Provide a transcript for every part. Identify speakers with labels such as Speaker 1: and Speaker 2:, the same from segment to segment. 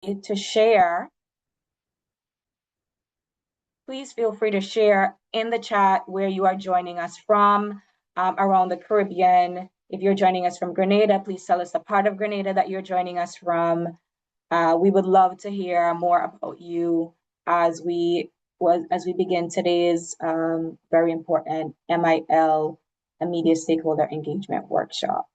Speaker 1: to share, please feel free to share in the chat where you are joining us from around the Caribbean. If you're joining us from Grenada, please tell us the part of Grenada that you're joining us from. We would love to hear more about you as we begin today's very important MIL, a media stakeholder engagement workshop.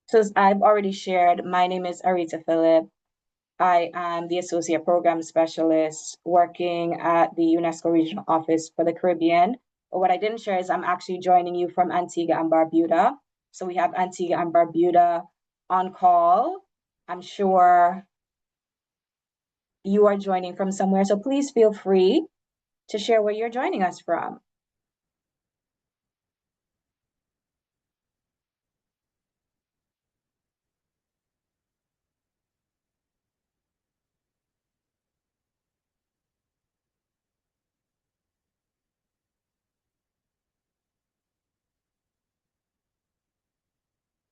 Speaker 1: So as I've already shared, my name is Arita Phillip. I am the Associate Program Specialist working at the UNESCO Regional Office for the Caribbean. But what I didn't share is I'm actually joining you from Antigua and Barbuda. So we have Antigua and Barbuda on call. I'm sure you are joining from somewhere. So please feel free to share where you're joining us from.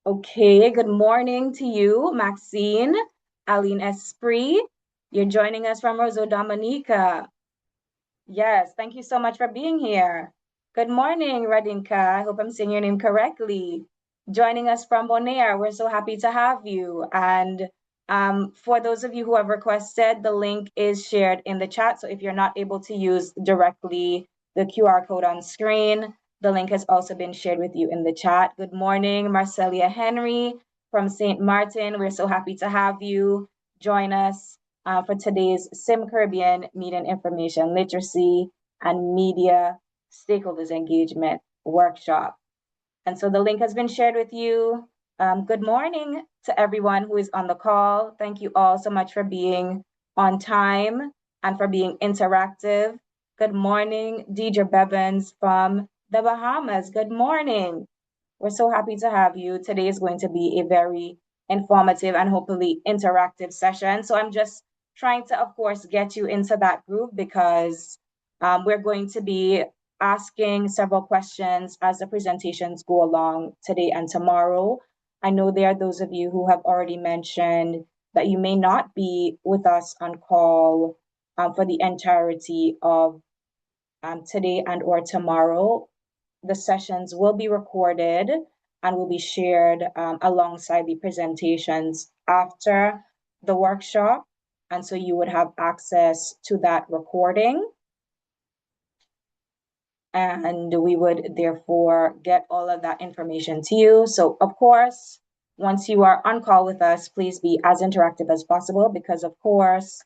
Speaker 1: Okay, good morning to you, Maxine, Aline Esprit. You're joining us from Rosa Dominica. Yes, thank you so much for being here. Good morning, Radinka. I hope I'm saying your name correctly. Joining us from Bonaire, we're so happy to have you. And for those of you who have requested, the link is shared in the chat. So if you're not able to use directly the QR code on screen, the link has also been shared with you in the chat. Good morning, Marcelia Henry from St. Martin. We're so happy to have you join us for today's Sim Caribbean Media and Information Literacy and Media Stakeholders Engagement Workshop. And so the link has been shared with you. Good morning to everyone who is on the call. Thank you all so much for being on time and for being interactive. Good morning, Deidre Bevins from the Bahamas. Good morning. We're so happy to have you. Today is going to be a very informative and hopefully interactive session. So I'm just trying to, of course, get you into that group because we're going to be asking several questions as the presentations go along today and tomorrow. I know there are those of you who have already mentioned that you may not be with us on call for the entirety of today and or tomorrow. The sessions will be recorded and will be shared alongside the presentations after the workshop. And so you would have access to that recording. And we would therefore get all of that information to you. So of course, once you are on call with us, please be as interactive as possible because of course,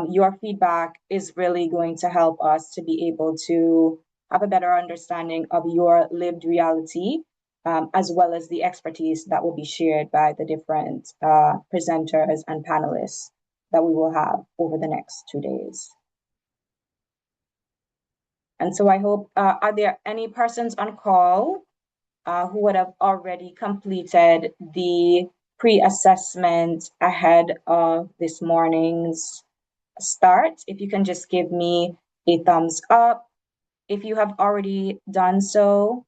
Speaker 1: your feedback is really going to help us to be able to have a better understanding of your lived reality, as well as the expertise that will be shared by the different presenters and panelists that we will have over the next 2 days. And so I hope, are there any persons on call who would have already completed the pre-assessment ahead of this morning's start? If you can just give me a thumbs up if you have already done so.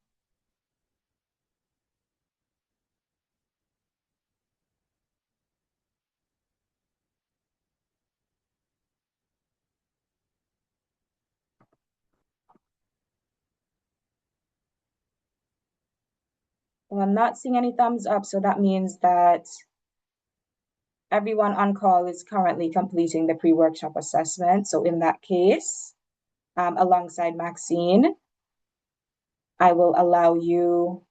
Speaker 1: Well, I'm not seeing any thumbs up, so that means that everyone on call is currently completing the pre-workshop assessment. So in that case, alongside Maxine, I will allow you.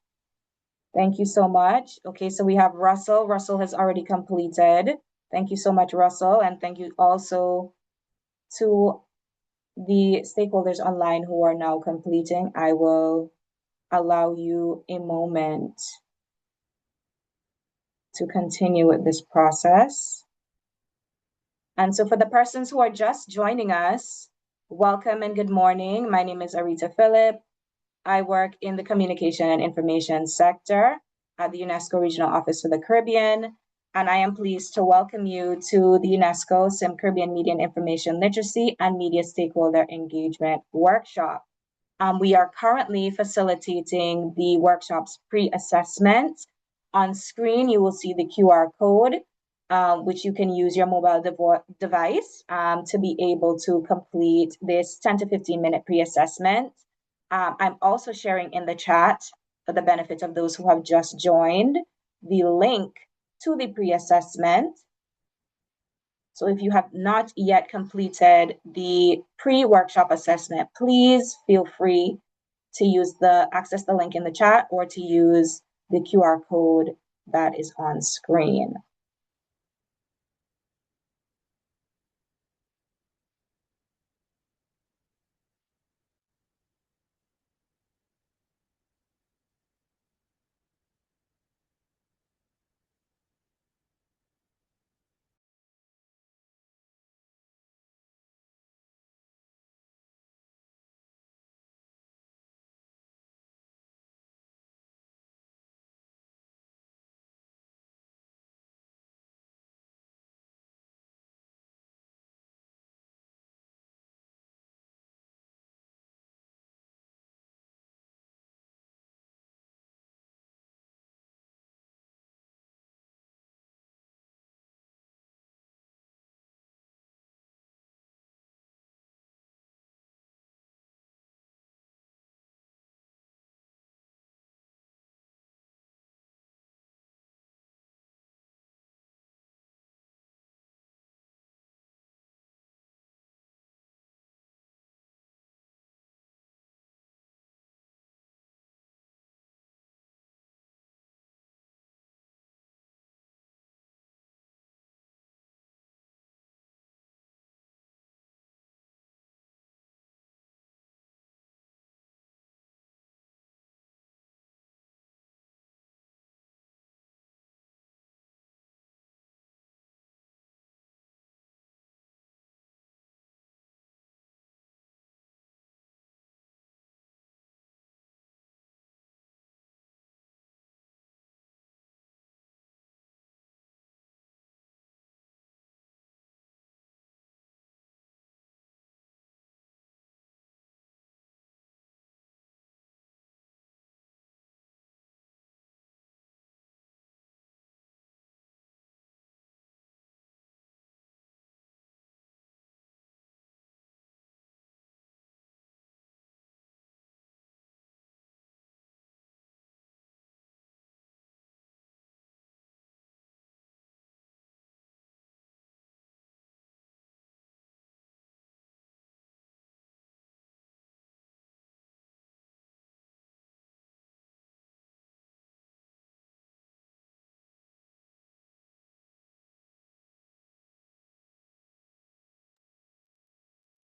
Speaker 1: Thank you so much. Okay, so we have Russell. Russell has already completed. Thank you so much, Russell. And thank you also to the stakeholders online who are now completing. I will allow you a moment to continue with this process. And so for the persons who are just joining us, welcome and good morning. My name is Arita Phillip. I work in the communication and information sector at the UNESCO Regional Office for the Caribbean. and I am pleased to welcome you to the UNESCO SIM Caribbean Media and Information Literacy and Media Stakeholder Engagement Workshop. We are currently facilitating the workshop's pre-assessment. On screen, you will see the QR code, which you can use your mobile device to be able to complete this 10 to 15-minute pre-assessment. I'm also sharing in the chat, for the benefit of those who have just joined, the link to the pre-assessment. So if you have not yet completed the pre-workshop assessment, please feel free to access the link in the chat or to use the QR code that is on screen.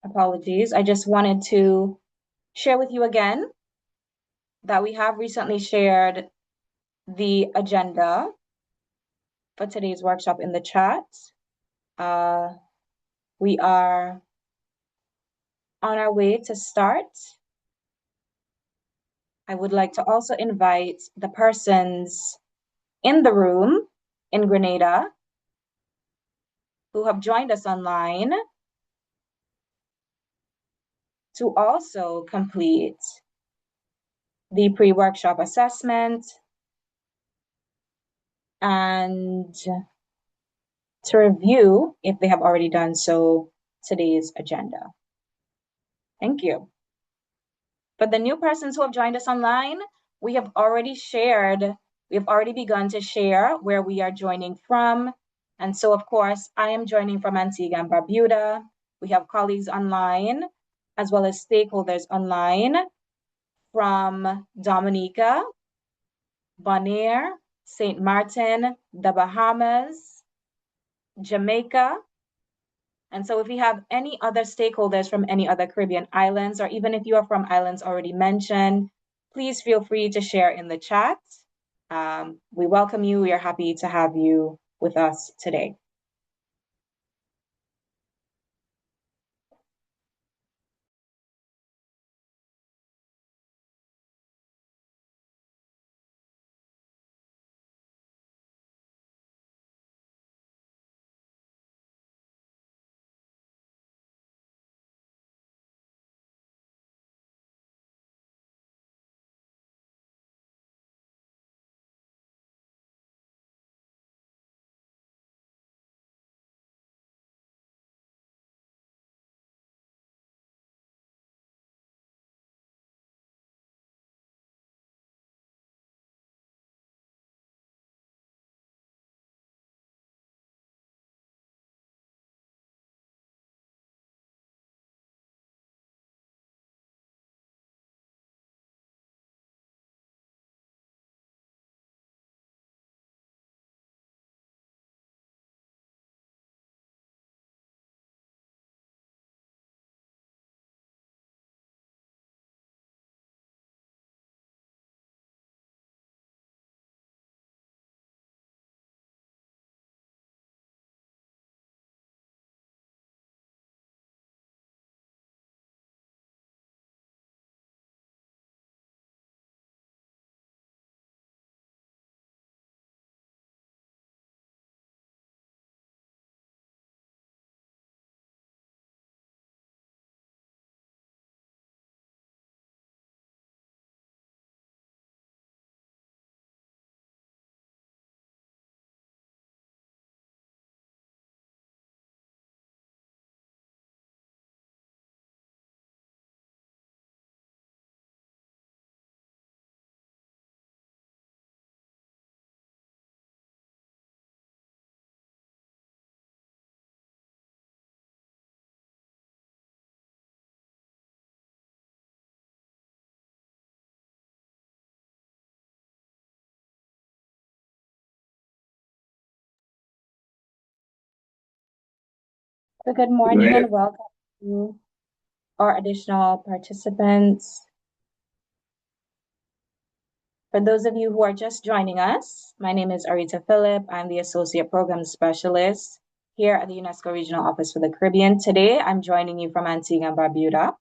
Speaker 1: Apologies. I just wanted to share with you again that we have recently shared the agenda for today's workshop in the chat. We are on our way to start. I would like to also invite the persons in the room in Grenada who have joined us online to also complete the pre-workshop assessment and to review, if they have already done so, today's agenda. Thank you. For the new persons who have joined us online, we have already begun to share where we are joining from. And so, of course, I am joining from Antigua and Barbuda. We have colleagues online, as well as stakeholders online from Dominica, Bonaire, St. Martin, the Bahamas, Jamaica. And so if we have any other stakeholders from any other Caribbean islands, or even if you are from islands already mentioned, please feel free to share in the chat. We welcome you. We are happy to have you with us today. So good
Speaker 2: Go
Speaker 1: morning
Speaker 2: ahead.
Speaker 1: and welcome to our additional participants. For those of you who are just joining us, my name is Arita Phillip. I'm the Associate Program Specialist here at the UNESCO Regional Office for the Caribbean. Today, I'm joining you from Antigua and Barbuda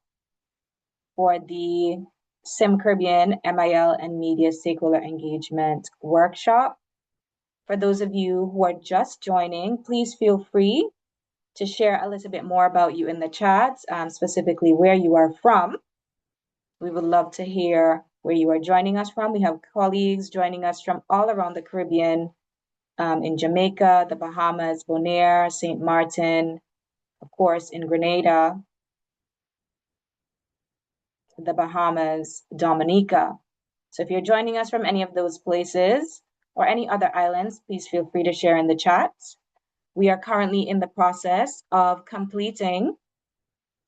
Speaker 1: for the SIM Caribbean MIL and Media Stakeholder Engagement Workshop. For those of you who are just joining, please feel free to share a little bit more about you in the chat, specifically where you are from. We would love to hear where you are joining us from. We have colleagues joining us from all around the Caribbean, in Jamaica, the Bahamas, Bonaire, St. Martin, of course, in Grenada, the Bahamas, Dominica. So if you're joining us from any of those places or any other islands, please feel free to share in the chat. We are currently in the process of completing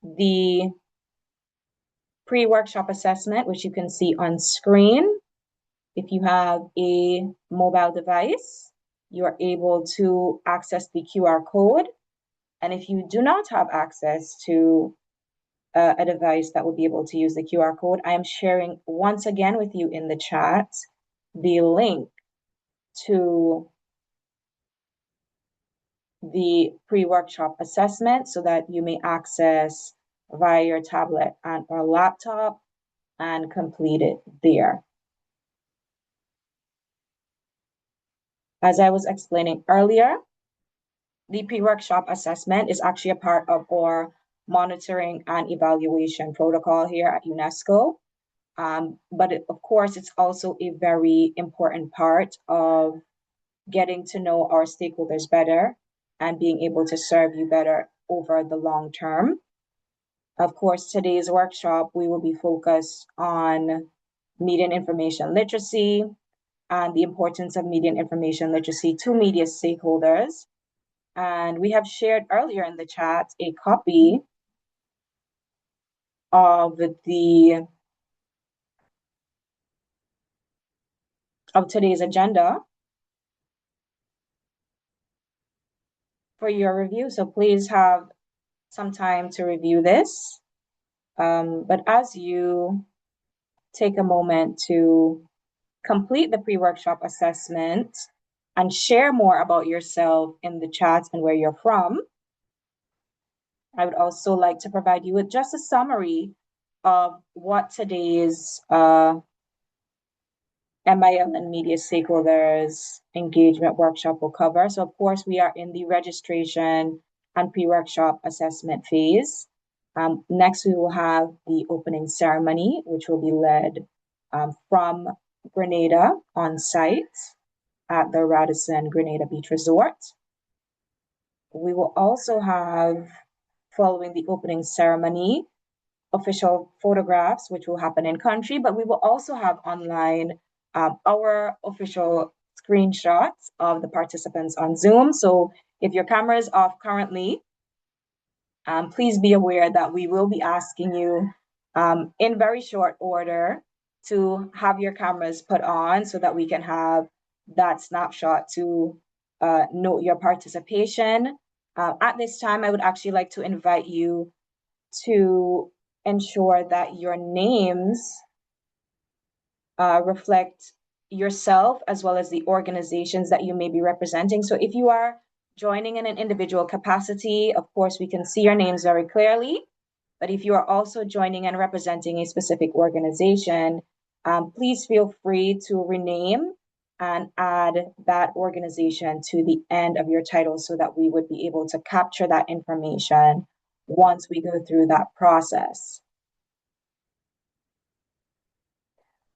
Speaker 1: the pre-workshop assessment, which you can see on screen. If you have a mobile device, you are able to access the QR code. And if you do not have access to a device that will be able to use the QR code, I am sharing once again with you in the chat the link to the pre-workshop assessment so that you may access via your tablet and or laptop and complete it there. As I was explaining earlier, the pre-workshop assessment is actually a part of our monitoring and evaluation protocol here at UNESCO. But of course, it's also a very important part of getting to know our stakeholders better and being able to serve you better over the long term. Of course, today's workshop, we will be focused on media and information literacy and the importance of media and information literacy to media stakeholders. And we have shared earlier in the chat a copy of today's agenda for your review. So please have some time to review this. But as you take a moment to complete the pre-workshop assessment and share more about yourself in the chat and where you're from, I would also like to provide you with just a summary of what today's MIL and media stakeholders engagement workshop will cover. So of course, we are in the registration and pre-workshop assessment phase. Next, we will have the opening ceremony, which will be led from Grenada on site at the Radisson Grenada Beach Resort. We will also have, following the opening ceremony, official photographs, which will happen in country, but we will also have online our official screenshots of the participants on Zoom. So if your camera is off currently, please be aware that we will be asking you in very short order to have your cameras put on so that we can have that snapshot to note your participation. At this time, I would actually like to invite you to ensure that your names reflect yourself as well as the organizations that you may be representing. So if you are joining in an individual capacity, of course, we can see your names very clearly. But if you are also joining and representing a specific organization, please feel free to rename and add that organization to the end of your title so that we would be able to capture that information once we go through that process.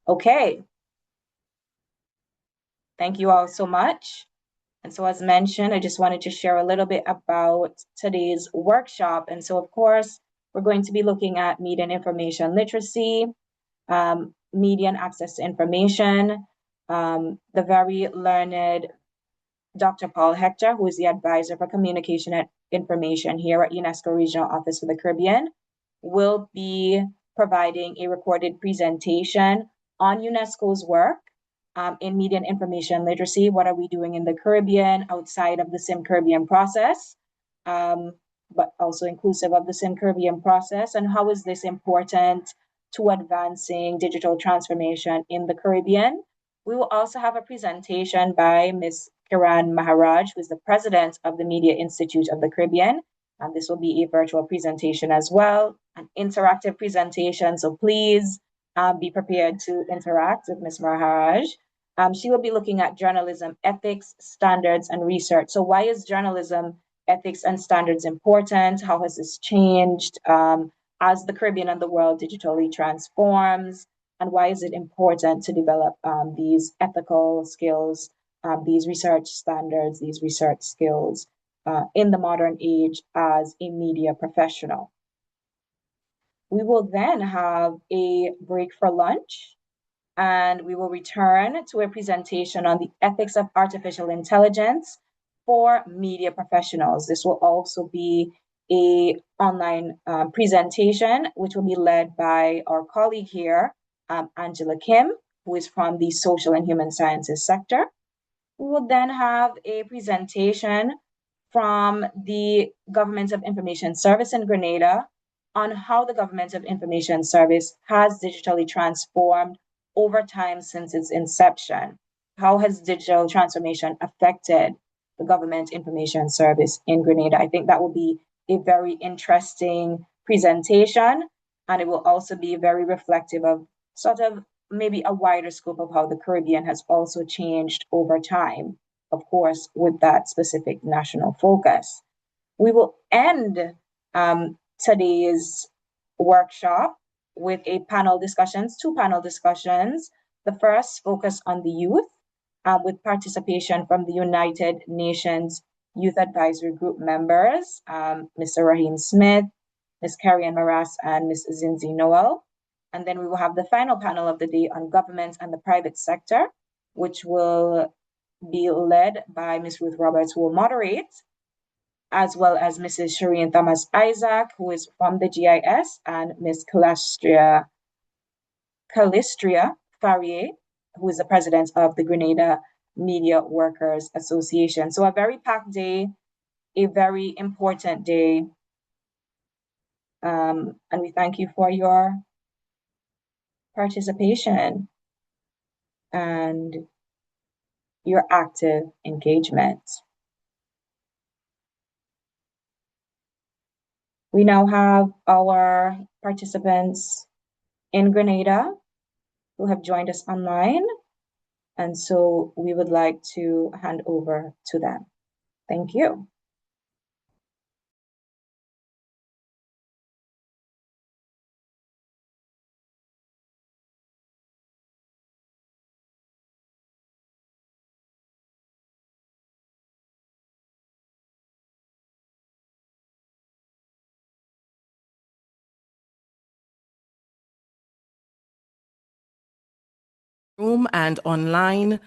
Speaker 1: Okay, thank you all so much. And so as mentioned, I just wanted to share a little bit about today's workshop. And so of course, we're going to be looking at media and information literacy, media and access to information. The very learned Dr. Paul Hector, who is the advisor for communication and information here at UNESCO Regional Office for the Caribbean, will be providing a recorded presentation on UNESCO's work in media and information literacy. What are we doing in the Caribbean outside of the SIM Caribbean process? but also inclusive of the Caribbean process, and how is this important to advancing digital transformation in the Caribbean. We will also have a presentation by Ms. Kiran Maharaj, who is the president of the Media Institute of the Caribbean. And this will be a virtual presentation as well, an interactive presentation. So please be prepared to interact with Ms. Maharaj. She will be looking at journalism ethics, standards, and research. So why is journalism ethics and standards important? How has this changed as the Caribbean and the world digitally transforms? And why is it important to develop these ethical skills, these research standards, these research skills in the modern age as a media professional? We will then have a break for lunch, and we will return to a presentation on the ethics of artificial intelligence for media professionals. This will also be a online presentation, which will be led by our colleague here, Angela Kim, who is from the social and human sciences sector. We will then have a presentation from the Government of Information Service in Grenada on how the Government of Information Service has digitally transformed over time since its inception. How has digital transformation affected the Government Information Service in Grenada? I think that will be a very interesting presentation, and it will also be very reflective of sort of maybe a wider scope of how the Caribbean has also changed over time, of course, with that specific national focus. We will end today's workshop with a panel discussions, two panel discussions. The first focus on the youth with participation from the United Nations Youth Advisory Group members, Mr. Raheem Smith, Ms. Carrie Ann Maras, and Ms. Zinzi Noel. And then we will have the final panel of the day on government and the private sector, which will be led by Ms. Ruth Roberts, who will moderate, as well as Mrs. Shireen Thomas Isaac, who is from the GIS, and Ms. Calistria Farrier, who is the president of the Grenada Media Workers Association. So a very packed day, a very important day. And we thank you for your participation and your active engagement. We now have our participants in Grenada who have joined us online, and so we would like to hand over to them. Thank you.
Speaker 2: Room and online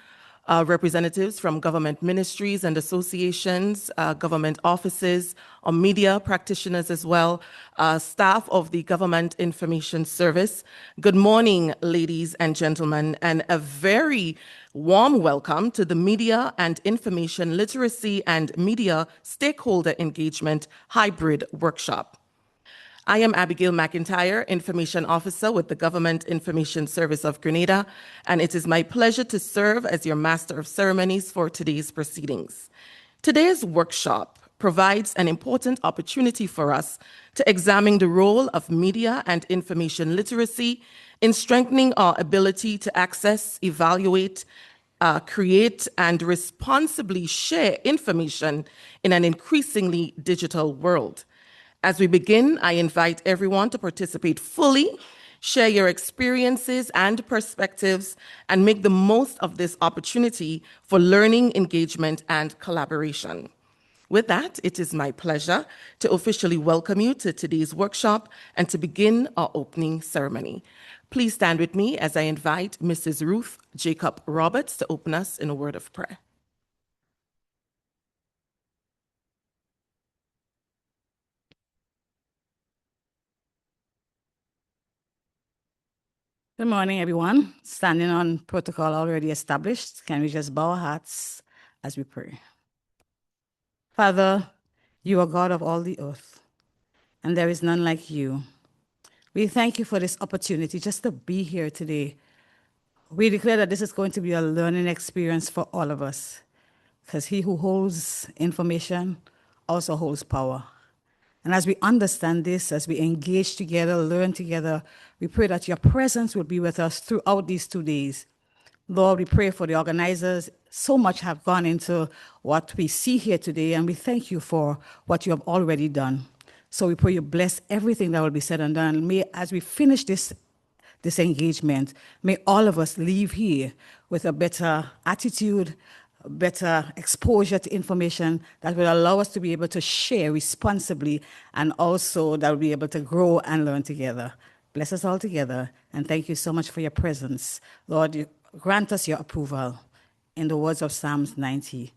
Speaker 2: representatives from government ministries and associations, government offices, media practitioners as well, staff of the Government Information Service. Good morning, ladies and gentlemen, and a very warm welcome to the Media and Information Literacy and Media Stakeholder Engagement Hybrid Workshop. I am Abigail McIntyre, Information Officer with the Government Information Service of Grenada, and it is my pleasure to serve as your Master of Ceremonies for today's proceedings. Today's workshop provides an important opportunity for us to examine the role of media and information literacy in strengthening our ability to access, evaluate, create, and responsibly share information in an increasingly digital world. As we begin, I invite everyone to participate fully, share your experiences and perspectives, and make the most of this opportunity for learning, engagement, and collaboration. With that, it is my pleasure to officially welcome you to today's workshop and to begin our opening ceremony. Please stand with me as I invite Mrs. Ruth Jacob Roberts to open us in a word of prayer.
Speaker 3: Good morning, everyone. Standing on protocol already established, can we just bow our hearts as we pray? Father, You are God of all the earth, and there is none like you. We thank you for this opportunity just to be here today. We declare that this is going to be a learning experience for all of us, because he who holds information also holds power. And as we understand this, as we engage together, learn together, we pray that your presence will be with us throughout these 2 days. Lord, we pray for the organizers. So much have gone into what we see here today, and we thank you for what you have already done. So we pray you bless everything that will be said and done. May, as we finish this engagement, may all of us leave here with a better attitude, better exposure to information that will allow us to be able to share responsibly, and also that will be able to grow and learn together. Bless us all together, and thank you so much for your presence. Lord, grant us your approval. In the words of Psalms 90,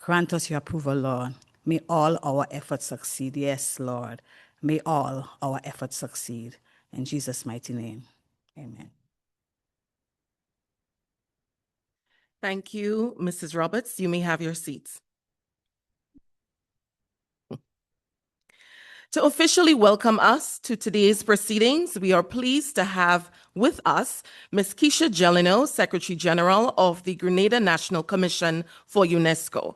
Speaker 3: grant us your approval, Lord. May all our efforts succeed. Yes, Lord. May all our efforts succeed. In Jesus' mighty name, amen.
Speaker 2: Thank you, Mrs. Roberts. You may have your seats. To officially welcome us to today's proceedings, we are pleased to have with us Ms. Keisha Jeleno, Secretary General of the Grenada National Commission for UNESCO.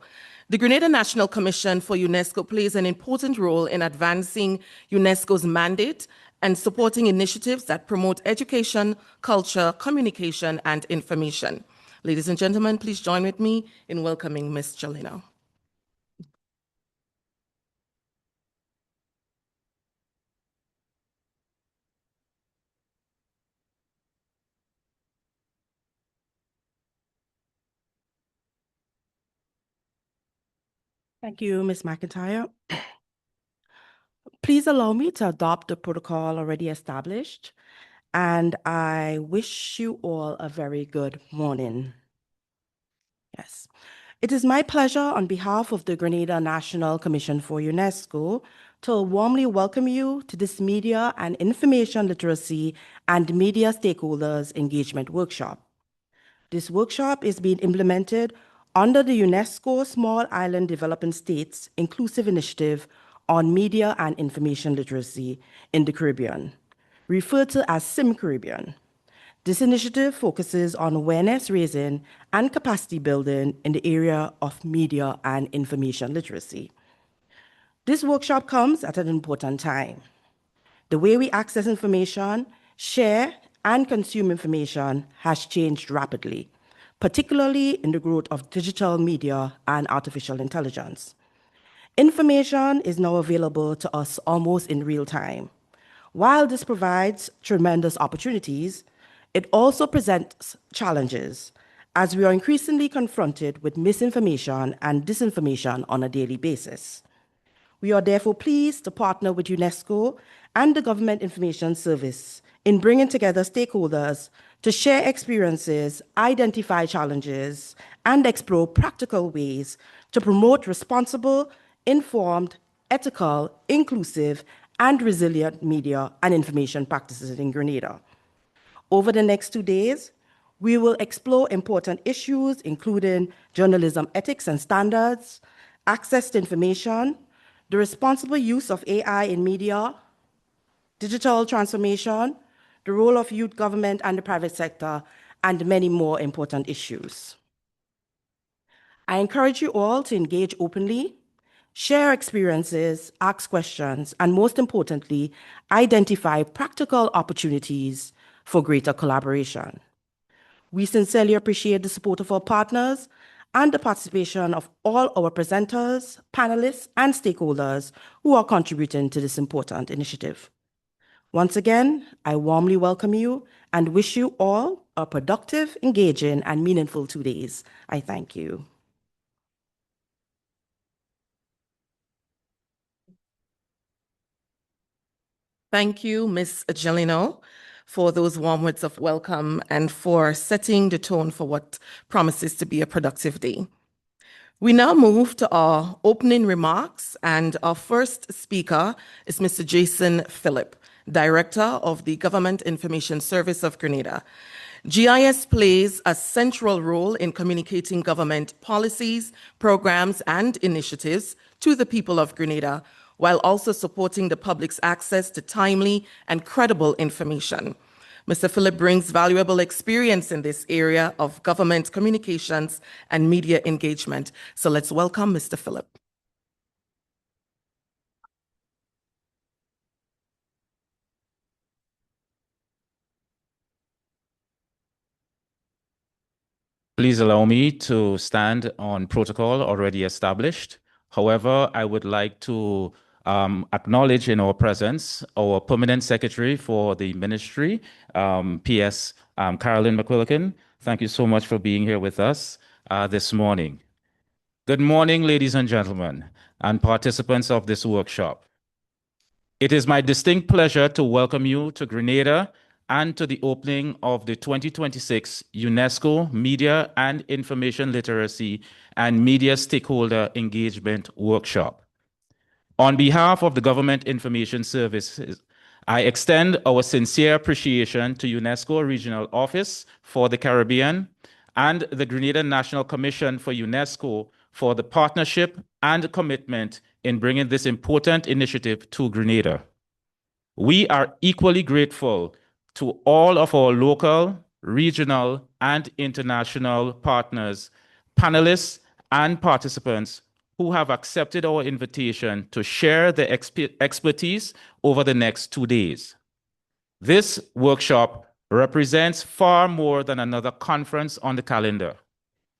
Speaker 2: The Grenada National Commission for UNESCO plays an important role in advancing UNESCO's mandate and supporting initiatives that promote education, culture, communication, and information. Ladies and gentlemen, please join with me in welcoming Ms. Jeleno.
Speaker 4: Thank you, Ms. McIntyre. Please allow me to adopt the protocol already established, and I wish you all a very good morning. Yes. It is my pleasure on behalf of the Grenada National Commission for UNESCO to warmly welcome you to this Media and Information Literacy and Media Stakeholders Engagement Workshop. This workshop is being implemented under the UNESCO Small Island Developing States Inclusive Initiative on Media and Information Literacy in the Caribbean, referred to as SIM-Caribbean. This initiative focuses on awareness raising and capacity building in the area of media and information literacy. This workshop comes at an important time. The way we access information, share, and consume information has changed rapidly, particularly in the growth of digital media and artificial intelligence. Information is now available to us almost in real time. While this provides tremendous opportunities, it also presents challenges, as we are increasingly confronted with misinformation and disinformation on a daily basis. We are therefore pleased to partner with UNESCO and the Government Information Service in bringing together stakeholders to share experiences, identify challenges, and explore practical ways to promote responsible, informed, ethical, inclusive, and resilient media and information practices in Grenada. Over the next 2 days, we will explore important issues, including journalism ethics and standards, access to information, the responsible use of AI in media, digital transformation, the role of youth government and the private sector, and many more important issues. I encourage you all to engage openly, share experiences, ask questions, and most importantly, identify practical opportunities for greater collaboration. We sincerely appreciate the support of our partners and the participation of all our presenters, panelists, and stakeholders who are contributing to this important initiative. Once again, I warmly welcome you and wish you all a productive, engaging, and meaningful 2 days. I thank you.
Speaker 2: Thank you, Ms. Jeleno, for those warm words of welcome and for setting the tone for what promises to be a productive day. We now move to our opening remarks, and our first speaker is Mr. Jason Phillip, Director of the Government Information Service of Grenada. GIS plays a central role in communicating government policies, programs, and initiatives to the people of Grenada, while also supporting the public's access to timely and credible information. Mr. Phillip brings valuable experience in this area of government communications and media engagement. So let's welcome Mr. Phillip.
Speaker 5: Please allow me to stand on protocol already established. However, I would like to acknowledge in our presence our Permanent Secretary for the Ministry, PS Carolyn McQuilkin. Thank you so much for being here with us this morning. Good morning, ladies and gentlemen, and participants of this workshop. It is my distinct pleasure to welcome you to Grenada and to the opening of the 2026 UNESCO Media and Information Literacy and Media Stakeholder Engagement Workshop. On behalf of the Government Information Services, I extend our sincere appreciation to UNESCO Regional Office for the Caribbean and the Grenada National Commission for UNESCO for the partnership and commitment in bringing this important initiative to Grenada. We are equally grateful to all of our local, regional, and international partners, panelists, and participants who have accepted our invitation to share their expertise over the next 2 days. This workshop represents far more than another conference on the calendar.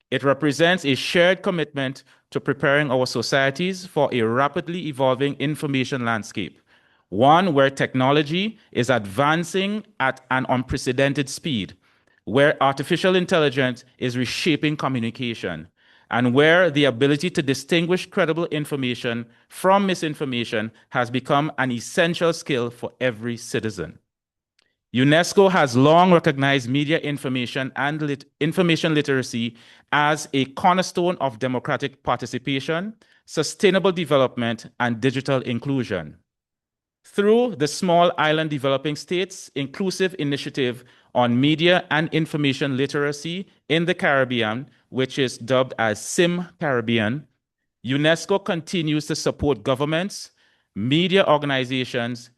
Speaker 5: It represents a shared commitment to preparing our societies for a rapidly evolving information landscape, one where technology is advancing at an unprecedented speed, where artificial intelligence is reshaping communication, and where the ability to distinguish credible information from misinformation has become an essential skill for every citizen. UNESCO has long recognized media information and information literacy as a cornerstone of democratic participation, sustainable development, and digital inclusion. Through the Small Island Developing States Inclusive Initiative on Media and Information Literacy in the Caribbean, which is dubbed as SIM Caribbean, UNESCO continues to support governments, media organizations,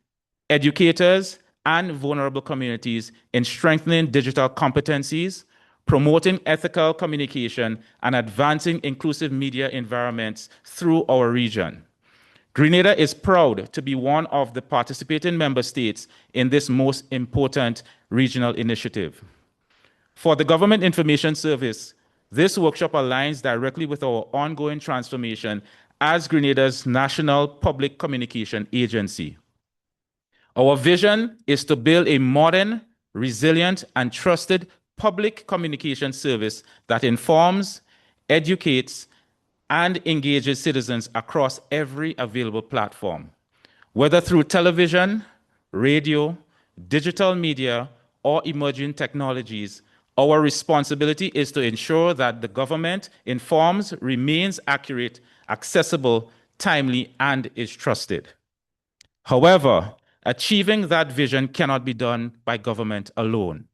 Speaker 5: educators, and vulnerable communities in strengthening digital competencies, promoting ethical communication, and advancing inclusive media environments through our region. Grenada is proud to be one of the participating member states in this most important regional initiative. For the Government Information Service, this workshop aligns directly with our ongoing transformation as Grenada's national public communication agency. Our vision is to build a modern, resilient, and trusted public communication service that informs, educates, and engages citizens across every available platform, whether through television, radio, digital media, or emerging technologies. Our responsibility is to ensure that the government informs, remains accurate, accessible, timely, and is trusted. However, achieving that vision cannot be done by government alone.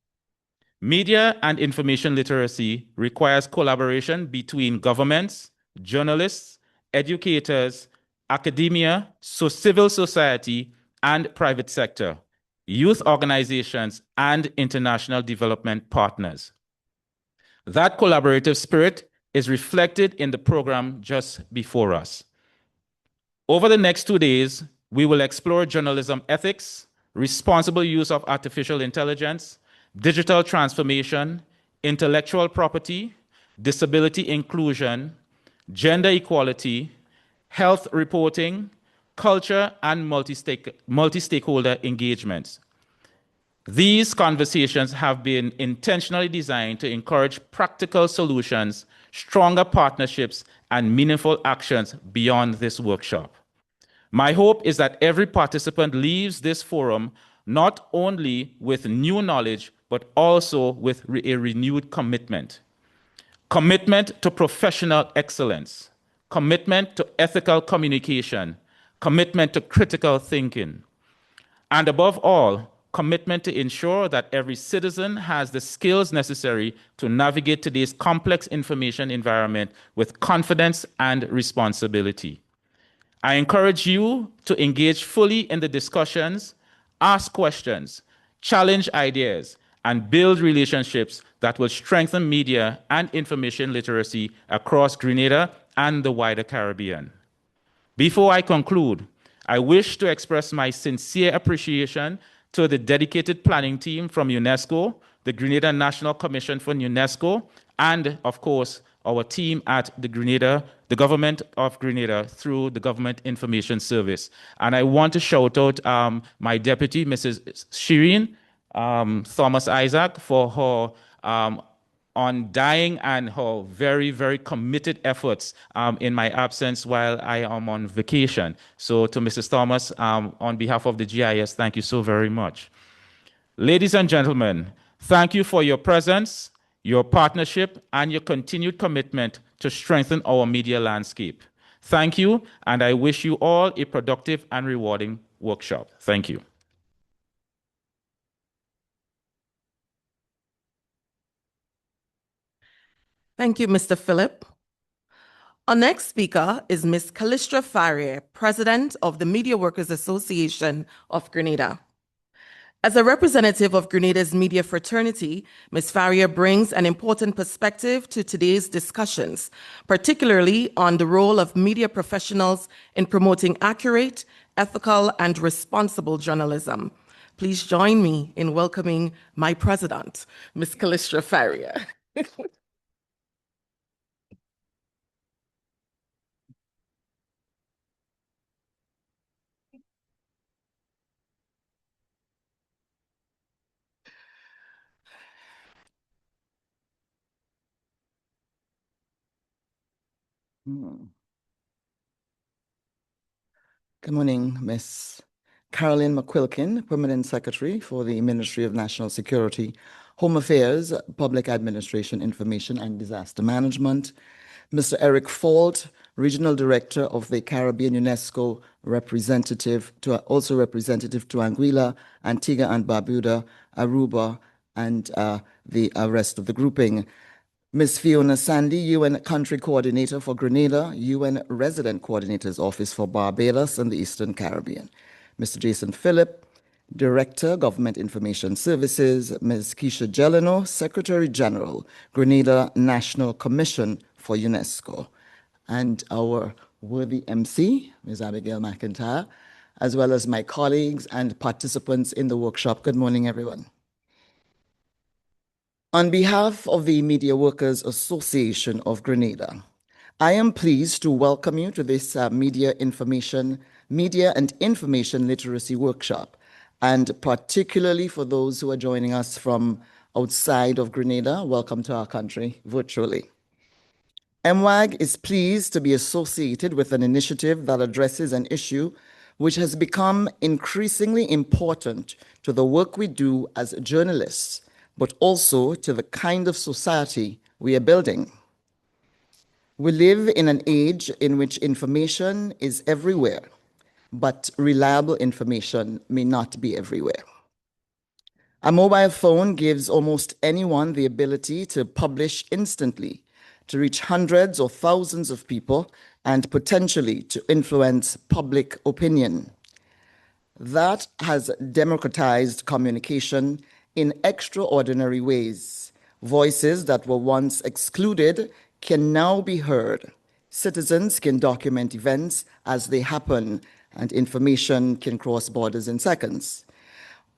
Speaker 5: Media and information literacy requires collaboration between governments, journalists, educators, academia, civil society, and private sector, youth organizations, and international development partners. That collaborative spirit is reflected in the program just before us. Over the next 2 days, we will explore journalism ethics, responsible use of artificial intelligence, digital transformation, intellectual property, disability inclusion, gender equality, health reporting, culture, and multi-stakeholder engagements. These conversations have been intentionally designed to encourage practical solutions, stronger partnerships, and meaningful actions beyond this workshop. My hope is that every participant leaves this forum not only with new knowledge, but also with a renewed commitment. Commitment to professional excellence, commitment to ethical communication, commitment to critical thinking, and above all, commitment to ensure that every citizen has the skills necessary to navigate today's complex information environment with confidence and responsibility. I encourage you to engage fully in the discussions, ask questions, challenge ideas, and build relationships that will strengthen media and information literacy across Grenada and the wider Caribbean. Before I conclude, I wish to express my sincere appreciation to the dedicated planning team from UNESCO, the Grenada National Commission for UNESCO, and of course, our team at the government of Grenada through the Government Information Service. And I want to shout out my deputy, Mrs. Shireen Thomas Isaac, for her undying and her very, very committed efforts in my absence while I am on vacation. So to Mrs. Thomas, on behalf of the GIS, thank you so very much. Ladies and gentlemen, thank you for your presence, your partnership, and your continued commitment to strengthen our media landscape. Thank you, and I wish you all a productive and rewarding workshop. Thank you.
Speaker 2: Thank you, Mr. Phillip. Our next speaker is Ms. Callistra Faria, President of the Media Workers Association of Grenada. As a representative of Grenada's media fraternity, Ms. Faria brings an important perspective to today's discussions, particularly on the role of media professionals in promoting accurate, ethical, and responsible journalism. Please join me in welcoming my president, Ms. Callistra Faria.
Speaker 6: Good morning, Ms. Carolyn McQuilkin, Permanent Secretary for the Ministry of National Security, Home Affairs, Public Administration, Information and Disaster Management. Mr. Eric Fault, Regional Director of the Caribbean UNESCO, also representative to Anguilla, Antigua and Barbuda, Aruba, and the rest of the grouping. Ms. Fiona Sandy, UN Country Coordinator for Grenada, UN Resident Coordinator's Office for Barbados and the Eastern Caribbean. Mr. Jason Phillip, Director, Government Information Services. Ms. Keisha Jeleno, Secretary General, Grenada National Commission for UNESCO. And our worthy MC, Ms. Abigail McIntyre, as well as my colleagues and participants in the workshop. Good morning, everyone. On behalf of the Media Workers Association of Grenada, I am pleased to welcome you to this Media and Information Literacy Workshop, and particularly for those who are joining us from outside of Grenada, welcome to our country virtually. MWAG is pleased to be associated with an initiative that addresses an issue which has become increasingly important to the work we do as journalists, but also to the kind of society we are building. We live in an age in which information is everywhere, but reliable information may not be everywhere. A mobile phone gives almost anyone the ability to publish instantly, to reach hundreds or thousands of people, and potentially to influence public opinion. That has democratized communication in extraordinary ways. Voices that were once excluded can now be heard. Citizens can document events as they happen, and information can cross borders in seconds.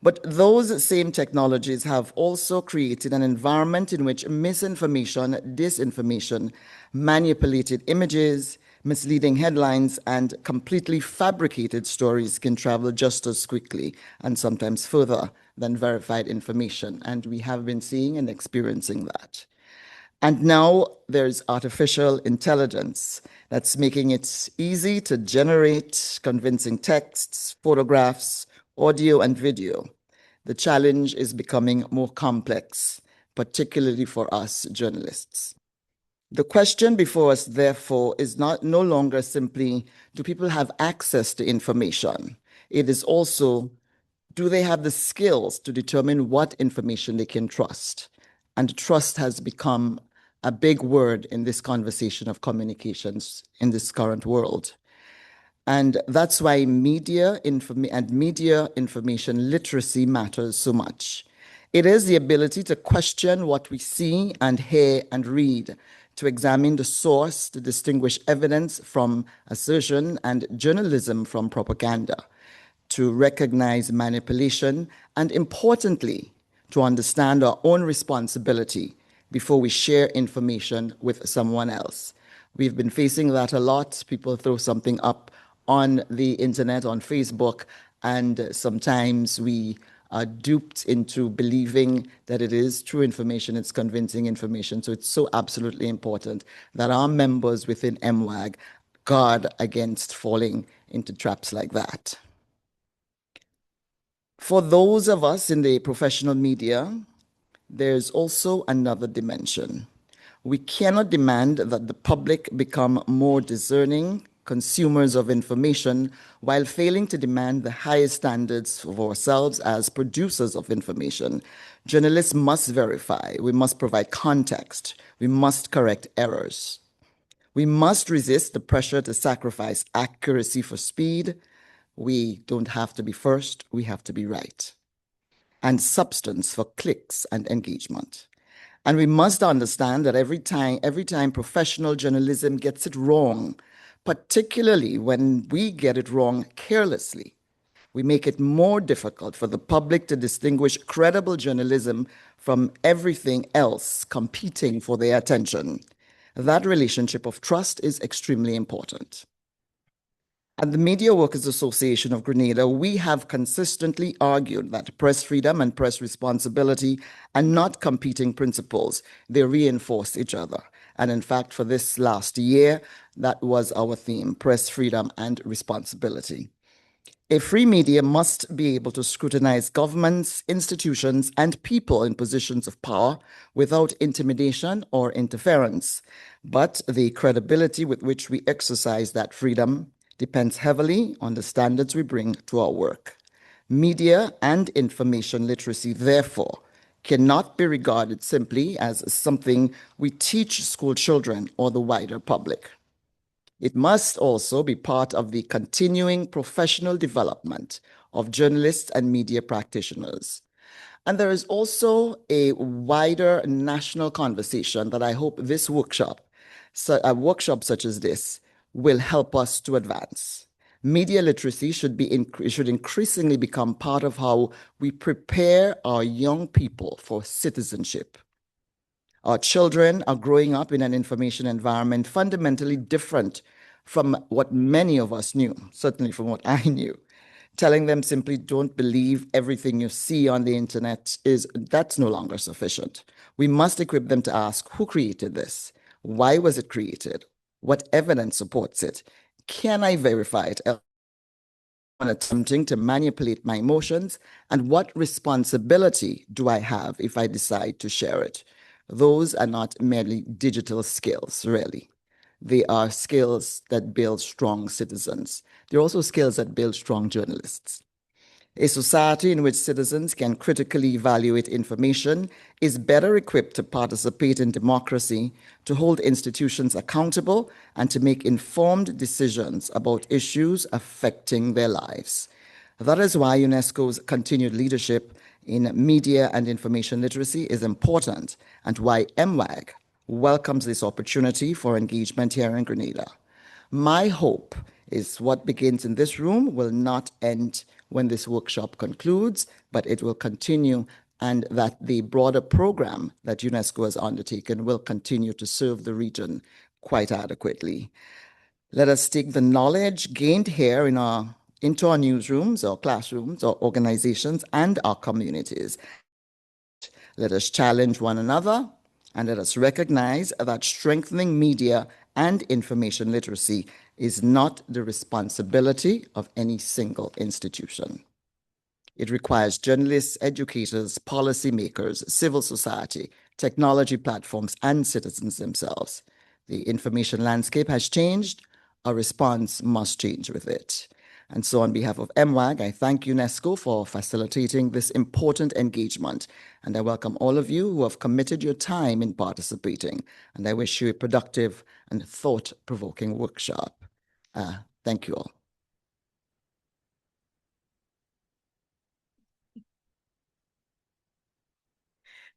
Speaker 6: But those same technologies have also created an environment in which misinformation, disinformation, manipulated images, misleading headlines, and completely fabricated stories can travel just as quickly and sometimes further than verified information. And we have been seeing and experiencing that. And now there's artificial intelligence that's making it easy to generate convincing texts, photographs, audio, and video. The challenge is becoming more complex, particularly for us journalists. The question before us, therefore, is no longer simply, do people have access to information? It is also, do they have the skills to determine what information they can trust? And trust has become a big word in this conversation of communications in this current world. And that's why media information literacy matters so much. It is the ability to question what we see and hear and read, to examine the source, to distinguish evidence from assertion and journalism from propaganda, to recognize manipulation, and importantly, to understand our own responsibility before we share information with someone else. We've been facing that a lot. People throw something up on the internet, on Facebook, and sometimes we are duped into believing that it is true information, it's convincing information. So it's so absolutely important that our members within MWAG guard against falling into traps like that. For those of us in the professional media, there's also another dimension. We cannot demand that the public become more discerning consumers of information while failing to demand the highest standards of ourselves as producers of information. Journalists must verify, we must provide context, we must correct errors. We must resist the pressure to sacrifice accuracy for speed. We don't have to be first, we have to be right. And substance for clicks and engagement. And we must understand that every time professional journalism gets it wrong, particularly when we get it wrong carelessly, we make it more difficult for the public to distinguish credible journalism from everything else competing for their attention. That relationship of trust is extremely important. At the Media Workers Association of Grenada, we have consistently argued that press freedom and press responsibility are not competing principles. They reinforce each other. And in fact, for this last year, that was our theme, press freedom and responsibility. A free media must be able to scrutinize governments, institutions, and people in positions of power without intimidation or interference. But the credibility with which we exercise that freedom depends heavily on the standards we bring to our work. Media and information literacy, therefore, cannot be regarded simply as something we teach school children or the wider public. It must also be part of the continuing professional development of journalists and media practitioners. And there is also a wider national conversation that I hope this workshop, a workshop such as this, will help us to advance. Media literacy should increasingly become part of how we prepare our young people for citizenship. Our children are growing up in an information environment fundamentally different from what many of us knew, certainly from what I knew. Telling them simply don't believe everything you see on the internet that's no longer sufficient. We must equip them to ask, who created this? Why was it created? What evidence supports it? Can I verify it? Attempting to manipulate my emotions, and what responsibility do I have if I decide to share it? Those are not merely digital skills, really. They are skills that build strong citizens. They're also skills that build strong journalists. A society in which citizens can critically evaluate information is better equipped to participate in democracy, to hold institutions accountable, and to make informed decisions about issues affecting their lives. That is why UNESCO's continued leadership in media and information literacy is important, and why MWAG welcomes this opportunity for engagement here in Grenada. My hope is what begins in this room will not end when this workshop concludes, but it will continue, and that the broader program that UNESCO has undertaken will continue to serve the region quite adequately. Let us take the knowledge gained here into our newsrooms, our classrooms, our organizations, and our communities. Let us challenge one another, and let us recognize that strengthening media and information literacy is not the responsibility of any single institution. It requires journalists, educators, policymakers, civil society, technology platforms, and citizens themselves. The information landscape has changed. Our response must change with it. And so on behalf of MWAG, I thank UNESCO for facilitating this important engagement. And I welcome all of you who have committed your time in participating. And I wish you a productive and thought-provoking workshop. Thank you all.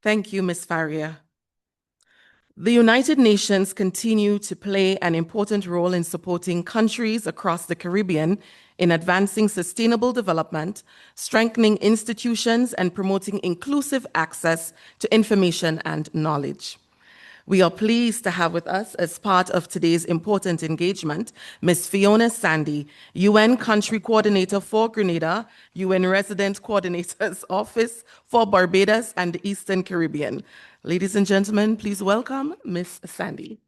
Speaker 2: Thank you, Ms. Faria. The United Nations continue to play an important role in supporting countries across the Caribbean in advancing sustainable development, strengthening institutions, and promoting inclusive access to information and knowledge. We are pleased to have with us, as part of today's important engagement, Ms. Fiona Sandy, UN Country Coordinator for Grenada, UN Resident Coordinator's Office for Barbados and the Eastern Caribbean. Ladies and gentlemen, please welcome Ms. Sandy.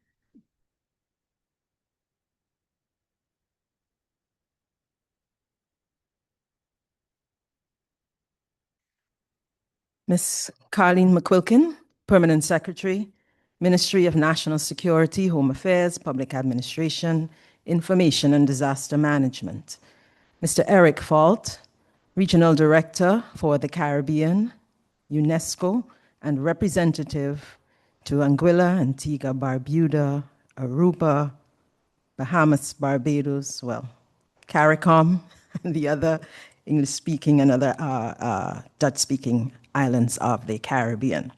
Speaker 7: Ms. Carleen McQuilkin, Permanent Secretary, Ministry of National Security, Home Affairs, Public Administration, Information and Disaster Management. Mr. Eric Fault, Regional Director for the Caribbean, UNESCO, and representative to Anguilla, Antigua, Barbuda, Aruba, Bahamas, Barbados, well, CARICOM, and the other English-speaking and other Dutch-speaking islands of the Caribbean.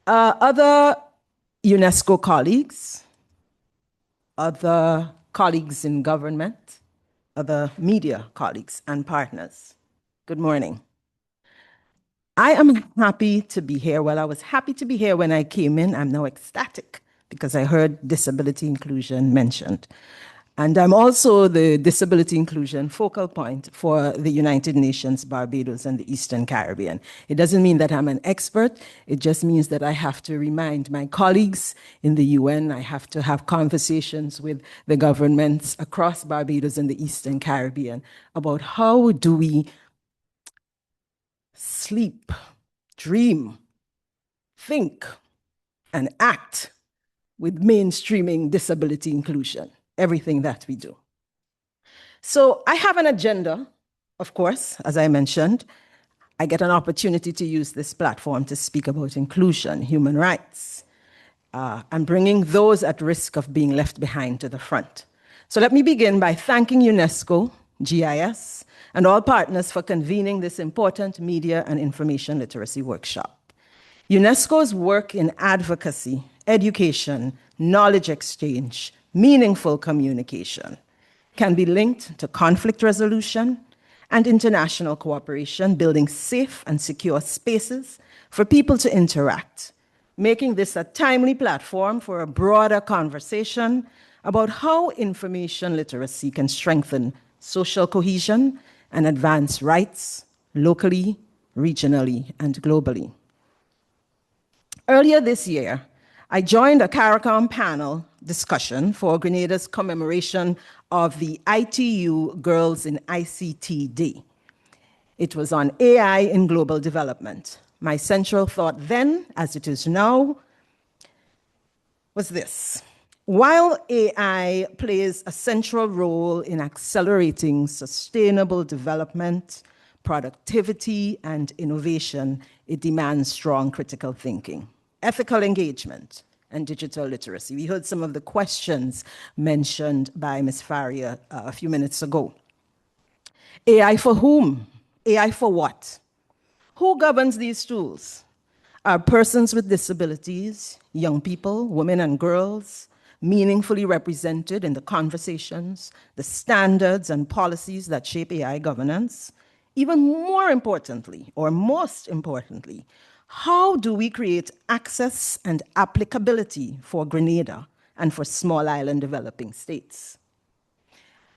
Speaker 7: Other UNESCO colleagues, other colleagues in government, other media colleagues and partners, good morning. I am happy to be here. Well, I was happy to be here when I came in. I'm now ecstatic because I heard disability inclusion mentioned. And I'm also the disability inclusion focal point for the United Nations, Barbados, and the Eastern Caribbean. It doesn't mean that I'm an expert. It just means that I have to remind my colleagues in the UN, I have to have conversations with the governments across Barbados and the Eastern Caribbean about how do we sleep, dream, think, and act with mainstreaming disability inclusion, everything that we do. So I have an agenda, of course, as I mentioned. I get an opportunity to use this platform to speak about inclusion, human rights, and bringing those at risk of being left behind to the front. So let me begin by thanking UNESCO, GIS, and all partners for convening this important media and information literacy workshop. UNESCO's work in advocacy, education, knowledge exchange, meaningful communication can be linked to conflict resolution and international cooperation, building safe and secure spaces for people to interact, making this a timely platform for a broader conversation about how information literacy can strengthen social cohesion and advance rights locally, regionally, and globally. Earlier this year, I joined a CARICOM panel discussion for Grenada's commemoration of the ITU Girls in ICT Day. It was on AI in global development. My central thought then, as it is now, was this. While AI plays a central role in accelerating sustainable development, productivity, and innovation, it demands strong critical thinking, ethical engagement, and digital literacy. We heard some of the questions mentioned by Ms. Faria a few minutes ago. AI for whom? AI for what? Who governs these tools? Are persons with disabilities, young people, women and girls, meaningfully represented in the conversations, the standards and policies that shape AI governance? Even more importantly, or most importantly, how do we create access and applicability for Grenada and for small island developing states?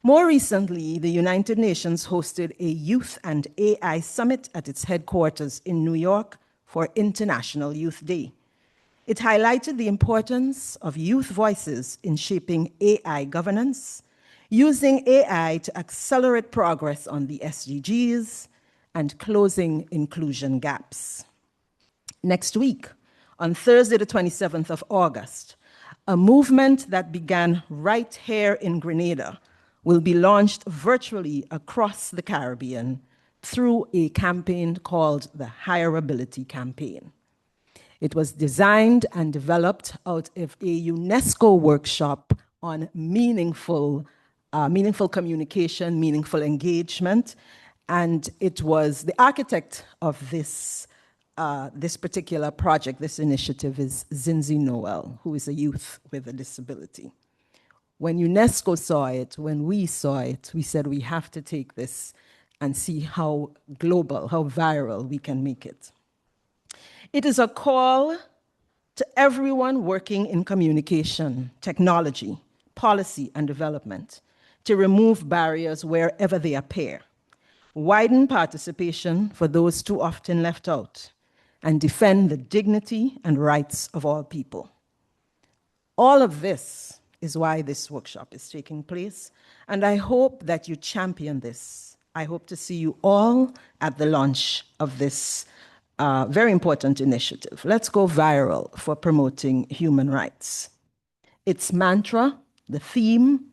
Speaker 7: More recently, the United Nations hosted a Youth and AI Summit at its headquarters in New York for International Youth Day. It highlighted the importance of youth voices in shaping AI governance, using AI to accelerate progress on the SDGs, and closing inclusion gaps. Next week, on Thursday, the 27th of August, a movement that began right here in Grenada will be launched virtually across the Caribbean through a campaign called the Higher Ability Campaign. It was designed and developed out of a UNESCO workshop on meaningful communication, meaningful engagement, and it was the architect of this this particular project, this initiative, is Zinzi Noel, who is a youth with a disability. When UNESCO saw it, when we saw it, we said we have to take this and see how global, how viral we can make it. It is a call to everyone working in communication, technology, policy, and development to remove barriers wherever they appear, widen participation for those too often left out, and defend the dignity and rights of all people. All of this is why this workshop is taking place, and I hope that you champion this. I hope to see you all at the launch of this very important initiative. Let's go viral for promoting human rights. Its mantra, the theme,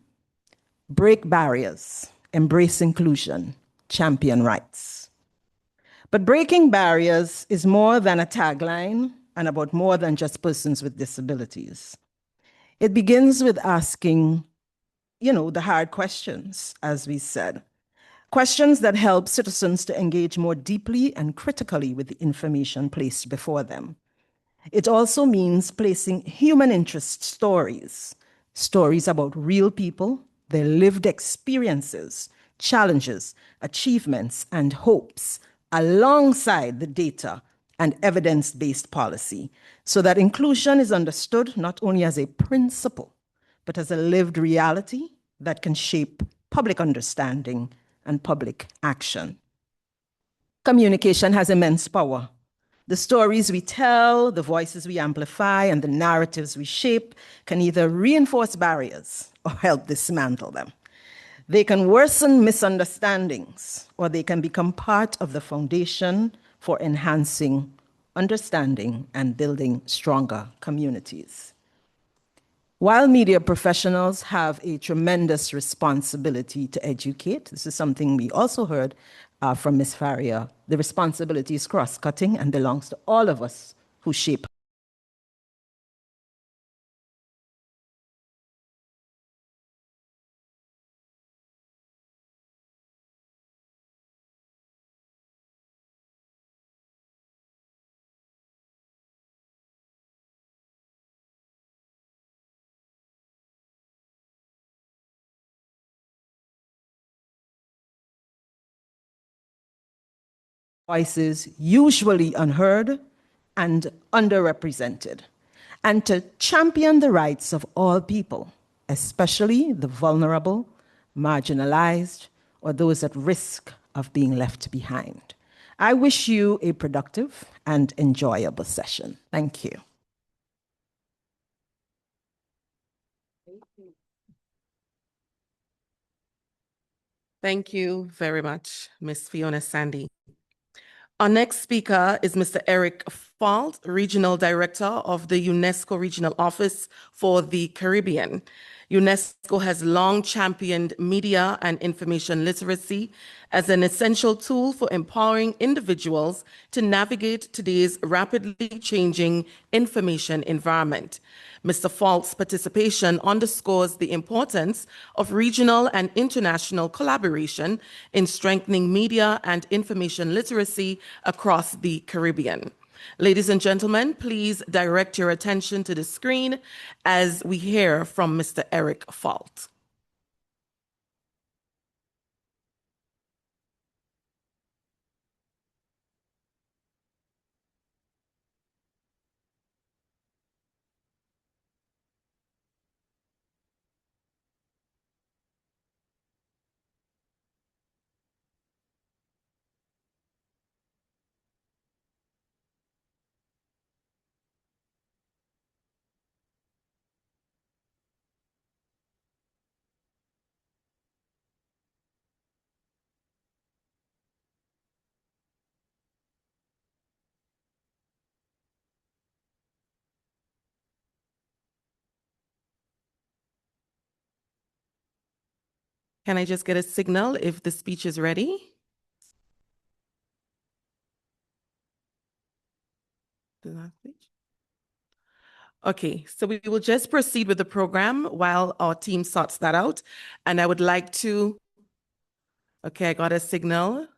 Speaker 7: break barriers, embrace inclusion, champion rights. But breaking barriers is more than a tagline and about more than just persons with disabilities. It begins with asking, the hard questions, as we said. Questions that help citizens to engage more deeply and critically with the information placed before them. It also means placing human interest stories, stories about real people, their lived experiences, challenges, achievements, and hopes, alongside the data and evidence-based policy, so that inclusion is understood not only as a principle, but as a lived reality that can shape public understanding and public action. Communication has immense power. The stories we tell, the voices we amplify, and the narratives we shape can either reinforce barriers or help dismantle them. They can worsen misunderstandings, or they can become part of the foundation for enhancing understanding and building stronger communities. While media professionals have a tremendous responsibility to educate, this is something we also heard from Ms. Faria, the responsibility is cross-cutting and belongs to all of us who shape. Voices usually unheard and underrepresented, and to champion the rights of all people, especially the vulnerable, marginalized, or those at risk of being left behind. I wish you a productive and enjoyable session. Thank you.
Speaker 2: Thank you very much, Ms. Fiona Sandy. Our next speaker is Mr. Eric Falt, Regional Director of the UNESCO Regional Office for the Caribbean. UNESCO has long championed media and information literacy as an essential tool for empowering individuals to navigate today's rapidly changing information environment. Mr. Falt's participation underscores the importance of regional and international collaboration in strengthening media and information literacy across the Caribbean. Ladies and gentlemen, please direct your attention to the screen as we hear from Mr. Eric Falt. Can I just get a signal if the speech is ready? Okay, so we will just proceed with the program while our team sorts that out. And I would like to, okay, I got a signal.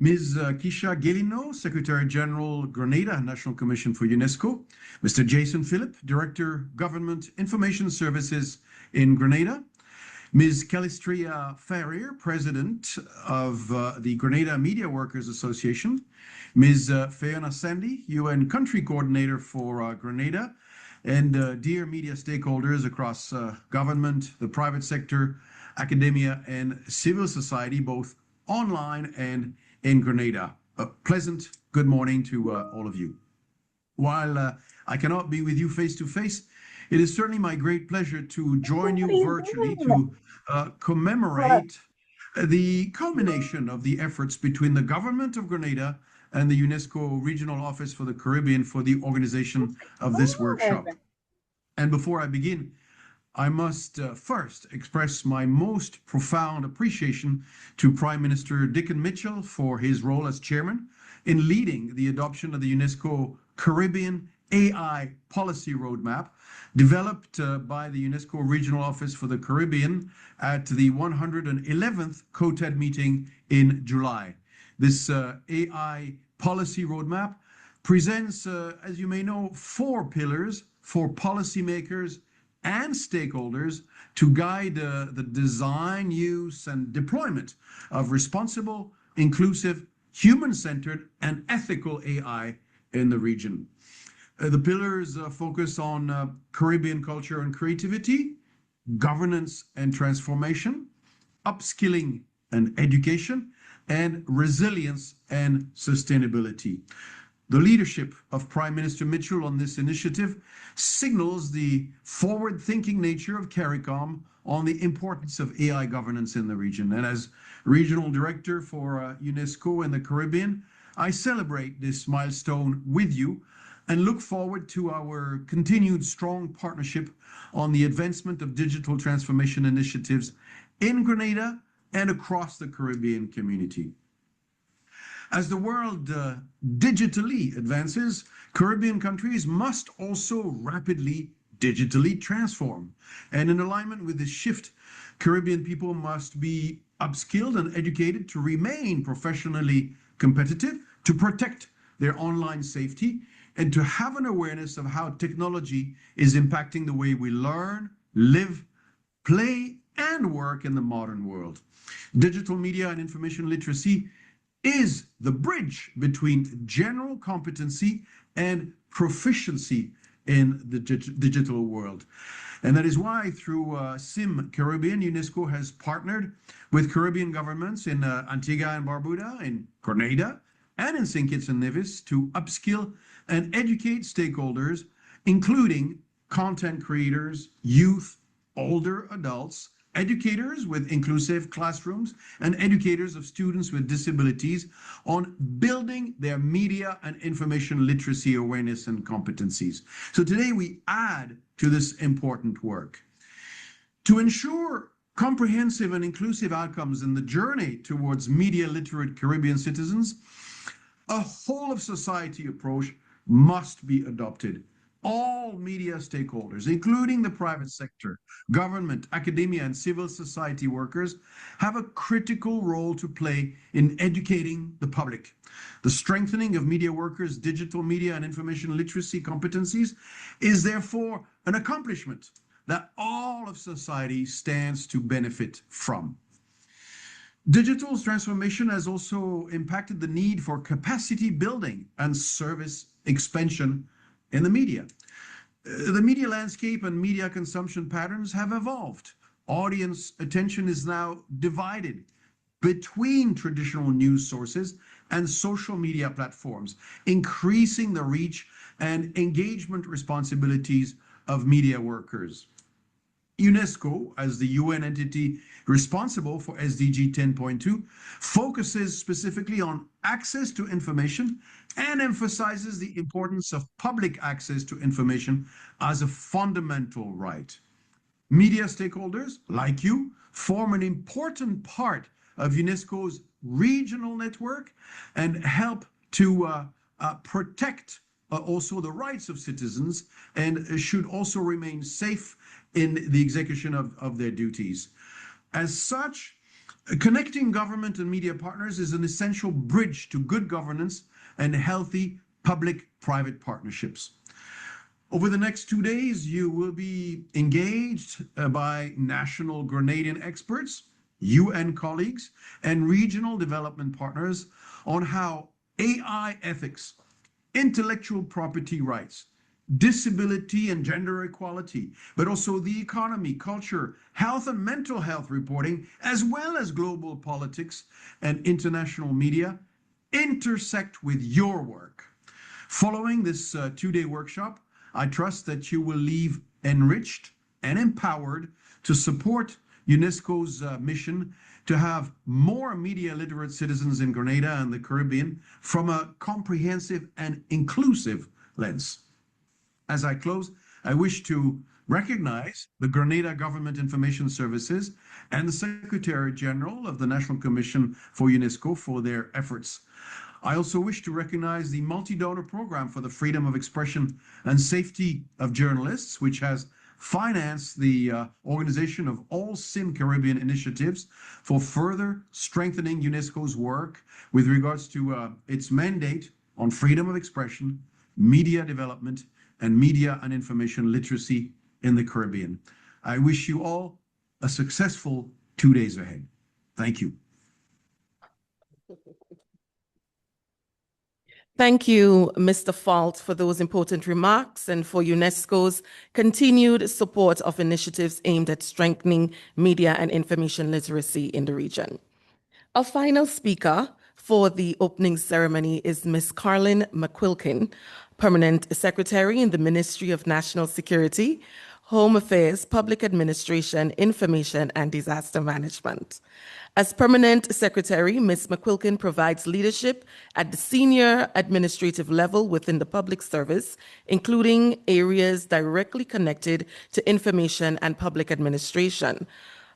Speaker 8: Ms. Kisha Gelino, Secretary General, Grenada National Commission for UNESCO. Mr. Jason Phillip, Director, Government Information Services in Grenada. Ms. Calistria Ferrier, President of the Grenada Media Workers Association. Ms. Fiona Sandy, UN Country Coordinator for Grenada. And dear media stakeholders across government, the private sector, academia, and civil society, both online and in Grenada. A pleasant good morning to all of you. While I cannot be with you face to face, it is certainly my great pleasure to join you virtually to commemorate the culmination of the efforts between the government of Grenada and the UNESCO Regional Office for the Caribbean for the organization of this workshop. And before I begin, I must first express my most profound appreciation to Prime Minister Dickon Mitchell for his role as chairman in leading the adoption of the UNESCO Caribbean AI Policy Roadmap, developed by the UNESCO Regional Office for the Caribbean at the 111th COTED meeting in July. This AI Policy Roadmap presents, as you may know, 4 pillars for policymakers and stakeholders to guide the design, use, and deployment of responsible, inclusive, human-centered, and ethical AI in the region. The pillars focus on Caribbean culture and creativity, governance and transformation, upskilling and education, and resilience and sustainability. The leadership of Prime Minister Mitchell on this initiative signals the forward-thinking nature of CARICOM on the importance of AI governance in the region. And as Regional Director for UNESCO in the Caribbean, I celebrate this milestone with you and look forward to our continued strong partnership on the advancement of digital transformation initiatives in Grenada and across the Caribbean community. As the world digitally advances, Caribbean countries must also rapidly digitally transform. And in alignment with this shift, Caribbean people must be upskilled and educated to remain professionally competitive, to protect their online safety, and to have an awareness of how technology is impacting the way we learn, live, play, and work in the modern world. Digital media and information literacy is the bridge between general competency and proficiency in the digital world. And that is why through SIM Caribbean, UNESCO has partnered with Caribbean governments in Antigua and Barbuda, in Grenada, and in St. Kitts and Nevis to upskill and educate stakeholders, including content creators, youth, older adults, educators with inclusive classrooms, and educators of students with disabilities on building their media and information literacy awareness and competencies. So today we add to this important work. To ensure comprehensive and inclusive outcomes in the journey towards media literate Caribbean citizens, a whole of society approach must be adopted. All media stakeholders, including the private sector, government, academia, and civil society workers, have a critical role to play in educating the public. The strengthening of media workers' digital media and information literacy competencies is therefore an accomplishment that all of society stands to benefit from. Digital transformation has also impacted the need for capacity building and service expansion in the media. The media landscape and media consumption patterns have evolved. Audience attention is now divided between traditional news sources and social media platforms, increasing the reach and engagement responsibilities of media workers. UNESCO, as the UN entity responsible for SDG 10.2, focuses specifically on access to information and emphasizes the importance of public access to information as a fundamental right. Media stakeholders, like you, form an important part of UNESCO's regional network and help to protect also the rights of citizens and should also remain safe in the execution of their duties. As such, Connecting government and media partners is an essential bridge to good governance and healthy public-private partnerships. Over the next 2 days, you will be engaged by national Grenadian experts, UN colleagues, and regional development partners on how AI ethics, intellectual property rights, disability and gender equality, but also the economy, culture, health and mental health reporting, as well as global politics and international media intersect with your work. Following this 2-day workshop, I trust that you will leave enriched and empowered to support UNESCO's mission to have more media literate citizens in Grenada and the Caribbean from a comprehensive and inclusive lens. As I close, I wish to recognize the Grenada Government Information Services and the Secretary General of the National Commission for UNESCO for their efforts. I also wish to recognize the multi-donor program for the freedom of expression and safety of journalists, which has financed the organization of all SIM Caribbean initiatives for further strengthening UNESCO's work with regards to its mandate on freedom of expression, media development, and media and information literacy in the Caribbean. I wish you all a successful 2 days ahead. Thank you.
Speaker 2: Thank you, Mr. Fault, for those important remarks and for UNESCO's continued support of initiatives aimed at strengthening media and information literacy in the region. Our final speaker for the opening ceremony is Ms. Carlin McQuilkin, Permanent Secretary in the Ministry of National Security, Home Affairs, Public Administration, Information, and Disaster Management. As Permanent Secretary, Ms. McQuilkin provides leadership at the senior administrative level within the public service, including areas directly connected to information and public administration.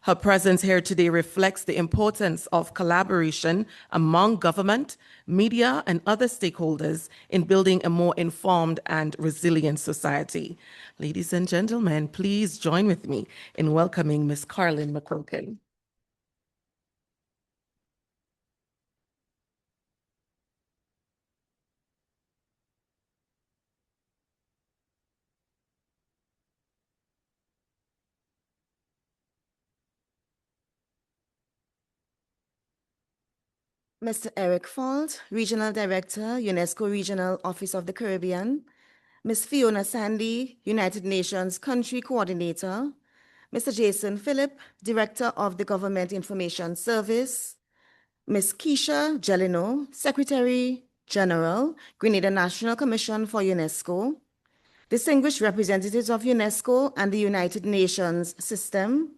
Speaker 2: Her presence here today reflects the importance of collaboration among government, media, and other stakeholders in building a more informed and resilient society. Ladies and gentlemen, please join with me in welcoming Ms. Carlin McQuilkin.
Speaker 9: Mr. Eric Fault, Regional Director, UNESCO Regional Office of the Caribbean, Ms. Fiona Sandy, United Nations Country Coordinator, Mr. Jason Phillip, Director of the Government Information Service, Ms. Keisha Gelino, Secretary General, Grenada National Commission for UNESCO, distinguished representatives of UNESCO and the United Nations system,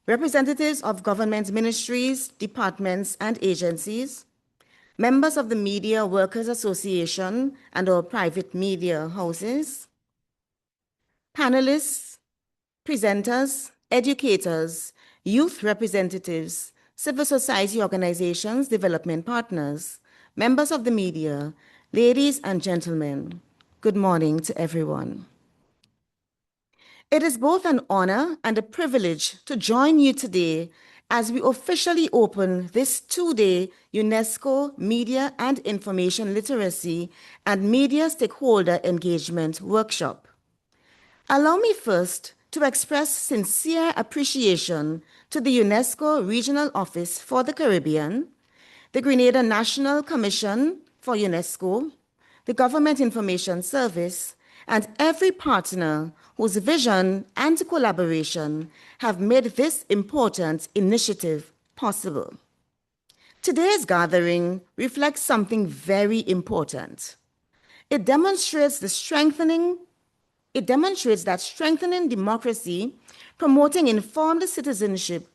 Speaker 9: representatives of government ministries, departments, and agencies, members of the Media Workers Association and our private media houses, panelists, presenters, educators, youth representatives, civil society organizations, development partners, members of the media, ladies and gentlemen, good morning to everyone. It is both an honor and a privilege to join you today as we officially open this 2-day UNESCO Media and Information Literacy and Media Stakeholder Engagement Workshop. Allow me first to express sincere appreciation to the UNESCO Regional Office for the Caribbean, the Grenada National Commission for UNESCO, the Government Information Service, and every partner whose vision and collaboration have made this important initiative possible. Today's gathering reflects something very important. It demonstrates that strengthening democracy, promoting informed citizenship,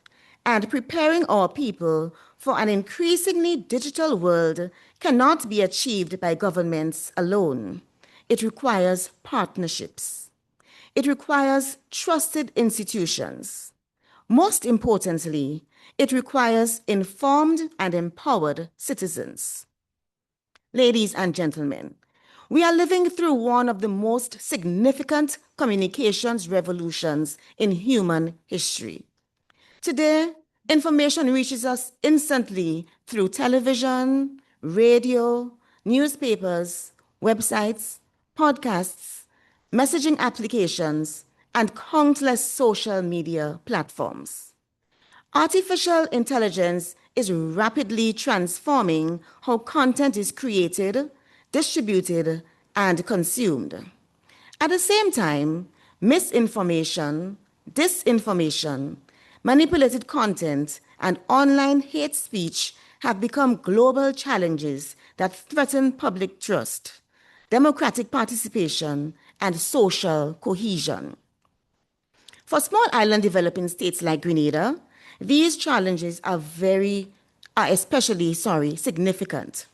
Speaker 9: and preparing our people for an increasingly digital world cannot be achieved by governments alone. It requires partnerships. It requires trusted institutions. Most importantly, it requires informed and empowered citizens. Ladies and gentlemen, we are living through one of the most significant communications revolutions in human history. Today, Information reaches us instantly through television, radio, newspapers, websites, podcasts, messaging applications, and countless social media platforms. Artificial intelligence is rapidly transforming how content is created, distributed, and consumed. At the same time, misinformation, disinformation, manipulated content, and online hate speech have become global challenges that threaten public trust, democratic participation, and social cohesion. For small island developing states like Grenada, these challenges are especially significant.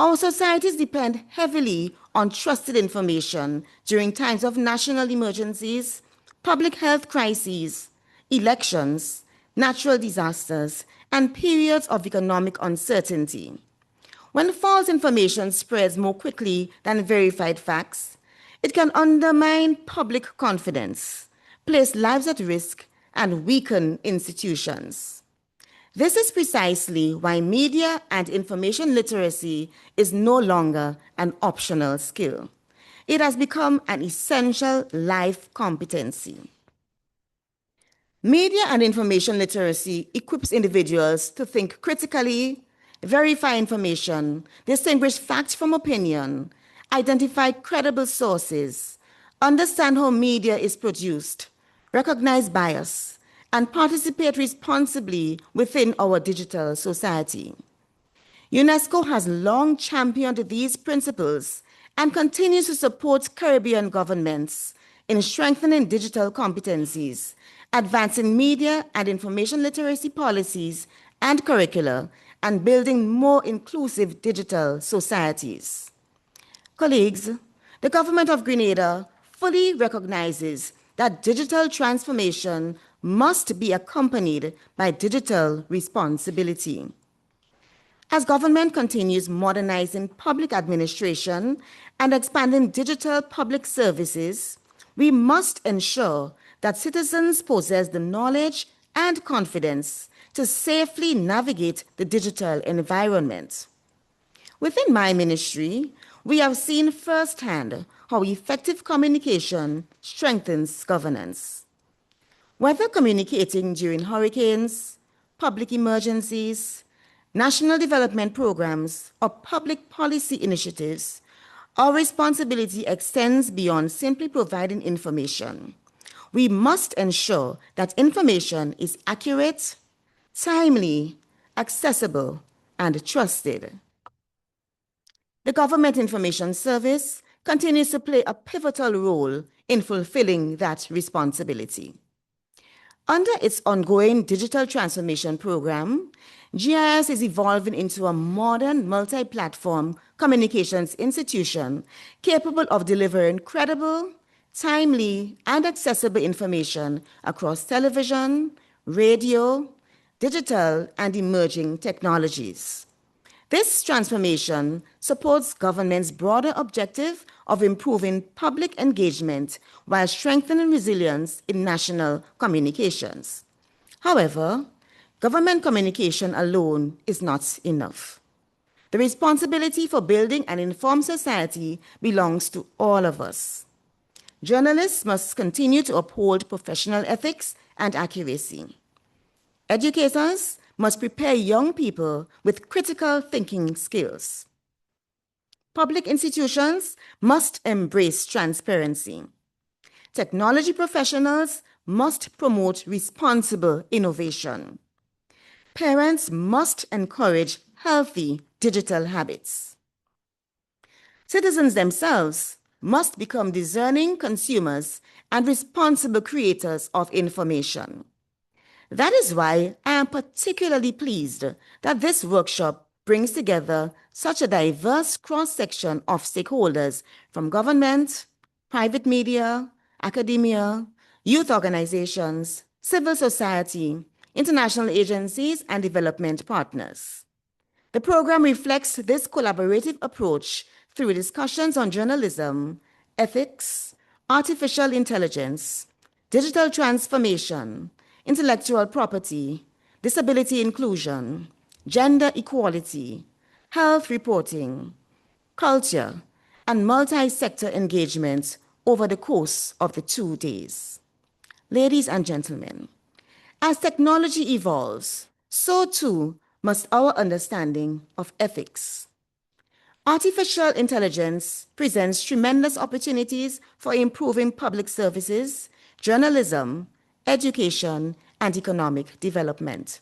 Speaker 9: Our societies depend heavily on trusted information during times of national emergencies, public health crises, elections, natural disasters, and periods of economic uncertainty. When false information spreads more quickly than verified facts, it can undermine public confidence, place lives at risk, and weaken institutions. This is precisely why media and information literacy is no longer an optional skill. It has become an essential life competency. Media and information literacy equips individuals to think critically, verify information, distinguish fact from opinion, identify credible sources, understand how media is produced, recognize bias, and participate responsibly within our digital society. UNESCO has long championed these principles and continues to support Caribbean governments in strengthening digital competencies, advancing media and information literacy policies and curricula, and building more inclusive digital societies. Colleagues, the Government of Grenada fully recognizes that digital transformation must be accompanied by digital responsibility. As government continues modernizing public administration and expanding digital public services, we must ensure that citizens possess the knowledge and confidence to safely navigate the digital environment. Within my ministry, we have seen firsthand how effective communication strengthens governance. Whether communicating during hurricanes, public emergencies, national development programs, or public policy initiatives, our responsibility extends beyond simply providing information. We must ensure that information is accurate, timely, accessible, and trusted. The Government Information Service continues to play a pivotal role in fulfilling that responsibility. Under its ongoing digital transformation program, GIS is evolving into a modern multi-platform communications institution capable of delivering credible, timely, and accessible information across television, radio, digital, and emerging technologies. This transformation supports government's broader objective of improving public engagement while strengthening resilience in national communications. However, government communication alone is not enough. The responsibility for building an informed society belongs to all of us. Journalists must continue to uphold professional ethics and accuracy. Educators must prepare young people with critical thinking skills. Public institutions must embrace transparency. Technology professionals must promote responsible innovation. Parents must encourage healthy digital habits. Citizens themselves must become discerning consumers and responsible creators of information. That is why I am particularly pleased that this workshop brings together such a diverse cross-section of stakeholders from government, private media, academia, youth organizations, civil society, international agencies, and development partners. The program reflects this collaborative approach through discussions on journalism, ethics, artificial intelligence, digital transformation, intellectual property, disability inclusion, gender equality, health reporting, culture, and multi-sector engagement over the course of the 2 days. Ladies and gentlemen, as technology evolves, so too must our understanding of ethics. Artificial intelligence presents tremendous opportunities for improving public services, journalism, education, and economic development.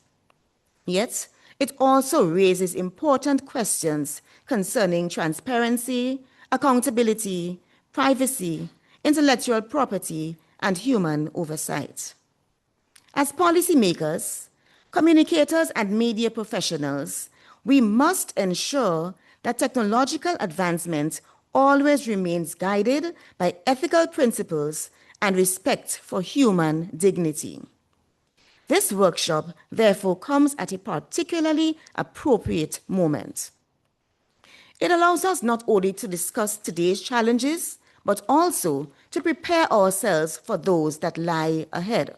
Speaker 9: Yet, it also raises important questions concerning transparency, accountability, privacy, intellectual property, and human oversight. As policymakers, communicators, and media professionals, we must ensure that technological advancement always remains guided by ethical principles and respect for human dignity. This workshop, therefore, comes at a particularly appropriate moment. It allows us not only to discuss today's challenges, but also to prepare ourselves for those that lie ahead.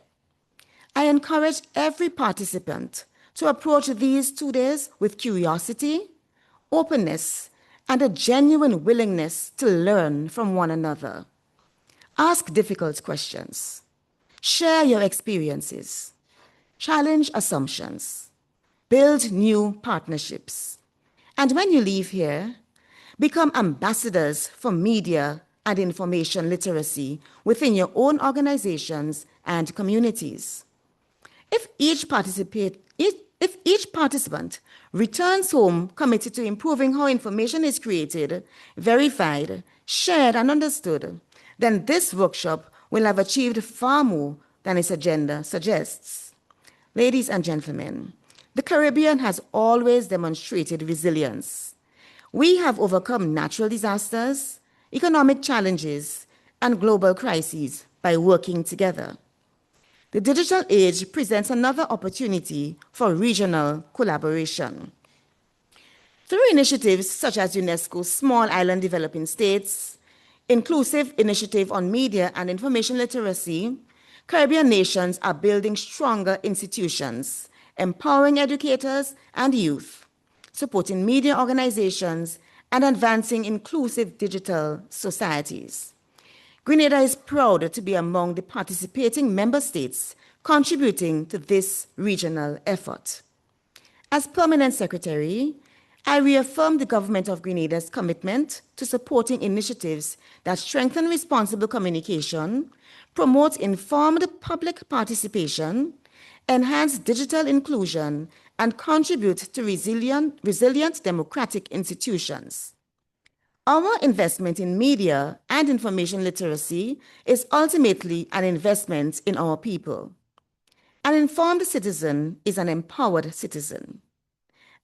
Speaker 9: I encourage every participant to approach these 2 days with curiosity, openness, and a genuine willingness to learn from one another. Ask difficult questions. Share your experiences. Challenge assumptions. Build new partnerships. And when you leave here, become ambassadors for media and information literacy within your own organizations and communities. If each participant returns home committed to improving how information is created, verified, shared, and understood, then this workshop will have achieved far more than its agenda suggests. Ladies and gentlemen, the Caribbean has always demonstrated resilience. We have overcome natural disasters, economic challenges, and global crises by working together. The digital age presents another opportunity for regional collaboration. Through initiatives such as UNESCO's Small Island Developing States, Inclusive Initiative on Media and Information Literacy, Caribbean nations are building stronger institutions, empowering educators and youth, supporting media organizations, and advancing inclusive digital societies. Grenada is proud to be among the participating member states contributing to this regional effort. As Permanent Secretary, I reaffirm the Government of Grenada's commitment to supporting initiatives that strengthen responsible communication, promote informed public participation, enhance digital inclusion, and contribute to resilient democratic institutions. Our investment in media and information literacy is ultimately an investment in our people. An informed citizen is an empowered citizen.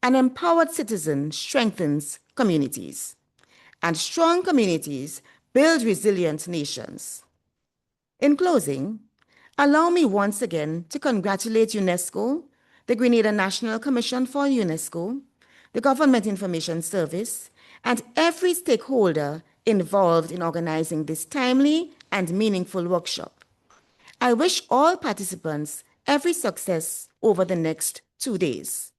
Speaker 9: An empowered citizen strengthens communities, and strong communities build resilient nations. In closing, allow me once again to congratulate UNESCO, the Grenada National Commission for UNESCO, the Government Information Service, and every stakeholder involved in organizing this timely and meaningful workshop. I wish all participants every success over the next 2 days.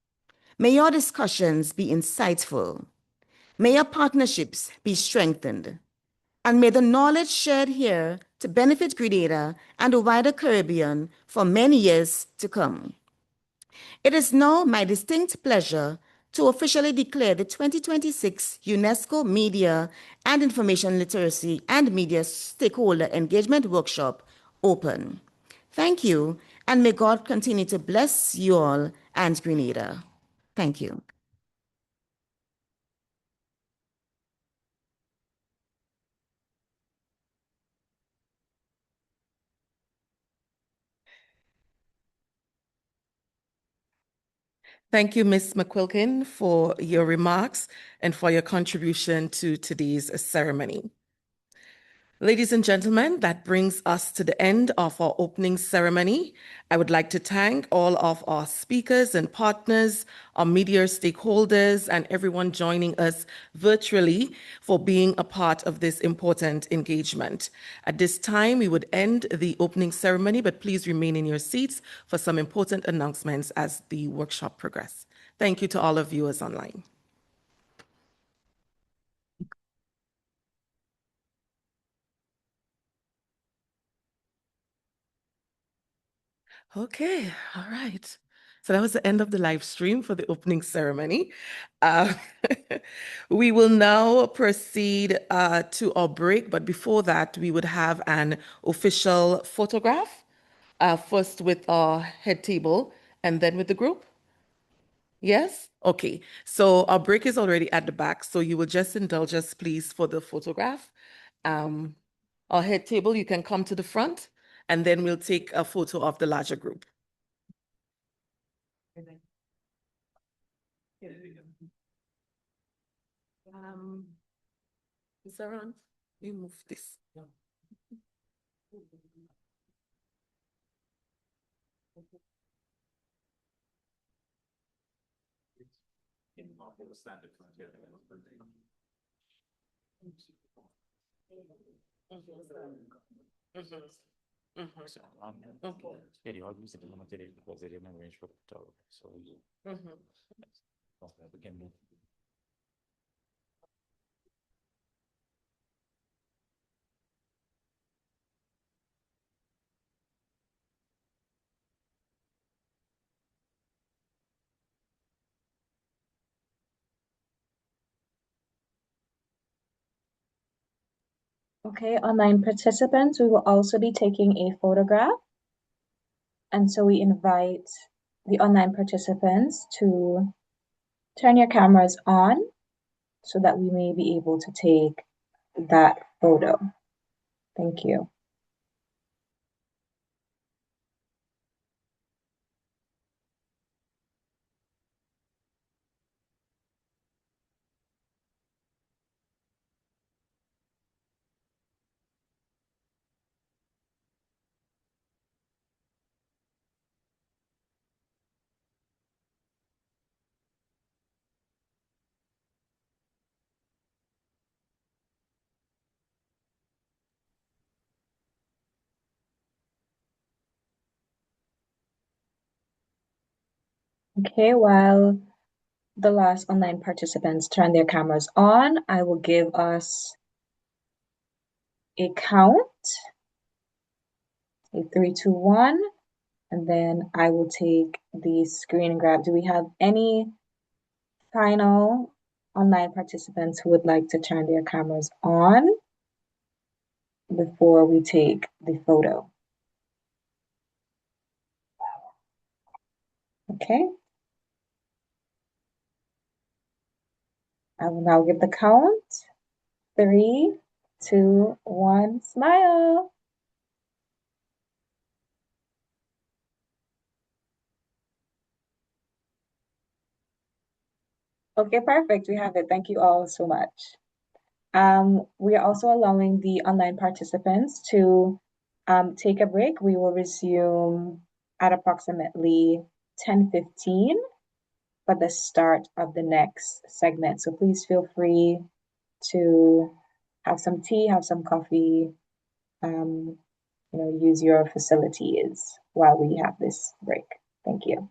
Speaker 9: May your discussions be insightful. May your partnerships be strengthened. And may the knowledge shared here to benefit Grenada and the wider Caribbean for many years to come. It is now my distinct pleasure to officially declare the 2026 UNESCO Media and Information Literacy and Media Stakeholder Engagement Workshop open. Thank you, and may God continue to bless you all and Grenada. Thank you.
Speaker 2: Thank you, Ms. McQuilkin, for your remarks and for your contribution to today's ceremony. Ladies and gentlemen, that brings us to the end of our opening ceremony. I would like to thank all of our speakers and partners, our media stakeholders, and everyone joining us virtually for being a part of this important engagement. At this time, we would end the opening ceremony, but please remain in your seats for some important announcements as the workshop progresses. Thank you to all of viewers online. Okay, all right. So that was the end of the live stream for the opening ceremony. Uh, we will now proceed to our break, but before that, we would have an official photograph, first with our head table and then with the group. Yes? Okay. So our break is already at the back, so you will just indulge us, please, for the photograph. Our head table, you can come to the front, and then we'll take a photo of the larger group. Is that on? You move this.
Speaker 1: Okay, online participants, we will also be taking a photograph. And so we invite the online participants to turn your cameras on so that we may be able to take that photo. Thank you. Okay, while the last online participants turn their cameras on, I will give us a count, a 3, 2, 1, and then I will take the screen grab. Do we have any final online participants who would like to turn their cameras on before we take the photo? Okay. I will now give the count. 3, 2, 1, smile. Okay, perfect. We have it. Thank you all so much. We are also allowing the online participants to take a break. We will resume at approximately 10:15 for the start of the next segment. So please feel free to have some tea, have some coffee, use your facilities while we have this break. Thank you.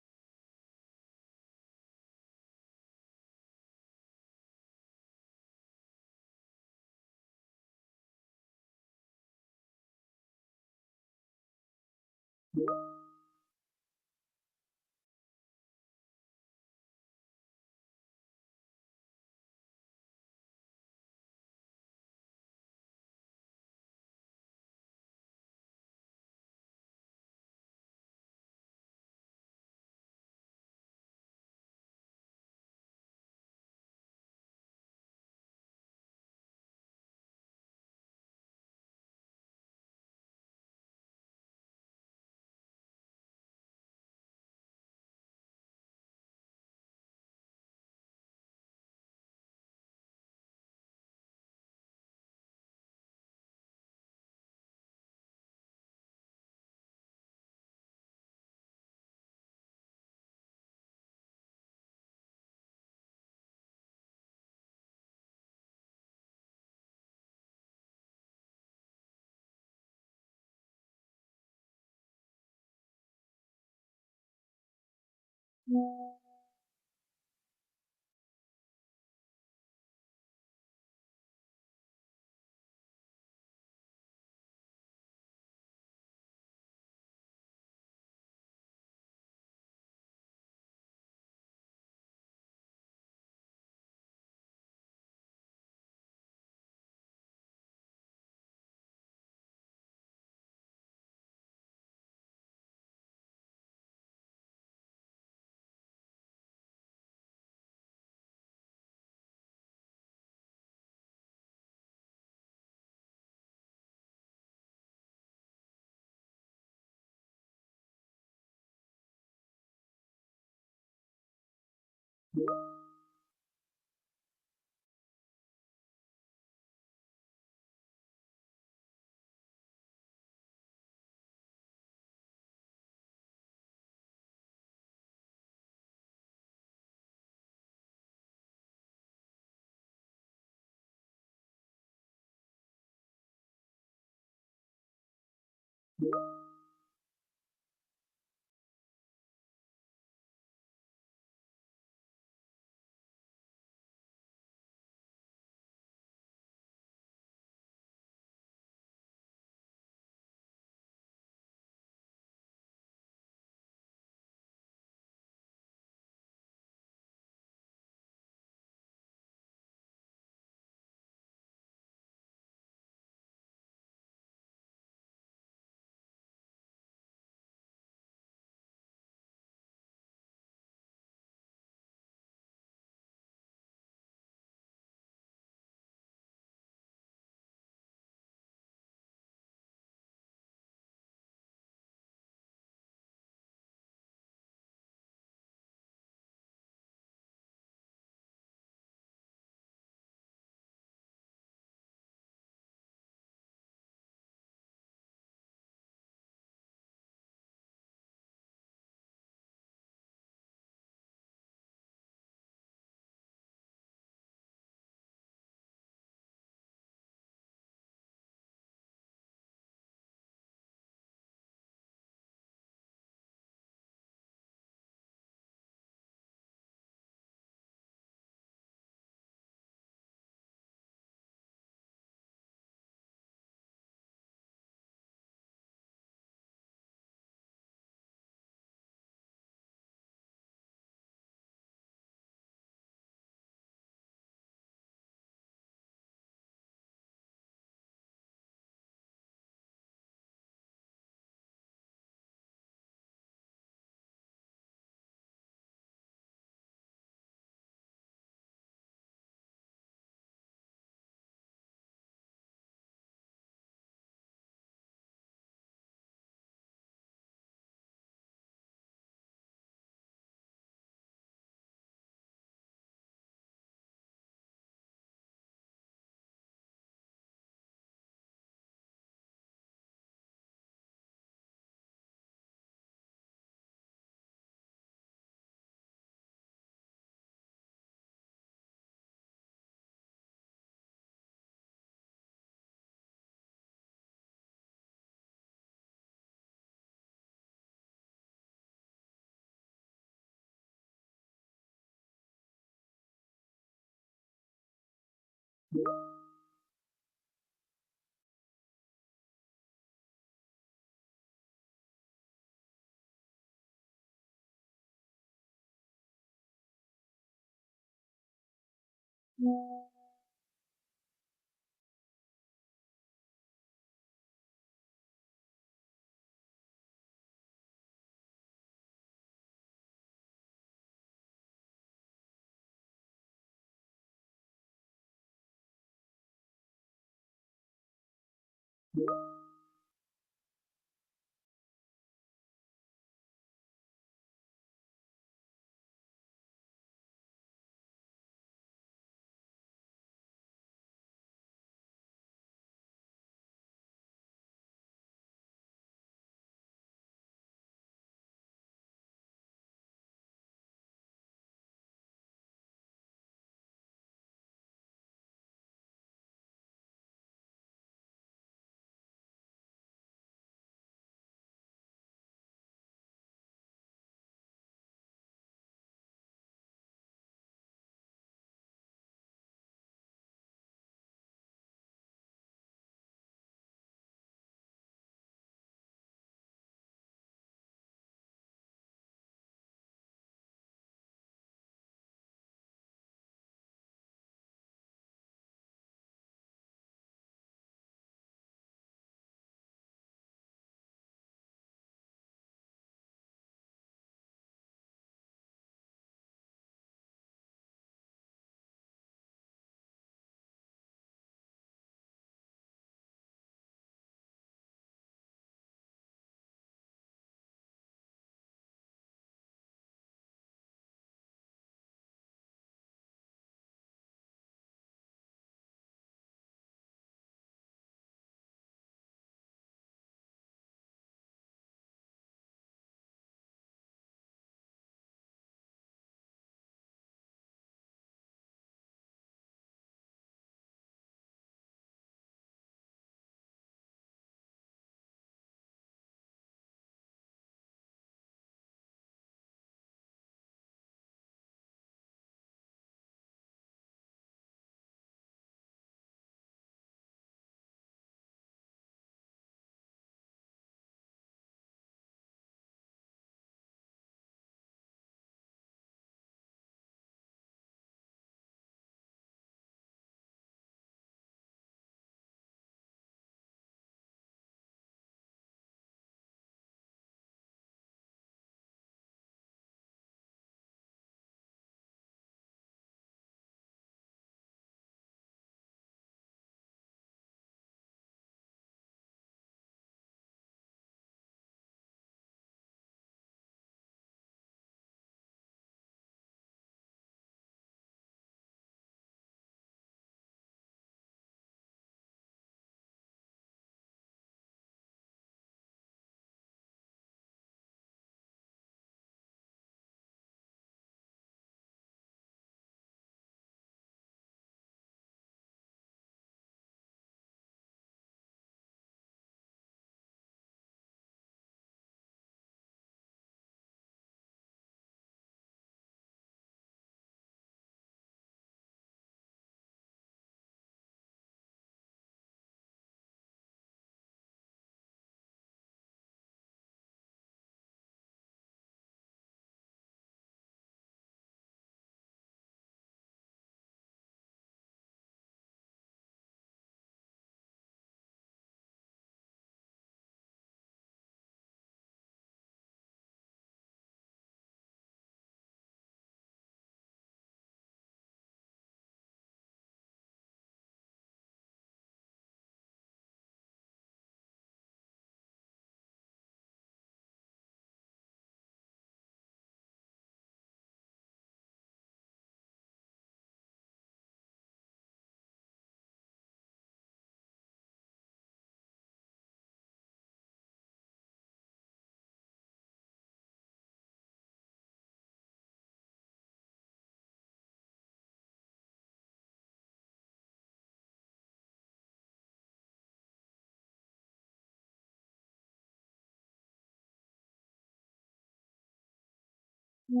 Speaker 10: Good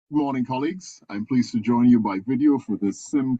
Speaker 10: morning, colleagues. I'm pleased to join you by video for this SIM.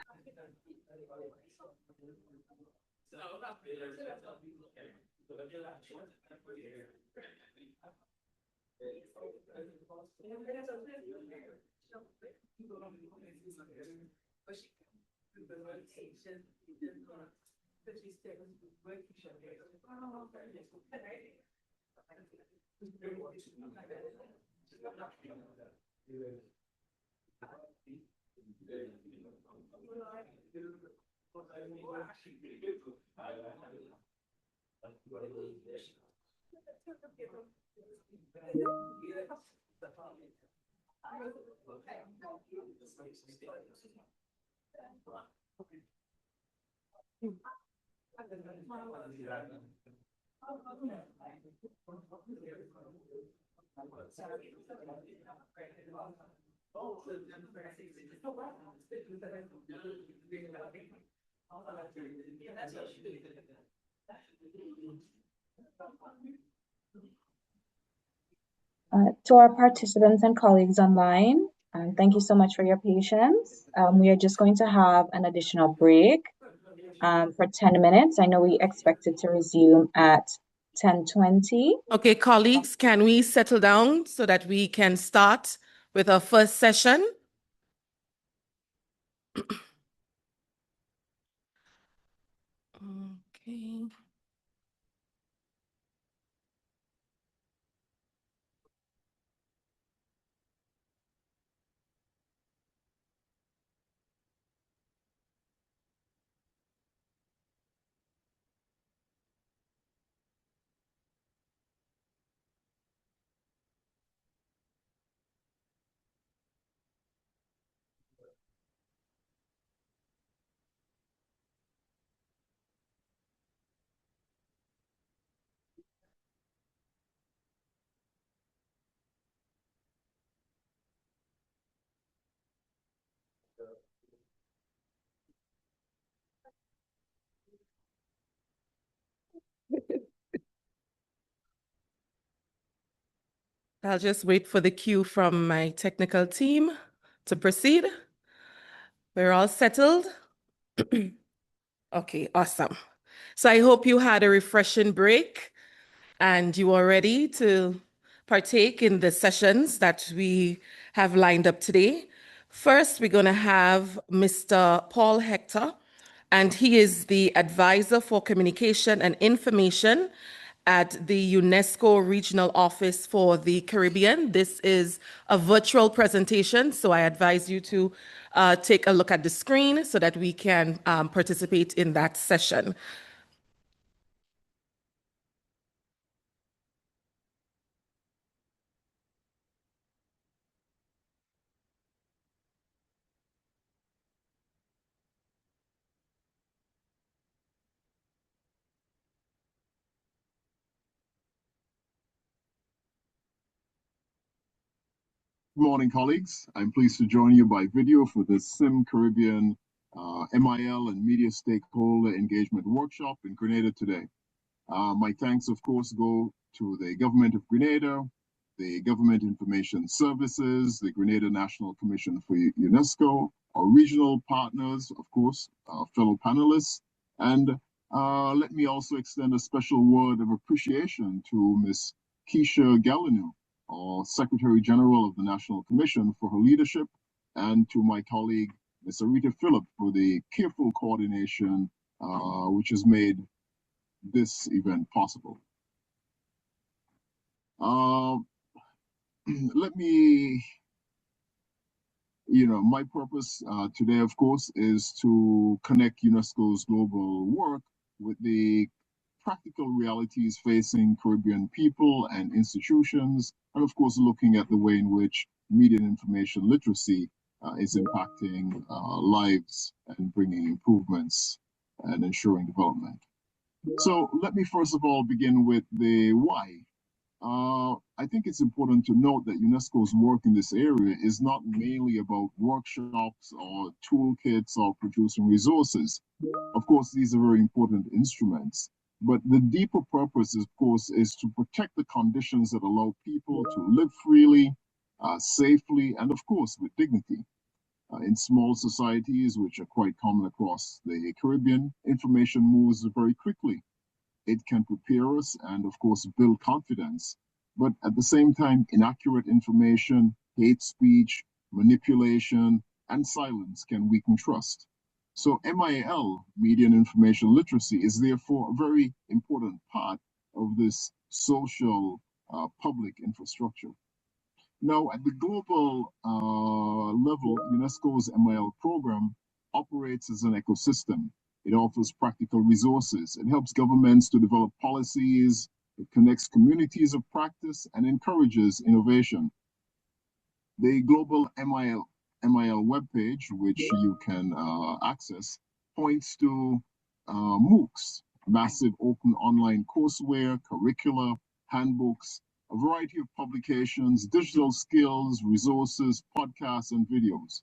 Speaker 1: To our participants and colleagues online, thank you so much for your patience. We are just going to have an additional break for 10 minutes. I know we expected to resume at 10:20.
Speaker 2: Okay, colleagues, can we settle down so that we can start with our first session? Okay. I'll just wait for the cue from my technical team to proceed. We're all settled? Okay, awesome. So I hope you had a refreshing break and you are ready to partake in the sessions that we have lined up today. First, we're going to have Mr. Paul Hector, and he is the Advisor for Communication and Information at the UNESCO Regional Office for the Caribbean. This is a virtual presentation, so I advise you to take a look at the screen so that we can participate in that session.
Speaker 10: Good morning, colleagues. I'm pleased to join you by video for the SIM Caribbean MIL and Media Stakeholder Engagement Workshop in Grenada today. My thanks, of course, go to the Government of Grenada, the Government Information Services, the Grenada National Commission for UNESCO, our regional partners, of course, our fellow panelists, and let me also extend a special word of appreciation to Ms. Keisha Gallinou, our Secretary General of the National Commission, for her leadership, and to my colleague, Ms. Arita Phillip, for the careful coordination which has made this event possible. Let me, my purpose today, of course, is to connect UNESCO's global work with the practical realities facing Caribbean people and institutions, and of course, looking at the way in which media and information literacy is impacting lives and bringing improvements and ensuring development. So let me first of all begin with the why. I think it's important to note that UNESCO's work in this area is not mainly about workshops or toolkits or producing resources. Of course, these are very important instruments, But the deeper purpose, of course, is to protect the conditions that allow people to live freely, safely, and of course, with dignity. In small societies, which are quite common across the Caribbean, information moves very quickly. It can prepare us and, of course, build confidence. But at the same time, inaccurate information, hate speech, manipulation, and silence can weaken trust. So MIL, Media and Information Literacy, is therefore a very important part of this social public infrastructure. Now, at the global level, UNESCO's MIL program operates as an ecosystem. It offers practical resources. It helps governments to develop policies. It connects communities of practice and encourages innovation. The global MIL webpage, which you can access, points to MOOCs, massive open online courseware, curricula, handbooks, a variety of publications, digital skills, resources, podcasts, and videos.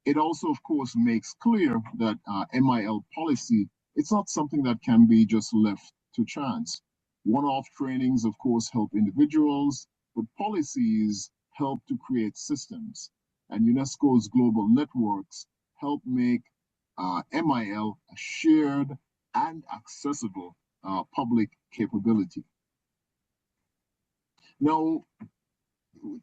Speaker 10: It also, of course, makes clear that MIL policy, it's not something that can be just left to chance. One-off trainings, of course, help individuals, but policies help to create systems. And UNESCO's global networks help make MIL a shared and accessible public capability. Now,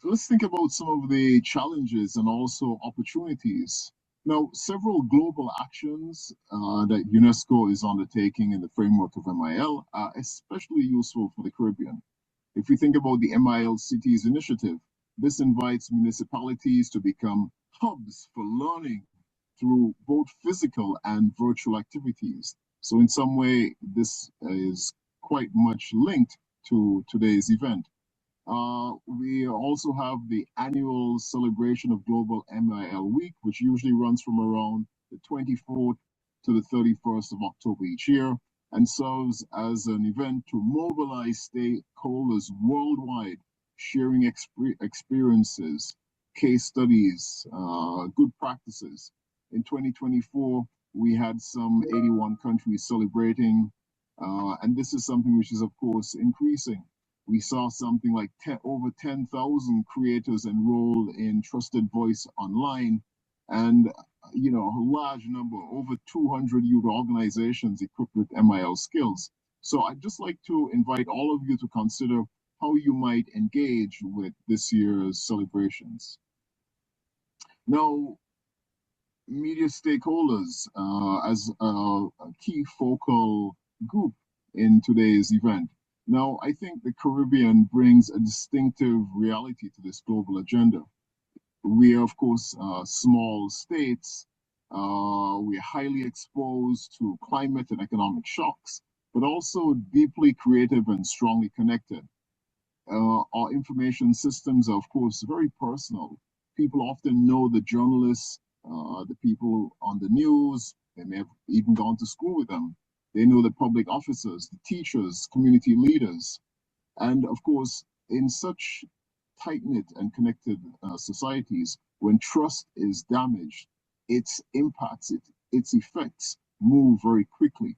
Speaker 10: let's think about some of the challenges and also opportunities. Now, several global actions that UNESCO is undertaking in the framework of MIL are especially useful for the Caribbean. If we think about the MIL Cities Initiative, this invites municipalities to become hubs for learning through both physical and virtual activities. So in some way, this is quite much linked to today's event. We also have the annual celebration of Global MIL Week, which usually runs from around the 24th to the 31st of October each year, and serves as an event to mobilize stakeholders worldwide, sharing experiences, case studies, good practices. In 2024, we had some 81 countries celebrating, and this is something which is, of course, increasing. We saw something like over 10,000 creators enrolled in Trusted Voice Online, and a large number, over 200 youth organizations equipped with MIL skills. So I'd just like to invite all of you to consider how you might engage with this year's celebrations. Now, media stakeholders as a key focal group in today's event. Now, I think the Caribbean brings a distinctive reality to this global agenda. We are, of course, small states. We are highly exposed to climate and economic shocks, but also deeply creative and strongly connected. Our information systems are, of course, very personal. People often know the journalists, the people on the news. They may have even gone to school with them. They know the public officers, the teachers, community leaders. And of course, in such tight-knit and connected societies, when trust is damaged, its impacts, its effects move very quickly.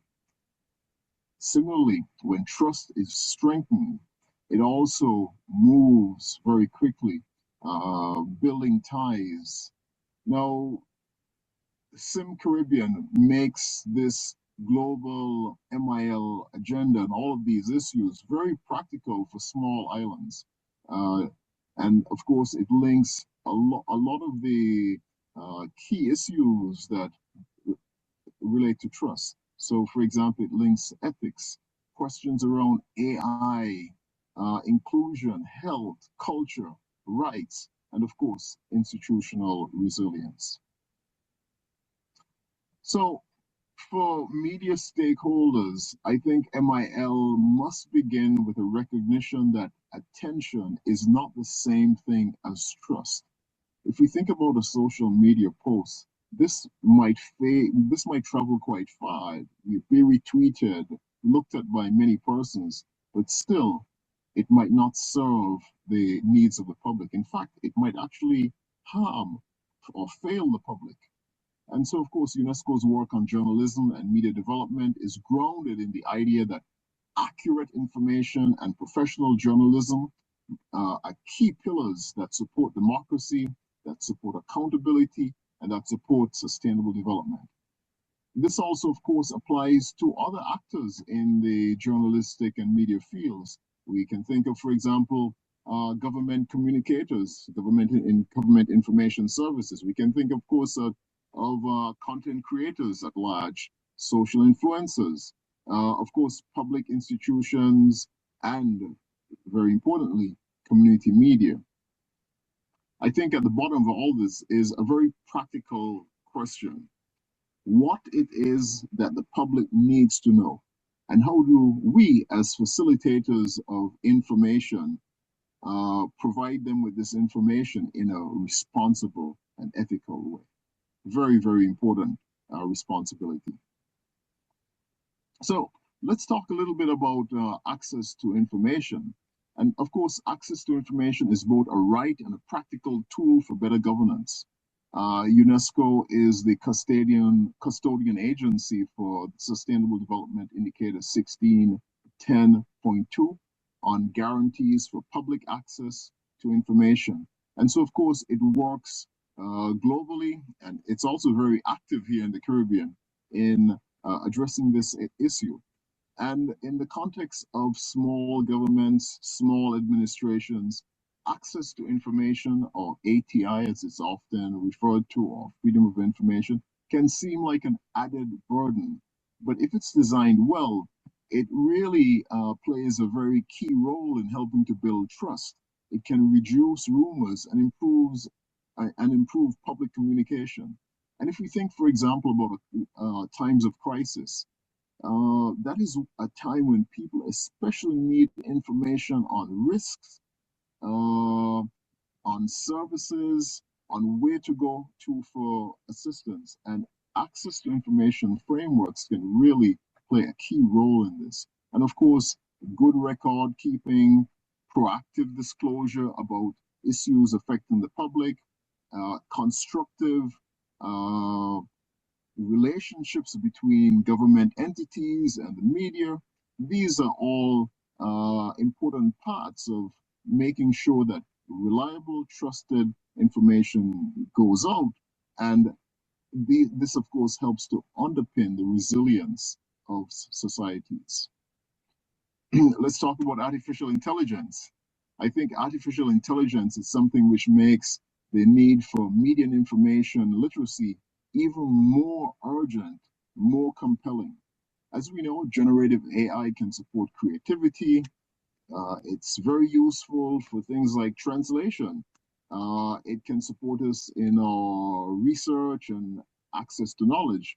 Speaker 10: Similarly, when trust is strengthened, it also moves very quickly, building ties. Now, Sim Caribbean makes this global MIL agenda and all of these issues very practical for small islands. And of course, it links a lot of the key issues that relate to trust. So, for example, it links ethics, questions around AI, inclusion, health, culture, rights, and of course, institutional resilience. So, for media stakeholders, I think MIL must begin with a recognition that attention is not the same thing as trust. If we think about a social media post, this might travel quite far, be retweeted, looked at by many persons, but still, it might not serve the needs of the public. In fact, it might actually harm or fail the public. And so, of course, UNESCO's work on journalism and media development is grounded in the idea that accurate information and professional journalism are key pillars that support democracy, that support accountability, and that support sustainable development. This also, of course, applies to other actors in the journalistic and media fields. We can think of, for example, government communicators, government information services. We can think, of course, of content creators at large, social influencers, of course, public institutions, and very importantly, community media. I think at the bottom of all this is a very practical question: what it is that the public needs to know, and how do we, as facilitators of information, provide them with this information in a responsible and ethical way. Very, very important responsibility. So let's talk a little bit about access to information. And of course, access to information is both a right and a practical tool for better governance. UNESCO is the custodian agency for Sustainable Development Indicator 1610.2 on guarantees for public access to information. And so, of course, it works globally, and it's also very active here in the Caribbean in addressing this issue. And in the context of small governments, small administrations, access to information, or ATI as it's often referred to, or freedom of information, can seem like an added burden. But if it's designed well, it really plays a very key role in helping to build trust. It can reduce rumors and improve public communication. And if we think, for example, about times of crisis, that is a time when people especially need information on risks, on services, on where to go to for assistance. And access to information frameworks can really play a key role in this. And of course, good record keeping, proactive disclosure about issues affecting the public, constructive relationships between government entities and the media. These are all important parts of making sure that reliable, trusted information goes out. And this, of course, helps to underpin the resilience of societies. Let's talk about artificial intelligence. I think artificial intelligence is something which makes the need for media and information literacy even more urgent, more compelling. As we know, generative AI can support creativity. It's very useful for things like translation. It can support us in our research and access to knowledge.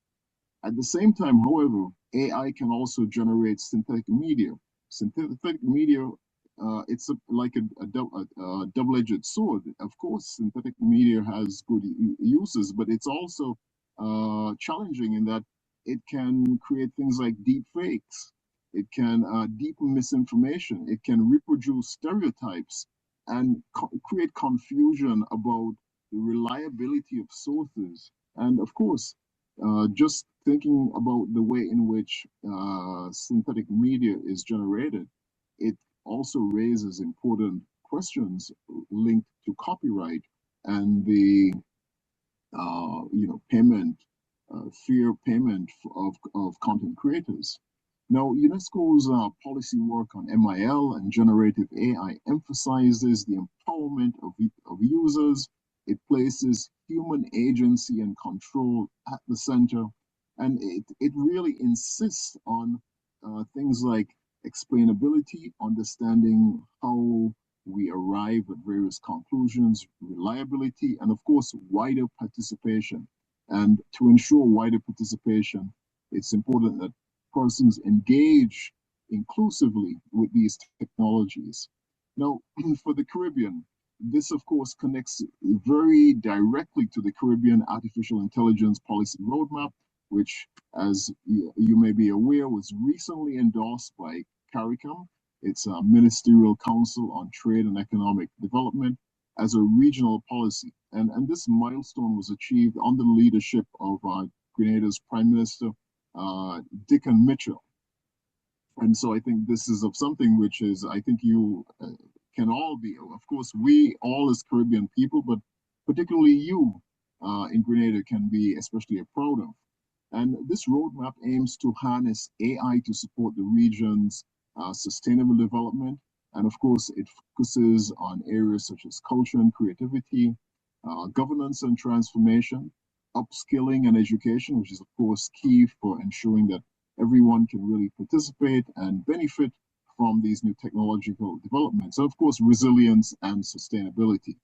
Speaker 10: At the same time, however, AI can also generate synthetic media. Synthetic media, it's like a double-edged sword. Of course, synthetic media has good uses, but it's also challenging in that it can create things like deep fakes. It can deepen misinformation. It can reproduce stereotypes and create confusion about the reliability of sources. And of course, just thinking about the way in which synthetic media is generated, it also raises important questions linked to copyright and the payment, fair payment of content creators. Now, UNESCO's policy work on MIL and generative AI emphasizes the empowerment of users. It places human agency and control at the center, and it really insists on things like explainability, understanding how we arrive at various conclusions, reliability, and of course, wider participation. And to ensure wider participation, it's important that persons engage inclusively with these technologies. Now, for the Caribbean, this of course connects very directly to the Caribbean Artificial Intelligence Policy Roadmap, which, as you may be aware, was recently endorsed by CARICOM. It's a Ministerial Council on Trade and Economic Development. as a regional policy. And this milestone was achieved under the leadership of Grenada's Prime Minister, Dickon Mitchell. And so I think this is of something which is, I think you can all be, of course, we all as Caribbean people, but particularly you in Grenada can be especially proud of. And this roadmap aims to harness AI to support the region's sustainable development. And of course, it focuses on areas such as culture and creativity, governance and transformation, upskilling and education, which is of course key for ensuring that everyone can really participate and benefit from these new technological developments. And of course, resilience and sustainability.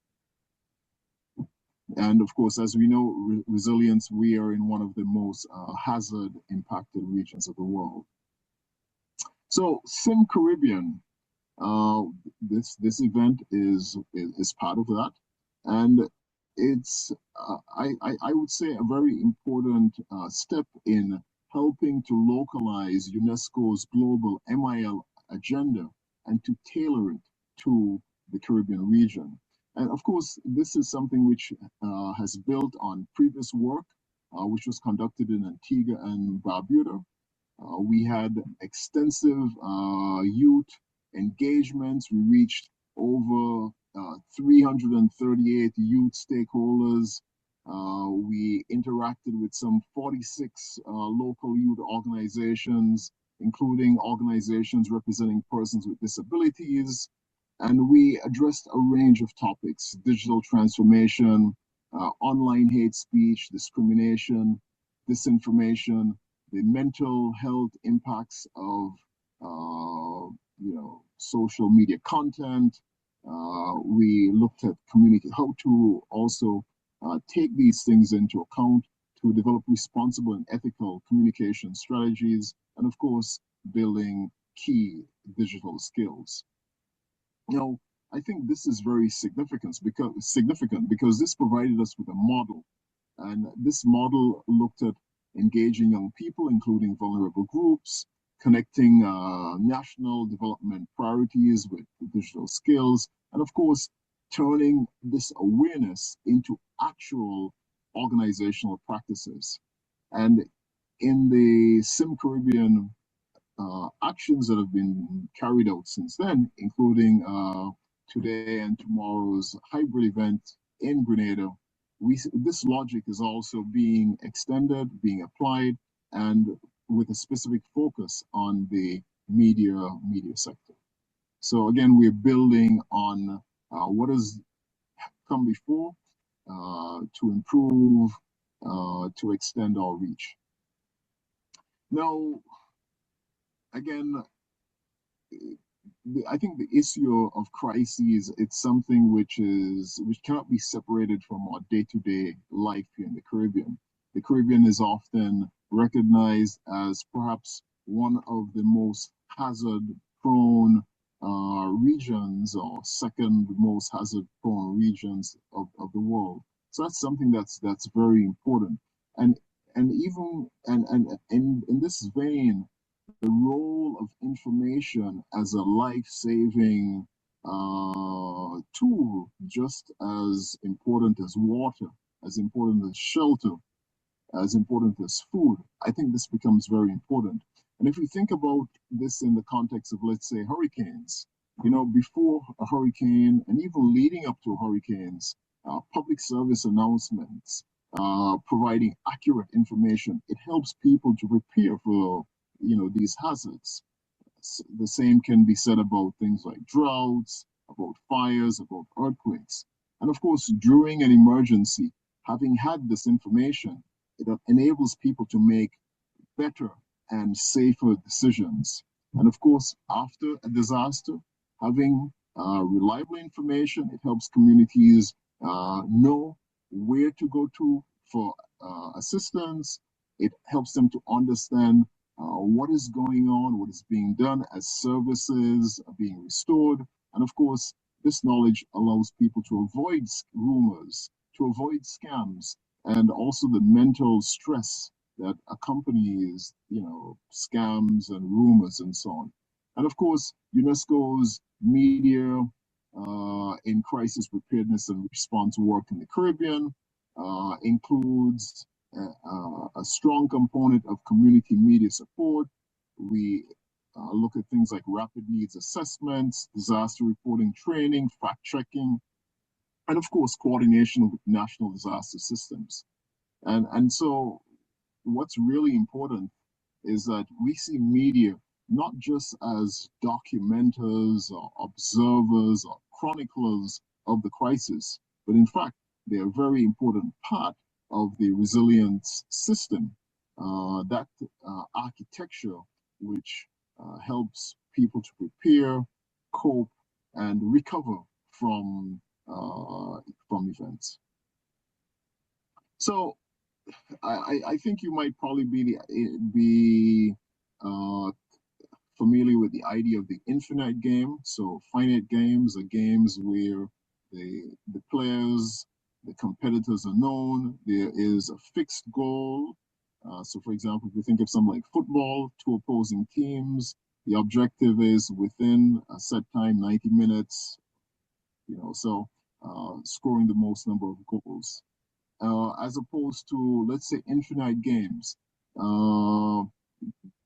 Speaker 10: And of course, as we know, resilience, we are in one of the most hazard impacted regions of the world. So Sim Caribbean, this event is part of that. And it's, I would say, a very important step in helping to localize UNESCO's global MIL agenda and to tailor it to the Caribbean region. And of course, this is something which has built on previous work, which was conducted in Antigua and Barbuda. We had extensive youth engagements. We reached over 338 youth stakeholders. We interacted with some 46 local youth organizations, including organizations representing persons with disabilities. And we addressed a range of topics: digital transformation, online hate speech, discrimination, disinformation, the mental health impacts of social media content. We looked at how to also take these things into account to develop responsible and ethical communication strategies, and of course, building key digital skills. I think this is very significant because this provided us with a model, and this model looked at engaging young people, including vulnerable groups, connecting national development priorities with digital skills, and of course, turning this awareness into actual organizational practices. And in the Sim Caribbean actions that have been carried out since then, including today and tomorrow's hybrid event in Grenada, this logic is also being extended, being applied, and with a specific focus on the media sector. So again, we're building on what has come before to improve, to extend our reach. Now, again, I think the issue of crises, it's something which cannot be separated from our day-to-day life here in the Caribbean. The Caribbean is often recognized as perhaps one of the most hazard-prone regions, or second most hazard-prone regions of the world. So that's something that's very important. And even in this vein, the role of information as a life-saving tool, just as important as water, as important as shelter, as important as food. I think this becomes very important. And if we think about this in the context of, let's say, hurricanes, before a hurricane and even leading up to hurricanes, public service announcements, providing accurate information, it helps people to prepare for these hazards. The same can be said about things like droughts, about fires, about earthquakes. And of course, during an emergency, having had this information, it enables people to make better and safer decisions. And of course, after a disaster, having reliable information, it helps communities know where to go to for assistance. It helps them to understand what is going on, what is being done as services are being restored. And of course, this knowledge allows people to avoid rumors, to avoid scams, and also the mental stress that accompanies, scams and rumors and so on. And of course, UNESCO's media in crisis preparedness and response work in the Caribbean, includes a strong component of community media support. We look at things like rapid needs assessments, disaster reporting training, fact checking, and of course, coordination with national disaster systems. And so what's really important is that we see media not just as documenters or observers or chroniclers of the crisis, but in fact, they're a very important part of the resilience system, that architecture which helps people to prepare, cope, and recover from events. So I think you might probably be familiar with the idea of the infinite game. So finite games are games where the players, the competitors are known. There is a fixed goal. So for example, if you think of something like football, two opposing teams, the objective is within a set time, 90 minutes, so scoring the most number of goals. As opposed to, let's say, infinite games,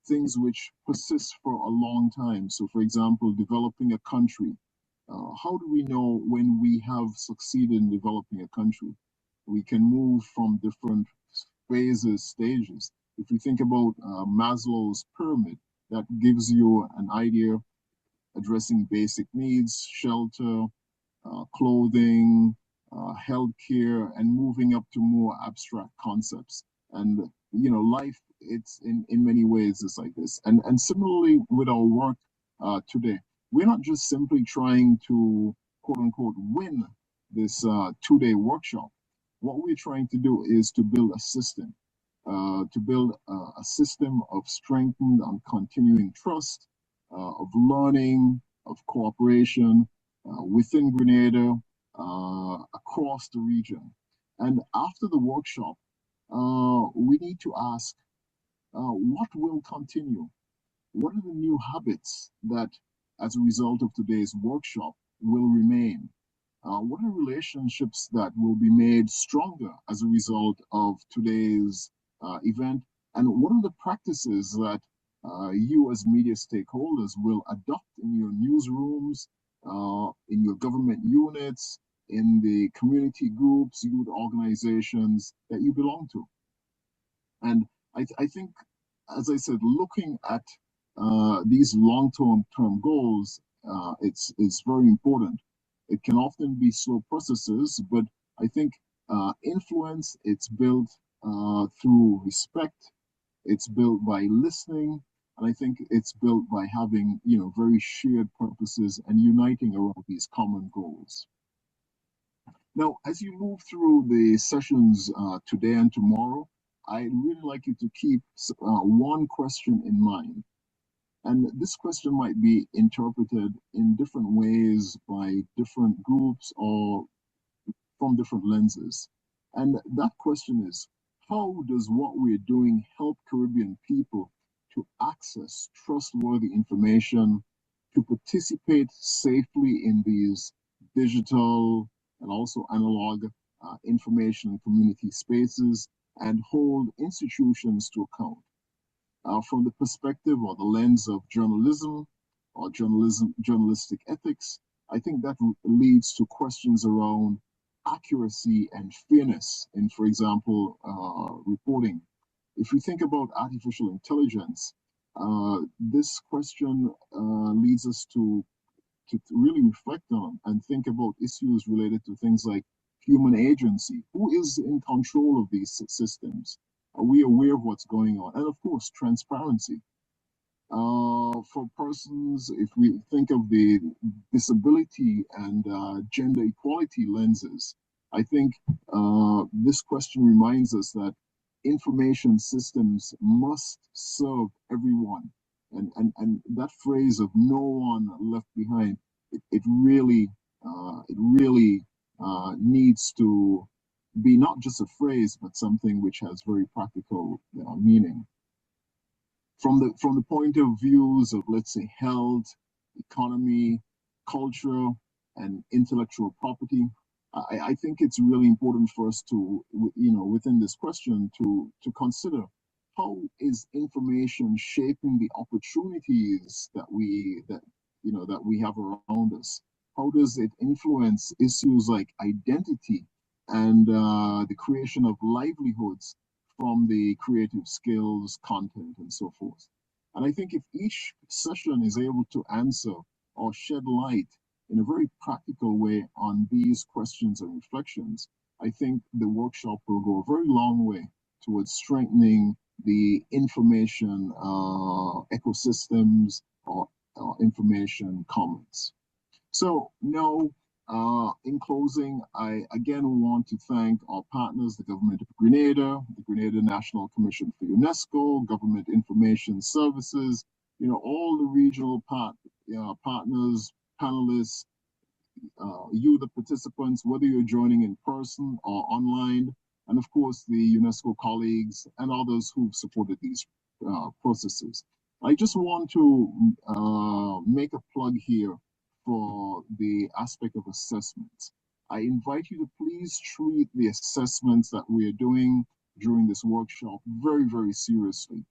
Speaker 10: things which persist for a long time. So, for example, developing a country. How do we know when we have succeeded in developing a country? We can move from different phases, stages. If you think about Maslow's pyramid, that gives you an idea addressing basic needs, shelter, clothing, healthcare, and moving up to more abstract concepts. And life, it's in many ways is like this. And similarly with our work today, we're not just simply trying to quote unquote win this 2-day workshop. What we're trying to do is to build a system, a system of strengthened and continuing trust, of learning, of cooperation, within Grenada, across the region. And after the workshop, we need to ask, what will continue? What are the new habits that, as a result of today's workshop, will remain? What are relationships that will be made stronger as a result of today's event? And what are the practices that you as media stakeholders will adopt in your newsrooms, in your government units, in the community groups, youth organizations that you belong to? And I think, as I said, looking at these long-term goals, it's very important. It can often be slow processes, but I think influence, it's built through respect, it's built by listening, and I think it's built by having, very shared purposes and uniting around these common goals. Now, as you move through the sessions today and tomorrow, I'd really like you to keep one question in mind. And this question might be interpreted in different ways by different groups or from different lenses. And that question is, how does what we're doing help Caribbean people to access trustworthy information, to participate safely in these digital and also analog information and community spaces, and hold institutions to account? From the perspective or the lens of journalism or journalistic ethics, I think that leads to questions around accuracy and fairness in, for example, reporting. If we think about artificial intelligence, this question leads us to really reflect on and think about issues related to things like human agency. Who is in control of these systems? Are we aware of what's going on? And of course, transparency. For persons, if we think of the disability and gender equality lenses, I think this question reminds us that information systems must serve everyone. And that phrase of no one left behind, it really needs to be not just a phrase, but something which has very practical meaning. From the point of views of, let's say, health, economy, culture, and intellectual property. I think it's really important for us to, within this question, to consider how is information shaping the opportunities that we have around us. How does it influence issues like identity and the creation of livelihoods from the creative skills, content, and so forth? And I think if each session is able to answer or shed light in a very practical way on these questions and reflections, I think the workshop will go a very long way towards strengthening the information ecosystems or information commons. So now, in closing, I again want to thank our partners, the Government of Grenada, the Grenada National Commission for UNESCO, Government Information Services, all the regional partners, panelists, you, the participants, whether you're joining in person or online, and of course the UNESCO colleagues and others who've supported these processes. I just want to make a plug here for the aspect of assessments. I invite you to please treat the assessments that we are doing during this workshop very, very seriously.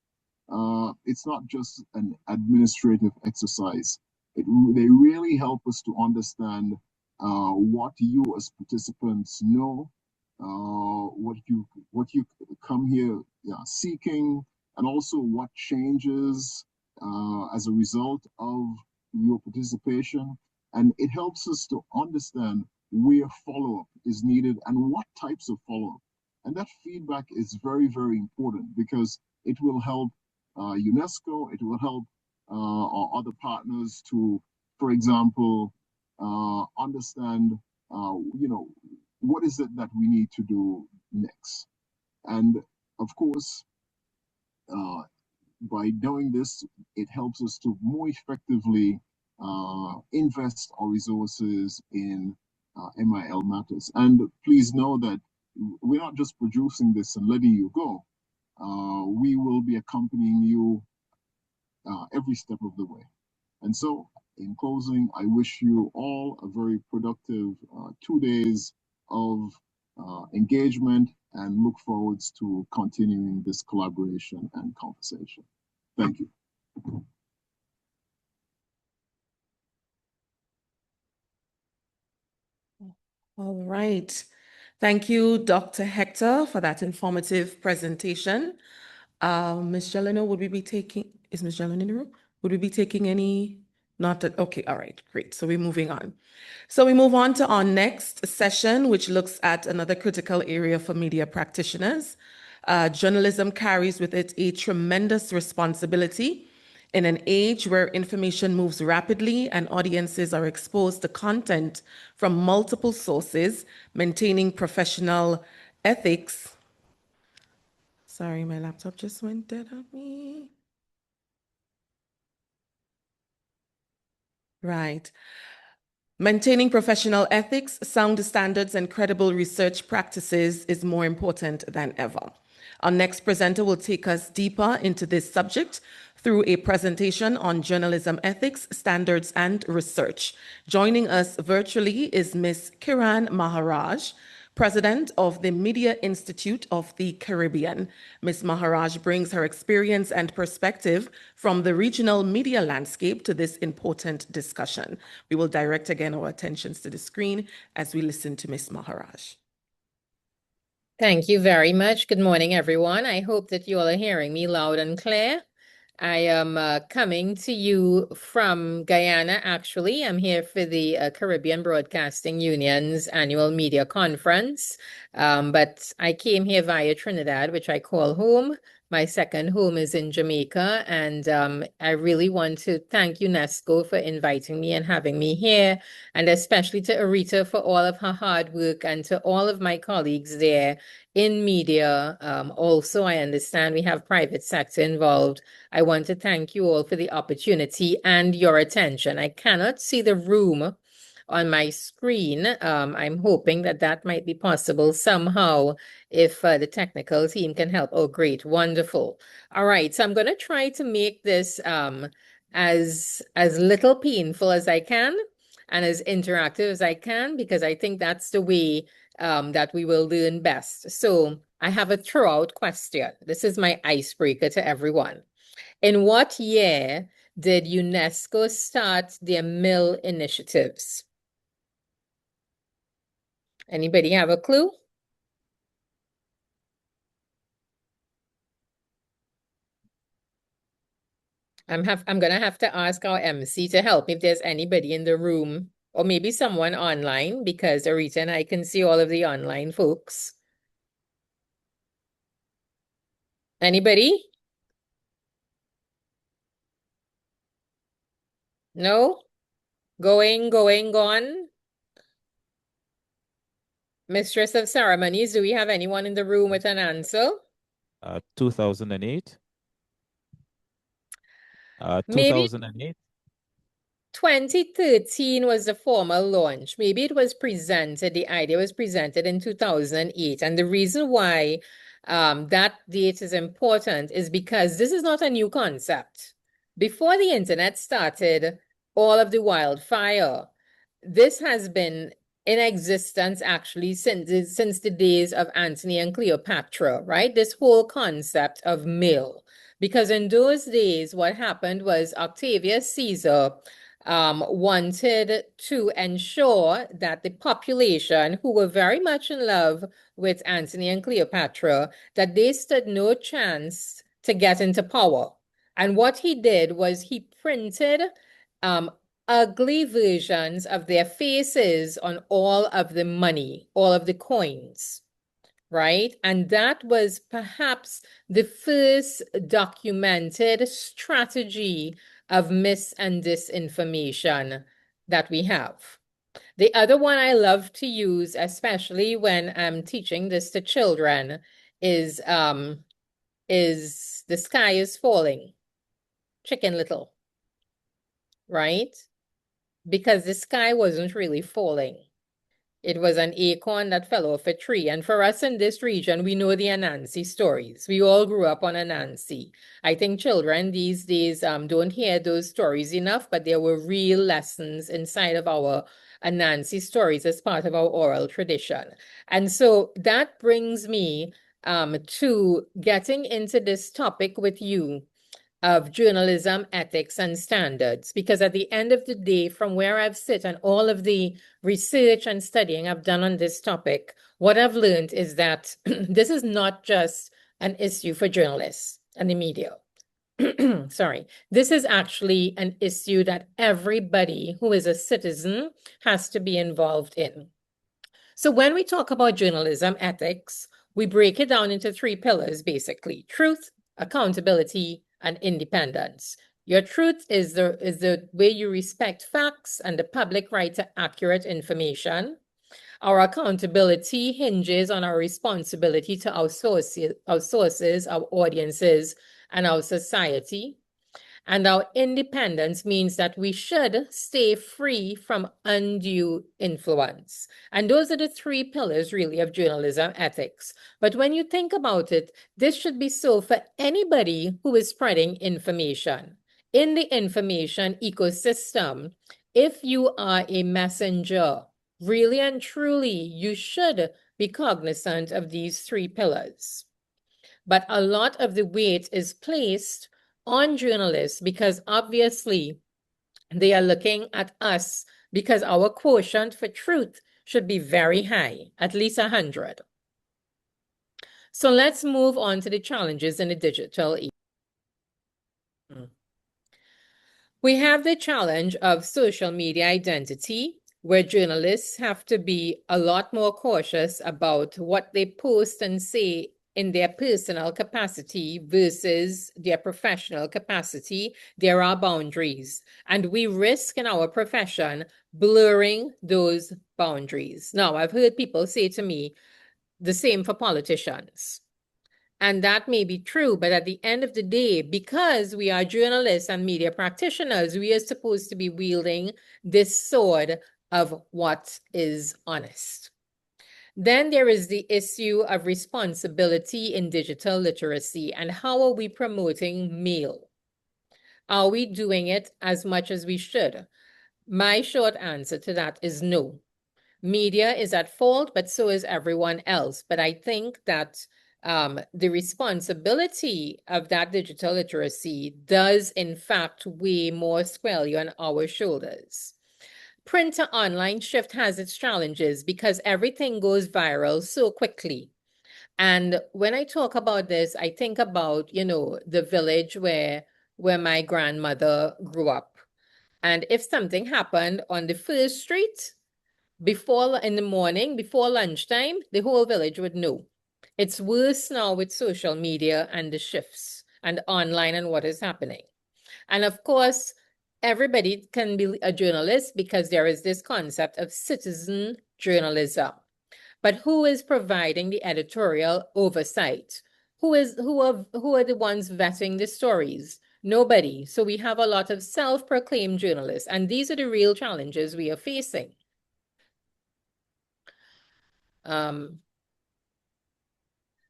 Speaker 10: It's not just an administrative exercise. They really help us to understand what you as participants know, what you come here seeking, and also what changes as a result of your participation. And it helps us to understand where follow-up is needed and what types of follow-up. And that feedback is very, very important because it will help UNESCO, it will help our other partners to, for example, understand, what is it that we need to do next. And of course, by doing this, it helps us to more effectively invest our resources in MIL matters. And please know that we're not just producing this and letting you go. We will be accompanying you every step of the way. And so, in closing, I wish you all a very productive 2 days of engagement and look forward to continuing this collaboration and conversation. Thank you.
Speaker 2: All right. Thank you, Dr. Hector, for that informative presentation. Ms. Jelena, is Ms. Jelena in the room? Would we be taking any, not that, okay, all right, great. So we're moving on. So we move on to our next session, which looks at another critical area for media practitioners. Journalism carries with it a tremendous responsibility in an age where information moves rapidly and audiences are exposed to content from multiple sources. Maintaining professional ethics. Sorry, my laptop just went dead on me. Right. Maintaining professional ethics, sound standards, and credible research practices is more important than ever. Our next presenter will take us deeper into this subject through a presentation on journalism ethics, standards, and research. Joining us virtually is Ms. Kiran Maharaj, President of the Media Institute of the Caribbean. Ms. Maharaj brings her experience and perspective from the regional media landscape to this important discussion. We will direct again our attentions to the screen as we listen to Ms. Maharaj.
Speaker 11: Thank you very much. Good morning, everyone. I hope that you all are hearing me loud and clear. I am coming to you from Guyana, actually. I'm here for the Caribbean Broadcasting Union's annual media conference. But I came here via Trinidad, which I call home. My second home is in Jamaica. And I really want to thank UNESCO for inviting me and having me here, and especially to Arita for all of her hard work, and to all of my colleagues there in media. Also, I understand we have private sector involved. I want to thank you all for the opportunity and your attention. I cannot see the room on my screen. I'm hoping that that might be possible somehow if the technical team can help. Oh, great. Wonderful. All right. So I'm going to try to make this as little painful as I can. and as interactive as I can, because I think that's the way that we will learn best. So I have a throw-out question. This is my icebreaker to everyone. In what year did UNESCO start their mill initiatives? Anybody have a clue? I'm gonna have to ask our MC to help me if there's anybody in the room, or maybe someone online, because Arita and I can see all of the online folks. Anybody? No? Going, gone. Mistress of ceremonies, do we have anyone in the room with an answer?
Speaker 5: 2008.
Speaker 11: Maybe
Speaker 5: 2008.
Speaker 11: 2013 was the formal launch. Maybe it was presented, the idea was presented in 2008. And the reason why that date is important is because this is not a new concept. Before the internet started, all of the wildfire, this has been in existence actually since the days of Antony and Cleopatra, right? This whole concept of mill. Because in those days, what happened was Octavius Caesar wanted to ensure that the population, who were very much in love with Antony and Cleopatra, that they stood no chance to get into power. And what he did was he printed ugly versions of their faces on all of the money, all of the coins, right? And that was perhaps the first documented strategy of mis and disinformation that we have. The other one I love to use, especially when I'm teaching this to children, is the sky is falling, Chicken Little, right? Because the sky wasn't really falling. It was an acorn that fell off a tree. And for us in this region, we know the Anansi stories. We all grew up on Anansi. I think children these days don't hear those stories enough, but there were real lessons inside of our Anansi stories as part of our oral tradition. And so that brings me to getting into this topic with you of journalism, ethics, and standards. Because at the end of the day, from where I've sit and all of the research and studying I've done on this topic, what I've learned is that this is not just an issue for journalists and the media. Sorry, this is actually an issue that everybody who is a citizen has to be involved in. So when we talk about journalism ethics, we break it down into three pillars, basically: truth, accountability, and independence. Your truth is the way you respect facts and the public right to accurate information. Our accountability hinges on our responsibility to our sources, our audiences, and our society. And our independence means that we should stay free from undue influence. And those are the three pillars, really, of journalism ethics. But when you think about it, this should be so for anybody who is spreading information. In the information ecosystem, if you are a messenger, really and truly, you should be cognizant of these three pillars. But a lot of the weight is placed on journalists because obviously they are looking at us because our quotient for truth should be very high, at least 100. So let's move on to the challenges in the digital age. We have the challenge of social media identity, where journalists have to be a lot more cautious about what they post and say in their personal capacity versus their professional capacity. There are boundaries, and we risk in our profession blurring those boundaries. Now, I've heard people say to me, the same for politicians. And that may be true, but at the end of the day, because we are journalists and media practitioners, we are supposed to be wielding this sword of what is honest. Then there is the issue of responsibility in digital literacy and how are we promoting mail? Are we doing it as much as we should? My short answer to that is no. Media is at fault, but so is everyone else. But I think that the responsibility of that digital literacy does, in fact, weigh more squarely on our shoulders. Print to online shift has its challenges because everything goes viral so quickly. And when I talk about this, I think about, the village where my grandmother grew up. And if something happened on the first street, before in the morning, before lunchtime, the whole village would know. It's worse now with social media and the shifts and online and what is happening. And of course, everybody can be a journalist because there is this concept of citizen journalism. But who is providing the editorial oversight? Who are the ones vetting the stories? Nobody. So we have a lot of self-proclaimed journalists, and these are the real challenges we are facing.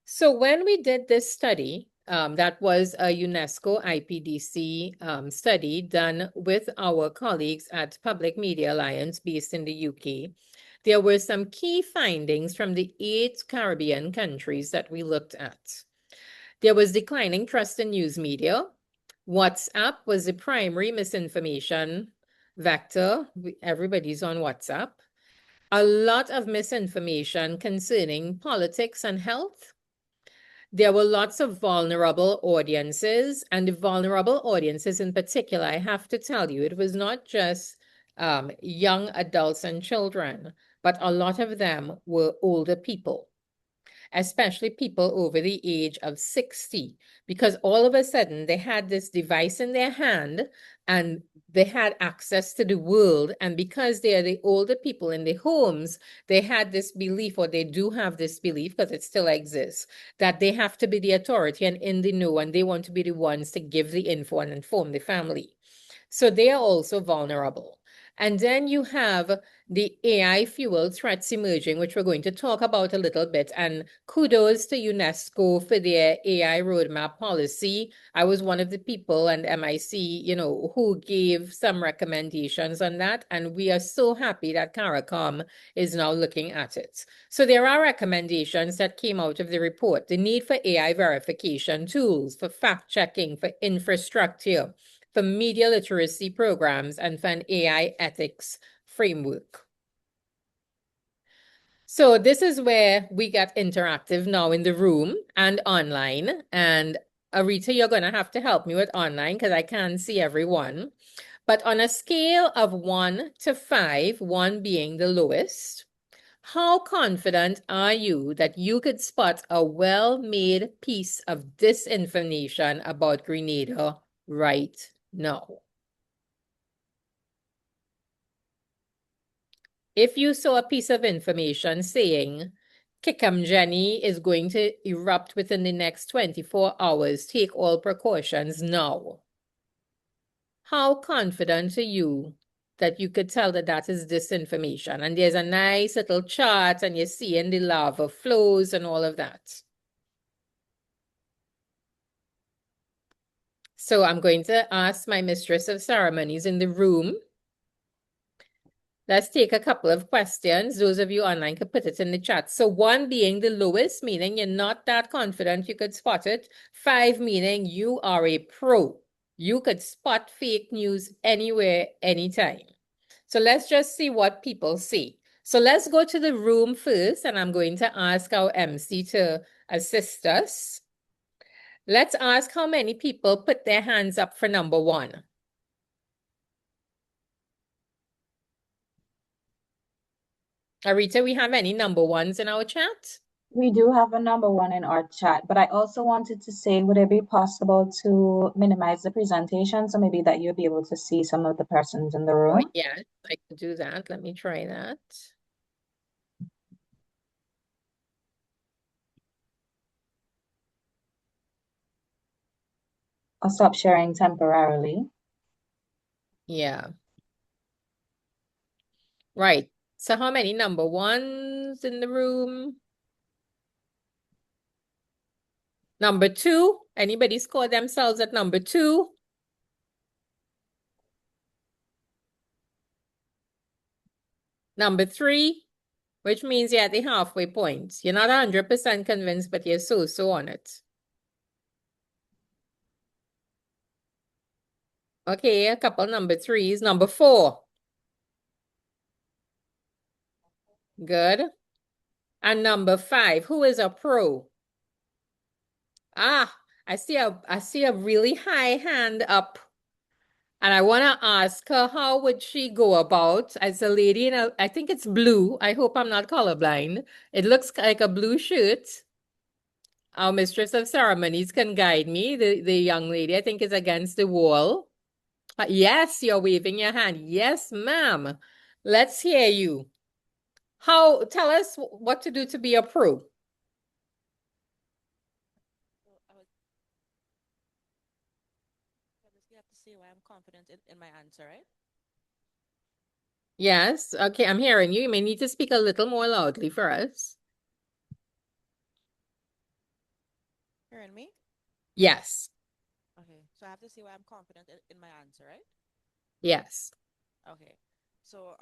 Speaker 11: So when we did this study, that was a UNESCO IPDC study done with our colleagues at Public Media Alliance based in the UK. There were some key findings from the 8 Caribbean countries that we looked at. There was declining trust in news media. WhatsApp was the primary misinformation vector. Everybody's on WhatsApp. A lot of misinformation concerning politics and health. There were lots of vulnerable audiences, and the vulnerable audiences in particular, I have to tell you, it was not just young adults and children, but a lot of them were older people, especially people over the age of 60, because all of a sudden they had this device in their hand and they had access to the world. And because they are the older people in the homes, they had this belief, or they do have this belief, because it still exists, that they have to be the authority and in the know, and they want to be the ones to give the info and inform the family. So they are also vulnerable. And then you have the AI fueled threats emerging, which we're going to talk about a little bit. And kudos to UNESCO for their AI roadmap policy. I was one of the people, and MIC, who gave some recommendations on that. And we are so happy that CARICOM is now looking at it. So there are recommendations that came out of the report. The need for AI verification tools, for fact checking, for infrastructure, for media literacy programs, and for an AI ethics framework. So this is where we get interactive now in the room and online. And Arita, you're going to have to help me with online because I can't see everyone. But on a scale of 1 to 5, 1 being the lowest, how confident are you that you could spot a well-made piece of disinformation about Grenada right now? If you saw a piece of information saying Kikam Jenny is going to erupt within the next 24 hours, take all precautions now. How confident are you that you could tell that that is disinformation? And there's a nice little chart and you're seeing the lava flows and all of that. So I'm going to ask my mistress of ceremonies in the room. Let's take a couple of questions. Those of you online can put it in the chat. So 1 being the lowest, meaning you're not that confident you could spot it. 5 meaning you are a pro. You could spot fake news anywhere, anytime. So let's just see what people see. So let's go to the room first, and I'm going to ask our MC to assist us. Let's ask how many people put their hands up for number 1. Arita, we have any number 1s in our chat?
Speaker 1: We do have a number 1 in our chat, but I also wanted to say, would it be possible to minimize the presentation so maybe that you'll be able to see some of the persons in the room?
Speaker 11: Oh, yes, I can do that. Let me try that.
Speaker 1: I'll stop sharing temporarily.
Speaker 11: Yeah. Right. So how many number 1s in the room? Number 2? Anybody score themselves at number 2? Number 3, which means you're at the halfway point. You're not 100% convinced, but you're so on it. Okay, a couple number 3s. Number 4. Good. And number 5, who is a pro? Ah, I see a really high hand up. And I want to ask her, how would she go about as a lady in I think it's blue. I hope I'm not colorblind. It looks like a blue shirt. Our mistress of ceremonies can guide me. The young lady, I think, is against the wall. Yes, you're waving your hand. Yes, ma'am. Let's hear you. Tell us what to do to be a pro.
Speaker 4: You have to say why I'm confident in my answer, right?
Speaker 11: Yes. Okay, I'm hearing you. You may need to speak a little more loudly for us.
Speaker 4: Hearing me?
Speaker 11: Yes.
Speaker 4: Okay, so I have to say why I'm confident in my answer, right?
Speaker 11: Yes.
Speaker 4: Okay, so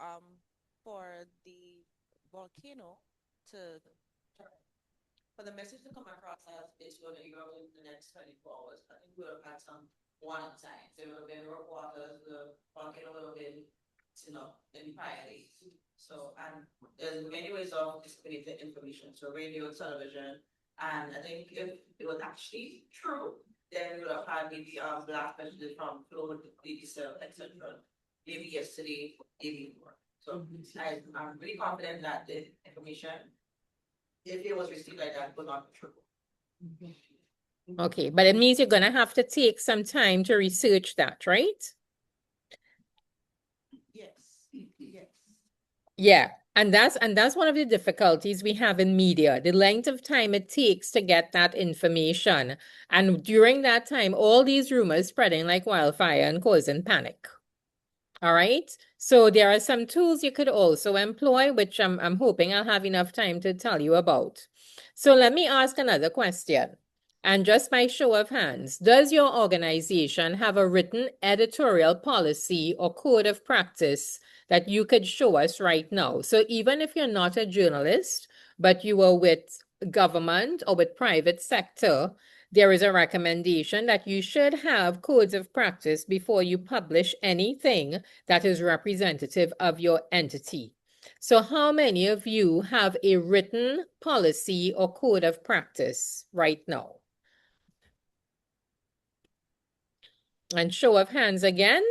Speaker 4: for the volcano to for the message to come across as it's going to erupt in the next 24 hours, I think we would have had some warning signs. There would have been reporters, the volcano would have been, entirely. So, and there's many ways of disseminating information. So radio, television, and I think if it was actually true, then we would have had maybe blast messages from Flow, Cell, etc. Maybe yesterday, maybe more. So I'm really confident that the information, if it was received like that, would not be true.
Speaker 11: Okay, but it means you're going to have to take some time to research that, right?
Speaker 4: Yes. Yes.
Speaker 11: Yeah. And that's one of the difficulties we have in media, the length of time it takes to get that information. And during that time, all these rumors spreading like wildfire and causing panic. All right. So there are some tools you could also employ, which I'm hoping I'll have enough time to tell you about. So let me ask another question. And just by show of hands, does your organization have a written editorial policy or code of practice that you could show us right now? So even if you're not a journalist, but you are with government or with private sector, there is a recommendation that you should have codes of practice before you publish anything that is representative of your entity. So how many of you have a written policy or code of practice right now? And show of hands again.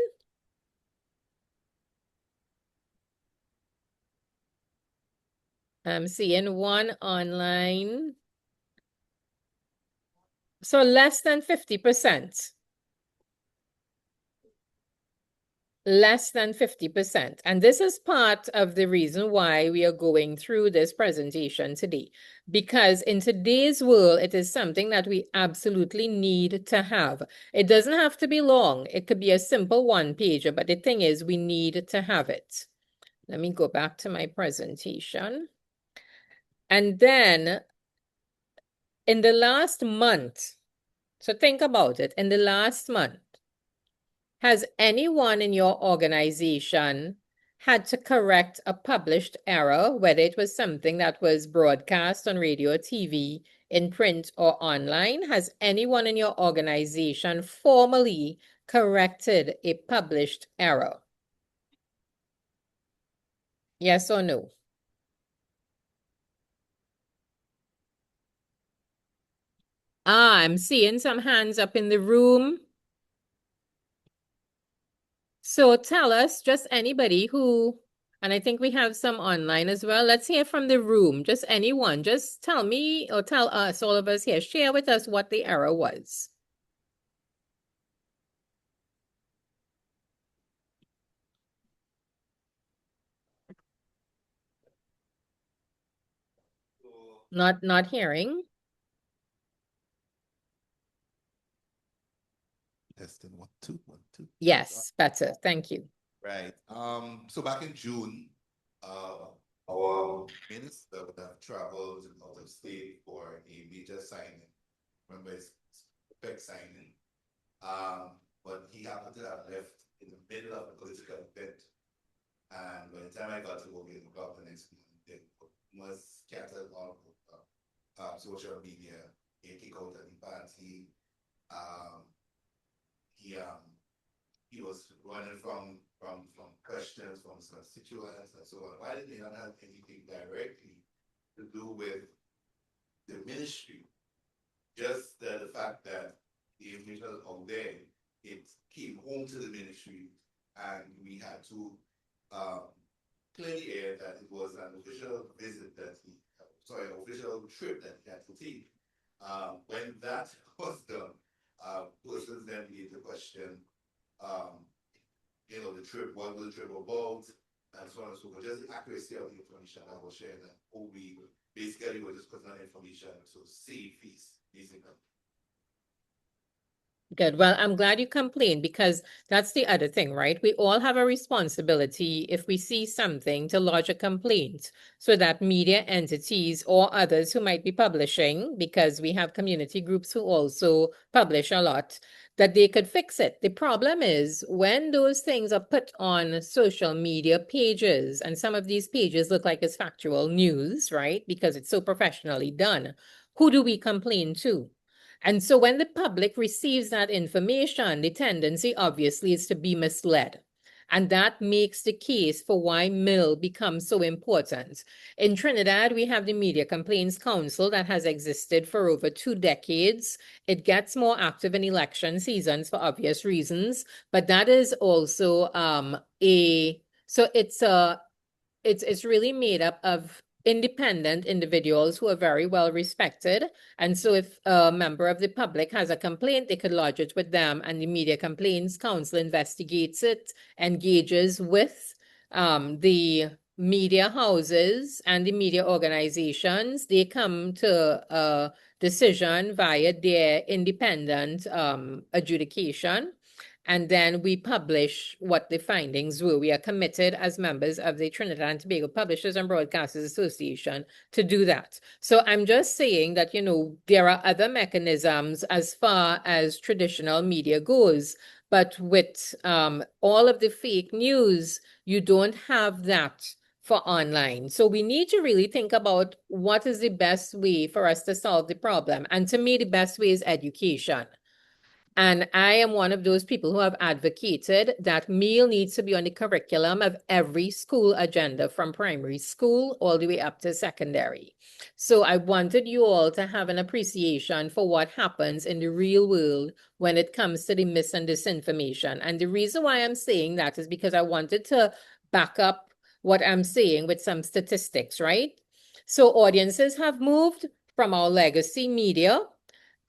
Speaker 11: I'm seeing one online. So less than 50%. Less than 50%. And this is part of the reason why we are going through this presentation today. Because in today's world, it is something that we absolutely need to have. It doesn't have to be long. It could be a simple one-pager, but the thing is, we need to have it. Let me go back to my presentation. And then in the last month, so think about it, in the last month, has anyone in your organization had to correct a published error, whether it was something that was broadcast on radio or TV, in print or online? Has anyone in your organization formally corrected a published error? Yes or no? I'm seeing some hands up in the room. So tell us, just anybody who, and I think we have some online as well. Let's hear from the room. Just anyone. Just tell me or tell us, all of us here, share with us what the error was. Not hearing.
Speaker 12: Testing 1 2 1 2.
Speaker 11: Yes, better. Thank you.
Speaker 12: Right. So back in June, our minister would have traveled out of state for a major signing. Remember, it's big signing. But he happened to have left in the middle of a political event. And by the time I got to work in the club the next morning, it was scattered all over social media. He kicked out of the party. Um, he was running from questions from constituents and so on. Why did they not have anything directly to do with the ministry? Just the fact that the information out there, it came home to the ministry, and we had to clear the air that it was an official visit that official trip that he had to take. When that was done, persons then began to question, the trip, what was the trip about, and so on and so forth. Just the accuracy of the information that was shared, and how we basically were just putting on information to save face, basically.
Speaker 11: Good. Well, I'm glad you complained, because that's the other thing, right? We all have a responsibility, if we see something, to lodge a complaint so that media entities or others who might be publishing, because we have community groups who also publish a lot, that they could fix it. The problem is when those things are put on social media pages, and some of these pages look like it's factual news, right? Because it's so professionally done. Who do we complain to? And so when the public receives that information, the tendency obviously is to be misled. And that makes the case for why MIL becomes so important. In Trinidad, we have the Media Complaints Council that has existed for over 2 decades. It gets more active in election seasons for obvious reasons, but that is also it's really made up of independent individuals who are very well respected. And so if a member of the public has a complaint, they could lodge it with them, and the Media Complaints Council investigates it, engages with the media houses and the media organizations. They come to a decision via their independent adjudication. And then we publish what the findings were. We are committed as members of the Trinidad and Tobago Publishers and Broadcasters Association to do that. So I'm just saying that, there are other mechanisms as far as traditional media goes. But with all of the fake news, you don't have that for online. So we need to really think about what is the best way for us to solve the problem. And to me, the best way is education. And I am one of those people who have advocated that meal needs to be on the curriculum of every school agenda, from primary school all the way up to secondary. So I wanted you all to have an appreciation for what happens in the real world when it comes to the mis and disinformation. And the reason why I'm saying that is because I wanted to back up what I'm saying with some statistics, right? So audiences have moved from our legacy media,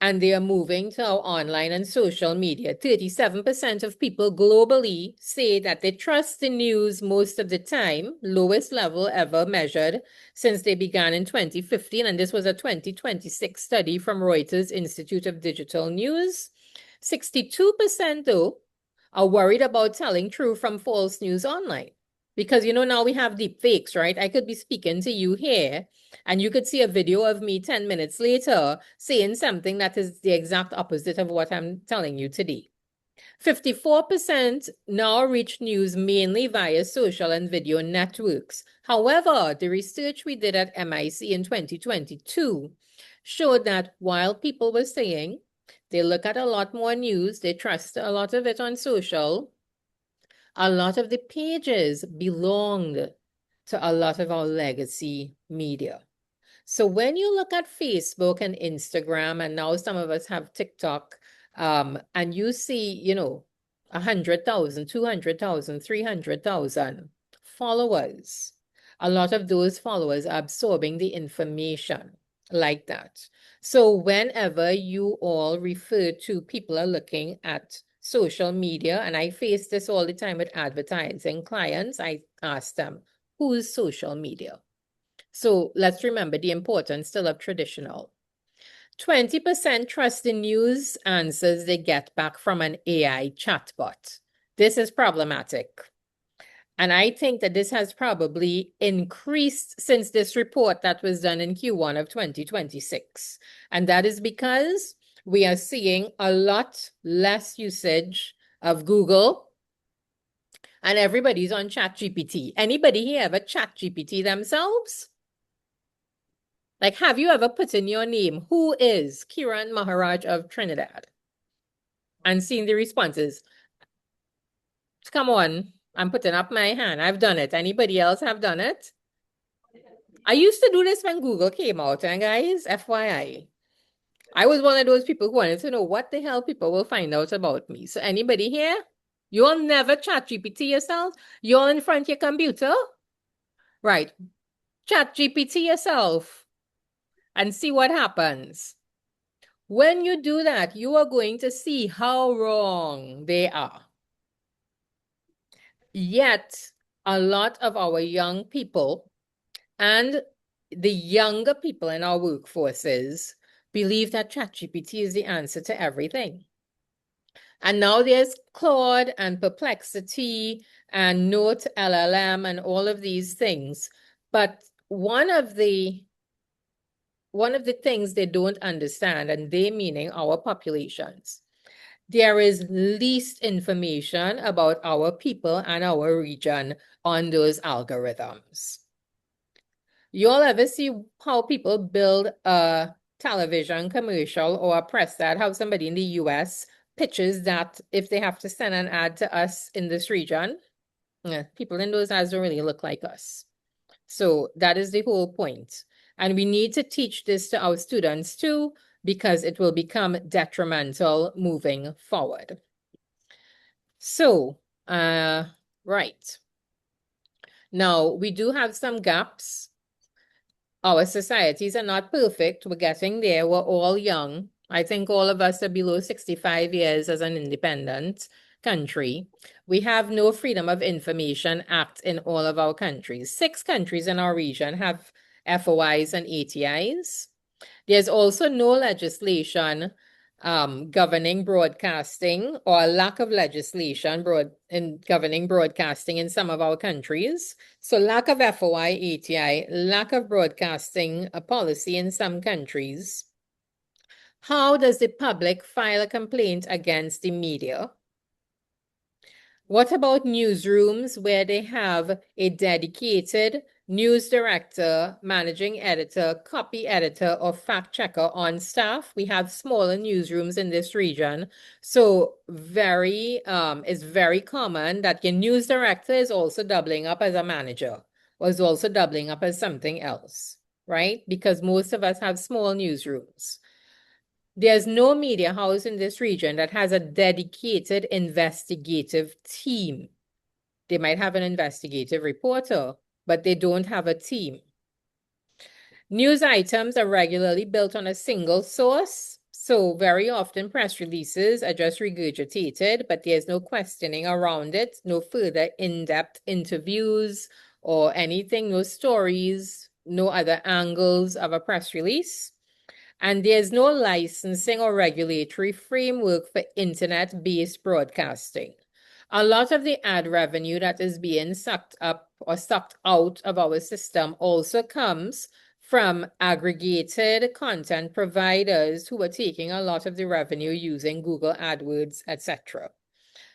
Speaker 11: and they are moving to our online and social media. 37% of people globally say that they trust the news most of the time, lowest level ever measured since they began in 2015. And this was a 2026 study from Reuters Institute of Digital News. 62%, though, are worried about telling true from false news online. Because, now we have deep fakes, right? I could be speaking to you here, and you could see a video of me 10 minutes later saying something that is the exact opposite of what I'm telling you today. 54% now reach news mainly via social and video networks. However, the research we did at MIC in 2022 showed that while people were saying they look at a lot more news, they trust a lot of it on social, a lot of the pages belonged to a lot of our legacy media. So when you look at Facebook and Instagram, and now some of us have TikTok, and you see, 100,000, 200,000, 300,000 followers, a lot of those followers are absorbing the information like that. So whenever you all refer to people are looking at social media, and I face this all the time with advertising clients, I ask them, who's social media? So let's remember the importance still of traditional. 20% trust the news answers they get back from an AI chatbot. This is problematic. And I think that this has probably increased since this report that was done in Q1 of 2026. And that is because we are seeing a lot less usage of Google. And everybody's on ChatGPT. Anybody here ever ChatGPT themselves? Like, have you ever put in your name, who is Kiran Maharaj of Trinidad? And seen the responses? Come on, I'm putting up my hand. I've done it. Anybody else have done it? I used to do this when Google came out, and guys, FYI. I was one of those people who wanted to know what the hell people will find out about me. So anybody here? You all never chat GPT yourself? You all in front of your computer? Right. Chat GPT yourself and see what happens. When you do that, you are going to see how wrong they are. Yet, a lot of our young people and the younger people in our workforces believe that ChatGPT is the answer to everything. And now there's Claude and Perplexity and Note LLM and all of these things. But one of the things they don't understand, and they meaning our populations, there is least information about our people and our region on those algorithms. You all ever see how people build a television commercial or a press ad, how somebody in the US pitches that if they have to send an ad to us in this region, people in those ads don't really look like us. So that is the whole point. And we need to teach this to our students too, because it will become detrimental moving forward. So, right. Now, we do have some gaps. Our societies are not perfect. We're getting there. We're all young. I think all of us are below 65 years as an independent country. We have no Freedom of Information Act in all of our countries. 6 countries in our region have FOIs and ATIs. There's also no legislation governing broadcasting, or a lack of legislation governing broadcasting in some of our countries. So lack of FOI, ATI, lack of broadcasting policy in some countries. How does the public file a complaint against the media? What about newsrooms where they have a dedicated news director, managing editor, copy editor, or fact checker on staff? We have smaller newsrooms in this region. So it's very common that your news director is also doubling up as a manager, or is also doubling up as something else, right? Because most of us have small newsrooms. There's no media house in this region that has a dedicated investigative team. They might have an investigative reporter, but they don't have a team. News items are regularly built on a single source. So very often press releases are just regurgitated, but there's no questioning around it, no further in-depth interviews or anything, no stories, no other angles of a press release. And there's no licensing or regulatory framework for internet-based broadcasting. A lot of the ad revenue that is being sucked up or sucked out of our system also comes from aggregated content providers who are taking a lot of the revenue using Google AdWords, etc.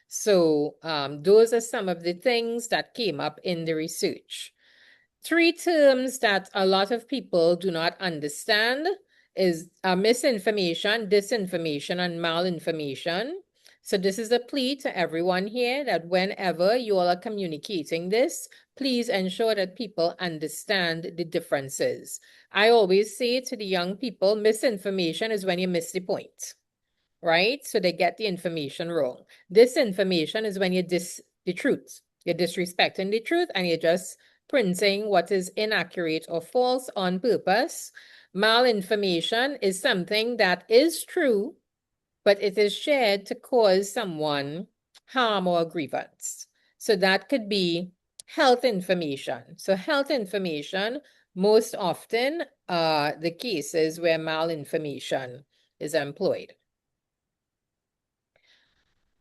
Speaker 11: So those are some of the things that came up in the research. 3 terms that a lot of people do not understand is misinformation, disinformation, and malinformation. So this is a plea to everyone here that whenever you all are communicating this, please ensure that people understand the differences. I always say to the young people, misinformation is when you miss the point, right? So they get the information wrong. Disinformation is when you the truth. You're disrespecting the truth and you're just printing what is inaccurate or false on purpose. Malinformation is something that is true, but it is shared to cause someone harm or grievance. So that could be health information. So health information, most often the cases where malinformation is employed.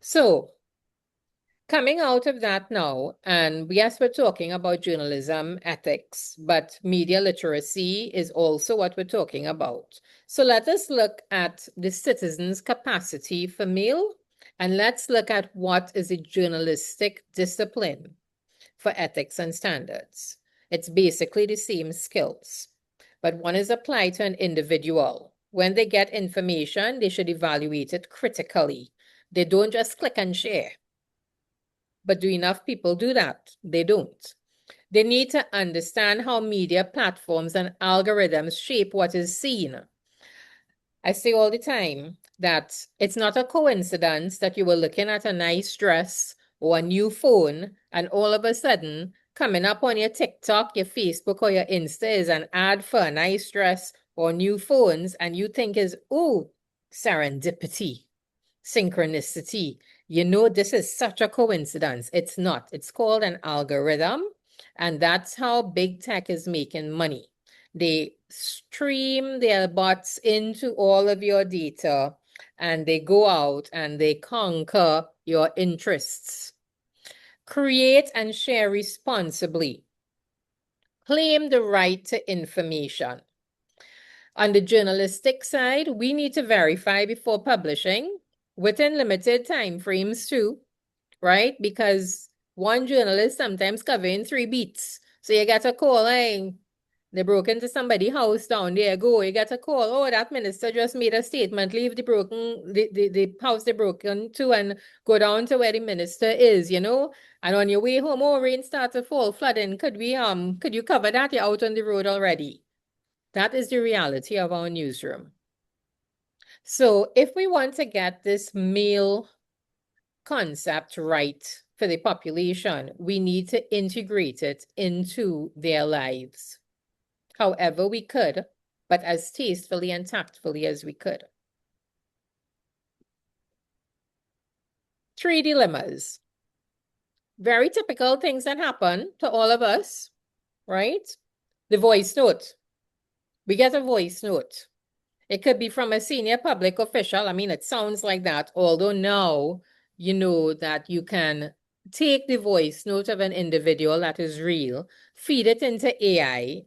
Speaker 11: So coming out of that now, and yes, we're talking about journalism ethics, but media literacy is also what we're talking about. So let us look at the citizens' capacity for mail And let's look at what is a journalistic discipline for ethics and standards. It's basically the same skills, but one is applied to an individual. When they get information, they should evaluate it critically. They don't just click and share. But do enough people do that? They don't. They need to understand how media platforms and algorithms shape what is seen. I say all the time that it's not a coincidence that you were looking at a nice dress or a new phone, and all of a sudden, coming up on your TikTok, your Facebook, or your Insta is an ad for a nice dress or new phones, and you think is, oh, serendipity, synchronicity. You know, this is such a coincidence. It's not. It's called an algorithm, and that's how big tech is making money. They stream their bots into all of your data, and they go out and they conquer your interests. Create and share responsibly. Claim the right to information. On the journalistic side, we need to verify before publishing within limited time frames too, right? Because one journalist sometimes covering 3 beats. So you get a call, hey, they broke into somebody's house down there. Go, you get a call. Oh, that minister just made a statement. Leave the house they broke into and go down to where the minister is, you know. And on your way home, oh, rain started to fall, flooding. Could you cover that? You're out on the road already. That is the reality of our newsroom. So if we want to get this meal concept right for the population, we need to integrate it into their lives however we could, but as tastefully and tactfully as we could. 3 dilemmas. Very typical things that happen to all of us, right? The voice note. We get a voice note. It could be from a senior public official. I mean, it sounds like that, although now you know that you can take the voice note of an individual that is real, feed it into AI,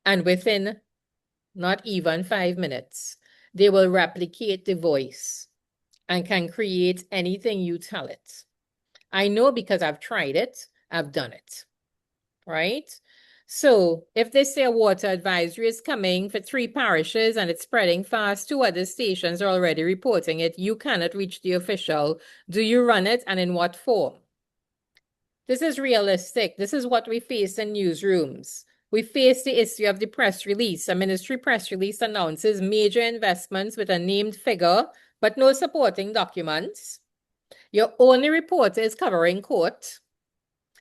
Speaker 11: and within not even 5 minutes, they will replicate the voice and can create anything you tell it. I know because I've tried it, I've done it, right? So if they say a water advisory is coming for 3 parishes and it's spreading fast, 2 other stations are already reporting it, you cannot reach the official. Do you run it and in what form? This is realistic. This is what we face in newsrooms. We face the issue of the press release. A ministry press release announces major investments with a named figure, but no supporting documents. Your only reporter is covering court.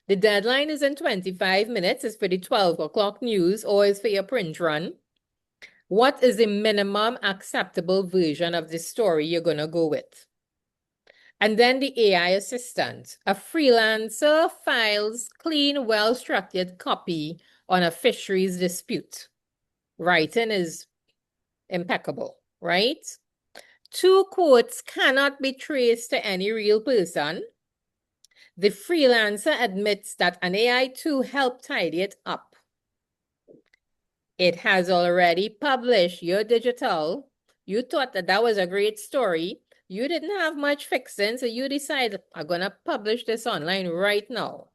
Speaker 11: The deadline is in 25 minutes. It's for the 12 o'clock news or is for your print run. What is the minimum acceptable version of the story you're going to go with? And then the AI assistant. A freelancer files clean, well-structured copy on a fisheries dispute. Writing is impeccable, right? 2 quotes cannot be traced to any real person. The freelancer admits that an AI tool helped tidy it up. It has already published your digital. You thought that that was a great story. You didn't have much fixing, so you decided, I'm going to publish this online right now.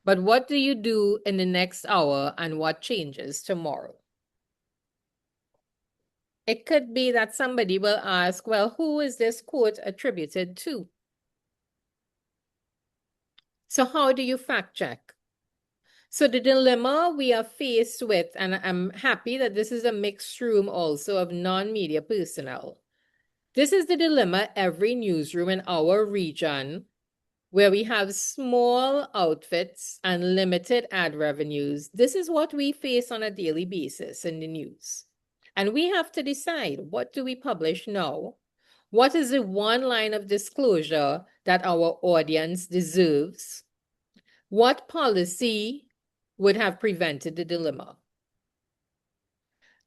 Speaker 11: But what do you do in the next hour and what changes tomorrow? It could be that somebody will ask, well, who is this quote attributed to? So how do you fact check? So the dilemma we are faced with, and I'm happy that this is a mixed room also of non-media personnel. This is the dilemma every newsroom in our region where we have small outfits and limited ad revenues. This is what we face on a daily basis in the news. And we have to decide, what do we publish now? What is the one line of disclosure that our audience deserves? What policy would have prevented the dilemma?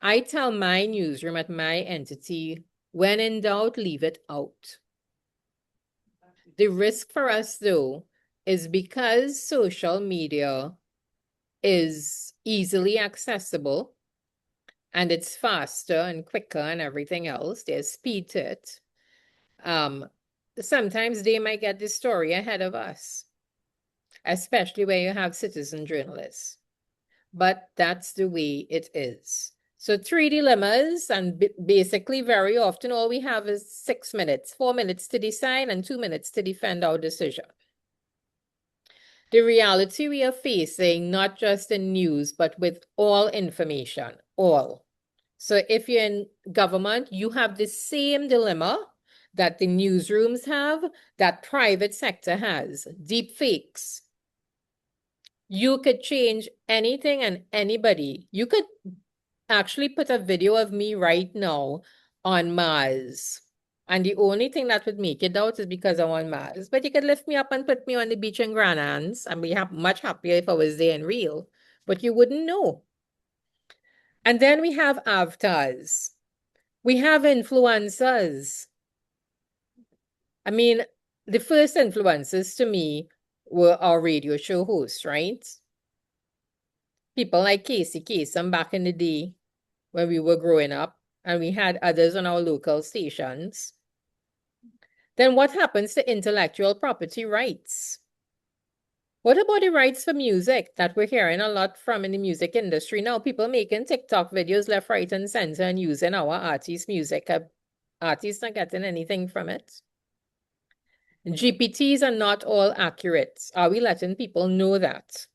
Speaker 11: I tell my newsroom at my entity, when in doubt, leave it out. The risk for us, though, is because social media is easily accessible and it's faster and quicker and everything else, there's speed to it. sometimes they might get the story ahead of us, especially where you have citizen journalists. But that's the way it is. So 3 dilemmas, and basically very often all we have is 6 minutes, 4 minutes to decide and 2 minutes to defend our decision. The reality we are facing, not just in news, but with all information, all. So if you're in government, you have the same dilemma that the newsrooms have, that private sector has, deep fakes. You could change anything and anybody. You could actually put a video of me right now on Mars. And the only thing that would make it out is because I'm on Mars. But you could lift me up and put me on the beach in Granans and be much happier if I was there in real. But you wouldn't know. And then we have avatars. We have influencers. I mean, the first influencers to me were our radio show hosts, right? People like Casey Kasem back in the day when we were growing up, and we had others on our local stations. Then what happens to intellectual property rights? What about the rights for music that we're hearing a lot from in the music industry now? People making TikTok videos left, right, and center and using our artists' music. Artists not getting anything from it. GPTs are not all accurate. Are we letting people know that?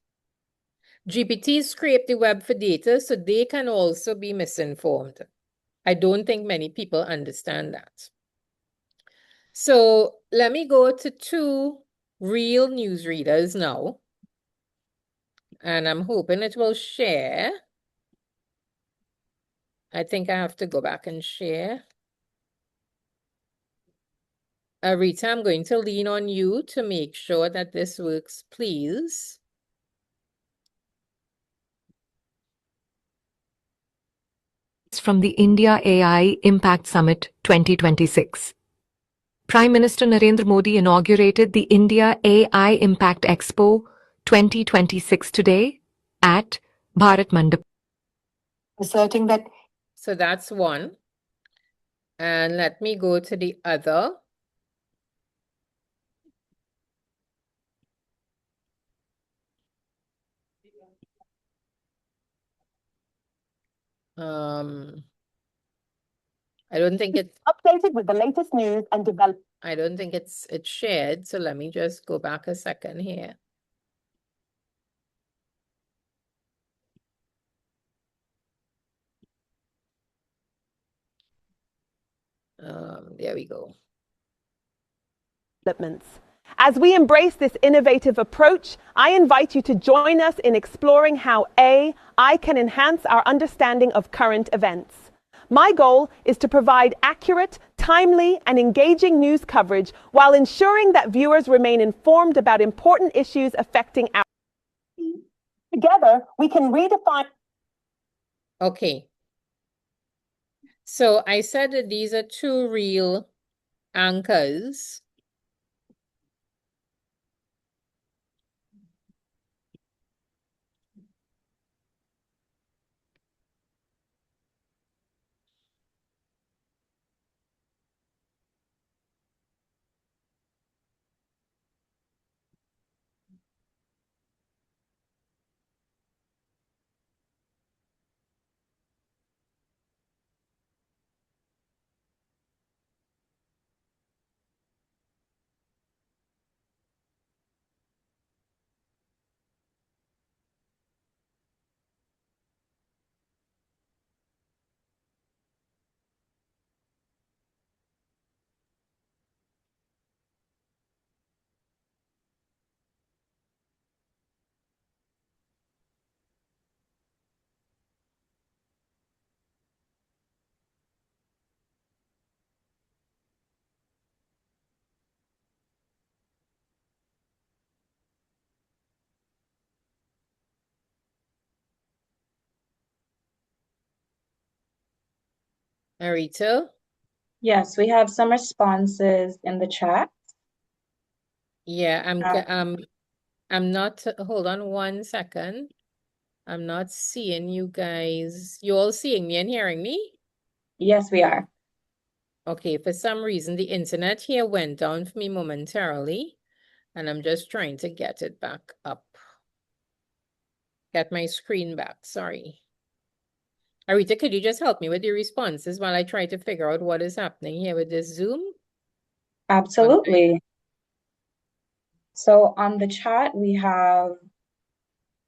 Speaker 11: GPTs scrape the web for data, so they can also be misinformed. I don't think many people understand that. So let me go to 2 real newsreaders now. And I'm hoping it will share. I think I have to go back and share. Rita, I'm going to lean on you to make sure that this works, please.
Speaker 13: From the India AI Impact Summit 2026. Prime Minister Narendra Modi inaugurated the India AI Impact Expo 2026 today at Bharat Mandap, asserting that.
Speaker 11: So that's one. And let me go to the other. I don't think it's
Speaker 14: updated with the latest news and develop.
Speaker 11: I don't think it's shared. So let me just go back a second here. There we go.
Speaker 14: Developments. As we embrace this innovative approach, I invite you to join us in exploring how AI can enhance our understanding of current events. My goal is to provide accurate, timely, and engaging news coverage while ensuring that viewers remain informed about important issues affecting our. Together, we can redefine.
Speaker 11: Okay. So I said that these are 2 real anchors. Arita?
Speaker 1: Yes, we have some responses in the chat.
Speaker 11: Yeah, I'm not, hold on one second. I'm not seeing you guys. You all seeing me and hearing me?
Speaker 1: Yes, we are.
Speaker 11: Okay, for some reason, the internet here went down for me momentarily, and I'm just trying to get it back up. Get my screen back, sorry. Arita, could you just help me with your responses while I try to figure out what is happening here with this Zoom?
Speaker 1: Absolutely. So on the chat, we have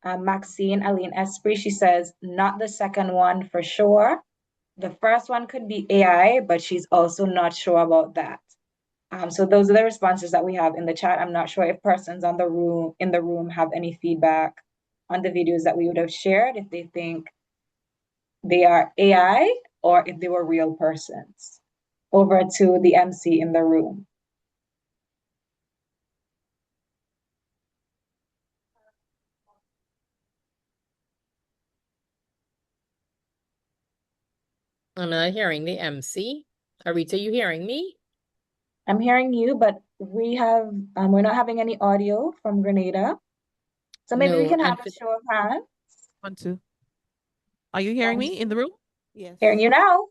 Speaker 1: Maxine Aline Esprit. She says, not the second one for sure. The first one could be AI, but she's also not sure about that. So those are the responses that we have in the chat. I'm not sure if persons in the room have any feedback on the videos that we would have shared, if they think they are AI or if they were real persons. Over to the MC in the room.
Speaker 11: I'm not hearing the MC. Arita, you hearing me?
Speaker 1: I'm hearing you, but we're not having any audio from Grenada. So maybe we
Speaker 11: No,
Speaker 1: can
Speaker 11: and
Speaker 1: have a show of hands.
Speaker 2: 1, 2. Are you hearing me in the room?
Speaker 9: Yes.
Speaker 1: Hearing you now.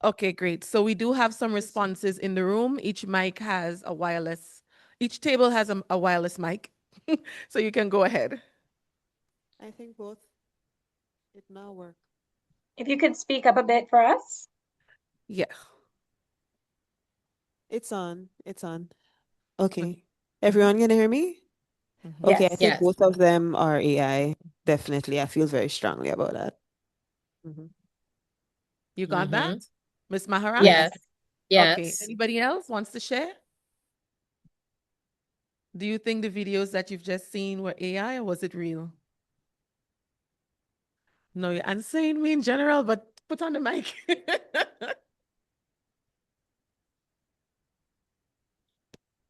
Speaker 2: Okay, great. So we do have some responses in the room. Each mic has a wireless, each table has a wireless mic. So you can go ahead.
Speaker 15: I think both. It now work.
Speaker 1: If you could speak up a bit for us.
Speaker 2: Yeah.
Speaker 15: It's on. It's on. Okay. Everyone gonna hear me? Okay, I
Speaker 1: Yes.
Speaker 15: think
Speaker 11: yes.
Speaker 15: both of them are AI. Definitely. I feel very strongly about that.
Speaker 2: You got that, Miss Maharaj?
Speaker 11: Yes.
Speaker 2: Okay.
Speaker 11: Yes.
Speaker 2: Anybody else wants to share? Do you think the videos that you've just seen were AI or was it real? No, you're answering me in general, but put on the mic.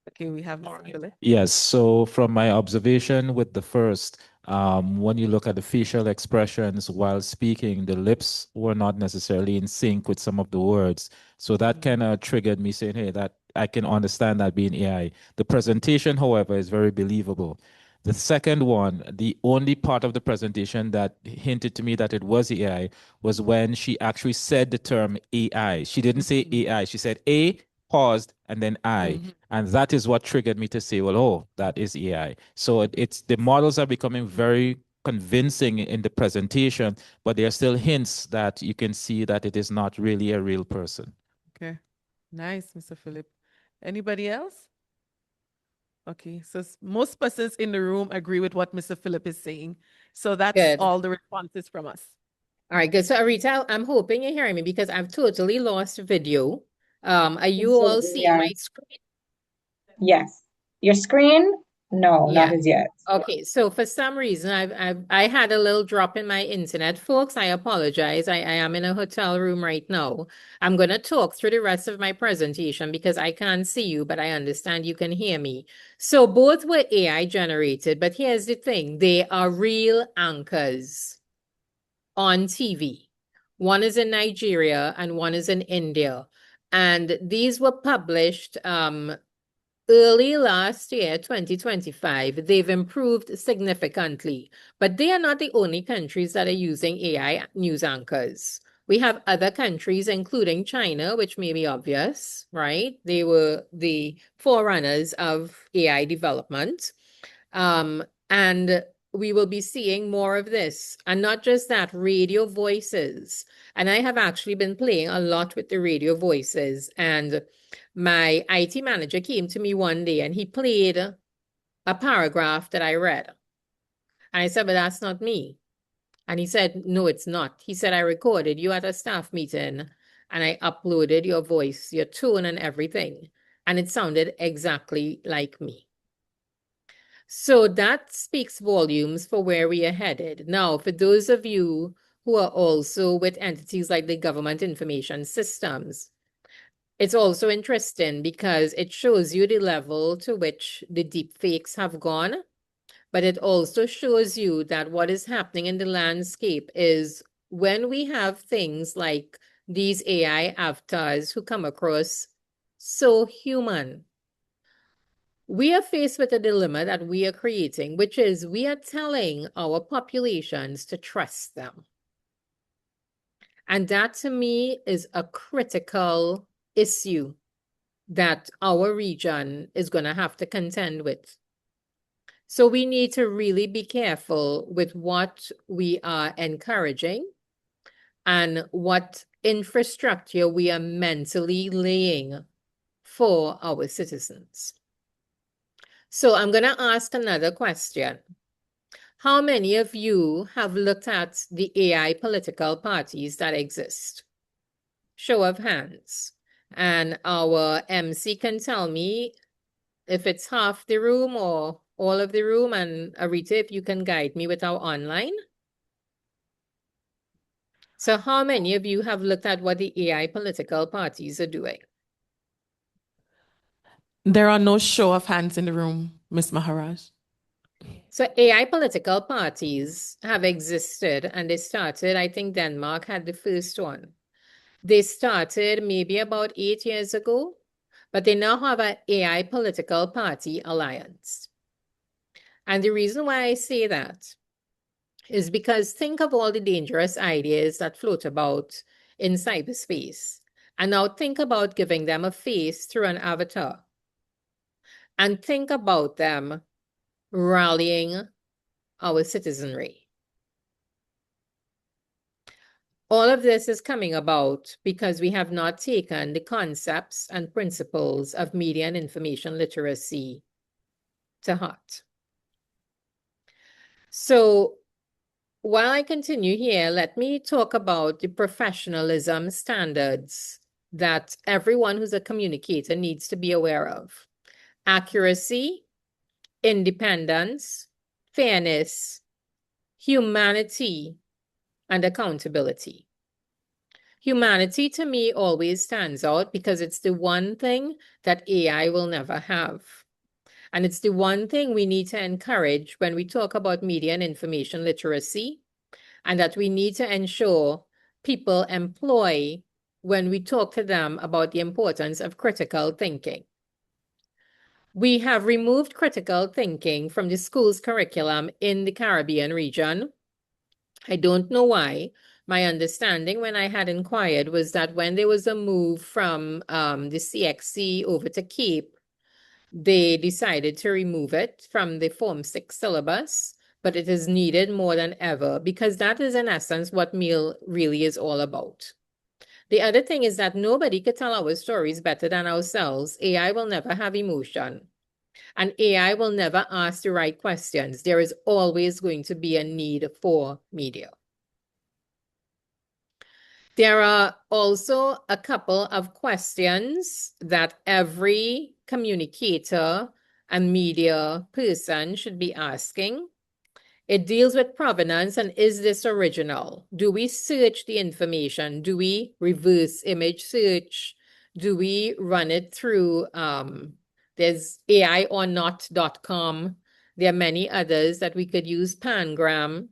Speaker 2: Okay, we have Mr. Philip.
Speaker 5: Yes, so from my observation with the first, when you look at the facial expressions while speaking, the lips were not necessarily in sync with some of the words. So that kind of triggered me saying, hey, that I can understand that being AI. The presentation, however, is very believable. The second one, the only part of the presentation that hinted to me that it was AI was when she actually said the term AI. She didn't say AI, she said A, paused, and then I. And that is what triggered me to say, well, oh, that is AI. So it's the models are becoming very convincing in the presentation, but there are still hints that you can see that it is not really a real person.
Speaker 2: Okay, nice, Mr. Philip. Anybody else? Okay, so most persons in the room agree with what Mr. Philip is saying. So that's
Speaker 11: Good.
Speaker 2: all the responses from us.
Speaker 11: All right, good. So Arita, I'm hoping you're hearing me because I've totally lost video. Are you all
Speaker 1: Absolutely,
Speaker 11: seeing
Speaker 1: yeah.
Speaker 11: my screen?
Speaker 1: Yes. Your screen? No,
Speaker 11: Yeah.
Speaker 1: not as yet.
Speaker 11: Okay, so for some reason I had a little drop in my internet, folks. I apologize. I am in a hotel room right now. I'm gonna talk through the rest of my presentation because I can't see you, but I understand you can hear me. So both were AI generated, but here's the thing, they are real anchors on TV. One is in Nigeria and one is in India. And these were published early last year, 2025, they've improved significantly, but they are not the only countries that are using AI news anchors. We have other countries, including China, which may be obvious, right? They were the forerunners of AI development. And we will be seeing more of this. And not just that, radio voices. And I have actually been playing a lot with the radio voices. And my IT manager came to me one day and he played a paragraph that I read. And I said, but that's not me. And he said, no, it's not. He said, I recorded you at a staff meeting and I uploaded your voice, your tone and everything. And it sounded exactly like me. So that speaks volumes for where we are headed. Now, for those of you who are also with entities like the government information systems, it's also interesting because it shows you the level to which the deep fakes have gone, but it also shows you that what is happening in the landscape is when we have things like these AI avatars who come across so human, we are faced with a dilemma that we are creating, which is we are telling our populations to trust them. And that to me is a critical issue that our region is going to have to contend with. So we need to really be careful with what we are encouraging and what infrastructure we are mentally laying for our citizens. So I'm going to ask another question. How many of you have looked at the AI political parties that exist? Show of hands. And our MC can tell me if it's half the room or all of the room. And Arita, if you can guide me with our online. So how many of you have looked at what the AI political parties are doing?
Speaker 2: There are no show of hands in the room, Ms. Maharaj.
Speaker 11: So AI political parties have existed, and they started, I think Denmark had the first one. They started maybe about 8 years ago, but they now have an AI political party alliance. And the reason why I say that is because think of all the dangerous ideas that float about in cyberspace. And now think about giving them a face through an avatar. And think about them rallying our citizenry. All of this is coming about because we have not taken the concepts and principles of media and information literacy to heart. So while I continue here, let me talk about the professionalism standards that everyone who's a communicator needs to be aware of. Accuracy, independence, fairness, humanity, and accountability. Humanity to me always stands out because it's the one thing that AI will never have. And it's the one thing we need to encourage when we talk about media and information literacy, and that we need to ensure people employ when we talk to them about the importance of critical thinking. We have removed critical thinking from the school's curriculum in the Caribbean region. I don't know why. My understanding when I had inquired was that when there was a move from the CXC over to CAPE, they decided to remove it from the Form 6 syllabus, but it is needed more than ever because that is in essence what meal really is all about. The other thing is that nobody could tell our stories better than ourselves. AI will never have emotion. And AI will never ask the right questions. There is always going to be a need for media. There are also a couple of questions that every communicator and media person should be asking. It deals with provenance and is this original? Do we search the information? Do we reverse image search? Do we run it through, there's AIorNot.com. There are many others that we could use, Pangram.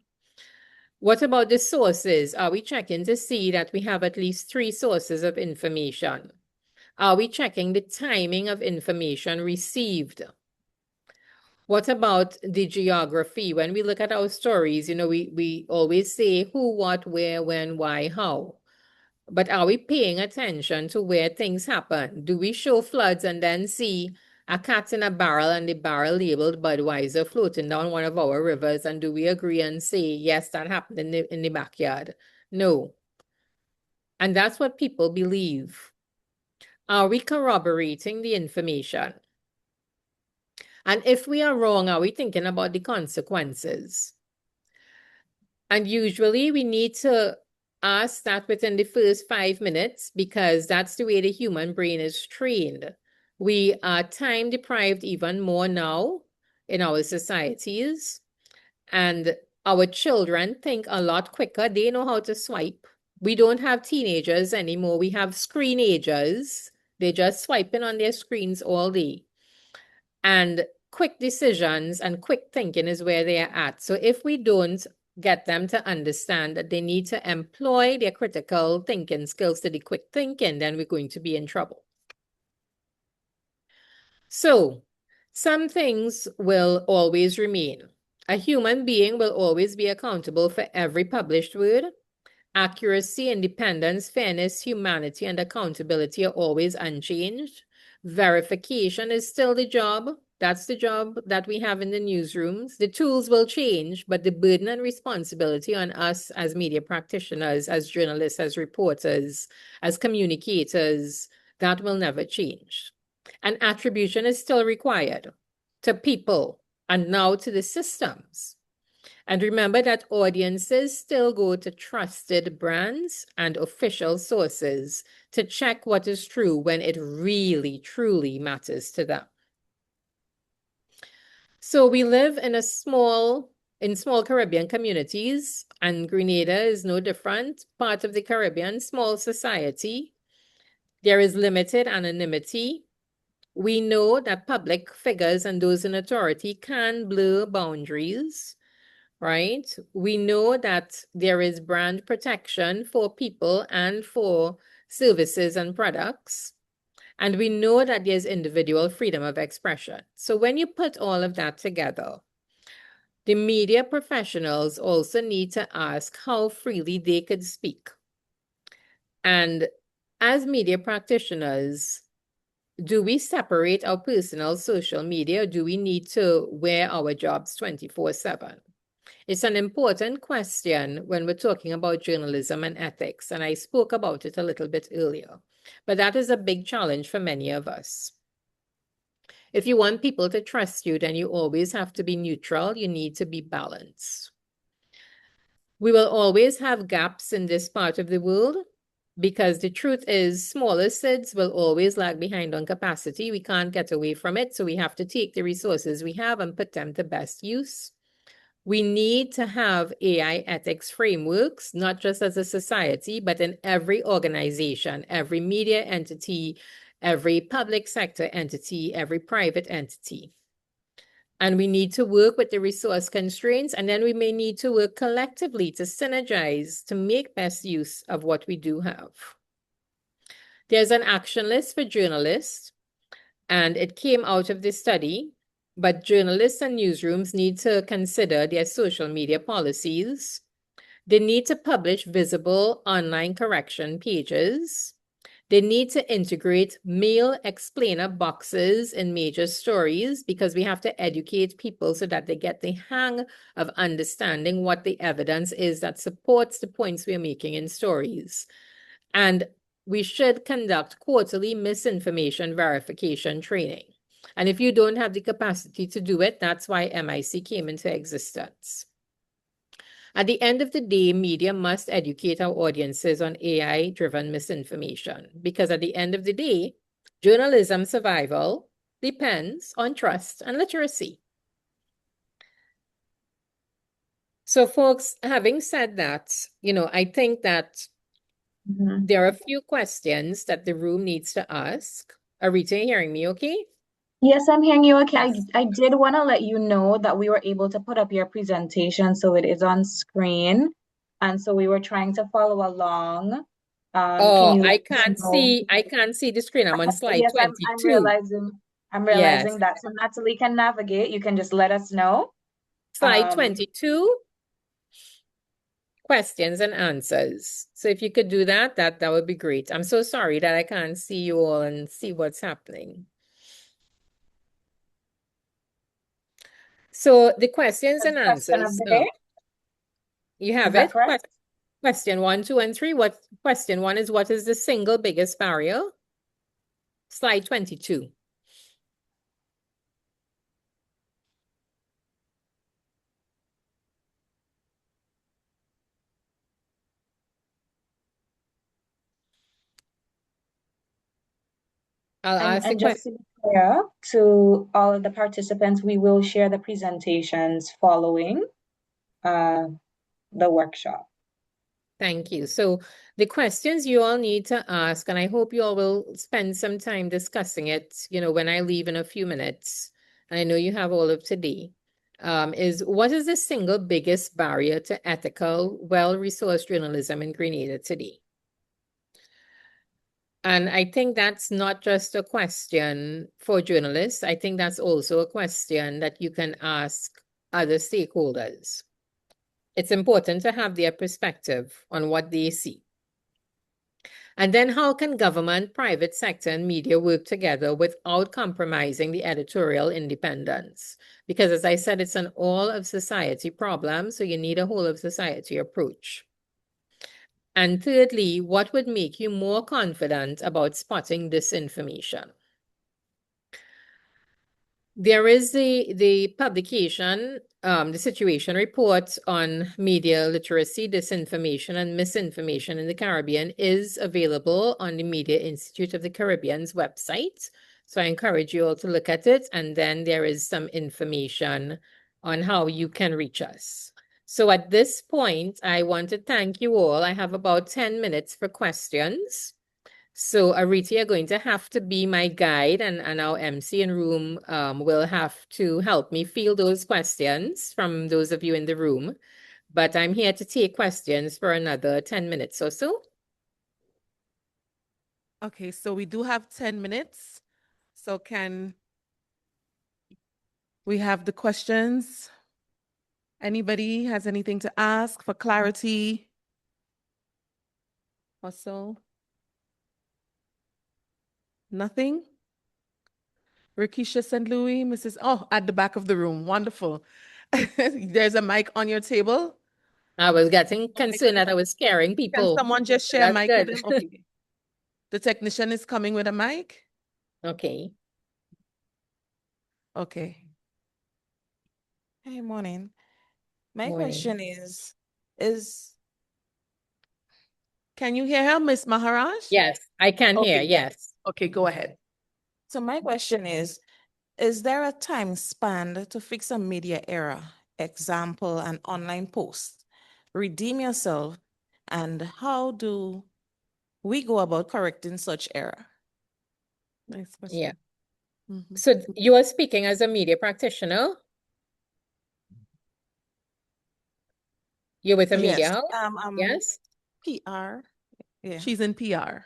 Speaker 11: What about the sources? Are we checking to see that we have at least 3 sources of information? Are we checking the timing of information received? What about the geography? When we look at our stories, you know, we always say who, what, where, when, why, how. But are we paying attention to where things happen? Do we show floods and then see a cat in a barrel and the barrel labeled Budweiser floating down one of our rivers? And do we agree and say, yes, that happened in the backyard? No. And that's what people believe. Are we corroborating the information? And if we are wrong, are we thinking about the consequences? And usually we need to ask that within the first 5 minutes because that's the way the human brain is trained. We are time deprived even more now in our societies. And our children think a lot quicker. They know how to swipe. We don't have teenagers anymore. We have screenagers. They're just swiping on their screens all day. And quick decisions and quick thinking is where they are at. So if we don't get them to understand that they need to employ their critical thinking skills to the quick thinking, then we're going to be in trouble. So some things will always remain. A human being will always be accountable for every published word Accuracy, independence, fairness, humanity, and accountability are always unchanged. Verification is still the job. That's the job that we have in the newsrooms. The tools will change, but the burden and responsibility on us as media practitioners, as journalists, as reporters, as communicators, that will never change. And attribution is still required to people and now to the systems. And remember that audiences still go to trusted brands and official sources to check what is true when it really, truly matters to them. So we live in small Caribbean communities, and Grenada is no different. Part of the Caribbean, small society. There is limited anonymity. We know that public figures and those in authority can blur boundaries. Right? We know that there is brand protection for people and for services and products. And we know that there's individual freedom of expression. So when you put all of that together, the media professionals also need to ask how freely they could speak. And as media practitioners, do we separate our personal social media, or do we need to wear our jobs 24/7? It's an important question when we're talking about journalism and ethics, and I spoke about it a little bit earlier. But that is a big challenge for many of us. If you want people to trust you, then you always have to be neutral. You need to be balanced. We will always have gaps in this part of the world because the truth is smaller SIDS will always lag behind on capacity. We can't get away from it, so we have to take the resources we have and put them to best use. We need to have AI ethics frameworks, not just as a society, but in every organization, every media entity, every public sector entity, every private entity. And we need to work with the resource constraints, and then we may need to work collectively to synergize to make best use of what we do have. There's an action list for journalists, and it came out of this study. But journalists and newsrooms need to consider their social media policies. They need to publish visible online correction pages. They need to integrate male explainer boxes in major stories because we have to educate people so that they get the hang of understanding what the evidence is that supports the points we're making in stories. And we should conduct quarterly misinformation verification training. And if you don't have the capacity to do it, that's why MIC came into existence. At the end of the day, media must educate our audiences on AI-driven misinformation, because at the end of the day, journalism survival depends on trust and literacy. So folks, having said that, I think that there are a few questions that the room needs to ask. Arita, hearing me okay?
Speaker 1: Yes, I'm hearing you okay. I did want to let you know that we were able to put up your presentation, so it is on screen. And so we were trying to follow along. Can you
Speaker 11: I can't see the screen. I'm on slide
Speaker 1: Yes,
Speaker 11: 22.
Speaker 1: I'm realizing that. So Natalie can navigate. You can just let us know.
Speaker 11: Slide 22. Questions and answers. So if you could do that would be great. I'm so sorry that I can't see you all and see what's happening. So the questions and
Speaker 1: Question of
Speaker 11: answers.
Speaker 1: the day.
Speaker 11: You have
Speaker 1: Is that
Speaker 11: it?
Speaker 1: correct?
Speaker 11: Question 1, 2, and 3. Question 1 is, what is the single biggest barrier? Slide 22. I'll ask the
Speaker 1: And just to be clear to all of the participants, we will share the presentations following the workshop.
Speaker 11: Thank you. So the questions you all need to ask, and I hope you all will spend some time discussing it, when I leave in a few minutes, and I know you have all of today, is what is the single biggest barrier to ethical, well-resourced journalism in Grenada today? And I think that's not just a question for journalists. I think that's also a question that you can ask other stakeholders. It's important to have their perspective on what they see. And then how can government, private sector, and media work together without compromising the editorial independence? Because as I said, it's an all of society problem, so you need a whole of society approach. And thirdly, what would make you more confident about spotting disinformation? There is the publication, the situation report on media literacy, disinformation, and misinformation in the Caribbean is available on the Media Institute of the Caribbean's website. So I encourage you all to look at it. And then there is some information on how you can reach us. So at this point, I want to thank you all. I have about 10 minutes for questions. So Arita, you're going to have to be my guide, and our MC in room will have to help me field those questions from those of you in the room. But I'm here to take questions for another 10 minutes or so.
Speaker 2: Okay, so we do have 10 minutes. So can we have the questions? Anybody has anything to ask for clarity? Or so? Nothing? Rikisha St. Louis, Mrs. Oh, at the back of the room. Wonderful. There's a mic on your table.
Speaker 11: I was getting concerned that I was scaring
Speaker 2: Can
Speaker 11: people.
Speaker 2: someone just share a
Speaker 11: That's
Speaker 2: mic with
Speaker 11: good.
Speaker 2: him? Okay. The technician is coming with a mic.
Speaker 11: Okay.
Speaker 16: Okay. Hey, morning. My
Speaker 11: Morning.
Speaker 16: question is
Speaker 2: Can you hear her, Miss Maharaj?
Speaker 11: Yes, I can hear.
Speaker 2: Okay.
Speaker 11: Yes.
Speaker 2: Okay, go ahead.
Speaker 16: so my question is there a time span to fix a media error? Example, an online post. Redeem yourself, and how do we go about correcting such error?
Speaker 2: Nice question.
Speaker 11: Yeah.
Speaker 2: Mm-hmm.
Speaker 11: So you are speaking as a media practitioner? You're with a media
Speaker 16: Yes.
Speaker 11: house? Yes?
Speaker 16: PR. Yeah.
Speaker 2: She's in PR.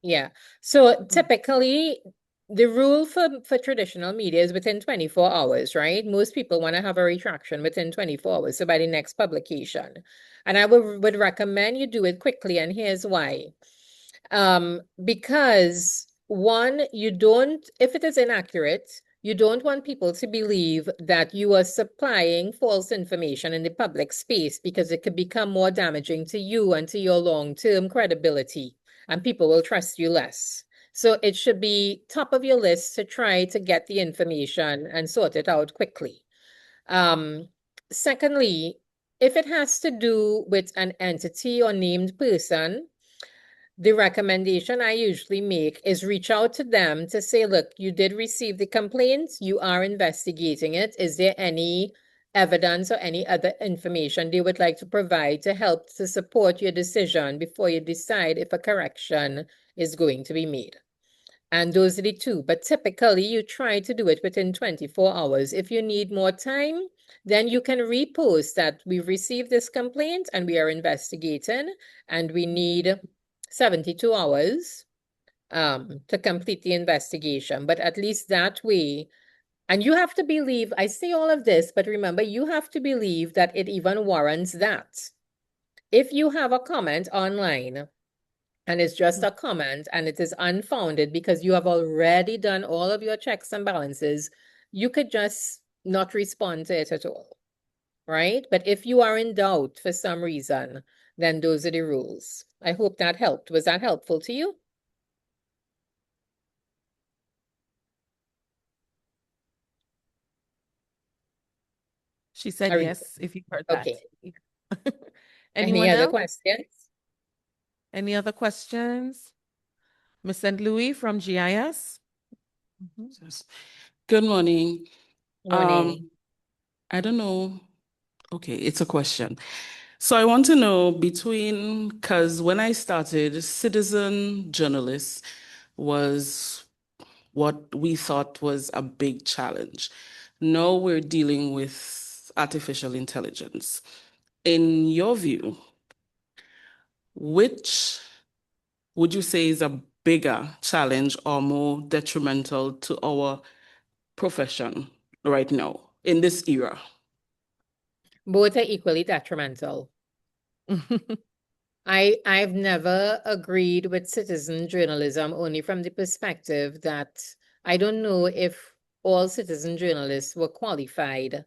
Speaker 11: Yeah. So typically, the rule for traditional media is within 24 hours, right? Most people want to have a retraction within 24 hours, so by the next publication. And I would recommend you do it quickly, and here's why. Because one, you don't, if it is inaccurate, you don't want people to believe that you are supplying false information in the public space because it could become more damaging to you and to your long-term credibility, and people will trust you less. So it should be top of your list to try to get the information and sort it out quickly. Secondly, if it has to do with an entity or named person, the recommendation I usually make is reach out to them to say, look, you did receive the complaint, you are investigating it. Is there any evidence or any other information they would like to provide to help to support your decision before you decide if a correction is going to be made? And those are the two. But typically, you try to do it within 24 hours. If you need more time, then you can repost that we've received this complaint and we are investigating, and we need 72 hours to complete the investigation. But at least that way, and you have to believe, I say all of this, but remember, you have to believe that it even warrants that. If you have a comment online and it's just a comment and it is unfounded because you have already done all of your checks and balances, you could just not respond to it at all, right? But if you are in doubt for some reason, then those are the rules. I hope that helped. Was that helpful to you?
Speaker 2: She said
Speaker 11: Arita.
Speaker 2: yes, if you heard that.
Speaker 11: Okay.
Speaker 2: Anyone
Speaker 11: Any other
Speaker 2: else?
Speaker 11: questions?
Speaker 2: Any other questions? Miss St. Louis from GIS.
Speaker 17: Good morning.
Speaker 11: Morning.
Speaker 17: I don't know. Okay, it's a question. So I want to know because when I started, citizen journalists was what we thought was a big challenge. Now we're dealing with artificial intelligence. In your view, which would you say is a bigger challenge or more detrimental to our profession right now in this era?
Speaker 11: Both are equally detrimental. I've never agreed with citizen journalism only from the perspective that I don't know if all citizen journalists were qualified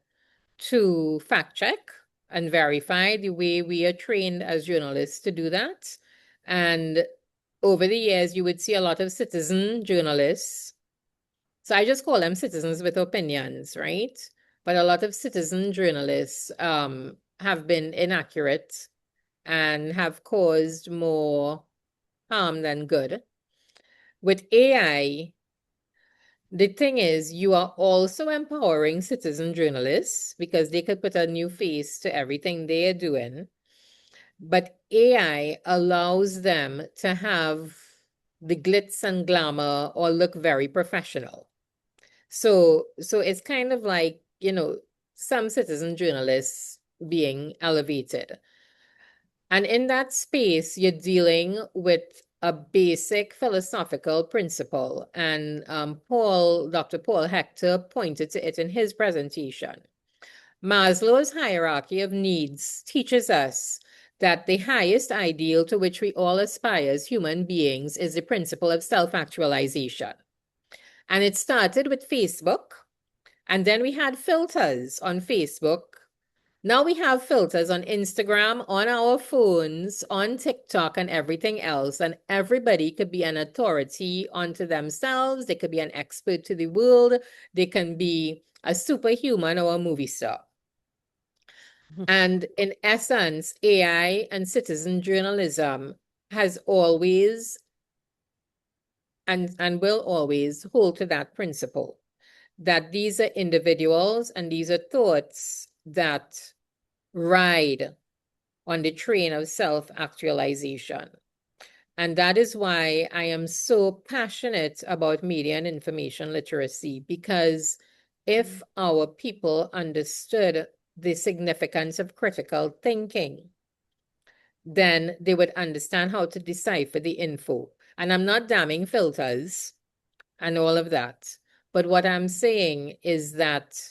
Speaker 11: to fact check and verify the way we are trained as journalists to do that. And over the years, you would see a lot of citizen journalists. So I just call them citizens with opinions, right? But a lot of citizen journalists have been inaccurate and have caused more harm than good. With AI, the thing is, you are also empowering citizen journalists because they could put a new face to everything they are doing. But AI allows them to have the glitz and glamour or look very professional. So it's kind of like, some citizen journalists being elevated. And in that space, you're dealing with a basic philosophical principle. And Dr. Paul Hector pointed to it in his presentation. Maslow's hierarchy of needs teaches us that the highest ideal to which we all aspire as human beings is the principle of self-actualization. And it started with Facebook, and then we had filters on Facebook. Now we have filters on Instagram, on our phones, on TikTok, and everything else. And everybody could be an authority unto themselves. They could be an expert to the world. They can be a superhuman or a movie star. And in essence, AI and citizen journalism has always and will always hold to that principle, that these are individuals and these are thoughts that ride on the train of self-actualization. And that is why I am so passionate about media and information literacy, because if our people understood the significance of critical thinking, then they would understand how to decipher the info. And I'm not damning filters and all of that. But what I'm saying is that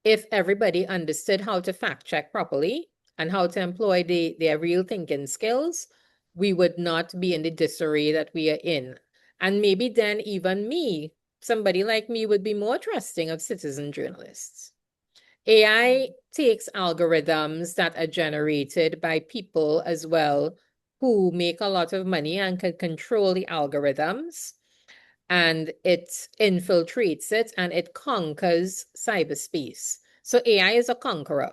Speaker 11: if everybody understood how to fact check properly and how to employ their real thinking skills, we would not be in the disarray that we are in. And maybe then even me, somebody like me, would be more trusting of citizen journalists. AI takes algorithms that are generated by people as well who make a lot of money and can control the algorithms, and it infiltrates it and it conquers cyberspace. So AI is a conqueror.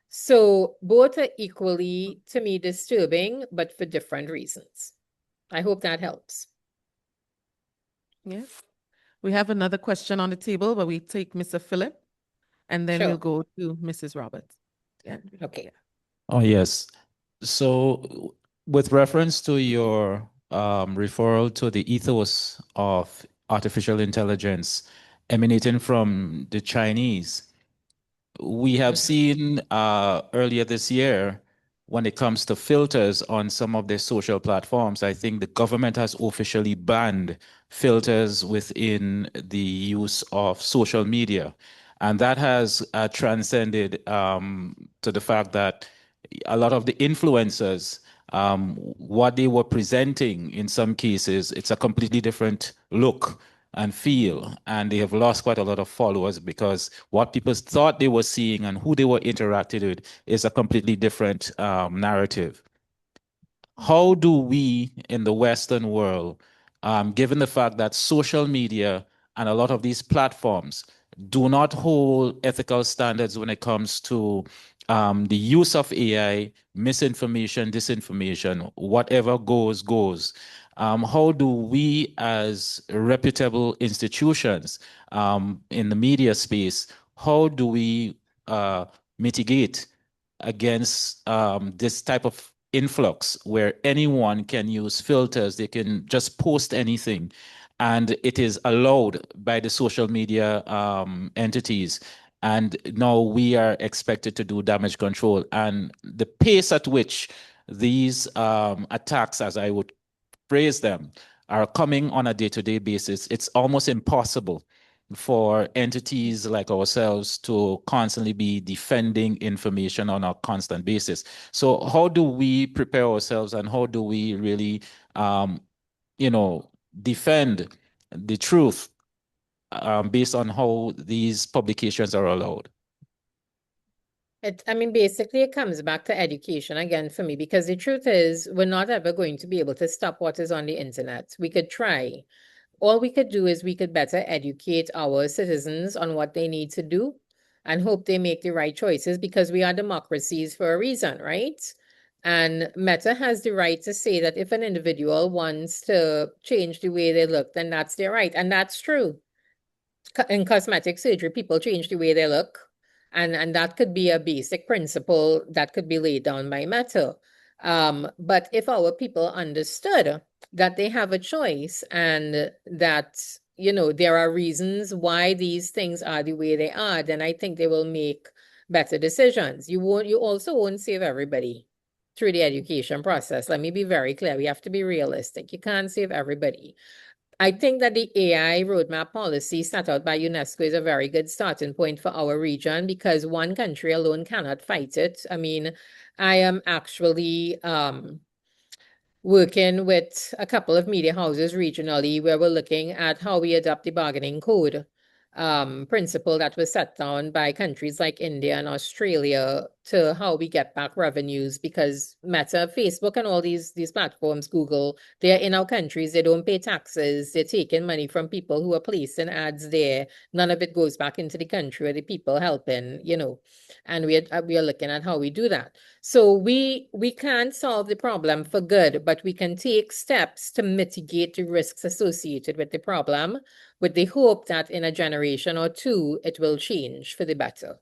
Speaker 11: So both are equally, to me, disturbing, but for different reasons. I hope that helps.
Speaker 2: Yes. We have another question on the table, but we take Mr. Philip, and then we'll go to Mrs. Roberts. Yeah.
Speaker 11: Okay.
Speaker 5: Oh, yes. So with reference to your referral to the ethos of artificial intelligence emanating from the Chinese, we have seen earlier this year, when it comes to filters on some of their social platforms, I think the government has officially banned filters within the use of social media. And that has transcended to the fact that a lot of the influencers, what they were presenting in some cases, it's a completely different look and feel, and they have lost quite a lot of followers because what people thought they were seeing and who they were interacting with is a completely different narrative. How do we in the Western world, given the fact that social media and a lot of these platforms do not hold ethical standards when it comes to the use of AI, misinformation, disinformation, whatever goes, goes. How do we as reputable institutions in the media space, how do we mitigate against this type of influx where anyone can use filters, they can just post anything, and it is allowed by the social media entities. And now we are expected to do damage control. And the pace at which these attacks, as I would phrase them, are coming on a day-to-day basis, it's almost impossible for entities like ourselves to constantly be defending information on a constant basis. So how do we prepare ourselves and how do we really, defend the truth based on how these publications are allowed?
Speaker 11: I mean, basically, it comes back to education again for me, because the truth is, we're not ever going to be able to stop what is on the internet. We could try. All we could do is we could better educate our citizens on what they need to do and hope they make the right choices, because we are democracies for a reason, right? And Meta has the right to say that if an individual wants to change the way they look, then that's their right. And that's true. In cosmetic surgery, people change the way they look. And that could be a basic principle that could be laid down by Meta. But if our people understood that they have a choice and that, there are reasons why these things are the way they are, then I think they will make better decisions. You also won't save everybody through the education process. Let me be very clear. We have to be realistic. You can't save everybody. I think that the AI roadmap policy set out by UNESCO is a very good starting point for our region, because one country alone cannot fight it. I mean, I am actually working with a couple of media houses regionally where we're looking at how we adopt the bargaining code principle that was set down by countries like India and Australia to how we get back revenues, because Meta, Facebook, and all these platforms, Google, they're in our countries. They don't pay taxes. They're taking money from people who are placing ads there. None of it goes back into the country where the people helping, and we are looking at how we do that. So we can't solve the problem for good, but we can take steps to mitigate the risks associated with the problem, with the hope that in a generation or two, it will change for the better.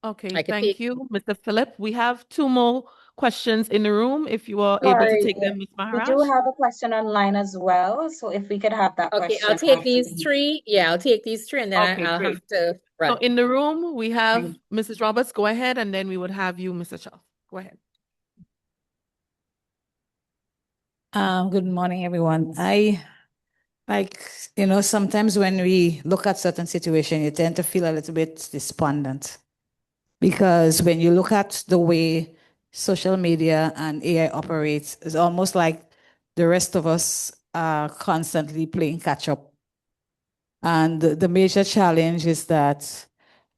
Speaker 2: Okay, thank you, Mr. Philip. We have two more questions in the room, if you are able to
Speaker 1: Sorry,
Speaker 2: take them, Ms.
Speaker 1: we do
Speaker 2: Maharaj.
Speaker 1: have a question online as well. So if we could have that
Speaker 11: Okay, I'll
Speaker 1: question
Speaker 11: take
Speaker 1: after
Speaker 11: these
Speaker 1: the-
Speaker 11: three. Yeah, I'll take these three, and then
Speaker 2: Okay,
Speaker 11: I'll
Speaker 2: great.
Speaker 11: have to
Speaker 2: So
Speaker 11: run.
Speaker 2: in the room, we have Mrs. Roberts. Go ahead, and then we would have you, Mr. Charles. Go ahead.
Speaker 3: Good morning, everyone. Sometimes when we look at certain situations, you tend to feel a little bit despondent, because when you look at the way social media and AI operates, it's almost like the rest of us are constantly playing catch up. And the major challenge is that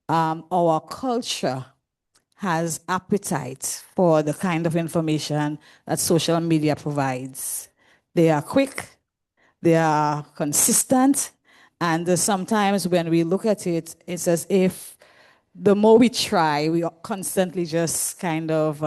Speaker 3: our culture has appetite for the kind of information that social media provides. They are quick, they are consistent, and sometimes when we look at it, it's as if the more we try, we are constantly just kind of,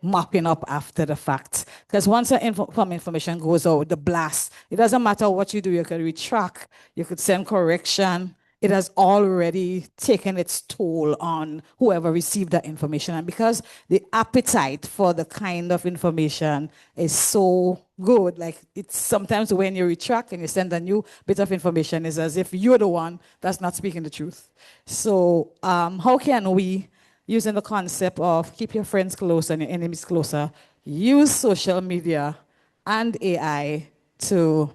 Speaker 3: mopping up after the fact. Because once the information goes out, the blast, it doesn't matter what you do, you could retract, you could send correction. It has already taken its toll on whoever received that information. And because the appetite for the kind of information is so good, like it's sometimes when you retract and you send a new bit of information, it's as if you're the one that's not speaking the truth. So how can we, using the concept of keep your friends close and your enemies closer, use social media and AI to,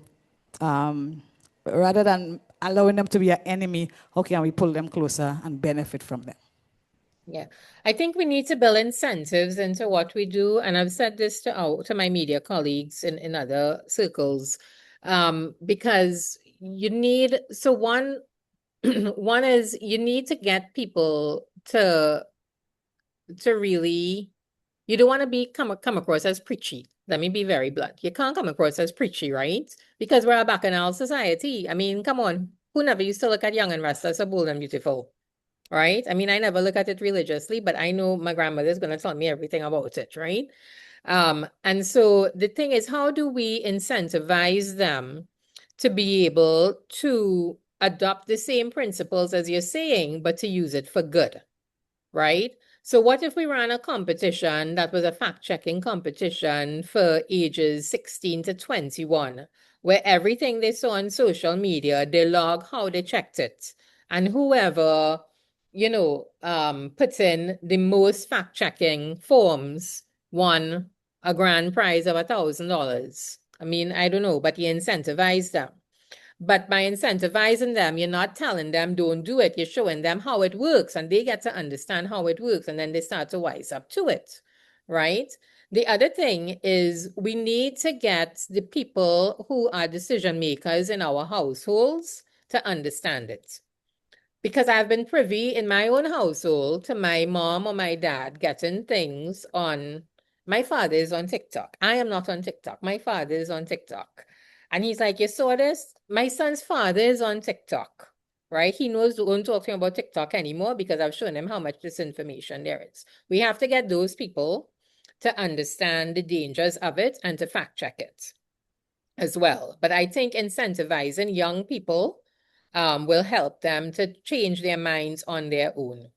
Speaker 3: rather than allowing them to be an enemy, how can we pull them closer and benefit from them?
Speaker 11: Yeah, I think we need to build incentives into what we do, and I've said this to my media colleagues in other circles, because you need, so one one is you need to get people to really, you don't want to come across as preachy. Let me be very blunt. You can't come across as preachy, right? Because we're a bacchanal society. I mean, come on, who never used to look at young and restless so bold and beautiful? Right? I mean, I never look at it religiously, but I know my grandmother's going to tell me everything about it, right? And so the thing is, how do we incentivize them to be able to adopt the same principles as you're saying, but to use it for good, right? So what if we ran a competition that was a fact-checking competition for ages 16 to 21, where everything they saw on social media, they log how they checked it. And whoever, put in the most fact-checking forms won a grand prize of $1,000. I mean, I don't know, but you incentivize them. But by incentivizing them, you're not telling them don't do it. You're showing them how it works, and they get to understand how it works, and then they start to wise up to it, right? The other thing is we need to get the people who are decision makers in our households to understand it. Because I've been privy in my own household to my mom or my dad getting things on. My father is on TikTok. I am not on TikTok. My father is on TikTok. And he's like, you saw this? My son's father is on TikTok, right? He knows don't talk to him about TikTok anymore because I've shown him how much disinformation there is. We have to get those people to understand the dangers of it and to fact check it as well. But I think incentivizing young people will help them to change their minds on their own.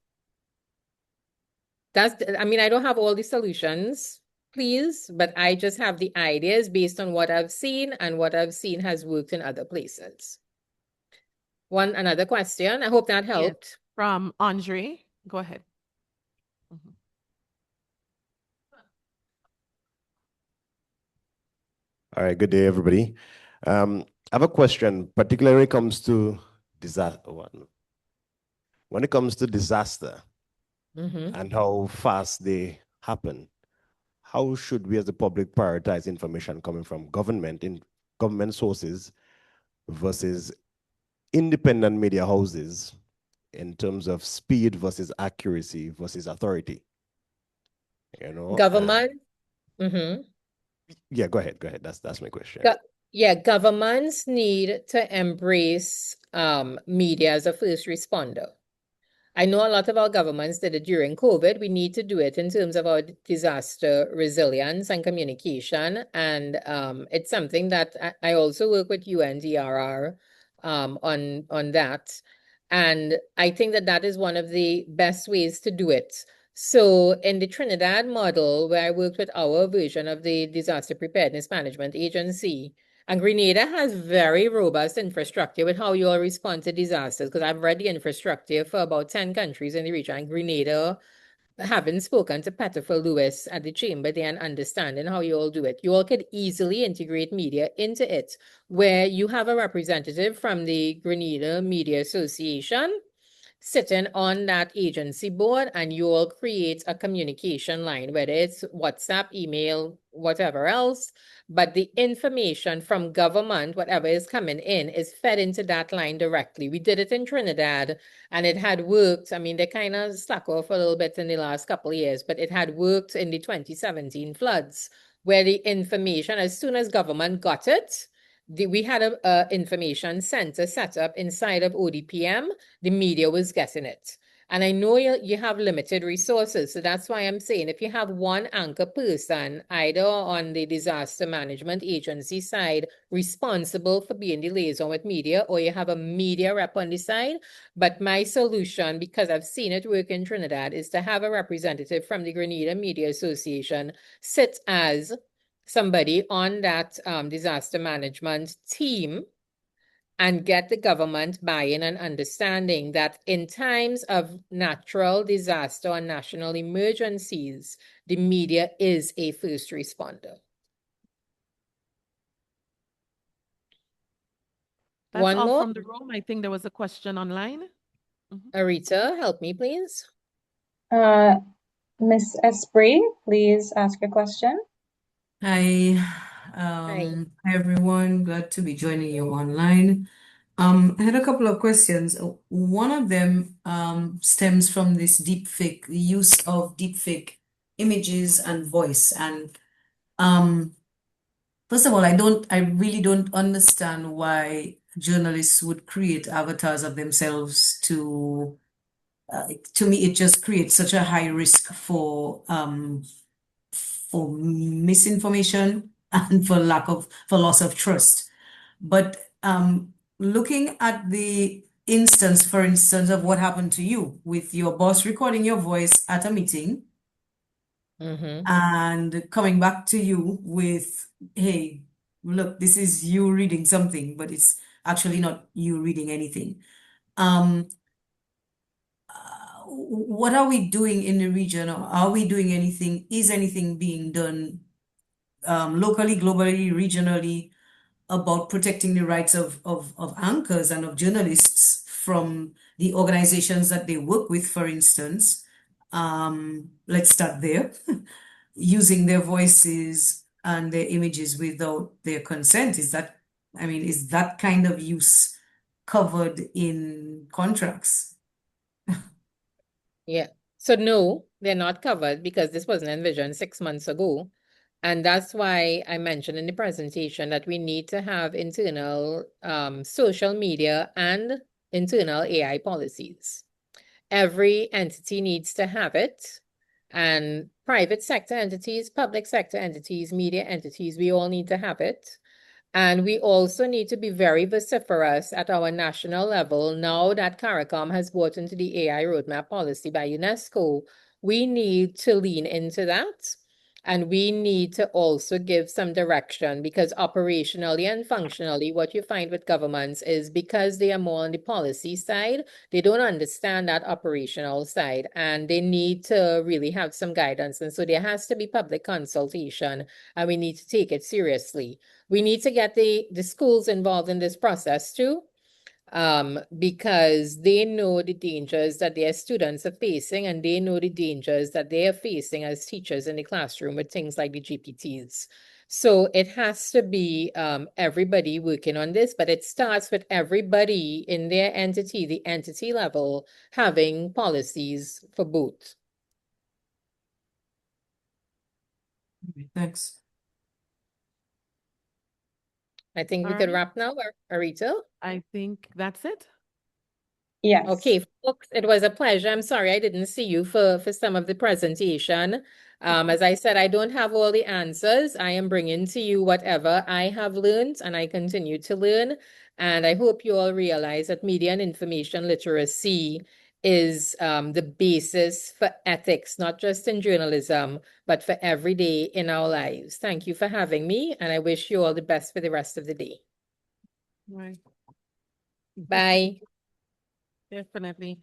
Speaker 11: I mean, I don't have all the solutions, please, but I just have the ideas based on what I've seen, and what I've seen has worked in other places. Another question. I hope that helped.
Speaker 2: Yes, from Andre. Go ahead.
Speaker 18: All right, good day, everybody. I have a question, particularly when it comes to disaster. When it comes to disaster and how fast they happen, how should we as the public prioritize information coming from government sources versus independent media houses in terms of speed versus accuracy versus authority? You know,
Speaker 11: Government.
Speaker 18: Yeah, go ahead. Go ahead. That's my question.
Speaker 11: Yeah, governments need to embrace media as a first responder. I know a lot of our governments did it during COVID. We need to do it in terms of our disaster resilience and communication. And it's something that I also work with UNDRR on that. And I think that that is one of the best ways to do it. So in the Trinidad model, where I worked with our version of the Disaster Preparedness Management Agency, and Grenada has very robust infrastructure with how you all respond to disasters, because I've read the infrastructure for about 10 countries in the region. And Grenada, having spoken to Pettifer Lewis at the chamber there and understanding how you all do it, you all could easily integrate media into it, where you have a representative from the Grenada Media Association sitting on that agency board, and you all create a communication line, whether it's WhatsApp, email, whatever else. But the information from government, whatever is coming in, is fed into that line directly. We did it in Trinidad and it had worked. I mean, they kind of slack off a little bit in the last couple of years, but it had worked in the 2017 floods, where the information, as soon as government got it, we had a information center set up inside of ODPM. The media was getting it. And I know you have limited resources. So that's why I'm saying if you have one anchor person, either on the disaster management agency side, responsible for being the liaison with media, or you have a media rep on the side. But my solution, because I've seen it work in Trinidad, is to have a representative from the Grenada Media Association sit as somebody on that disaster management team, and get the government buy-in and understanding that in times of natural disaster and national emergencies, the media is a first responder.
Speaker 2: That's
Speaker 11: One
Speaker 2: all
Speaker 11: more.
Speaker 2: from the room. I think there was a question online.
Speaker 11: Arita, help me, please.
Speaker 1: Miss Esprit, please ask your question.
Speaker 19: Hi,
Speaker 11: Hi.
Speaker 19: hi everyone. Glad to be joining you online. I had a couple of questions. One of them stems from this deepfake, the use of deepfake images and voice. And first of all, I really don't understand why journalists would create avatars of themselves to me, it just creates such a high risk for misinformation and for loss of trust. But looking at the instance, for instance, of what happened to you with your boss recording your voice at a meeting and coming back to you with, hey, look, this is you reading something, but it's actually not you reading anything. What are we doing in the region, or are we doing anything? Is anything being done locally, globally, regionally, about protecting the rights of anchors and of journalists from the organizations that they work with, for instance. Let's start there. Using their voices and their images without their consent. Is that kind of use covered in contracts?
Speaker 11: Yeah. So no, they're not covered because this wasn't envisioned 6 months ago. And that's why I mentioned in the presentation that we need to have internal social media and internal AI policies. Every entity needs to have it. And private sector entities, public sector entities, media entities, we all need to have it. And we also need to be very vociferous at our national level. Now that CARICOM has brought into the AI roadmap policy by UNESCO, we need to lean into that. And we need to also give some direction because operationally and functionally, what you find with governments is because they are more on the policy side, they don't understand that operational side and they need to really have some guidance. And so there has to be public consultation and we need to take it seriously. We need to get the schools involved in this process too, because they know the dangers that their students are facing and they know the dangers that they are facing as teachers in the classroom with things like the GPTs. So it has to be everybody working on this, but it starts with everybody in their entity, the entity level, having policies for both.
Speaker 19: Thanks.
Speaker 11: I think we
Speaker 2: All
Speaker 11: could
Speaker 2: right.
Speaker 11: wrap now, Arita.
Speaker 2: I think that's it.
Speaker 1: Yes.
Speaker 11: Okay, folks, it was a pleasure. I'm sorry I didn't see you for some of the presentation. As I said, I don't have all the answers. I am bringing to you whatever I have learned and I continue to learn. And I hope you all realize that media and information literacy is the basis for ethics, not just in journalism, but for every day in our lives. Thank you for having me, and I wish you all the best for the rest of the day.
Speaker 2: Right.
Speaker 11: Bye.
Speaker 2: Definitely.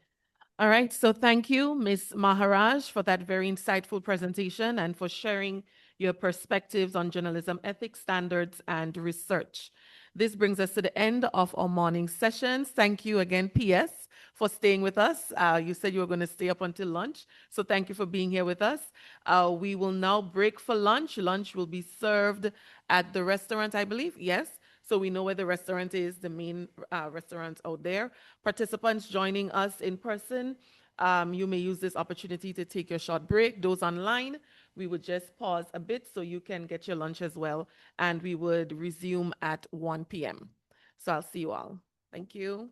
Speaker 2: All right, so thank you, Ms. Maharaj, for that very insightful presentation and for sharing your perspectives on journalism ethics, standards, and research. This brings us to the end of our morning sessions. Thank you again, PS, for staying with us. You said you were going to stay up until lunch, so thank you for being here with us. We will now break for lunch. Lunch will be served at the restaurant, I believe. Yes. So we know where the restaurant is, the main restaurant out there. Participants joining us in person, you may use this opportunity to take your short break. Those online, we would just pause a bit so you can get your lunch as well, and we would resume at 1 p.m. So I'll see you all. Thank you.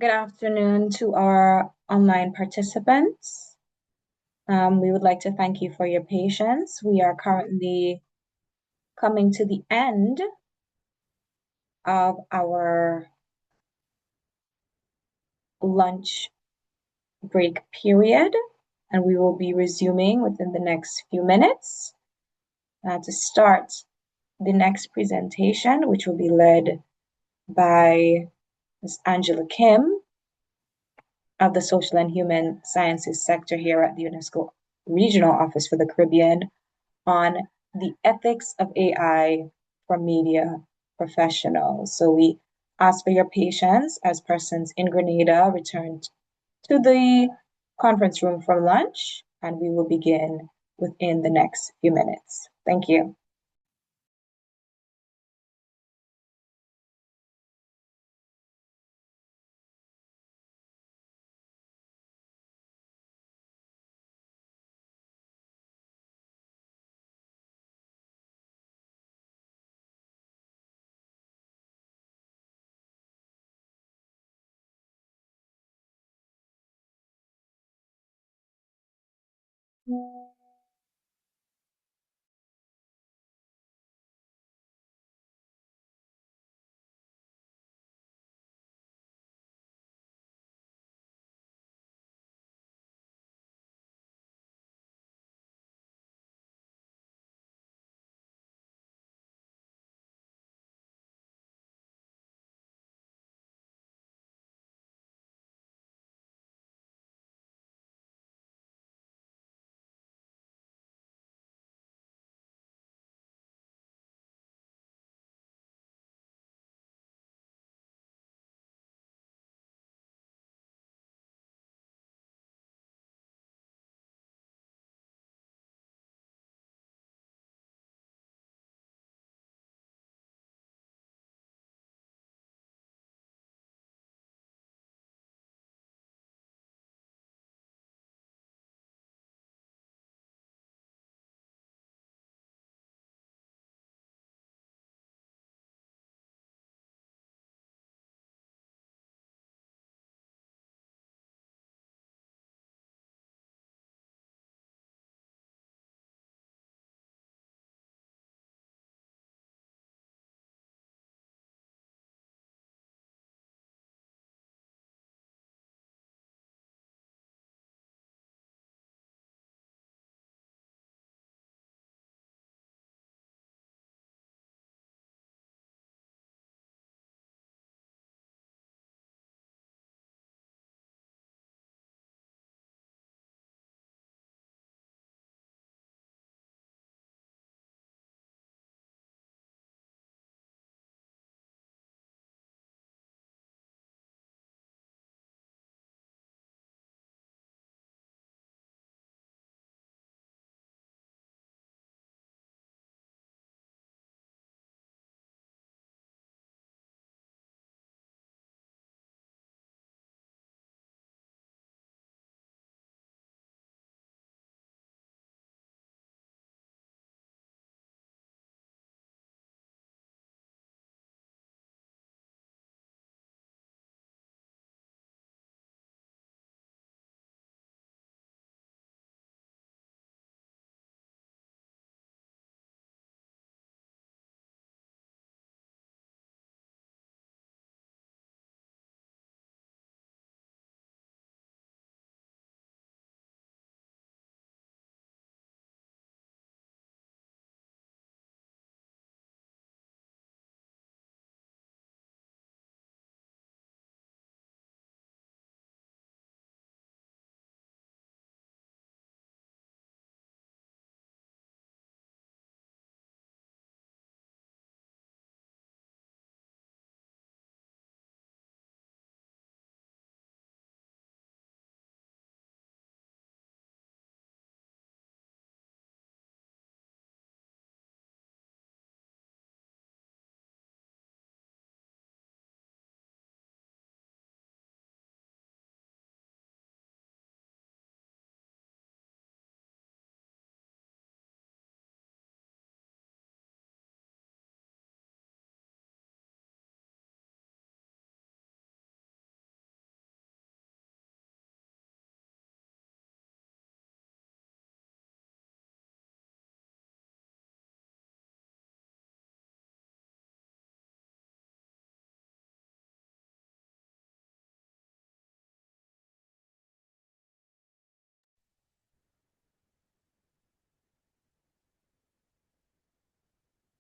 Speaker 1: Good afternoon to our online participants. We would like to thank you for your patience. We are currently coming to the end of our lunch break period, and we will be resuming within the next few minutes to start the next presentation, which will be led by Ms. Angela Kim of the Social and Human Sciences sector here at the UNESCO Regional Office for the Caribbean on the ethics of AI for media professionals. So we ask for your patience as persons in Grenada return to the conference room for lunch, and we will begin within the next few minutes. Thank you.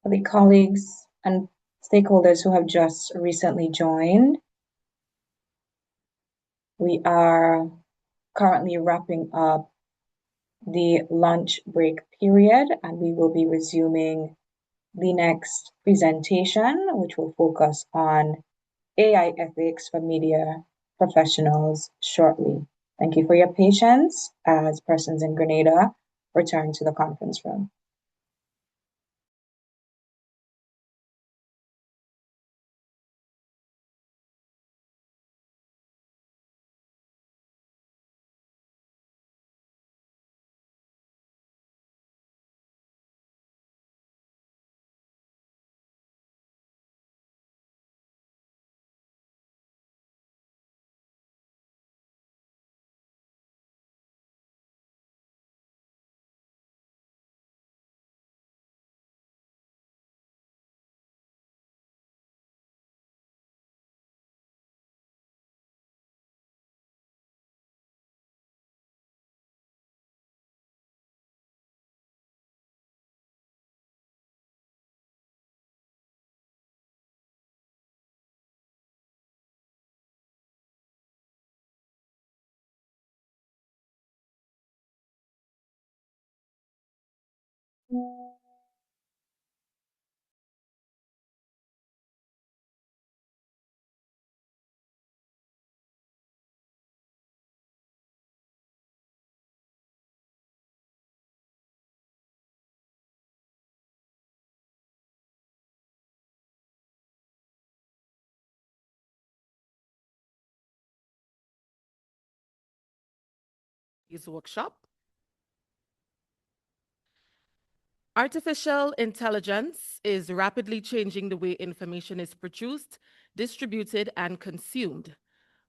Speaker 1: For the colleagues and stakeholders who have just recently joined, we are currently wrapping up the lunch break period, and we will be resuming the next presentation, which will focus on AI ethics for media professionals shortly. Thank you for your patience as persons in Grenada return to the conference room.
Speaker 2: Workshop. Artificial intelligence is rapidly changing the way information is produced, distributed, and consumed.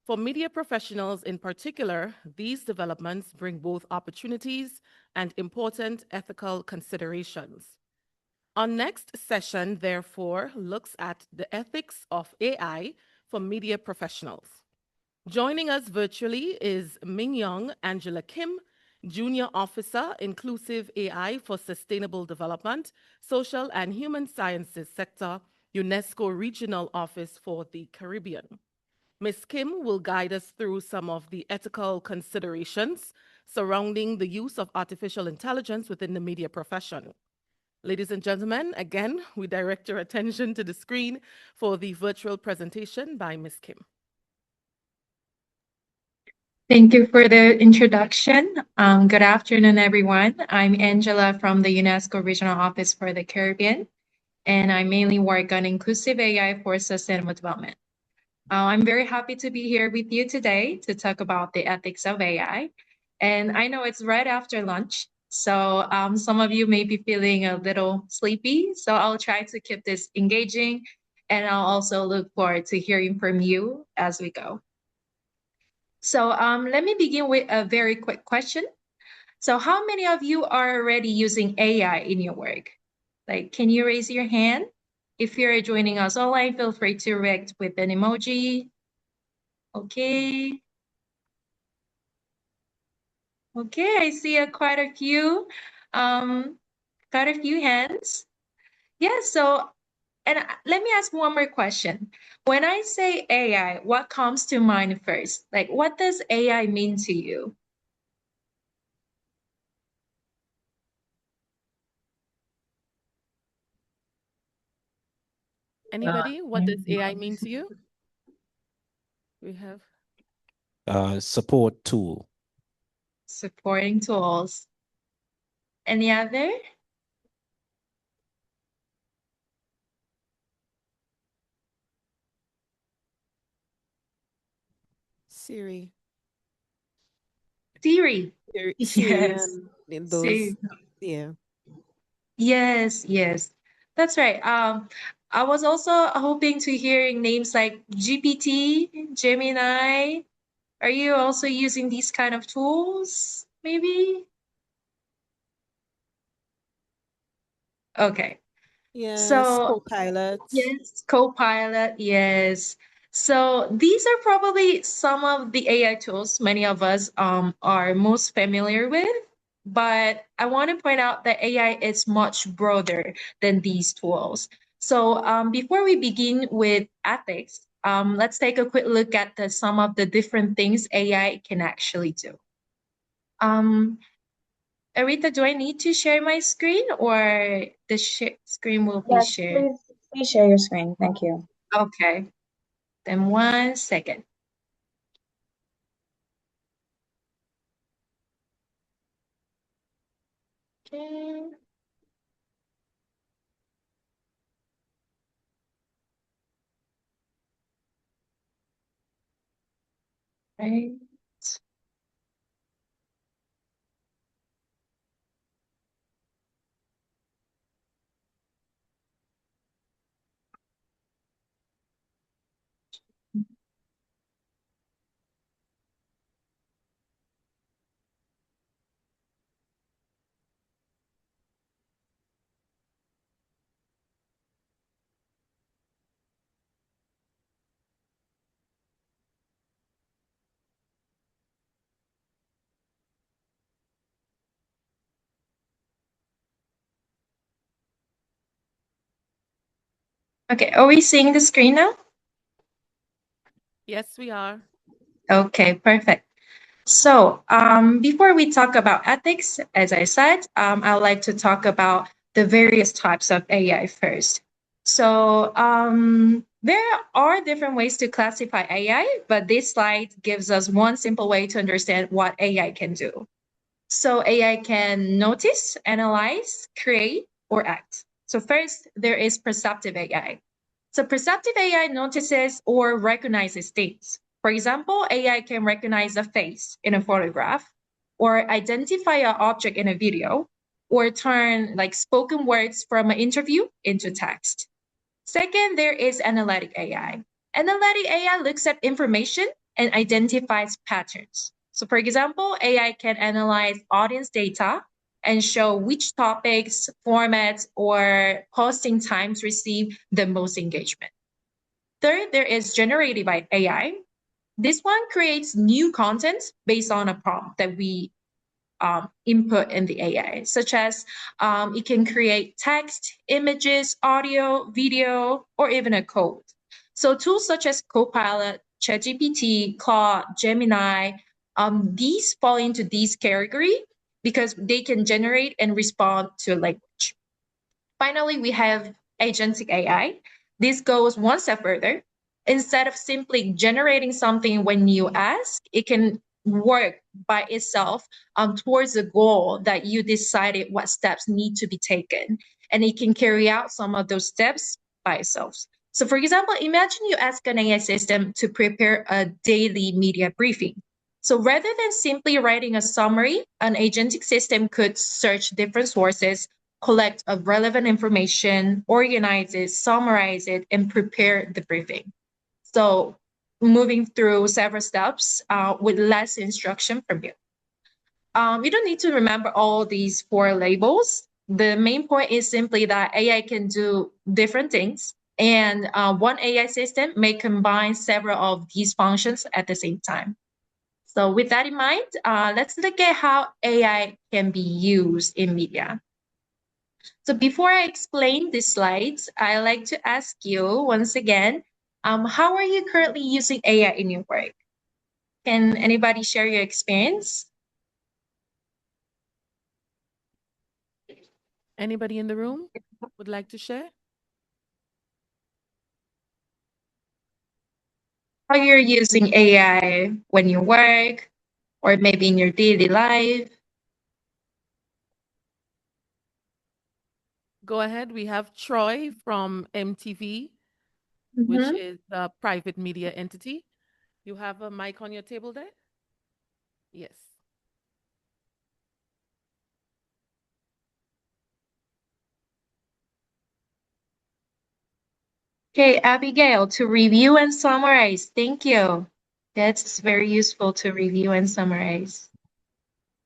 Speaker 2: For media professionals in particular, these developments bring both opportunities and important ethical considerations. Our next session, therefore, looks at the ethics of AI for media professionals. Joining us virtually is Ming Young Angela Kim, Junior Officer, Inclusive AI for Sustainable Development, Social and Human Sciences Sector, UNESCO Regional Office for the Caribbean. Ms. Kim will guide us through some of the ethical considerations surrounding the use of artificial intelligence within the media profession. Ladies and gentlemen, again, we direct your attention to the screen for the virtual presentation by Ms. Kim.
Speaker 20: Thank you for the introduction. Good afternoon, everyone. I'm Angela from the UNESCO Regional Office for the Caribbean, and I mainly work on inclusive AI for sustainable development. I'm very happy to be here with you today to talk about the ethics of AI. And I know it's right after lunch, so some of you may be feeling a little sleepy, so I'll try to keep this engaging, and I'll also look forward to hearing from you as we go. So let me begin with a very quick question. So how many of you are already using AI in your work? Like, can you raise your hand? If you're joining us online, feel free to react with an emoji. Okay. Okay, I see quite a few hands. Yeah, so, and let me ask one more question. When I say AI, what comes to mind first? Like, what does AI mean to you?
Speaker 2: Anybody? What does AI mean to you? We have
Speaker 5: Support tool.
Speaker 20: Supporting tools. Any other?
Speaker 15: Siri.
Speaker 20: Siri.
Speaker 15: Siri
Speaker 20: Yes.
Speaker 15: and those,
Speaker 20: Siri.
Speaker 15: yeah.
Speaker 20: Yes, yes. That's right. I was also hoping to hearing names like GPT, Gemini. Are you also using these kind of tools, maybe? Okay.
Speaker 15: Yes,
Speaker 20: So,
Speaker 15: co-pilots.
Speaker 20: yes, Copilot, yes. So these are probably some of the AI tools many of us are most familiar with. But I want to point out that AI is much broader than these tools. So before we begin with ethics, let's take a quick look at some of the different things AI can actually do. Arita, do I need to share my screen or the screen will be
Speaker 1: Yes,
Speaker 20: shared?
Speaker 1: please share your screen. Thank you.
Speaker 20: Okay, then 1 second. Okay. Right. Okay, are we seeing the screen now?
Speaker 2: Yes, we are.
Speaker 20: Okay, perfect. So before we talk about ethics, as I said, I'd like to talk about the various types of AI first. So there are different ways to classify AI, but this slide gives us one simple way to understand what AI can do. So AI can notice, analyze, create, or act. So first, there is perceptive AI. So perceptive AI notices or recognizes things. For example, AI can recognize a face in a photograph, or identify an object in a video, or turn like spoken words from an interview into text. Second, there is analytic AI. Analytic AI looks at information and identifies patterns. So, for example, AI can analyze audience data and show which topics, formats, or posting times receive the most engagement. Third, there is generative AI. This one creates new content based on a prompt that we input in the AI, such as it can create text, images, audio, video, or even a code. So tools such as Copilot, ChatGPT, Claude, Gemini, these fall into this category because they can generate and respond to a language. Finally, we have agentic AI. This goes one step further. Instead of simply generating something when you ask, it can work by itself towards a goal that you decided what steps need to be taken. And it can carry out some of those steps by itself. So, for example, imagine you ask an AI system to prepare a daily media briefing. So rather than simply writing a summary, an agentic system could search different sources, collect of relevant information, organize it, summarize it, and prepare the briefing. So moving through several steps with less instruction from you. You don't need to remember all these 4 labels. The main point is simply that AI can do different things, and one AI system may combine several of these functions at the same time. So with that in mind, let's look at how AI can be used in media. So before I explain these slides, I like to ask you once again, how are you currently using AI in your work? Can anybody share your experience?
Speaker 2: Anybody in the room would like to share?
Speaker 20: How you're using AI when you work or maybe in your daily life?
Speaker 2: Go ahead. We have Troy from MTV, which is a private media entity. You have a mic on your table there? Yes.
Speaker 20: Okay, Abigail, to review and summarize. Thank you. That's very useful to review and summarize.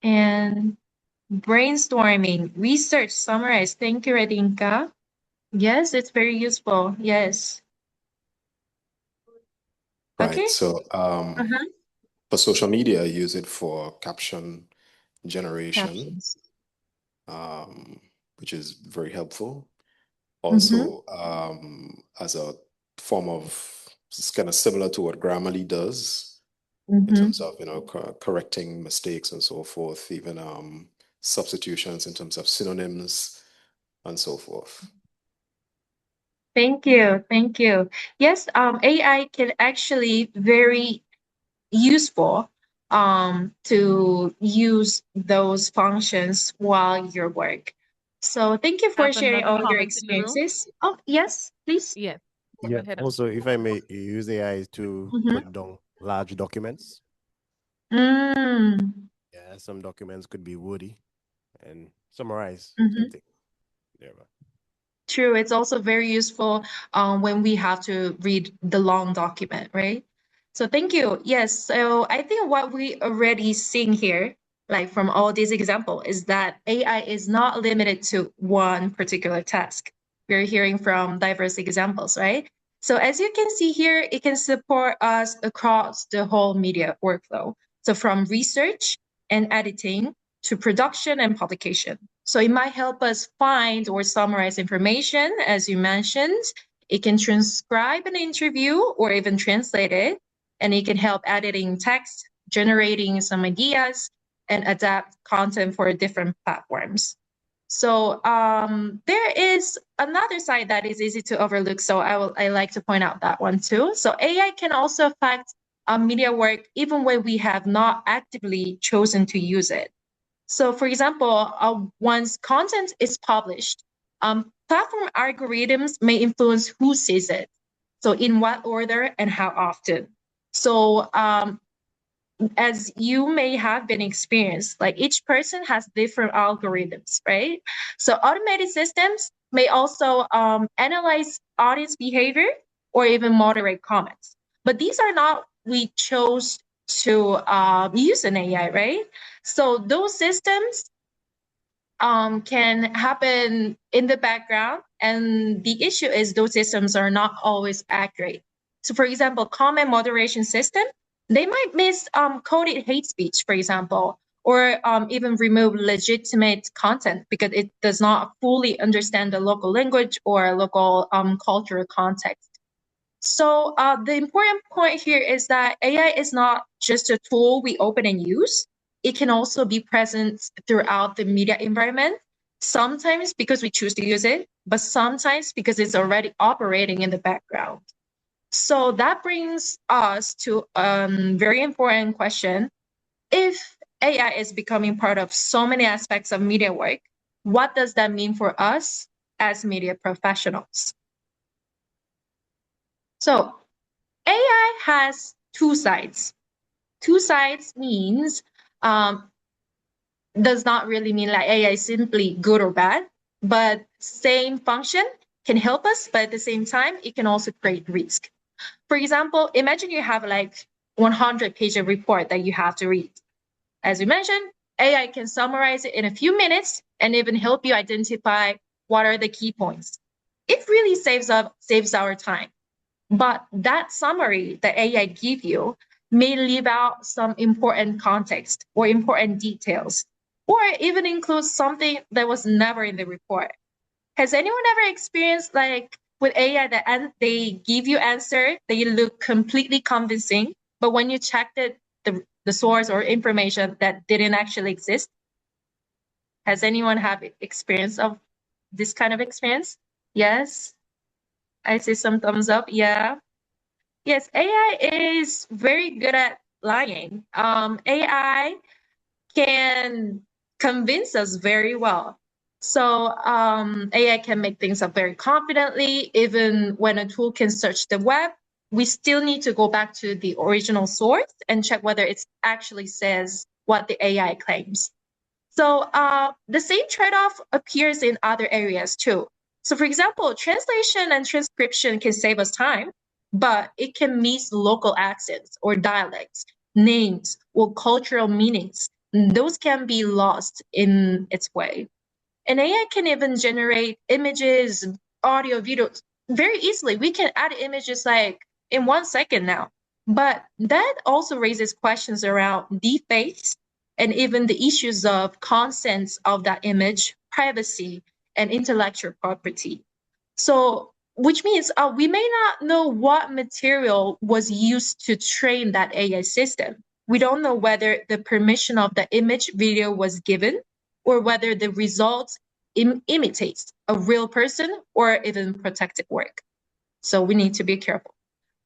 Speaker 20: And brainstorming, research, summarize. Thank you, Radinka. Yes, it's very useful. Yes.
Speaker 21: Right.
Speaker 20: Okay.
Speaker 21: So for social media, I use it for caption generation,
Speaker 20: Captions.
Speaker 21: which is very helpful.
Speaker 20: Mm-hmm.
Speaker 21: Also, as a form of, it's kind of similar to what Grammarly does in
Speaker 20: Mm-hmm.
Speaker 21: terms of, correcting mistakes and so forth, even substitutions in terms of synonyms and so forth.
Speaker 20: Thank you. Thank you. Yes, AI can actually very useful to use those functions while you work. So thank you for
Speaker 22: Have
Speaker 20: sharing
Speaker 22: another
Speaker 20: all your
Speaker 22: comment in the room?
Speaker 20: experiences. Oh, yes, please.
Speaker 22: Yes. Go
Speaker 18: Yeah.
Speaker 22: ahead.
Speaker 18: Also, if I may use AI to
Speaker 20: Mm-hmm.
Speaker 18: put down large documents.
Speaker 20: Mm.
Speaker 18: Yeah, some documents could be woody and summarize
Speaker 20: Mm-hmm.
Speaker 18: something. Yeah.
Speaker 20: True. It's also very useful when we have to read the long document, right? So thank you. Yes. So I think what we already seeing here, like from all these examples, is that AI is not limited to one particular task. We're hearing from diverse examples, right? So as you can see here, it can support us across the whole media workflow. So from research and editing to production and publication. So it might help us find or summarize information, as you mentioned. It can transcribe an interview or even translate it. And it can help editing text, generating some ideas, and adapt content for different platforms. So there is another side that is easy to overlook. So I like to point out that one too. So AI can also affect media work even when we have not actively chosen to use it. So for example, once content is published, platform algorithms may influence who sees it. So in what order and how often. So as you may have been experienced, like each person has different algorithms, right? So automated systems may also analyze audience behavior or even moderate comments. But these are not we chose to use an AI, right? So those systems can happen in the background, and the issue is those systems are not always accurate. So for example, comment moderation system, they might miss coded hate speech, for example, or even remove legitimate content because it does not fully understand the local language or local cultural context. So the important point here is that AI is not just a tool we open and use. It can also be present throughout the media environment, sometimes because we choose to use it, but sometimes because it's already operating in the background. So that brings us to a very important question. If AI is becoming part of so many aspects of media work, what does that mean for us as media professionals? So AI has two sides. Two sides means does not really mean like AI is simply good or bad, but same function can help us, but at the same time, it can also create risk. For example, imagine you have like 100-page report that you have to read. As we mentioned, AI can summarize it in a few minutes and even help you identify what are the key points. It really saves our time. But that summary that AI give you may leave out some important context or important details, or even include something that was never in the report. Has anyone ever experienced like with AI that they give you answer that you look completely convincing, but when you checked it, the source or information that didn't actually exist? Has anyone have experience of this kind of experience? Yes, I see some thumbs up. Yeah. Yes, AI is very good at lying. AI can convince us very well. So AI can make things up very confidently. Even when a tool can search the web, we still need to go back to the original source and check whether it actually says what the AI claims. So the same trade-off appears in other areas too. So for example, translation and transcription can save us time, but it can miss local accents or dialects, names, or cultural meanings. Those can be lost in its way. And AI can even generate images, audio, videos very easily. We can add images like in 1 second now. But that also raises questions around deepfakes and even the issues of consent of that image, privacy, and intellectual property. So, which means we may not know what material was used to train that AI system. We don't know whether the permission of the image video was given or whether the results imitates a real person or even protected work. So we need to be careful.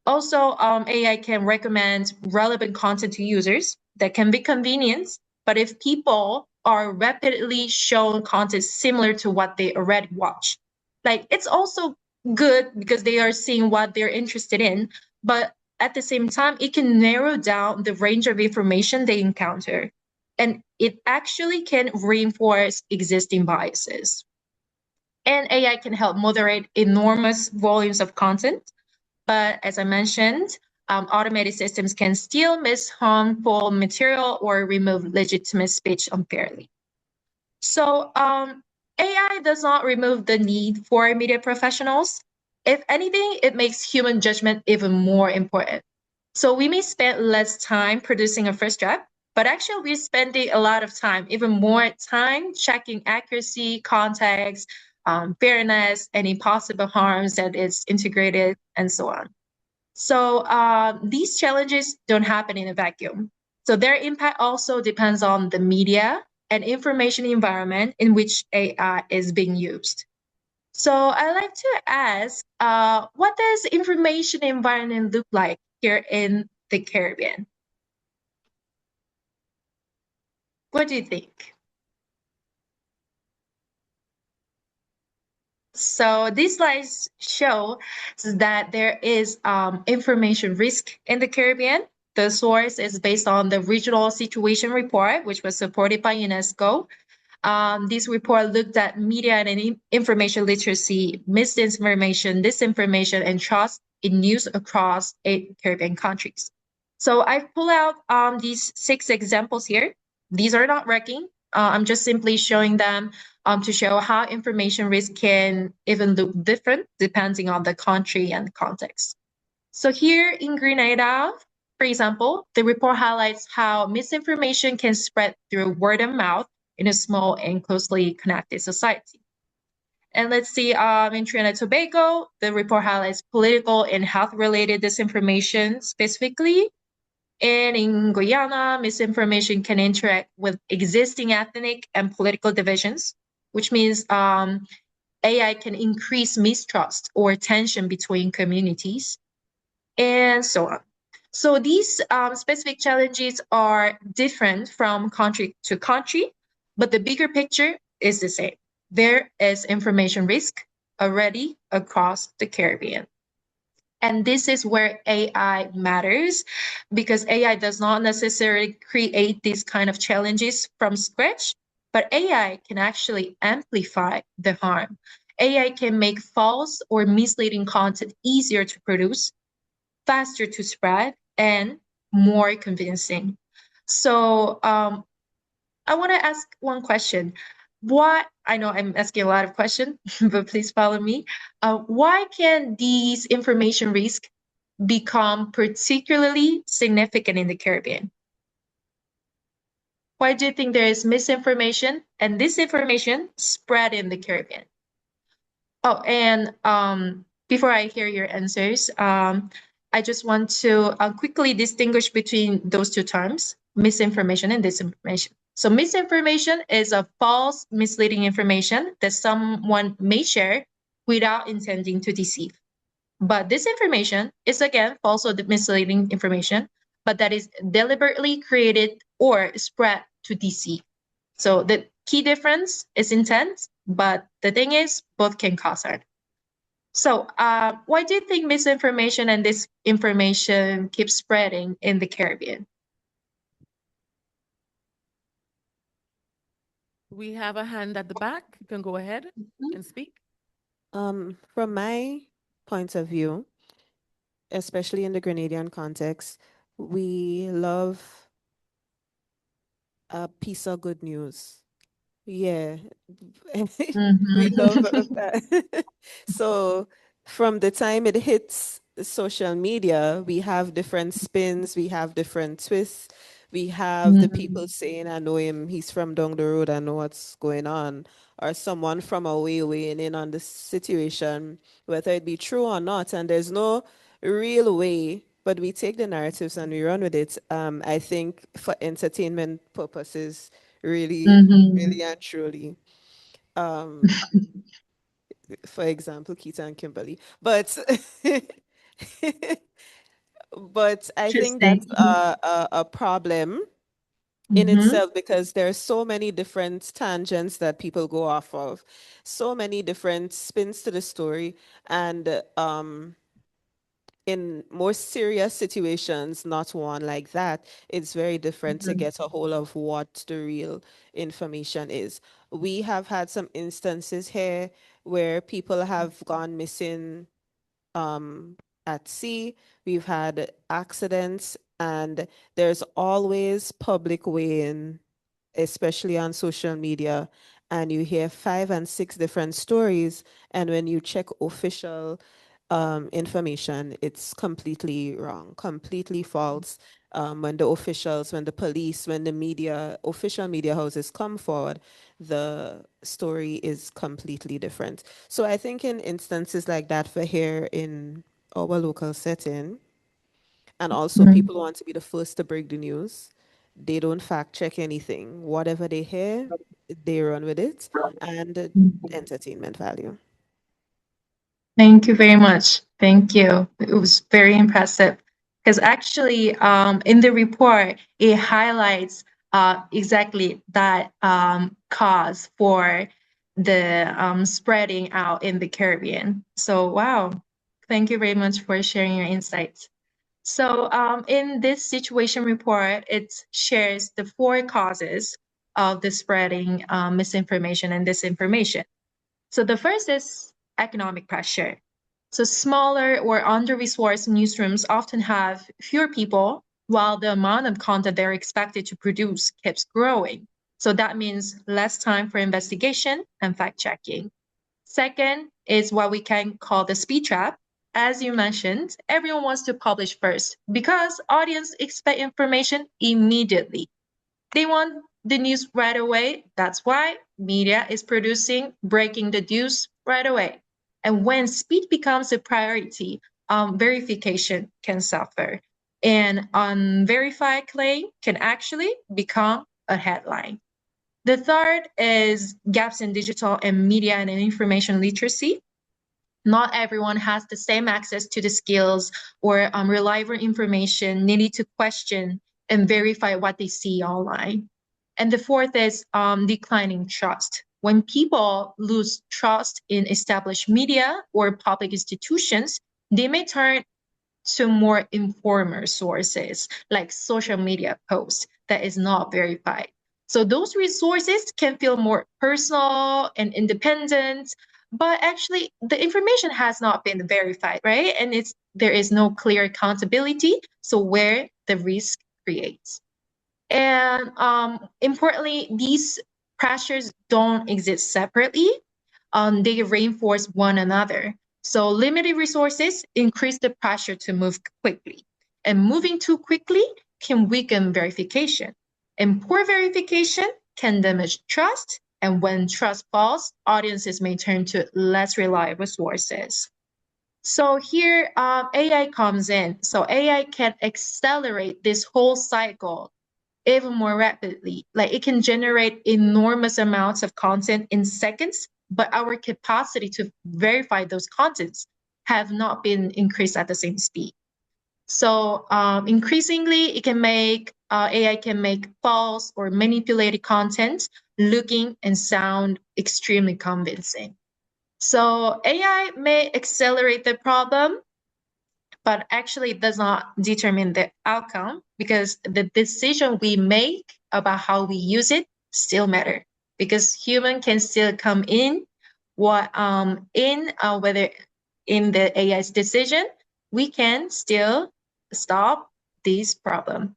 Speaker 20: Also, AI can recommend relevant content to users that can be convenient, but if people are rapidly shown content similar to what they already watch, like it's also good because they are seeing what they're interested in, but at the same time, it can narrow down the range of information they encounter. And it actually can reinforce existing biases. And AI can help moderate enormous volumes of content. But as I mentioned, automated systems can still miss harmful material or remove legitimate speech unfairly. So AI does not remove the need for media professionals. If anything, it makes human judgment even more important. So we may spend less time producing a first draft, but actually we're spending a lot of time, even more time checking accuracy, context, fairness, any possible harms that is integrated, and so on. So these challenges don't happen in a vacuum. So their impact also depends on the media and information environment in which AI is being used. So I'd like to ask, what does information environment look like here in the Caribbean? What do you think? So these slides show that there is information risk in the Caribbean. The source is based on the Regional Situation Report, which was supported by UNESCO. This report looked at media and information literacy, misinformation, disinformation, and trust in news across 8 Caribbean countries. So I've pulled out these 6 examples here. These are not ranking. I'm just simply showing them to show how information risk can even look different depending on the country and context. So here in Grenada, for example, the report highlights how misinformation can spread through word of mouth in a small and closely connected society. And let's see, in Trinidad and Tobago, the report highlights political and health-related disinformation specifically. And in Guyana, misinformation can interact with existing ethnic and political divisions, which means AI can increase mistrust or tension between communities, and so on. So these specific challenges are different from country to country, but the bigger picture is the same. There is information risk already across the Caribbean. And this is where AI matters, because AI does not necessarily create these kind of challenges from scratch, but AI can actually amplify the harm. AI can make false or misleading content easier to produce, faster to spread, and more convincing. So I want to ask one question. I know I'm asking a lot of questions, but please follow me. Why can these information risks become particularly significant in the Caribbean? Why do you think there is misinformation and disinformation spread in the Caribbean? Oh, and before I hear your answers, I just want to quickly distinguish between those two terms, misinformation and disinformation. So misinformation is a false, misleading information that someone may share without intending to deceive. But disinformation is, again, false or misleading information, but that is deliberately created or spread to deceive. So the key difference is intent, but the thing is, both can cause harm. So why do you think misinformation and disinformation keep spreading in the Caribbean?
Speaker 2: We have a hand at the back. You can go ahead and speak.
Speaker 15: From my point of view, especially in the Grenadian context, we love a piece of good news. Yeah, we love that. So from the time it hits social media, we have different spins, we have different twists, We have the people saying, I know him, he's from down the road, I know what's going on. Or someone from away weighing in on the situation, whether it be true or not. And there's no real way, but we take the narratives and we run with it. I think for entertainment purposes, really, really and truly. For example, Keita and Kimberly. But but I think that's
Speaker 20: Interesting.
Speaker 15: a problem in itself because there are so many different tangents that people go off of, so many different spins to the story, and in more serious situations, not one like that, it's very different to get a hold of what the real information is. We have had some instances here where people have gone missing at sea. We've had accidents, and there's always public weighing, especially on social media. And you hear 5 and 6 different stories, and when you check official information, it's completely wrong, completely false. When the officials, when the police, when the media, official media houses come forward, the story is completely different. So I think in instances like that for here in our local setting, and also people want to be the first to break the news, they don't fact check anything. Whatever they hear, they run with it, and entertainment value.
Speaker 20: Thank you very much. Thank you. It was very impressive because actually, in the report, it highlights exactly that cause for the spreading out in the Caribbean. So, wow. Thank you very much for sharing your insights. So, in this situation report, it shares the 4 causes of the spreading misinformation and disinformation. So the first is economic pressure. So smaller or under-resourced newsrooms often have fewer people, while the amount of content they're expected to produce keeps growing. So that means less time for investigation and fact-checking. Second is what we can call the speed trap. As you mentioned, everyone wants to publish first because audience expect information immediately. They want the news right away. That's why media is producing breaking the news right away. And when speed becomes a priority, verification can suffer. And unverified claim can actually become a headline. The third is gaps in digital and media and information literacy. Not everyone has the same access to the skills or reliable information needed to question and verify what they see online. And the fourth is declining trust. When people lose trust in established media or public institutions, they may turn to more informal sources like social media posts that is not verified. So those resources can feel more personal and independent, but actually the information has not been verified, right? And there is no clear accountability. So where the risk creates. And importantly, these pressures don't exist separately. They reinforce one another. So limited resources increase the pressure to move quickly. And moving too quickly can weaken verification. And poor verification can damage trust. And when trust falls, audiences may turn to less reliable sources. So here, AI comes in. So AI can accelerate this whole cycle even more rapidly. Like it can generate enormous amounts of content in seconds, but our capacity to verify those contents have not been increased at the same speed. So increasingly, AI can make false or manipulated content looking and sound extremely convincing. So AI may accelerate the problem, but actually it does not determine the outcome because the decision we make about how we use it still matter because human can still come in whether in the AI's decision, we can still stop this problem.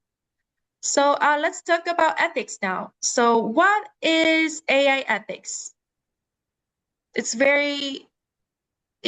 Speaker 20: So let's talk about ethics now. So what is AI ethics? It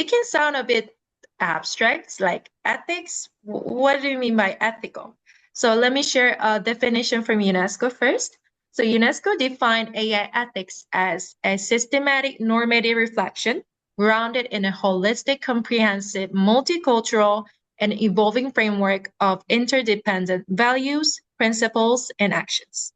Speaker 20: can sound a bit abstract, like ethics. What do you mean by ethical? So let me share a definition from UNESCO first. So UNESCO defined AI ethics as a systematic normative reflection grounded in a holistic, comprehensive, multicultural, and evolving framework of interdependent values, principles, and actions.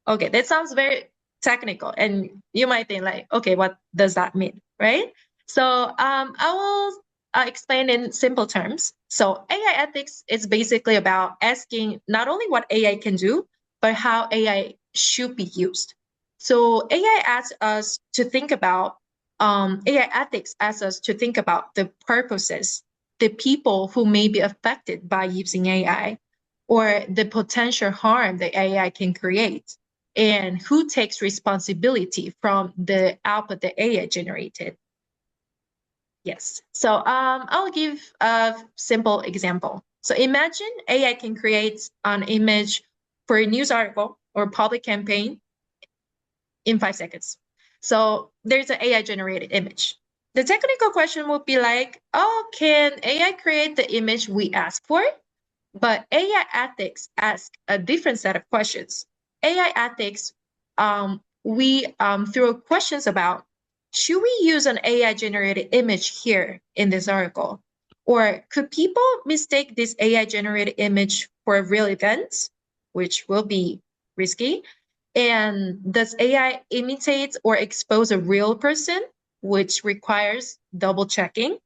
Speaker 20: Okay, that sounds very technical, and you might think like, okay, what does that mean, right? So I will explain in simple terms. So AI ethics is basically about asking not only what AI can do, but how AI should be used. So AI asks us to think about AI ethics asks us to think about the purposes, the people who may be affected by using AI, or the potential harm that AI can create, and who takes responsibility from the output that AI generated. Yes. So I'll give a simple example. So imagine AI can create an image for a news article or public campaign in 5 seconds. So there's an AI generated image. The technical question would be like, oh, can AI create the image we ask for? But AI ethics ask a different set of questions. AI ethics, we throw questions about, should we use an AI generated image here in this article? Or could people mistake this AI generated image for a real event, which will be risky? And does AI imitate or expose a real person, which requires double checking?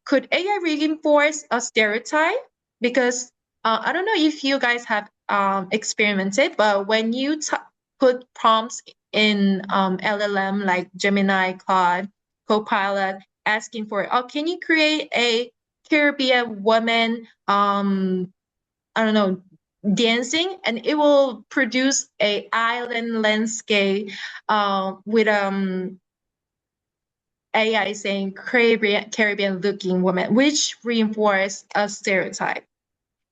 Speaker 20: Could AI reinforce a stereotype? Because I don't know if you guys have experimented, but when you put prompts in LLM like Gemini, Claude, Copilot, asking for, oh, can you create a Caribbean woman, I don't know, dancing, and it will produce a island landscape with AI saying Caribbean looking woman, which reinforce a stereotype.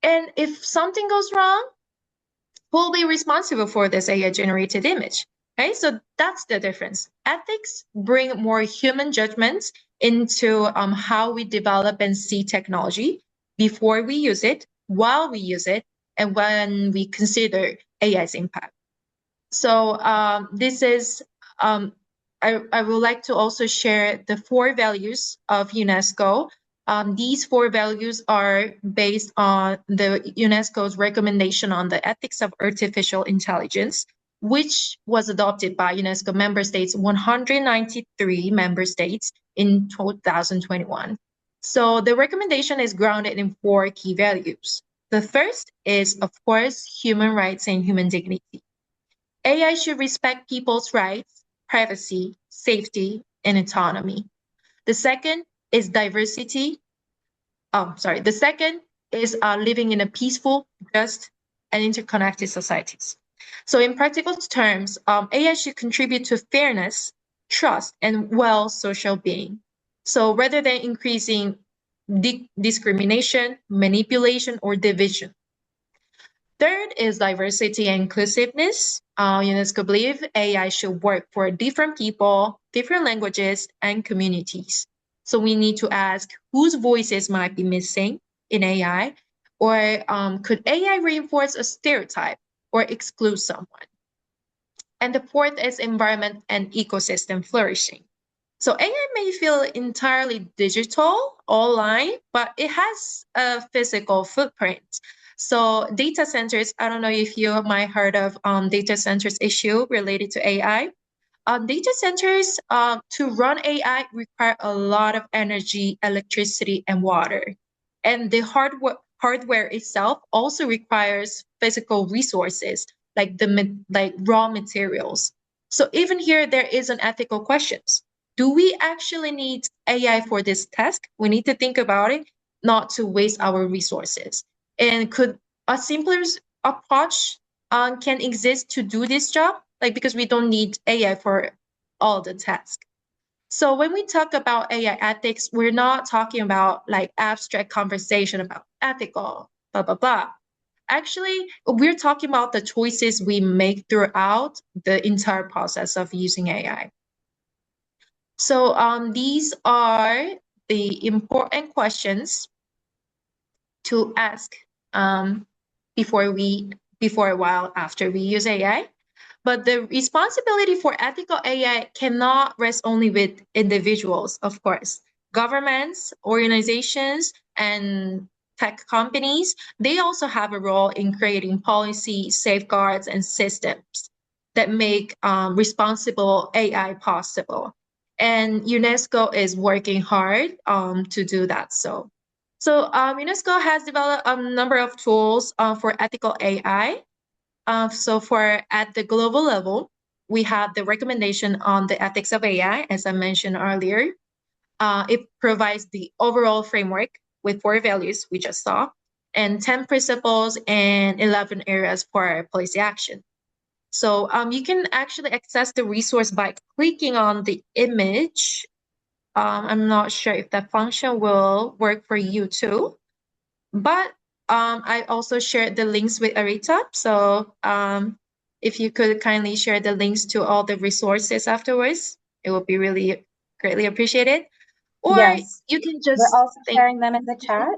Speaker 20: And if something goes wrong, who will be responsible for this AI generated image? Right? So that's the difference. Ethics bring more human judgments into how we develop and see technology before we use it, while we use it, and when we consider AI's impact. So this is I would like to also share the 4 values of UNESCO. These 4 values are based on the UNESCO's recommendation on the ethics of artificial intelligence, which was adopted by UNESCO member states, 193 member states in 2021. So the recommendation is grounded in 4 key values. The first is, of course, human rights and human dignity. AI should respect people's rights, privacy, safety, and autonomy. The second is diversity. The second is living in a peaceful, just, and interconnected societies. So in practical terms, AI should contribute to fairness, trust, and social being. So rather than increasing discrimination, manipulation, or division. Third is diversity and inclusiveness. UNESCO believe AI should work for different people, different languages, and communities. So we need to ask whose voices might be missing in AI, or could AI reinforce a stereotype or exclude someone? And the fourth is environment and ecosystem flourishing. So AI may feel entirely digital, online, but it has a physical footprint. So data centers, I don't know if you might heard of data centers issue related to AI. Data centers to run AI require a lot of energy, electricity, and water. And the hardware itself also requires physical resources like raw materials. So even here, there is an ethical questions. Do we actually need AI for this task? We need to think about it, not to waste our resources. And could a simpler approach can exist to do this job? Like, because we don't need AI for all the tasks. So when we talk about AI ethics, we're not talking about like abstract conversation about ethical, blah, blah, blah. Actually, we're talking about the choices we make throughout the entire process of using AI. So these are the important questions to ask before a while after we use AI. But the responsibility for ethical AI cannot rest only with individuals, of course. Governments, organizations, and tech companies, they also have a role in creating policy, safeguards, and systems that make responsible AI possible. And UNESCO is working hard to do that. So UNESCO has developed a number of tools for ethical AI. So for at the global level, we have the recommendation on the ethics of AI, as I mentioned earlier. It provides the overall framework with 4 values we just saw, and 10 principles and 11 areas for policy action. So you can actually access the resource by clicking on the image. I'm not sure if that function will work for you too, but I also shared the links with Arita. So if you could kindly share the links to all the resources afterwards, it would be really greatly appreciated. Or
Speaker 1: Yes,
Speaker 20: you can
Speaker 1: we're
Speaker 20: just
Speaker 1: also sharing them in the chat.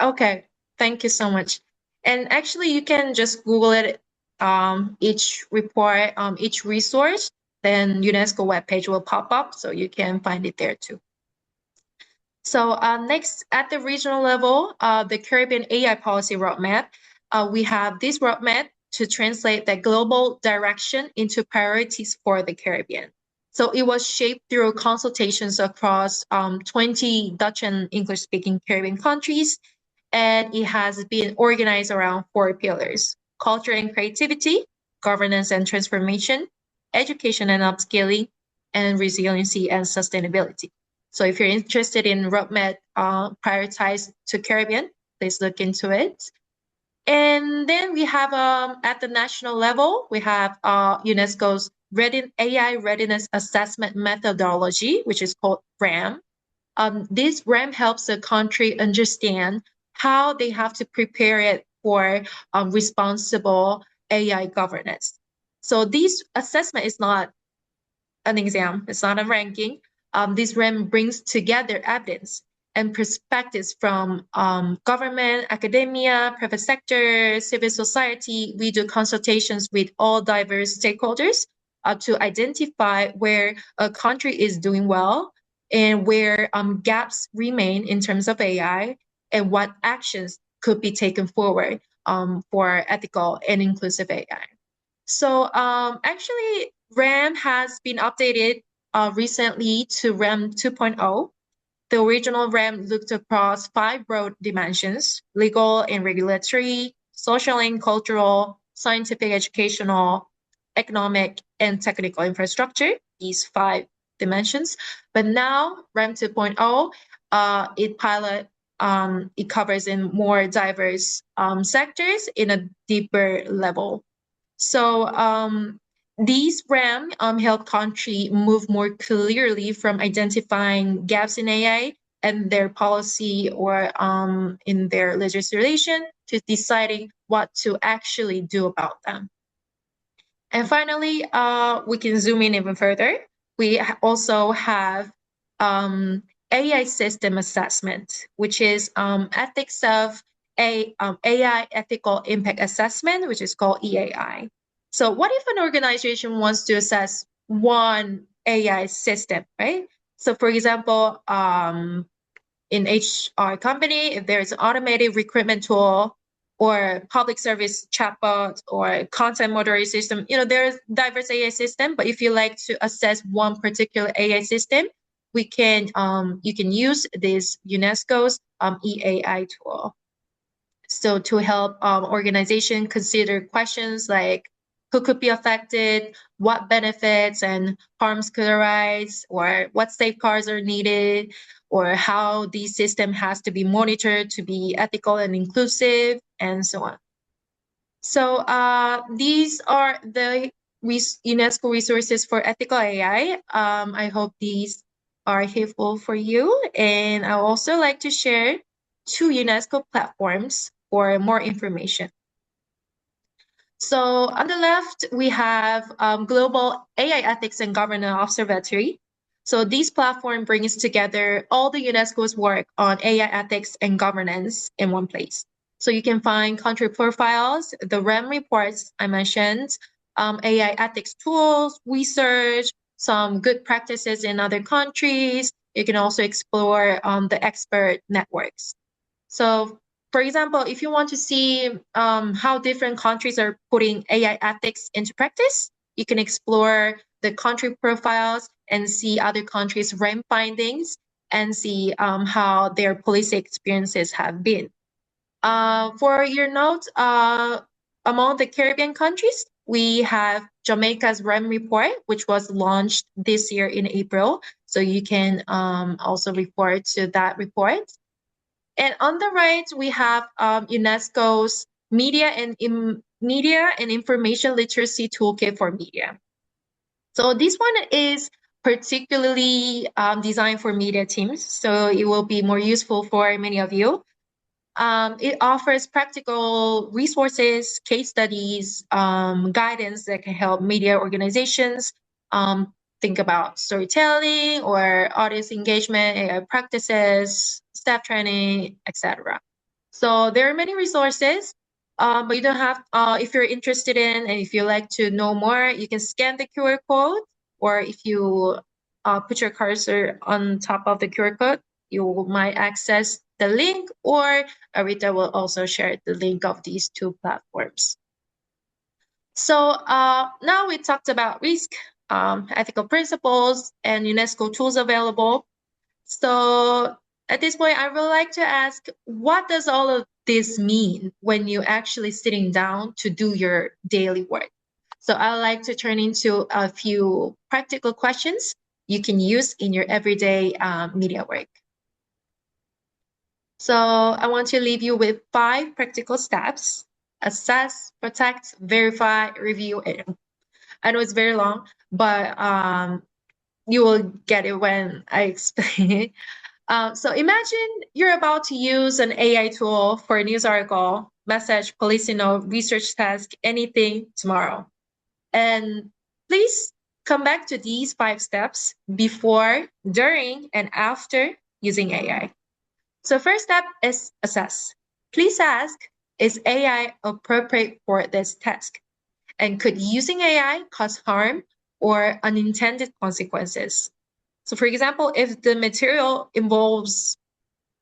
Speaker 20: Okay, thank you so much. And actually, you can just Google it, each report, each resource, then UNESCO webpage will pop up, so you can find it there too. So next, at the regional level, the Caribbean AI Policy Roadmap, we have this roadmap to translate the global direction into priorities for the Caribbean. So it was shaped through consultations across 20 Dutch and English-speaking Caribbean countries, and it has been organized around 4 pillars: culture and creativity, governance and transformation, education and upskilling, and resiliency and sustainability. So if you're interested in roadmap prioritized to Caribbean, please look into it. And then we have at the national level, we have UNESCO's AI Readiness Assessment Methodology, which is called RAM. This RAM helps the country understand how they have to prepare it for responsible AI governance. So this assessment is not an exam, it's not a ranking. This RAM brings together evidence and perspectives from government, academia, private sector, civil society. We do consultations with all diverse stakeholders to identify where a country is doing well and where gaps remain in terms of AI and what actions could be taken forward for ethical and inclusive AI. So actually, RAM has been updated recently to RAM 2.0. The original RAM looked across 5 broad dimensions: legal and regulatory, social and cultural, scientific, educational, economic, and technical infrastructure, these 5 dimensions. But now RAM 2.0, it covers in more diverse sectors in a deeper level. So these RAM help country move more clearly from identifying gaps in AI and their policy or in their legislation to deciding what to actually do about them. And finally, we can zoom in even further. We also have AI system assessment, which is ethics of AI ethical impact assessment, which is called EAI. So what if an organization wants to assess one AI system, right? So for example, in HR company, if there's an automated recruitment tool or public service chatbot or content moderation system, there's diverse AI system. But if you like to assess one particular AI system, you can use this UNESCO's EAI tool. So to help organization consider questions like who could be affected, what benefits and harms could arise, or what safeguards are needed, or how the system has to be monitored to be ethical and inclusive, and so on. So these are the UNESCO resources for ethical AI. I hope these are helpful for you. And I also like to share 2 UNESCO platforms for more information. So on the left, we have Global AI Ethics and Governance Observatory. So this platform brings together all the UNESCO's work on AI ethics and governance in one place. So you can find country profiles, the REM reports I mentioned, AI ethics tools, research, some good practices in other countries. You can also explore the expert networks. So, for example, if you want to see how different countries are putting AI ethics into practice, you can explore the country profiles and see other countries' REM findings and see how their policy experiences have been. For your note, among the Caribbean countries, we have Jamaica's REM report, which was launched this year in April. So you can also refer to that report. And on the right, we have UNESCO's Media and Information Literacy Toolkit for Media. So this one is particularly designed for media teams, so it will be more useful for many of you. It offers practical resources, case studies, guidance that can help media organizations think about storytelling or audience engagement, AI practices, staff training, etc. So there are many resources, but you don't have, if you're interested in and if you like to know more, you can scan the QR code, or if you put your cursor on top of the QR code, you might access the link, or Arita will also share the link of these two platforms. So now we talked about risk, ethical principles, and UNESCO tools available. So at this point, I would like to ask, what does all of this mean when you're actually sitting down to do your daily work? So I'd like to turn into a few practical questions you can use in your everyday media work. So I want to leave you with 5 practical steps: assess, protect, verify, review. I know it's very long, but you will get it when I explain it. So imagine you're about to use an AI tool for a news article, message, policy note, research task, anything tomorrow. And please come back to these 5 steps before, during, and after using AI. So first step is assess. Please ask, is AI appropriate for this task? And could using AI cause harm or unintended consequences? So for example, if the material involves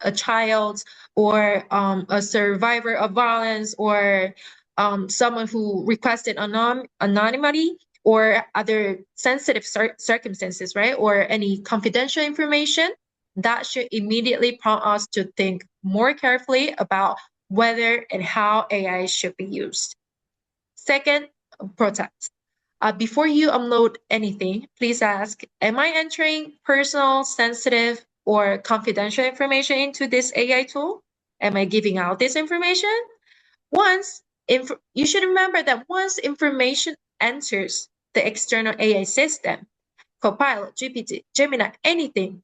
Speaker 20: a child or a survivor of violence, or someone who requested anonymity, or other sensitive circumstances, right? Or any confidential information, that should immediately prompt us to think more carefully about whether and how AI should be used. Second, protect. Before you upload anything, please ask, am I entering personal, sensitive, or confidential information into this AI tool? Am I giving out this information? You should remember that once information enters the external AI system, Copilot, GPT, Gemini, anything,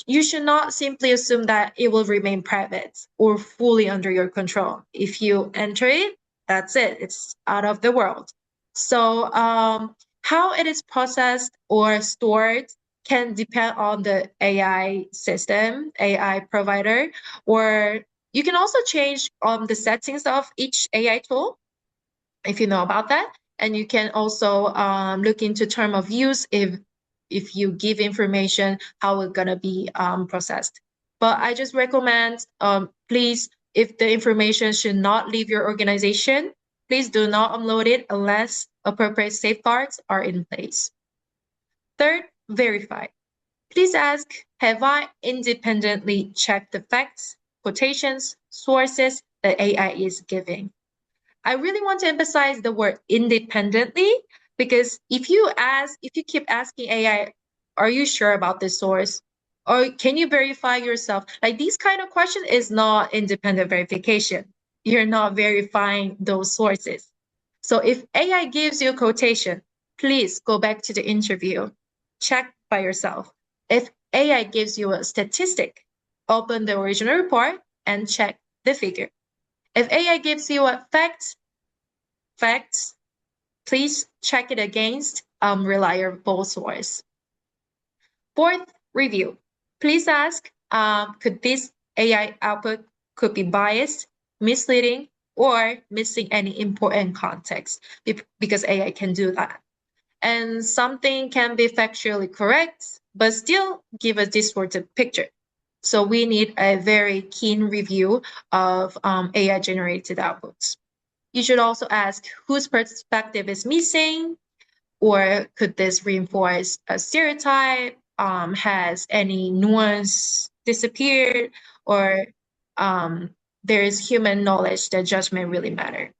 Speaker 20: you should not simply assume that it will remain private or fully under your control. If you enter it, that's it. It's out of the world. So how it is processed or stored can depend on the AI system, AI provider, or you can also change the settings of each AI tool if you know about that. And you can also look into term of use if you give information, how it's gonna be processed. But I just recommend, please, if the information should not leave your organization, please do not upload it unless appropriate safeguards are in place. Third, verify. Please ask, have I independently checked the facts, quotations, sources that AI is giving? I really want to emphasize the word independently, because if you keep asking AI, are you sure about this source? Or can you verify yourself? Like, these kind of questions is not independent verification. You're not verifying those sources. So if AI gives you a quotation, please go back to the interview, check by yourself. If AI gives you a statistic, open the original report and check the figure. If AI gives you a facts, please check it against reliable source. Fourth, review. Please ask, could this AI output could be biased, misleading, or missing any important context because AI can do that. And something can be factually correct, but still give a distorted picture. So we need a very keen review of AI generated outputs. You should also ask whose perspective is missing, or could this reinforce a stereotype? Has any nuance disappeared? Or there is human knowledge that judgment really matter.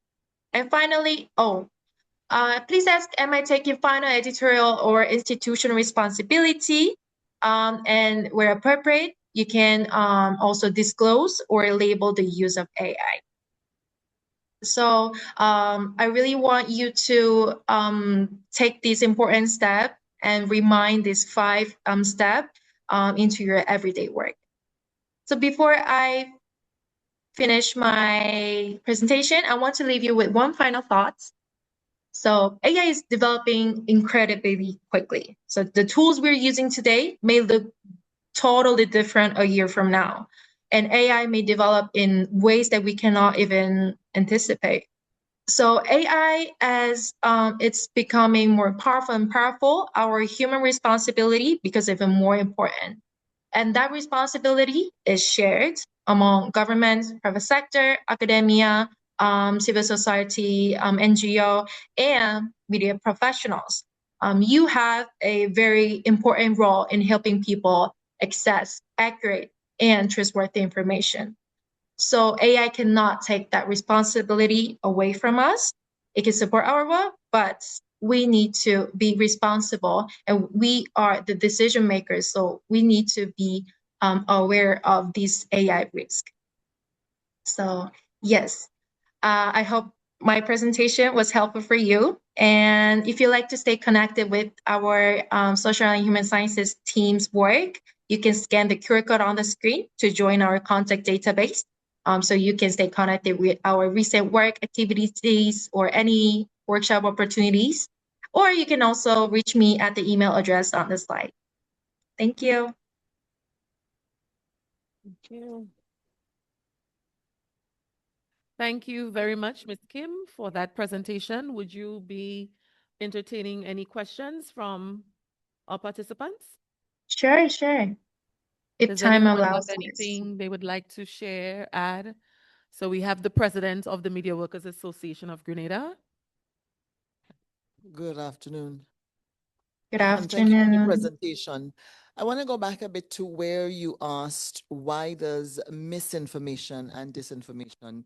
Speaker 20: And finally, please ask, am I taking final editorial or institutional responsibility? And where appropriate, you can also disclose or label the use of AI. So I really want you to take this important step and remind these 5 steps into your everyday work. So before I finish my presentation, I want to leave you with one final thought. So AI is developing incredibly quickly. So the tools we're using today may look totally different a year from now. And AI may develop in ways that we cannot even anticipate. So AI, as it's becoming more powerful, our human responsibility becomes even more important. And that responsibility is shared among government, private sector, academia, civil society, NGO, and media professionals. You have a very important role in helping people access accurate and trustworthy information. So AI cannot take that responsibility away from us. It can support our work, but we need to be responsible, and we are the decision makers. So we need to be aware of this AI risk. So yes, I hope my presentation was helpful for you. And if you'd like to stay connected with our social and human sciences team's work, you can scan the QR code on the screen to join our contact database. So you can stay connected with our recent work activities or any workshop opportunities. Or you can also reach me at the email address on the slide. Thank you.
Speaker 2: Thank you. Thank you very much, Ms. Kim, for that presentation. Would you be entertaining any questions from our participants?
Speaker 20: Sure, sure. If
Speaker 2: Does
Speaker 20: time
Speaker 2: anyone
Speaker 20: allows.
Speaker 2: have anything they would like to share, add? So we have the president of the Media Workers Association of Grenada.
Speaker 6: Good afternoon.
Speaker 20: Good
Speaker 6: And thank you for the
Speaker 20: afternoon.
Speaker 6: presentation. I want to go back a bit to where you asked why does misinformation and disinformation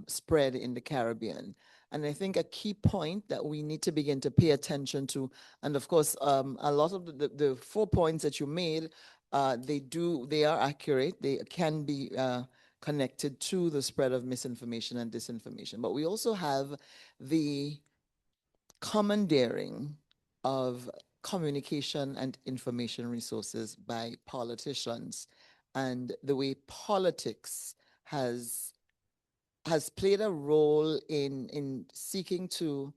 Speaker 6: spread in the Caribbean? And I think a key point that we need to begin to pay attention to, and of course, a lot of the 4 points that you made, they are accurate. They can be connected to the spread of misinformation and disinformation. But we also have the commandeering of communication and information resources by politicians, and the way politics has played a role in seeking to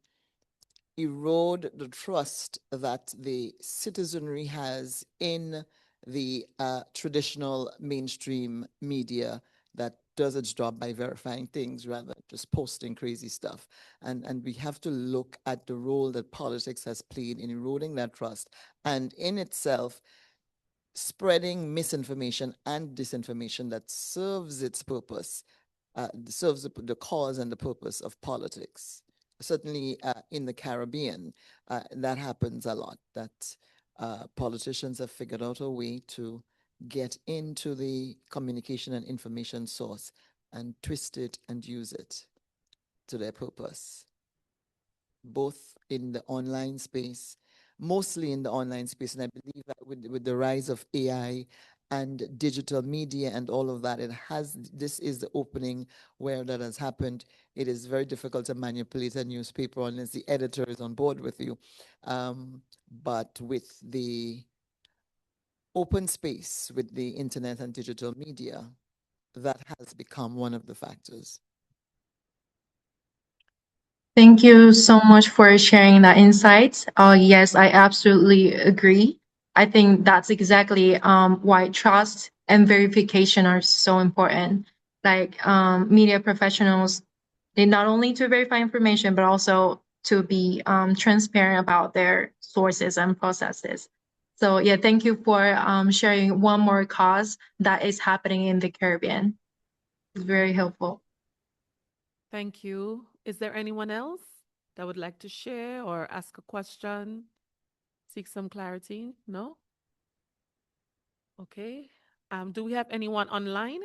Speaker 6: erode the trust that the citizenry has in the traditional mainstream media that does its job by verifying things rather than just posting crazy stuff. And we have to look at the role that politics has played in eroding that trust, and in itself spreading misinformation and disinformation that serves its purpose, serves the cause and the purpose of politics. Certainly in the Caribbean, that happens a lot, that politicians have figured out a way to get into the communication and information source and twist it and use it to their purpose, both in the online space, mostly in the online space. And I believe that with the rise of AI and digital media and all of that, this is the opening where that has happened. It is very difficult to manipulate a newspaper unless the editor is on board with you. But with the open space, with the internet and digital media, that has become one of the factors.
Speaker 20: Thank you so much for sharing that insight. Yes, I absolutely agree. I think that's exactly why trust and verification are so important. like media professionals, they not only to verify information, but also to be transparent about their sources and processes. So yeah, thank you for sharing one more cause that is happening in the Caribbean. It's very helpful.
Speaker 2: Thank you. Is there anyone else that would like to share or ask a question, seek some clarity? No? Okay. Do we have anyone online?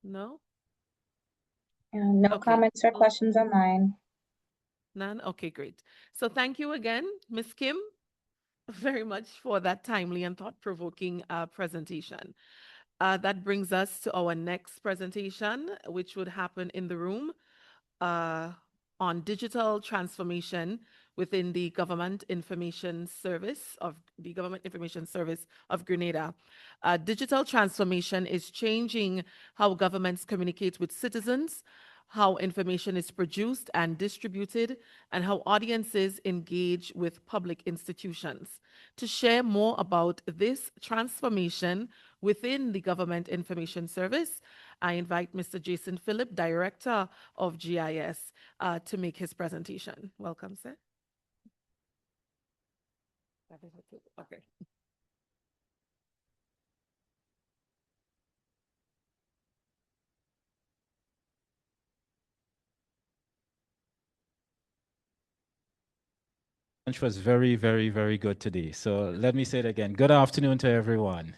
Speaker 2: No?
Speaker 1: No
Speaker 2: Okay.
Speaker 1: comments or questions online.
Speaker 2: None? Okay, great. So thank you again, Ms. Kim, very much for that timely and thought-provoking presentation. That brings us to our next presentation, which would happen in the room on digital transformation within the Government Information Service of Grenada. Digital transformation is changing how governments communicate with citizens, how information is produced and distributed, and how audiences engage with public institutions. To share more about this transformation within the Government Information Service, I invite Mr. Jason Phillip, Director of GIS, to make his presentation. Welcome, sir. Okay.
Speaker 5: Lunch was very, very, very good today. So let me say it again. Good afternoon to everyone.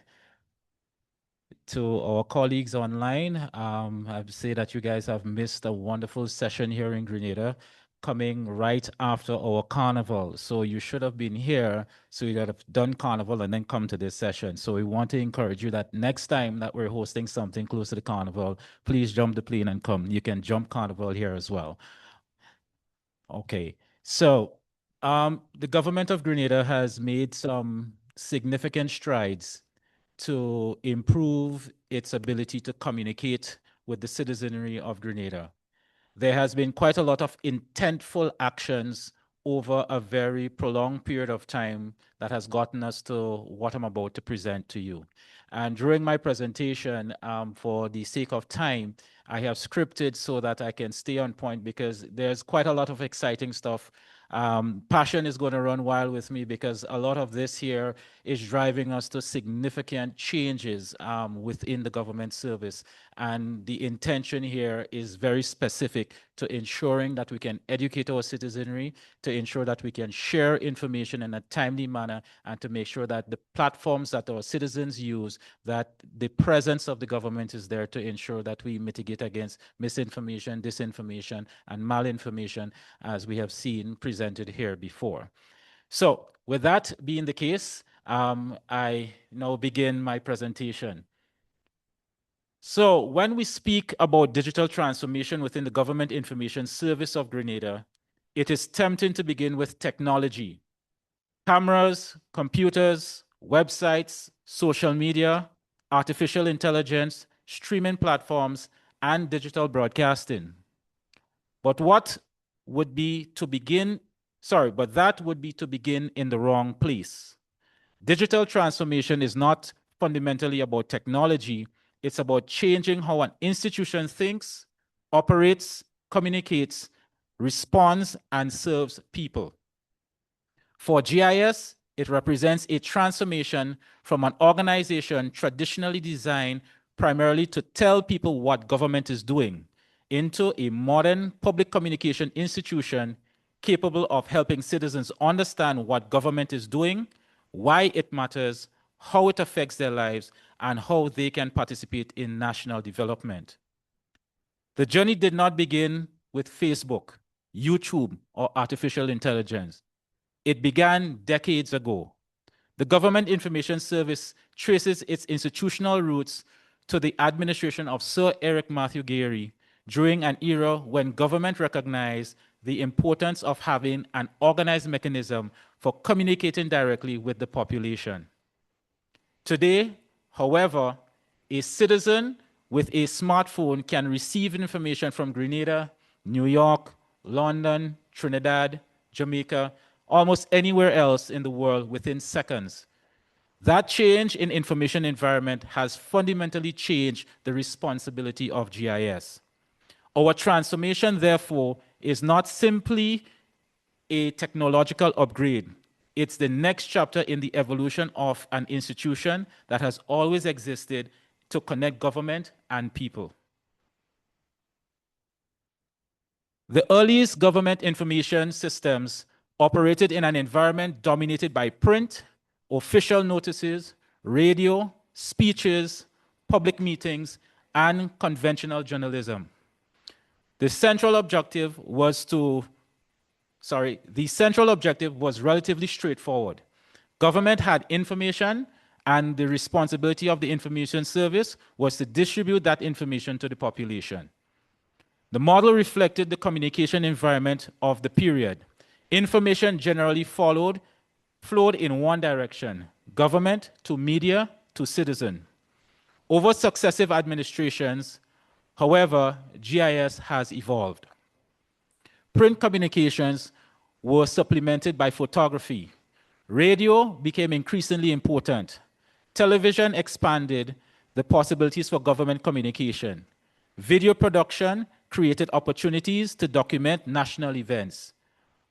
Speaker 5: To our colleagues online, I'd say that you guys have missed a wonderful session here in Grenada, coming right after our carnival. So you should have been here, so you would have done carnival and then come to this session. So we want to encourage you that next time that we're hosting something close to the carnival, please jump the plane and come. You can jump carnival here as well. Okay, so the government of Grenada has made some significant strides to improve its ability to communicate with the citizenry of Grenada. There has been quite a lot of intentful actions over a very prolonged period of time that has gotten us to what I'm about to present to you. And during my presentation, for the sake of time, I have scripted so that I can stay on point because there's quite a lot of exciting stuff. Passion is going to run wild with me because a lot of this here is driving us to significant changes within the government service. And the intention here is very specific to ensuring that we can educate our citizenry, to ensure that we can share information in a timely manner, and to make sure that the platforms that our citizens use, that the presence of the government is there to ensure that we mitigate against misinformation, disinformation, and malinformation, as we have seen presented here before. So with that being the case, I now begin my presentation. So when we speak about digital transformation within the Government Information Service of Grenada, it is tempting to begin with technology. Cameras, computers, websites, social media, artificial intelligence, streaming platforms, and digital broadcasting. But that would be to begin in the wrong place. Digital transformation is not fundamentally about technology. It's about changing how an institution thinks, operates, communicates, responds, and serves people. For GIS, it represents a transformation from an organization traditionally designed primarily to tell people what government is doing into a modern public communication institution capable of helping citizens understand what government is doing, why it matters, how it affects their lives, and how they can participate in national development. The journey did not begin with Facebook, YouTube, or artificial intelligence. It began decades ago. The Government Information Service traces its institutional roots to the administration of Sir Eric Matthew Gary during an era when government recognized the importance of having an organized mechanism for communicating directly with the population. Today, however, a citizen with a smartphone can receive information from Grenada, New York, London, Trinidad, Jamaica, almost anywhere else in the world within seconds. That change in information environment has fundamentally changed the responsibility of GIS. Our transformation, therefore, is not simply a technological upgrade. It's the next chapter in the evolution of an institution that has always existed to connect government and people. The earliest government information systems operated in an environment dominated by print, official notices, radio, speeches, public meetings, and conventional journalism. The central objective was relatively straightforward. Government had information, and the responsibility of the information service was to distribute that information to the population. The model reflected the communication environment of the period. Information generally flowed in one direction: government to media to citizen. Over successive administrations, however, GIS has evolved. Print communications were supplemented by photography. Radio became increasingly important. Television expanded the possibilities for government communication. Video production created opportunities to document national events.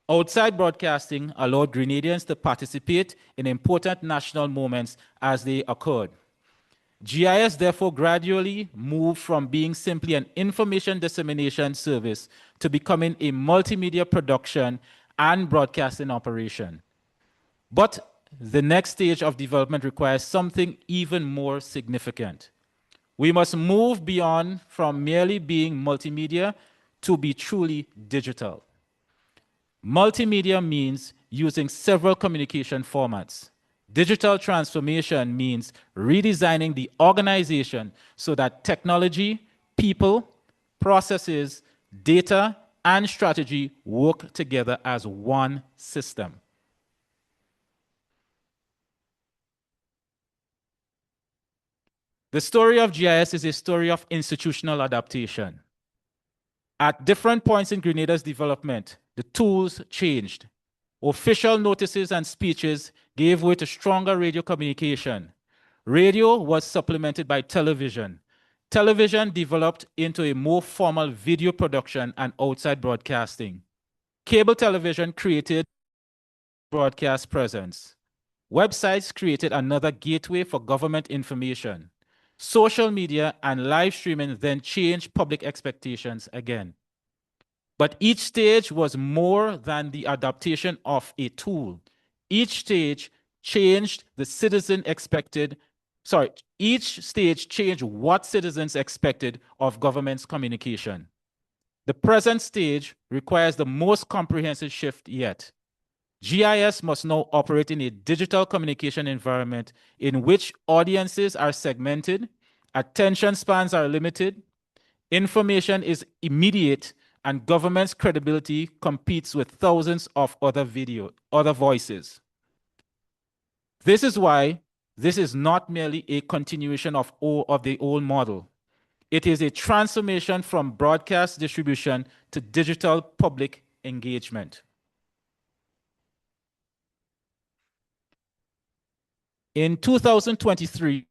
Speaker 5: Outside broadcasting allowed Grenadians to participate in important national moments as they occurred. GIS therefore gradually moved from being simply an information dissemination service to becoming a multimedia production and broadcasting operation. But the next stage of development requires something even more significant. We must move beyond from merely being multimedia to be truly digital. Multimedia means using several communication formats. Digital transformation means redesigning the organization so that technology, people, processes, data, and strategy work together as one system. The story of GIS is a story of institutional adaptation. At different points in Grenada's development, the tools changed. Official notices and speeches gave way to stronger radio communication. Radio was supplemented by television. Television developed into a more formal video production and outside broadcasting. Cable television created broadcast presence. Websites created another gateway for government information. Social media and live streaming then changed public expectations again. But each stage was more than the adaptation of a tool. Each stage changed what citizens expected of government's communication. The present stage requires the most comprehensive shift yet. GIS must now operate in a digital communication environment in which audiences are segmented, attention spans are limited, information is immediate, and government's credibility competes with thousands of other voices. This is why this is not merely a continuation of the old model. It is a transformation from broadcast distribution to digital public engagement. In 2023,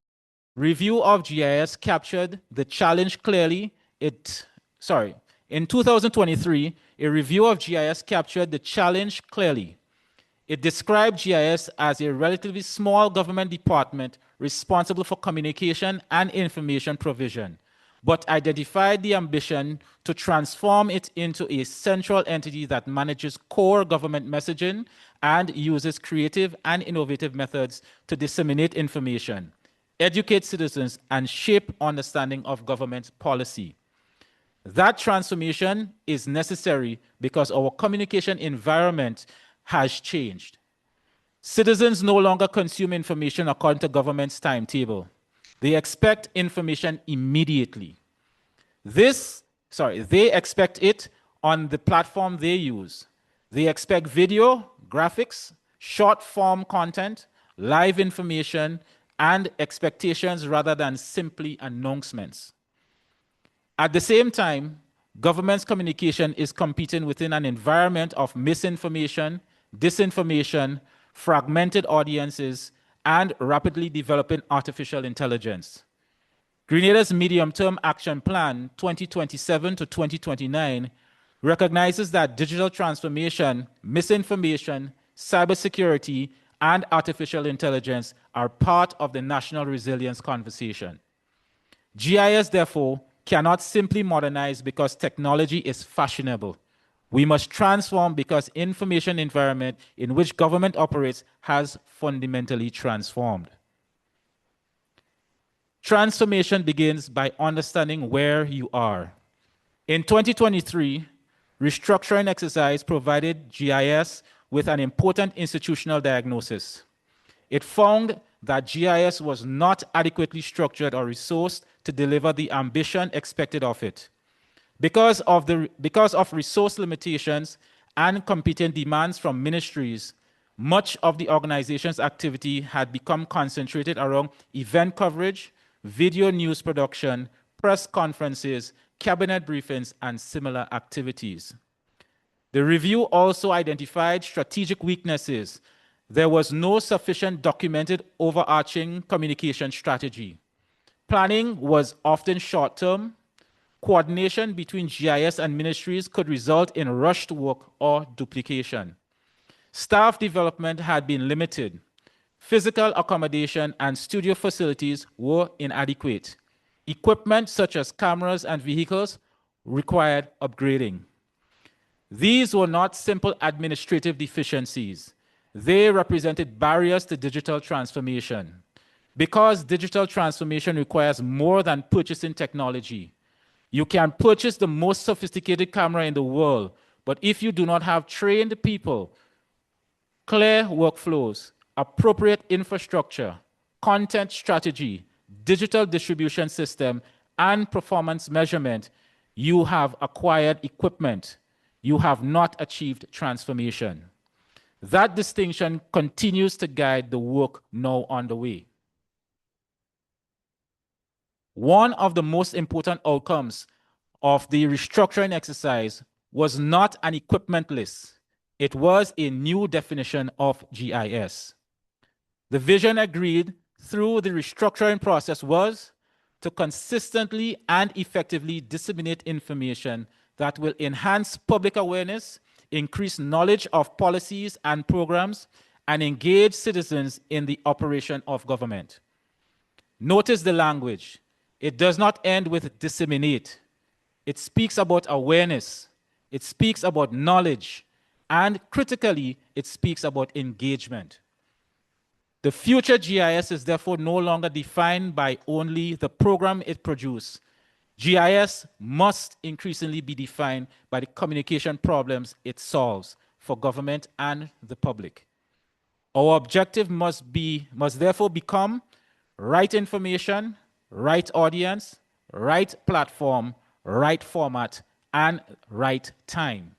Speaker 5: review of GIS captured the challenge clearly. In 2023, a review of GIS captured the challenge clearly. It described GIS as a relatively small government department responsible for communication and information provision, but identified the ambition to transform it into a central entity that manages core government messaging and uses creative and innovative methods to disseminate information, educate citizens, and shape understanding of government policy. That transformation is necessary because our communication environment has changed. Citizens no longer consume information according to government's timetable. They expect information immediately. They expect it on the platform they use. They expect video, graphics, short-form content, live information, and expectations rather than simply announcements. At the same time, government's communication is competing within an environment of misinformation, disinformation, fragmented audiences, and rapidly developing artificial intelligence. Grenada's Medium-Term Action Plan 2027 to 2029 recognizes that digital transformation, misinformation, cybersecurity, and artificial intelligence are part of the national resilience conversation. GIS, therefore, cannot simply modernize because technology is fashionable. We must transform because information environment in which government operates has fundamentally transformed. Transformation begins by understanding where you are. In 2023, restructuring exercise provided GIS with an important institutional diagnosis. It found that GIS was not adequately structured or resourced to deliver the ambition expected of it. Because of resource limitations and competing demands from ministries, much of the organization's activity had become concentrated around event coverage, video news production, press conferences, cabinet briefings, and similar activities. The review also identified strategic weaknesses. There was no sufficient documented overarching communication strategy. Planning was often short-term. Coordination between GIS and ministries could result in rushed work or duplication. Staff development had been limited. Physical accommodation and studio facilities were inadequate. Equipment such as cameras and vehicles required upgrading. These were not simple administrative deficiencies. They represented barriers to digital transformation. Because digital transformation requires more than purchasing technology. You can purchase the most sophisticated camera in the world, but if you do not have trained people, clear workflows, appropriate infrastructure, content strategy, digital distribution system, and performance measurement, you have acquired equipment. You have not achieved transformation. That distinction continues to guide the work now underway. One of the most important outcomes of the restructuring exercise was not an equipment list. It was a new definition of GIS. The vision agreed through the restructuring process was to consistently and effectively disseminate information that will enhance public awareness, increase knowledge of policies and programs, and engage citizens in the operation of government. Notice the language. It does not end with disseminate. It speaks about awareness. It speaks about knowledge. And critically, it speaks about engagement. The future GIS is therefore no longer defined by only the program it produces. GIS must increasingly be defined by the communication problems it solves for government and the public. Our objective must therefore become right information, right audience, right platform, right format, and right time.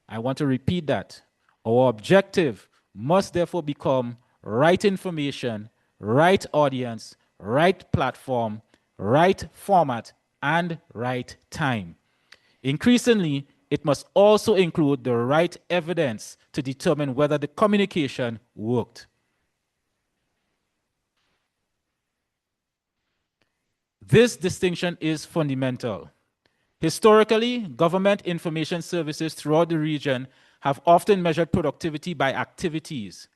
Speaker 5: I want to repeat that. Our objective must therefore become right information, right audience, right platform, right format, and right time. Increasingly, it must also include the right evidence to determine whether the communication worked. This distinction is fundamental. Historically, government information services throughout the region have often measured productivity by activities.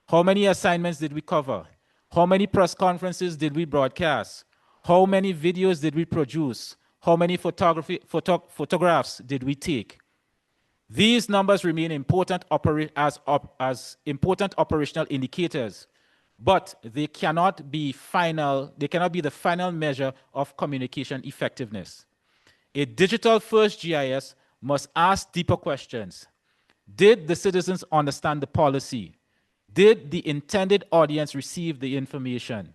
Speaker 5: How many assignments did we cover? How many press conferences did we broadcast? How many videos did we produce? How many photographs did we take? These numbers remain important as important operational indicators, but they cannot be the final measure of communication effectiveness. A digital-first GIS must ask deeper questions. Did the citizens understand the policy? Did the intended audience receive the information?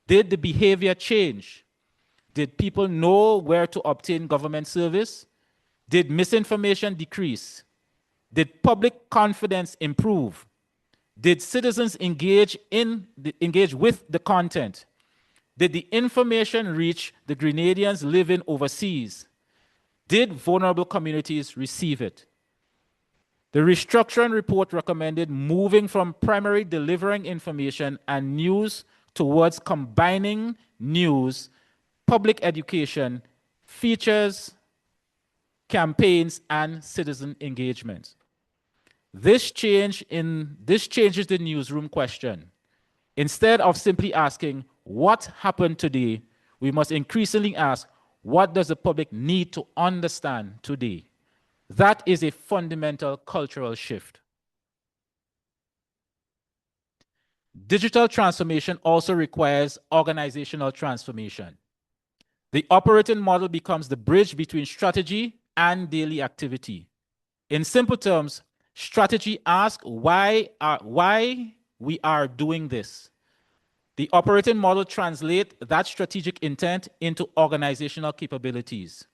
Speaker 5: Did the behavior change? Did people know where to obtain government service? Did misinformation decrease? Did public confidence improve? Did citizens engage with the content? Did the information reach the Grenadians living overseas? Did vulnerable communities receive it? The restructuring report recommended moving from primary delivering information and news towards combining news, public education, features, campaigns, and citizen engagement. This changes the newsroom question. Instead of simply asking, what happened today, we must increasingly ask, what does the public need to understand today? That is a fundamental cultural shift. Digital transformation also requires organizational transformation. The operating model becomes the bridge between strategy and daily activity. In simple terms, strategy asks why we are doing this. The operating model translates that strategic intent into organizational capabilities.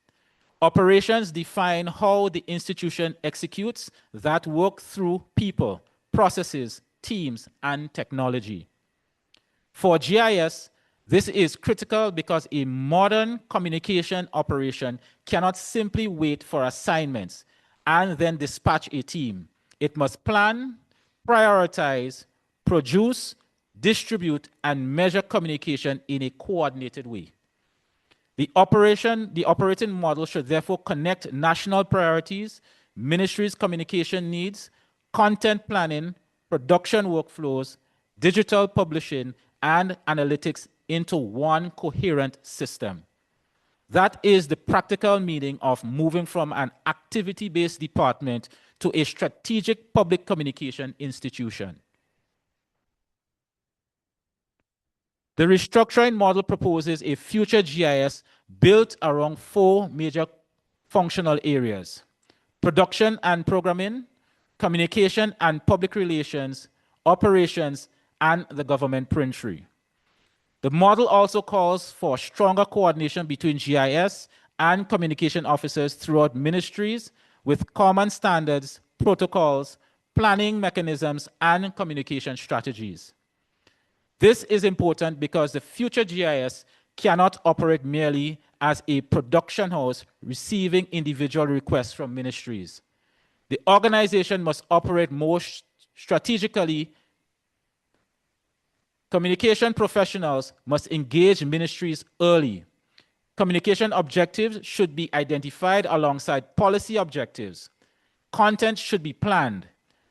Speaker 5: Operations define how the institution executes that work through people, processes, teams, and technology. For GIS, this is critical because a modern communication operation cannot simply wait for assignments and then dispatch a team. It must plan, prioritize, produce, distribute, and measure communication in a coordinated way. The operating model should therefore connect national priorities, ministries' communication needs, content planning, production workflows, digital publishing, and analytics into one coherent system. That is the practical meaning of moving from an activity-based department to a strategic public communication institution. The restructuring model proposes a future GIS built around 4 major functional areas: production and programming, communication and public relations, operations, and the government printry. The model also calls for stronger coordination between GIS and communication officers throughout ministries with common standards, protocols, planning mechanisms, and communication strategies. This is important because the future GIS cannot operate merely as a production house receiving individual requests from ministries. The organization must operate more strategically. Communication professionals must engage ministries early. Communication objectives should be identified alongside policy objectives. Content should be planned.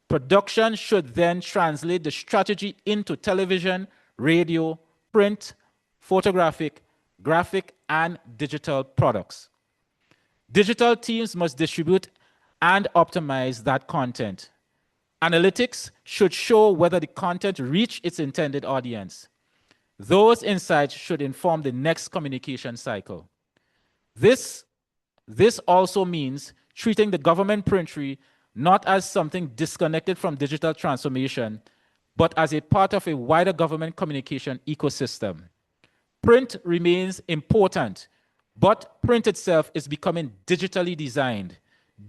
Speaker 5: Production should then translate the strategy into television, radio, print, photographic, graphic, and digital products. Digital teams must distribute and optimize that content. Analytics should show whether the content reached its intended audience. Those insights should inform the next communication cycle. This also means treating the government printry not as something disconnected from digital transformation, but as a part of a wider government communication ecosystem. Print remains important, but print itself is becoming digitally designed,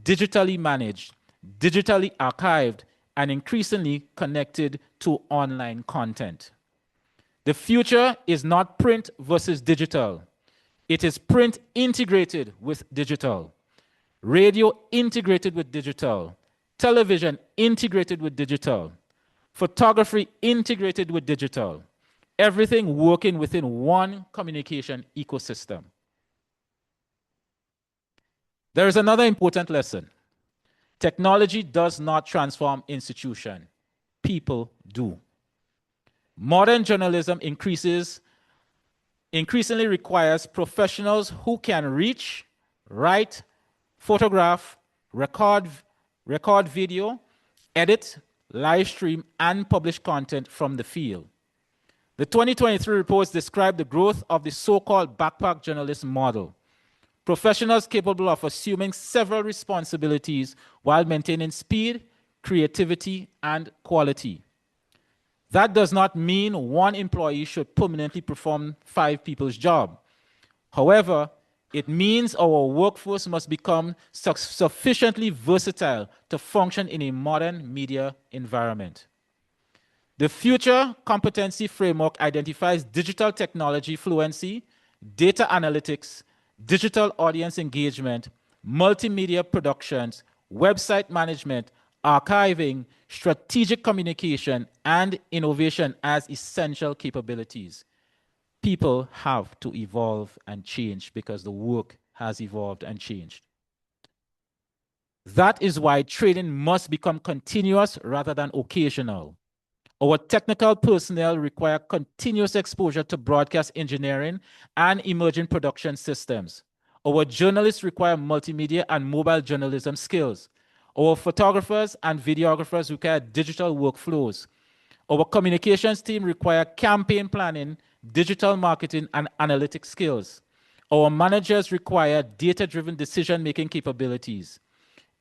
Speaker 5: digitally managed, digitally archived, and increasingly connected to online content. The future is not print versus digital. It is print integrated with digital, radio integrated with digital, television integrated with digital, photography integrated with digital, everything working within one communication ecosystem. There is another important lesson. Technology does not transform institutions. People do. Modern journalism increasingly requires professionals who can reach, write, photograph, record video, edit, live stream, and publish content from the field. The 2023 reports describe the growth of the so-called backpack journalist model. Professionals capable of assuming several responsibilities while maintaining speed, creativity, and quality. That does not mean one employee should permanently perform 5 people's job. However, it means our workforce must become sufficiently versatile to function in a modern media environment. The future competency framework identifies digital technology fluency, data analytics, digital audience engagement, multimedia productions, website management, archiving, strategic communication, and innovation as essential capabilities. People have to evolve and change because the work has evolved and changed. That is why training must become continuous rather than occasional. Our technical personnel require continuous exposure to broadcast engineering and emerging production systems. Our journalists require multimedia and mobile journalism skills. Our photographers and videographers require digital workflows. Our communications team require campaign planning, digital marketing, and analytic skills. Our managers require data-driven decision-making capabilities.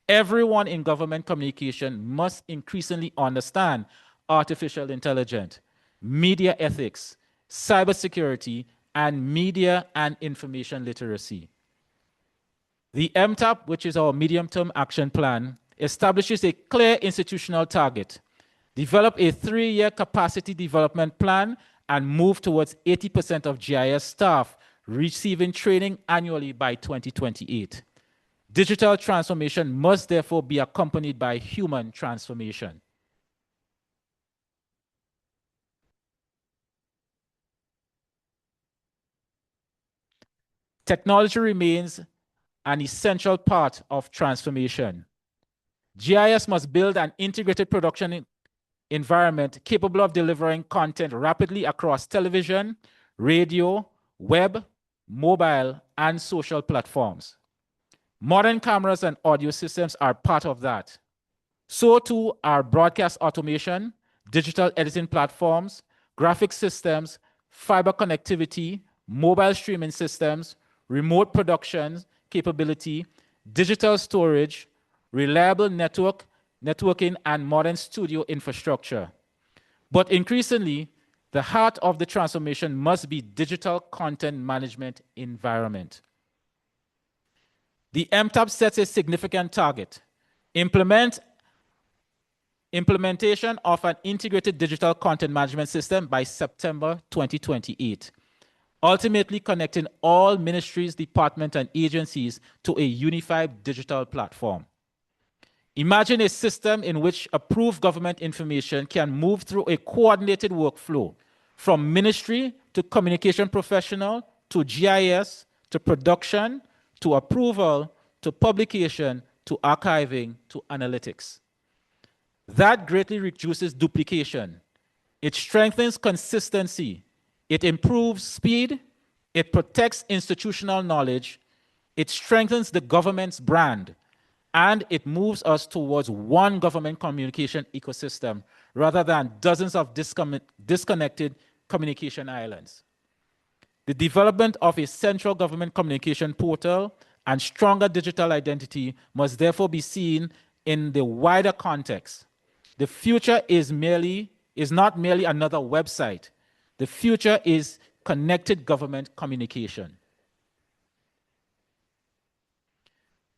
Speaker 5: Everyone in government communication must increasingly understand artificial intelligence, media ethics, cybersecurity, and media and information literacy. The MTAP, which is our medium-term action plan, establishes a clear institutional target, develop a 3-year capacity development plan, and move towards 80% of GIS staff receiving training annually by 2028. Digital transformation must therefore be accompanied by human transformation. Technology remains an essential part of transformation. GIS must build an integrated production environment capable of delivering content rapidly across television, radio, web, mobile, and social platforms. Modern cameras and audio systems are part of that. So too are broadcast automation, digital editing platforms, graphic systems, fiber connectivity, mobile streaming systems, remote production capability, digital storage, reliable networking, and modern studio infrastructure. But increasingly, the heart of the transformation must be digital content management environment. The MTAP sets a significant target: implementation of an integrated digital content management system by September 2028, ultimately connecting all ministries, departments, and agencies to a unified digital platform. Imagine a system in which approved government information can move through a coordinated workflow from ministry to communication professional to GIS to production to approval to publication to archiving to analytics. That greatly reduces duplication. It strengthens consistency. It improves speed. It protects institutional knowledge. It strengthens the government's brand. And it moves us towards one government communication ecosystem rather than dozens of disconnected communication islands. The development of a central government communication portal and stronger digital identity must therefore be seen in the wider context. The future is not merely another website. The future is connected government communication.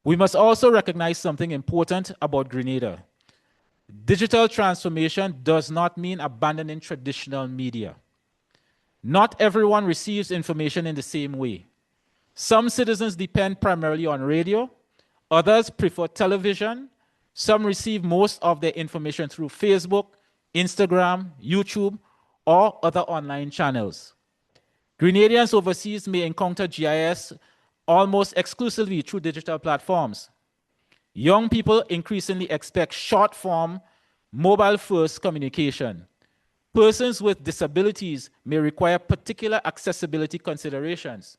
Speaker 5: We must also recognize something important about Grenada. Digital transformation does not mean abandoning traditional media. Not everyone receives information in the same way. Some citizens depend primarily on radio, others prefer television, some receive most of their information through Facebook, Instagram, YouTube, or other online channels. Grenadians overseas may encounter GIS almost exclusively through digital platforms. Young people increasingly expect short-form, mobile-first communication. Persons with disabilities may require particular accessibility considerations.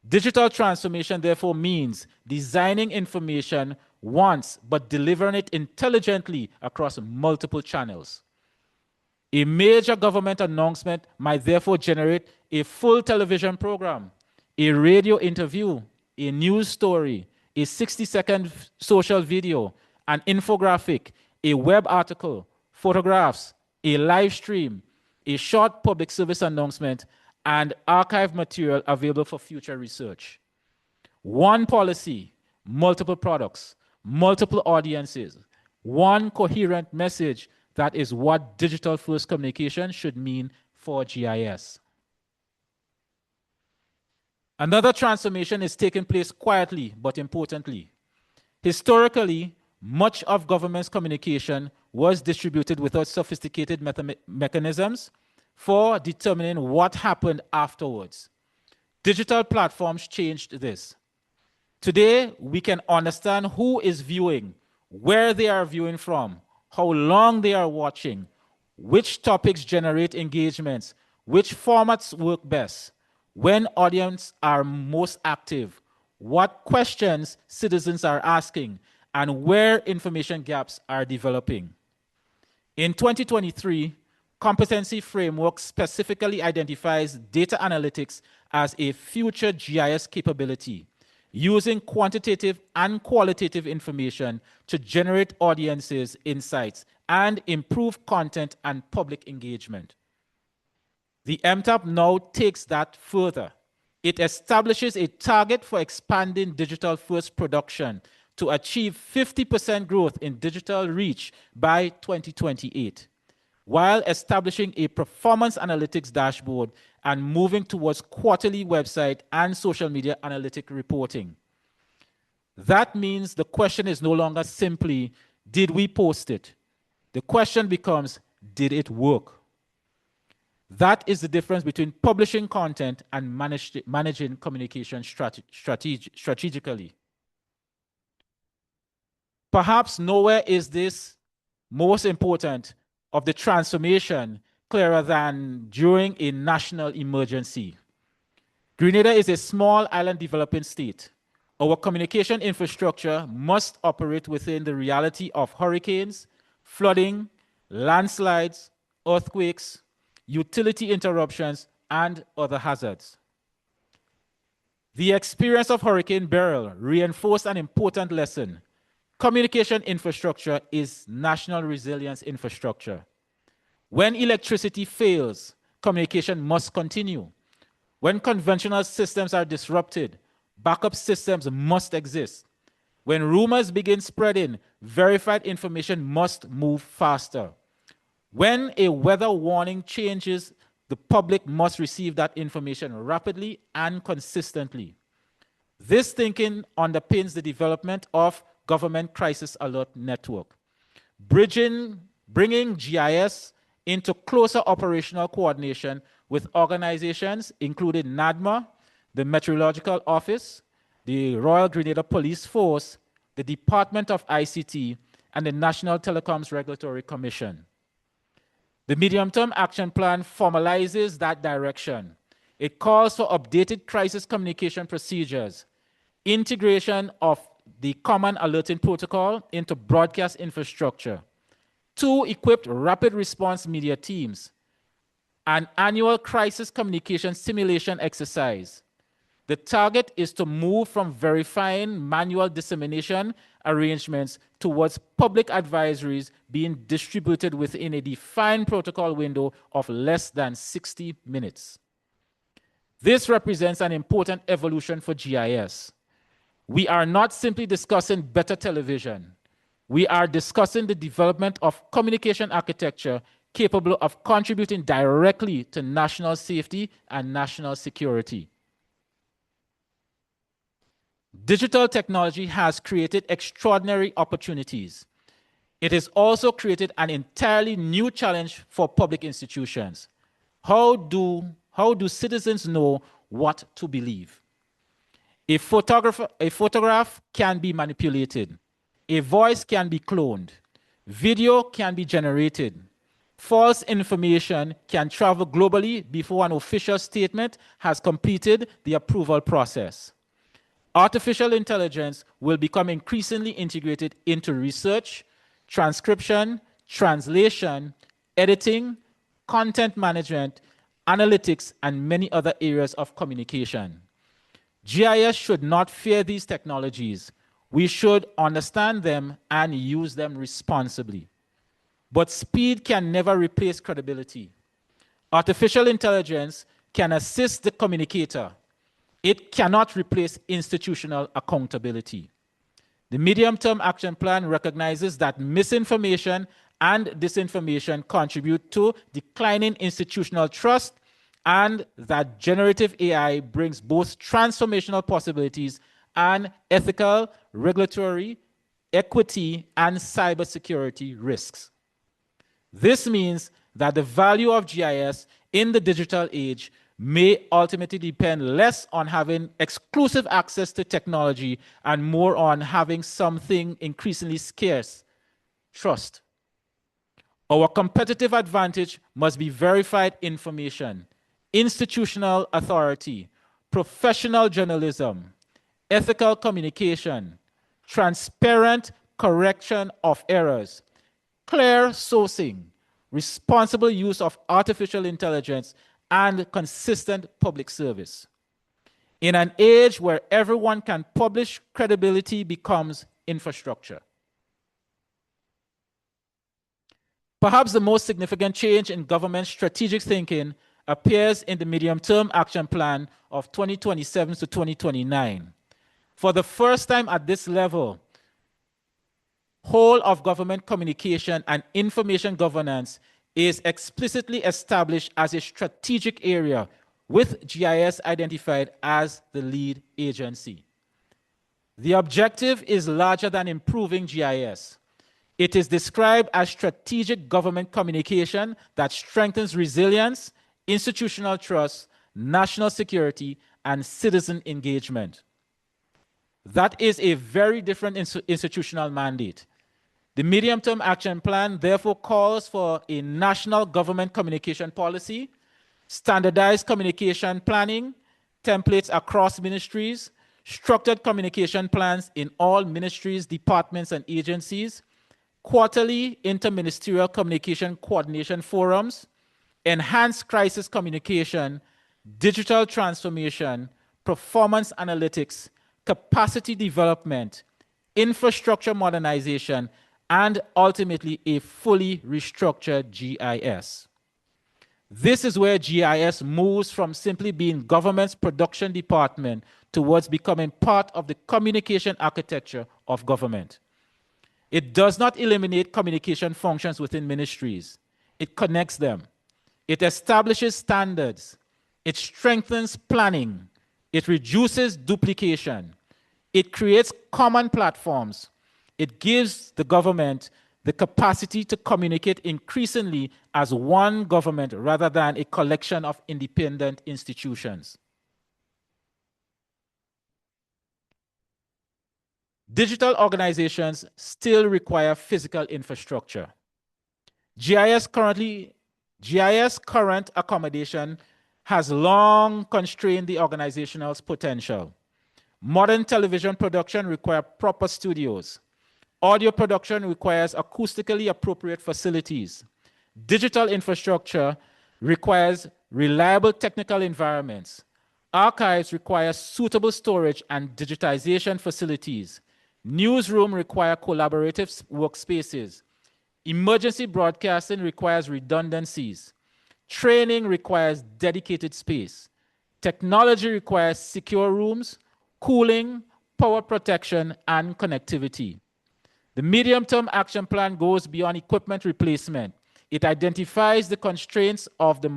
Speaker 5: Digital transformation, therefore, means designing information once, but delivering it intelligently across multiple channels. A major government announcement might therefore generate a full television program, a radio interview, a news story, a 60-second social video, an infographic, a web article, photographs, a live stream, a short public service announcement, and archive material available for future research. One policy, multiple products, multiple audiences, one coherent message. That is what digital-first communication should mean for GIS. Another transformation is taking place quietly but importantly. Historically, much of government's communication was distributed without sophisticated mechanisms for determining what happened afterwards. Digital platforms changed this. Today, we can understand who is viewing, where they are viewing from, how long they are watching, which topics generate engagements, which formats work best, when audiences are most active, what questions citizens are asking, and where information gaps are developing. In 2023, Competency Framework specifically identifies data analytics as a future GIS capability, using quantitative and qualitative information to generate audiences, insights, and improve content and public engagement. The MTAP now takes that further. It establishes a target for expanding digital-first production to achieve 50% growth in digital reach by 2028, while establishing a performance analytics dashboard and moving towards quarterly website and social media analytic reporting. That means the question is no longer simply, did we post it? The question becomes, did it work? That is the difference between publishing content and managing communication strategically. Perhaps nowhere is this most important of the transformation clearer than during a national emergency. Grenada is a small island developing state. Our communication infrastructure must operate within the reality of hurricanes, flooding, landslides, earthquakes, utility interruptions, and other hazards. The experience of Hurricane Beryl reinforced an important lesson. Communication infrastructure is national resilience infrastructure. When electricity fails, communication must continue. When conventional systems are disrupted, backup systems must exist. When rumors begin spreading, verified information must move faster. When a weather warning changes, the public must receive that information rapidly and consistently. This thinking underpins the development of Government Crisis Alert Network, bringing GIS into closer operational coordination with organizations including NADMA, the Meteorological Office, the Royal Grenada Police Force, the Department of ICT, and the National Telecoms Regulatory Commission. The Medium-Term Action Plan formalizes that direction. It calls for updated crisis communication procedures, integration of the Common Alerting Protocol into broadcast infrastructure, 2 equipped rapid response media teams, an annual crisis communication simulation exercise. The target is to move from verifying manual dissemination arrangements towards public advisories being distributed within a defined protocol window of less than 60 minutes. This represents an important evolution for GIS. We are not simply discussing better television. We are discussing the development of communication architecture capable of contributing directly to national safety and national security. Digital technology has created extraordinary opportunities. It has also created an entirely new challenge for public institutions. How do citizens know what to believe? A photograph can be manipulated. A voice can be cloned. Video can be generated. False information can travel globally before an official statement has completed the approval process. Artificial intelligence will become increasingly integrated into research, transcription, translation, editing, content management, analytics, and many other areas of communication. GIS should not fear these technologies. We should understand them and use them responsibly. But speed can never replace credibility. Artificial intelligence can assist the communicator. It cannot replace institutional accountability. The Medium-Term Action Plan recognizes that misinformation and disinformation contribute to declining institutional trust and that generative AI brings both transformational possibilities and ethical, regulatory, equity, and cybersecurity risks. This means that the value of GIS in the digital age may ultimately depend less on having exclusive access to technology and more on having something increasingly scarce: trust. Our competitive advantage must be verified information, institutional authority, professional journalism, ethical communication, transparent correction of errors, clear sourcing, responsible use of artificial intelligence, and consistent public service. In an age where everyone can publish, credibility becomes infrastructure. Perhaps the most significant change in government strategic thinking appears in the medium-term action plan of 2027 to 2029. For the first time at this level, whole of government communication and information governance is explicitly established as a strategic area, with GIS identified as the lead agency. The objective is larger than improving GIS. It is described as strategic government communication that strengthens resilience, institutional trust, national security, and citizen engagement. That is a very different institutional mandate. The medium-term action plan therefore calls for a national government communication policy, standardized communication planning, templates across ministries, structured communication plans in all ministries, departments, and agencies, quarterly interministerial communication coordination forums, enhanced crisis communication, digital transformation, performance analytics, capacity development, infrastructure modernization, and ultimately a fully restructured GIS. This is where GIS moves from simply being government's production department towards becoming part of the communication architecture of government. It does not eliminate communication functions within ministries. It connects them. It establishes standards. It strengthens planning. It reduces duplication. It creates common platforms. It gives the government the capacity to communicate increasingly as one government rather than a collection of independent institutions. Digital organizations still require physical infrastructure. GIS current accommodation has long constrained the organization's potential. Modern television production requires proper studios. Audio production requires acoustically appropriate facilities. Digital infrastructure requires reliable technical environments. Archives require suitable storage and digitization facilities. Newsroom require collaborative workspaces. Emergency broadcasting requires redundancies. Training requires dedicated space. Technology requires secure rooms, cooling, power protection, and connectivity. The medium-term action plan goes beyond equipment replacement. It identifies the constraints of the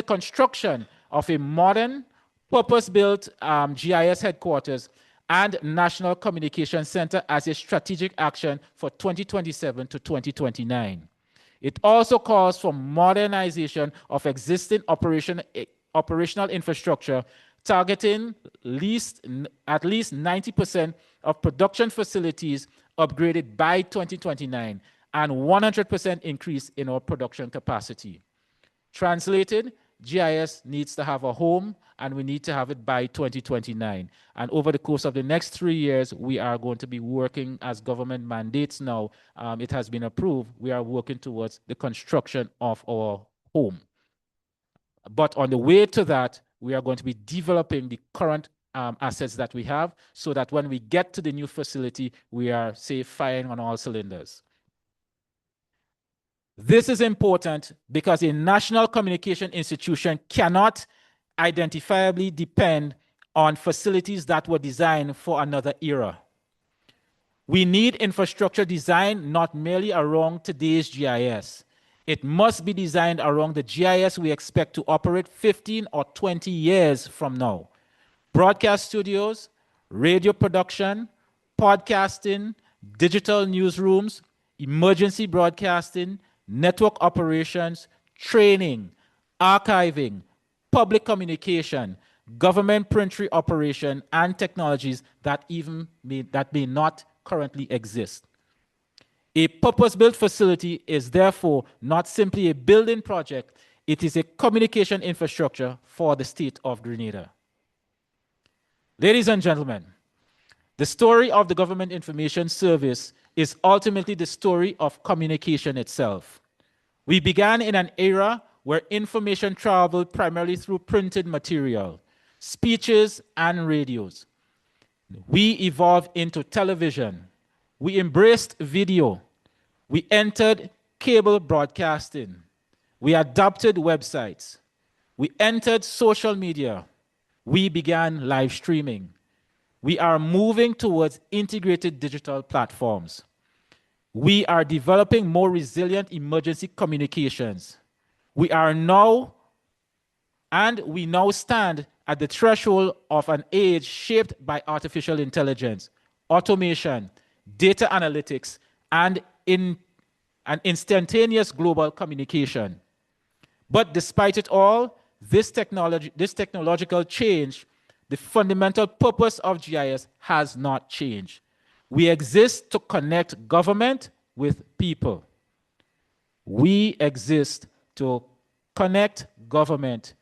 Speaker 5: construction of a modern, purpose-built GIS headquarters and National Communication Center as a strategic action for 2027 to 2029. It also calls for modernization of existing operational infrastructure, targeting at least 90% of production facilities upgraded by 2029 and 100% increase in our production capacity. Translated, GIS needs to have a home, and we need to have it by 2029. And over the course of the next 3 years, we are going to be working as government mandates now. It has been approved. We are working towards the construction of our home. But on the way to that, we are going to be developing the current assets that we have so that when we get to the new facility, we are, say, firing on all cylinders. This is important because a national communication institution cannot identifiably depend on facilities that were designed for another era. We need infrastructure design not merely around today's GIS. It must be designed around the GIS we expect to operate 15 or 20 years from now. Broadcast studios, radio production, podcasting, digital newsrooms, emergency broadcasting, network operations, training, archiving, public communication, government printry operation, and technologies that may not currently exist. A purpose-built facility is therefore not simply a building project, it is a communication infrastructure for the state of Grenada. Ladies and gentlemen, the story of the Government Information Service is ultimately the story of communication itself. We began in an era where information traveled primarily through printed material, speeches, and radios. We evolved into television. We embraced video. We entered cable broadcasting. We adopted websites. We entered social media. We began live streaming. We are moving towards integrated digital platforms. We are developing more resilient emergency communications. We now stand at the threshold of an age shaped by artificial intelligence, automation, data analytics, and instantaneous global communication. But despite it all, this technological change, the fundamental purpose of GIS has not changed. We exist to connect government with people. We exist to connect government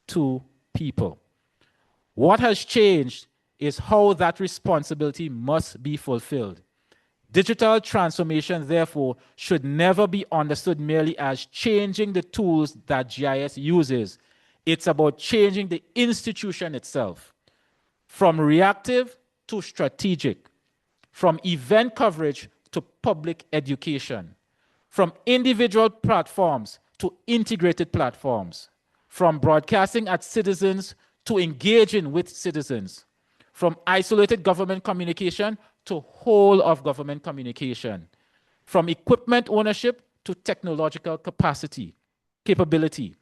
Speaker 5: to people. What has changed is how that responsibility must be fulfilled. Digital transformation, therefore, should never be understood merely as changing the tools that GIS uses. It's about changing the institution itself, from reactive to strategic, from event coverage to public education, from individual platforms to integrated platforms, from broadcasting at citizens to engaging with citizens, from isolated government communication to whole of government communication, from equipment ownership to technological capability,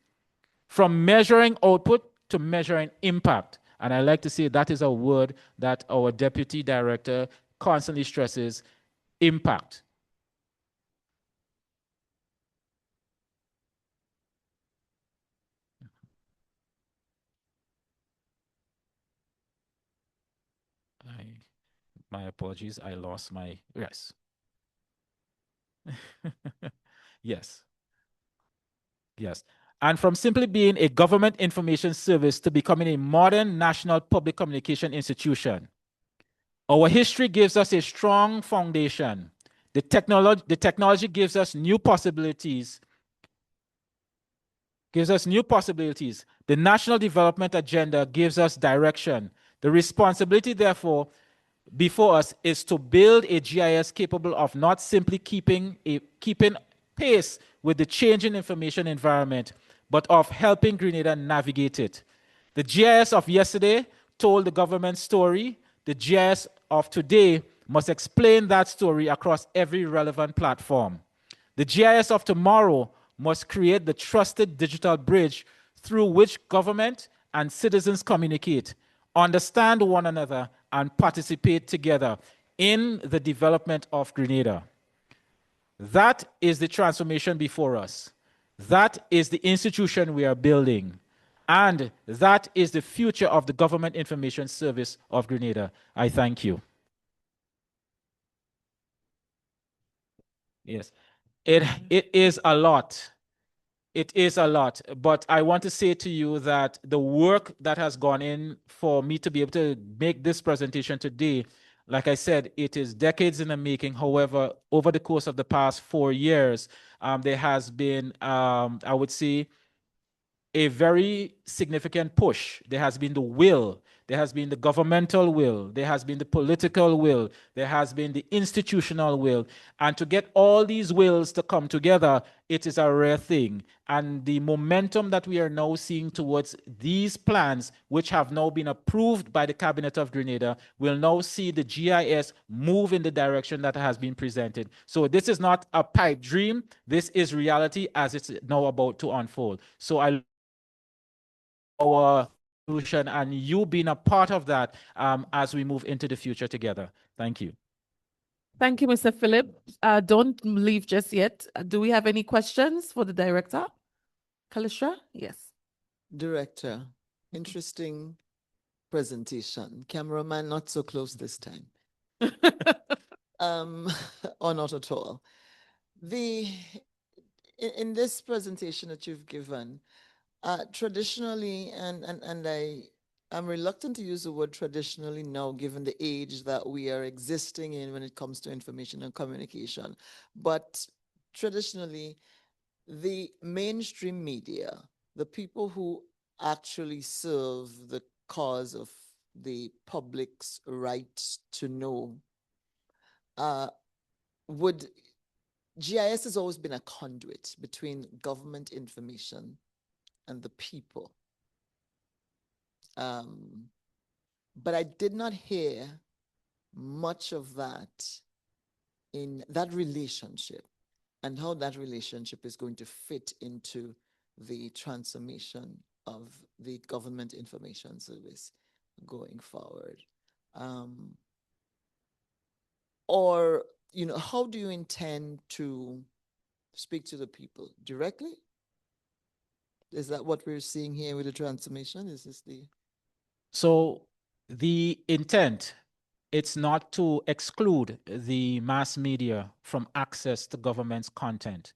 Speaker 5: from measuring output to measuring impact. And I like to say that is a word that our deputy director constantly stresses: impact. My apologies, I lost my, yes. Yes. Yes. And from simply being a government information service to becoming a modern national public communication institution. Our history gives us a strong foundation. The technology gives us new possibilities. The national development agenda gives us direction. The responsibility, therefore, before us is to build a GIS capable of not simply keeping pace with the changing information environment, but of helping Grenada navigate it. The GIS of yesterday told the government story. The GIS of today must explain that story across every relevant platform. The GIS of tomorrow must create the trusted digital bridge through which government and citizens communicate, understand one another, and participate together in the development of Grenada. That is the transformation before us. That is the institution we are building. And that is the future of the Government Information Service of Grenada. I thank you. Yes, it is a lot. It is a lot, but I want to say to you that the work that has gone in for me to be able to make this presentation today, like I said, it is decades in the making. However, over the course of the past 4 years, there has been, I would say, a very significant push. There has been the will, there has been the governmental will, there has been the political will, there has been the institutional will. And to get all these wills to come together, it is a rare thing. And the momentum that we are now seeing towards these plans, which have now been approved by the Cabinet of Grenada, will now see the GIS move in the direction that has been presented. So this is not a pipe dream. This is reality as it's now about to unfold. So our solution and you being a part of that as we move into the future together. Thank you.
Speaker 2: Thank you, Mr. Philip. Don't leave just yet. Do we have any questions for the director? Kalisha? Yes.
Speaker 6: Director, interesting presentation. Cameraman, not so close this time. Or not at all. In this presentation that you've given, traditionally, and I'm reluctant to use the word traditionally now, given the age that we are existing in when it comes to information and communication. But traditionally, the mainstream media, the people who actually serve the cause of the public's right to know, GIS has always been a conduit between government information and the people. But I did not hear much of that in that relationship and how that relationship is going to fit into the transformation of the government information service going forward. Or, how do you intend to speak to the people directly? Is that what we're seeing here with the transformation? Is this the...
Speaker 5: So the intent, it's not to exclude the mass media from access to government's content.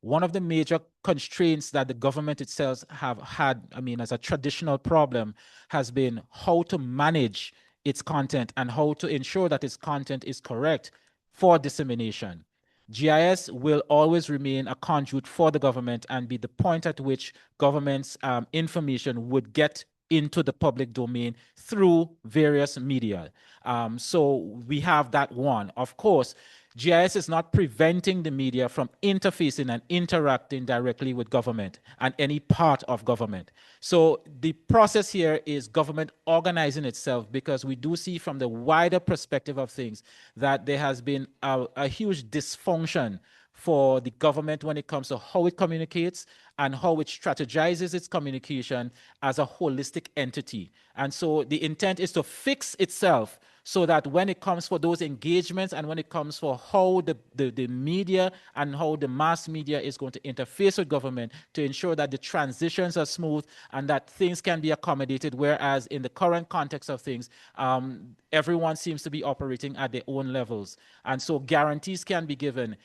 Speaker 5: One of the major constraints that the government itself have had, as a traditional problem, has been how to manage its content and how to ensure that its content is correct for dissemination. GIS will always remain a conduit for the government and be the point at which government's information would get into the public domain through various media. So we have that one. Of course, GIS is not preventing the media from interfacing and interacting directly with government and any part of government. So the process here is government organizing itself, because we do see from the wider perspective of things that there has been a huge dysfunction for the government when it comes to how it communicates and how it strategizes its communication as a holistic entity. And so the intent is to fix itself so that when it comes for those engagements and when it comes for how the media and how the mass media is going to interface with government, to ensure that the transitions are smooth and that things can be accommodated, whereas in the current context of things, everyone seems to be operating at their own levels. And so guarantees can be given.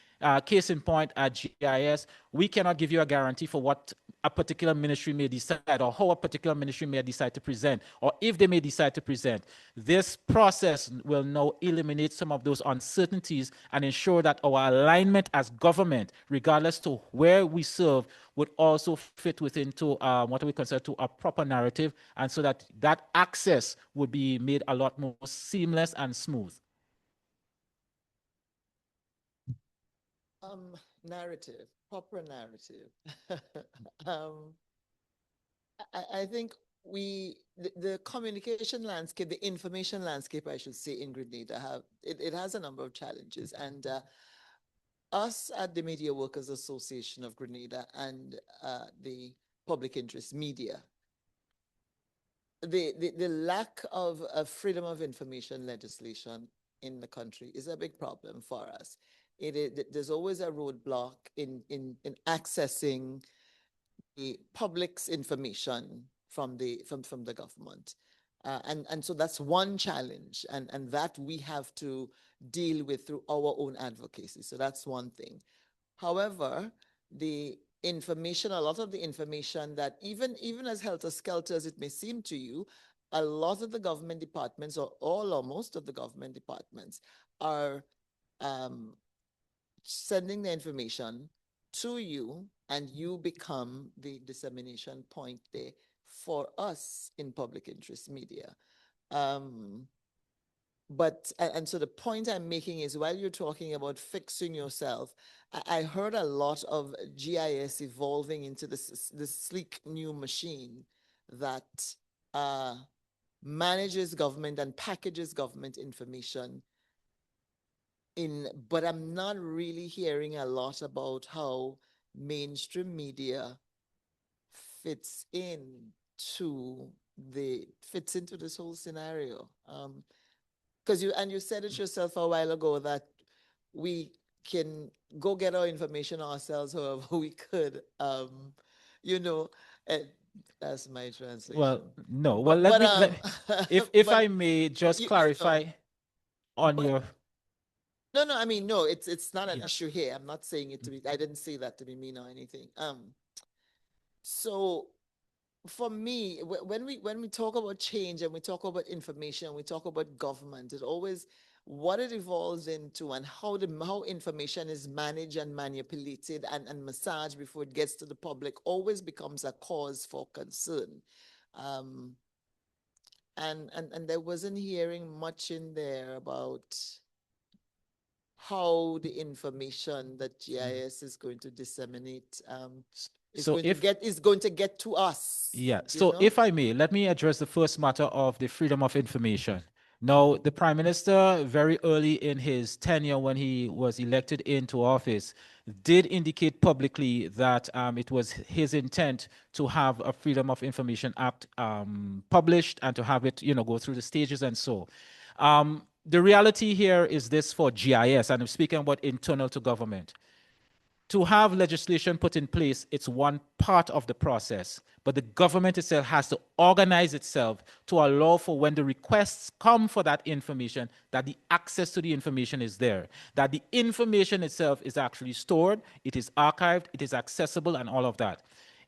Speaker 5: Case in point, at GIS, we cannot give you a guarantee for what a particular ministry may decide or how a particular ministry may decide to present, or if they may decide to present. This process will now eliminate some of those uncertainties and ensure that our alignment as government, regardless to where we serve, would also fit within to what we consider to a proper narrative, and so that that access would be made a lot more seamless and smooth.
Speaker 6: Narrative, proper narrative. I think the communication landscape, the information landscape, I should say, in Grenada, it has a number of challenges. And us at the Media Workers Association of Grenada and the Public Interest Media, the lack of freedom of information legislation in the country is a big problem for us. There's always a roadblock in accessing the public's information from the government. And so that's one challenge, and that we have to deal with through our own advocacy. So that's one thing. However, the information, a lot of the information that even as helter-skelter as it may seem to you, a lot of the government departments, or all or most of the government departments, are sending the information to you, and you become the dissemination point there for us in public interest media. And so the point I'm making is, while you're talking about fixing yourself, I heard a lot of GIS evolving into this sleek new machine that manages government and packages government information but I'm not really hearing a lot about how mainstream media fits in to fits into this whole scenario. Because you said it yourself a while ago that we can go get our information ourselves however we could. You know, and that's my translation.
Speaker 5: Well, no. Well, let me if
Speaker 6: but
Speaker 5: I may just
Speaker 6: you know,
Speaker 5: clarify on your
Speaker 6: no, I mean, no, it's not an
Speaker 5: yeah.
Speaker 6: issue here. I'm not saying it to be, I didn't say that to be mean or anything. So for me, when we talk about change and we talk about information, we talk about government, it always what it evolves into and how information is managed and manipulated and massaged before it gets to the public always becomes a cause for concern. And there wasn't hearing much in there about how the information that GIS is going to disseminate
Speaker 5: So if
Speaker 6: is going to get to us.
Speaker 5: Yeah.
Speaker 6: You
Speaker 5: So
Speaker 6: know?
Speaker 5: if I may, let me address the first matter of the freedom of information. Now, the Prime Minister, very early in his tenure when he was elected into office, did indicate publicly that it was his intent to have a Freedom of Information Act published and to have it, go through the stages and so. The reality here is this for GIS, and I'm speaking about internal to government. To have legislation put in place, it's one part of the process, but the government itself has to organize itself to allow for when the requests come for that information, that the access to the information is there, that the information itself is actually stored, it is archived, it is accessible, and all of that.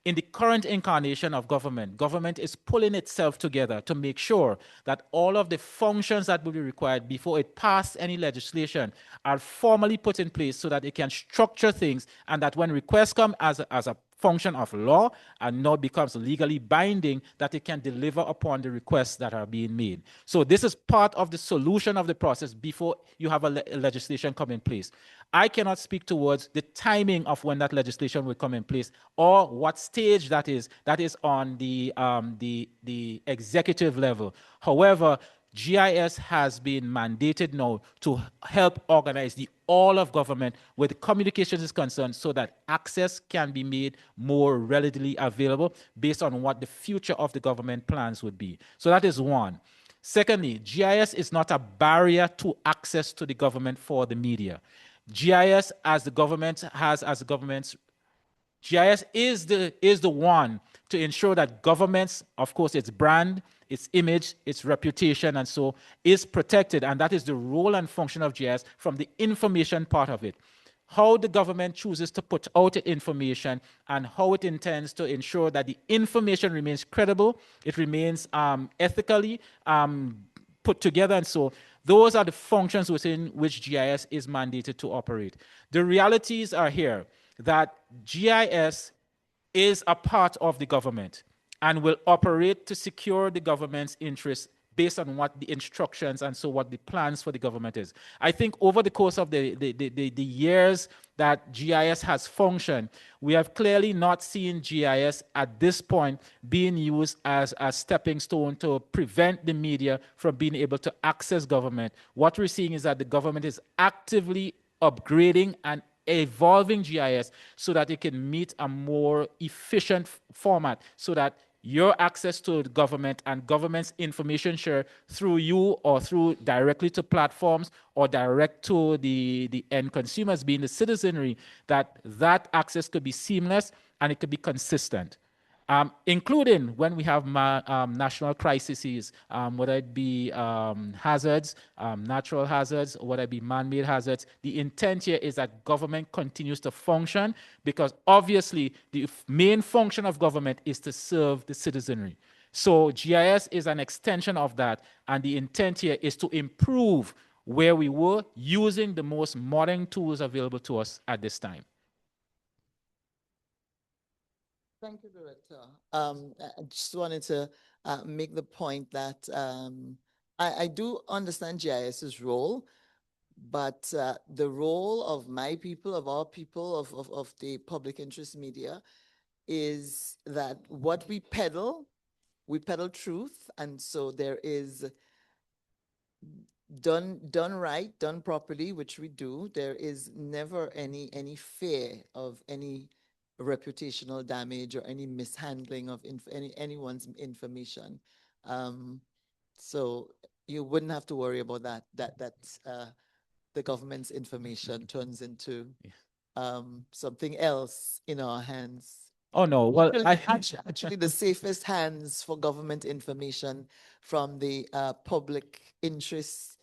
Speaker 5: In the current incarnation of government, government is pulling itself together to make sure that all of the functions that will be required before it passes any legislation are formally put in place so that it can structure things and that when requests come as a function of law and now becomes legally binding, that it can deliver upon the requests that are being made. So this is part of the solution of the process before you have a legislation come in place. I cannot speak towards the timing of when that legislation will come in place or what stage that is on the executive level. However, GIS has been mandated now to help organize the all of government where the communications is concerned so that access can be made more readily available based on what the future of the government plans would be. So that is one. Secondly, GIS is not a barrier to access to the government for the media. GIS, as the government has as the government's GIS is the one to ensure that governments, of course, its brand, its image, its reputation, and so is protected. And that is the role and function of GIS from the information part of it. How the government chooses to put out the information and how it intends to ensure that the information remains credible, it remains ethically put together, and so those are the functions within which GIS is mandated to operate. The realities are here that GIS is a part of the government and will operate to secure the government's interests based on what the instructions and so what the plans for the government is. I think over the course of the years that GIS has functioned, we have clearly not seen GIS at this point being used as a stepping stone to prevent the media from being able to access government. What we're seeing is that the government is actively upgrading and evolving GIS so that it can meet a more efficient format so that your access to the government and government's information share through you or through directly to platforms or direct to the end consumers being the citizenry, that access could be seamless and it could be consistent. Including when we have national crises, whether it be hazards, natural hazards, or whether it be man-made hazards. The intent here is that government continues to function because obviously the main function of government is to serve the citizenry. So GIS is an extension of that, and the intent here is to improve where we were using the most modern tools available to us at this time.
Speaker 6: Thank you, Director. I just wanted to make the point that I do understand GIS's role, but the role of my people, of our people, of the public interest media is that what we peddle truth. And so there is done right, done properly, which we do. There is never any fear of any reputational damage or any mishandling of anyone's information. So you wouldn't have to worry about that the government's information turns into something else in our hands.
Speaker 5: Oh no, well,
Speaker 6: Actually, the safest hands for government information from the public interest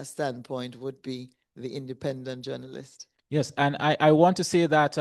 Speaker 6: standpoint would be the independent journalist.
Speaker 5: Yes, and I want to say that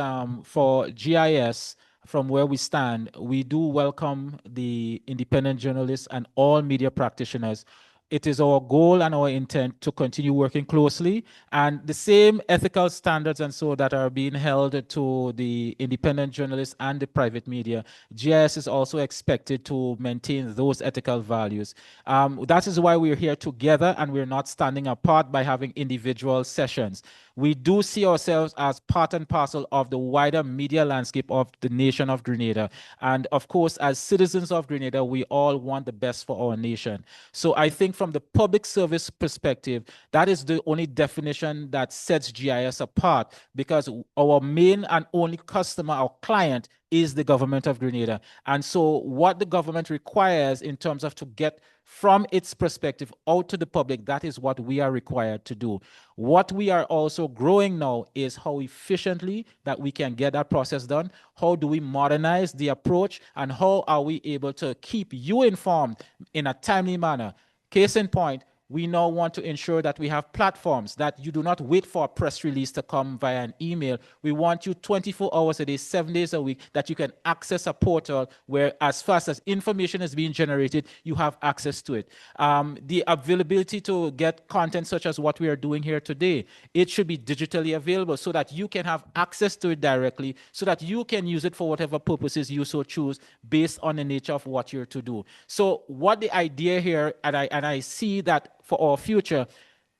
Speaker 5: for GIS, from where we stand, we do welcome the independent journalists and all media practitioners. It is our goal and our intent to continue working closely, and the same ethical standards and so that are being held to the independent journalists and the private media. GIS is also expected to maintain those ethical values. That is why we're here together and we're not standing apart by having individual sessions. We do see ourselves as part and parcel of the wider media landscape of the nation of Grenada. And of course, as citizens of Grenada, we all want the best for our nation. So I think from the public service perspective, that is the only definition that sets GIS apart, because our main and only customer, our client, is the government of Grenada. And so what the government requires in terms of to get from its perspective out to the public, that is what we are required to do. What we are also growing now is how efficiently that we can get that process done. How do we modernize the approach, and how are we able to keep you informed in a timely manner? Case in point, we now want to ensure that we have platforms that you do not wait for a press release to come via an email. We want you 24 hours a day, 7 days a week, that you can access a portal where as fast as information is being generated, you have access to it. The availability to get content such as what we are doing here today, it should be digitally available so that you can have access to it directly, so that you can use it for whatever purposes you so choose based on the nature of what you're to do. So what the idea here, and I see that for our future,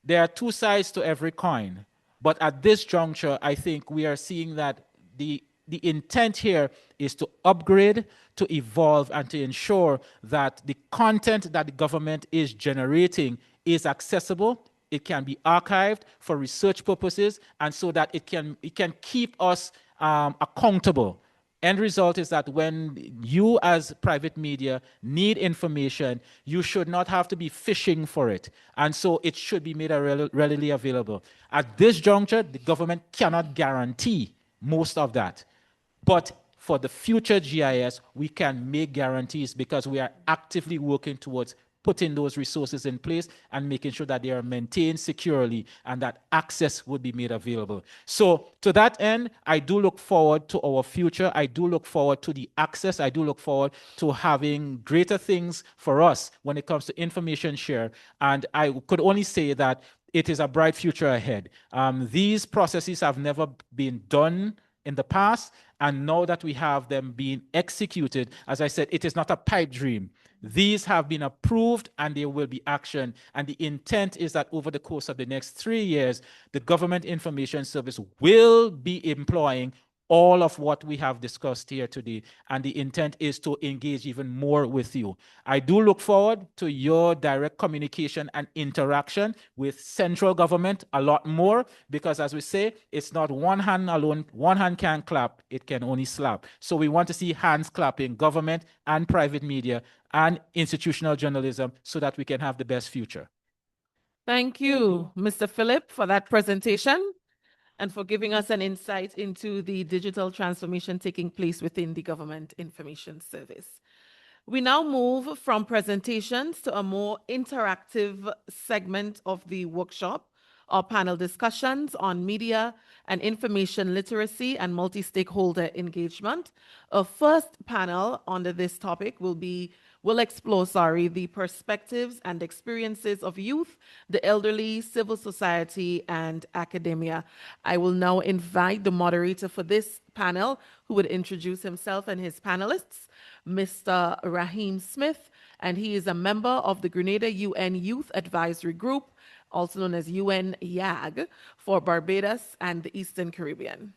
Speaker 5: there are two sides to every coin. But at this juncture, I think we are seeing that the intent here is to upgrade, to evolve, and to ensure that the content that the government is generating is accessible, it can be archived for research purposes, and so that it can keep us accountable. End result is that when you as private media need information, you should not have to be fishing for it. And so it should be made readily available. At this juncture, the government cannot guarantee most of that. But for the future GIS, we can make guarantees because we are actively working towards putting those resources in place and making sure that they are maintained securely and that access would be made available. So to that end, I do look forward to our future. I do look forward to the access. I do look forward to having greater things for us when it comes to information share. And I could only say that it is a bright future ahead. These processes have never been done in the past, and now that we have them being executed, as I said, it is not a pipe dream. These have been approved and there will be action. And the intent is that over the course of the next 3 years, the Government Information Service will be employing all of what we have discussed here today. And the intent is to engage even more with you. I do look forward to your direct communication and interaction with central government a lot more, because as we say, it's not one hand alone. One hand can't clap, it can only slap. So we want to see hands clapping, government and private media and institutional journalism, so that we can have the best future.
Speaker 2: Thank you, Mr. Philip, for that presentation and for giving us an insight into the digital transformation taking place within the Government Information Service. We now move from presentations to a more interactive segment of the workshop, our panel discussions on media and information literacy and multi-stakeholder engagement. Our first panel under this topic will explore the perspectives and experiences of youth, the elderly, civil society, and academia. I will now invite the moderator for this panel, who would introduce himself and his panelists, Mr. Raheem Smith, and he is a member of the Grenada UN Youth Advisory Group, also known as UN YAG, for Barbados and the Eastern Caribbean.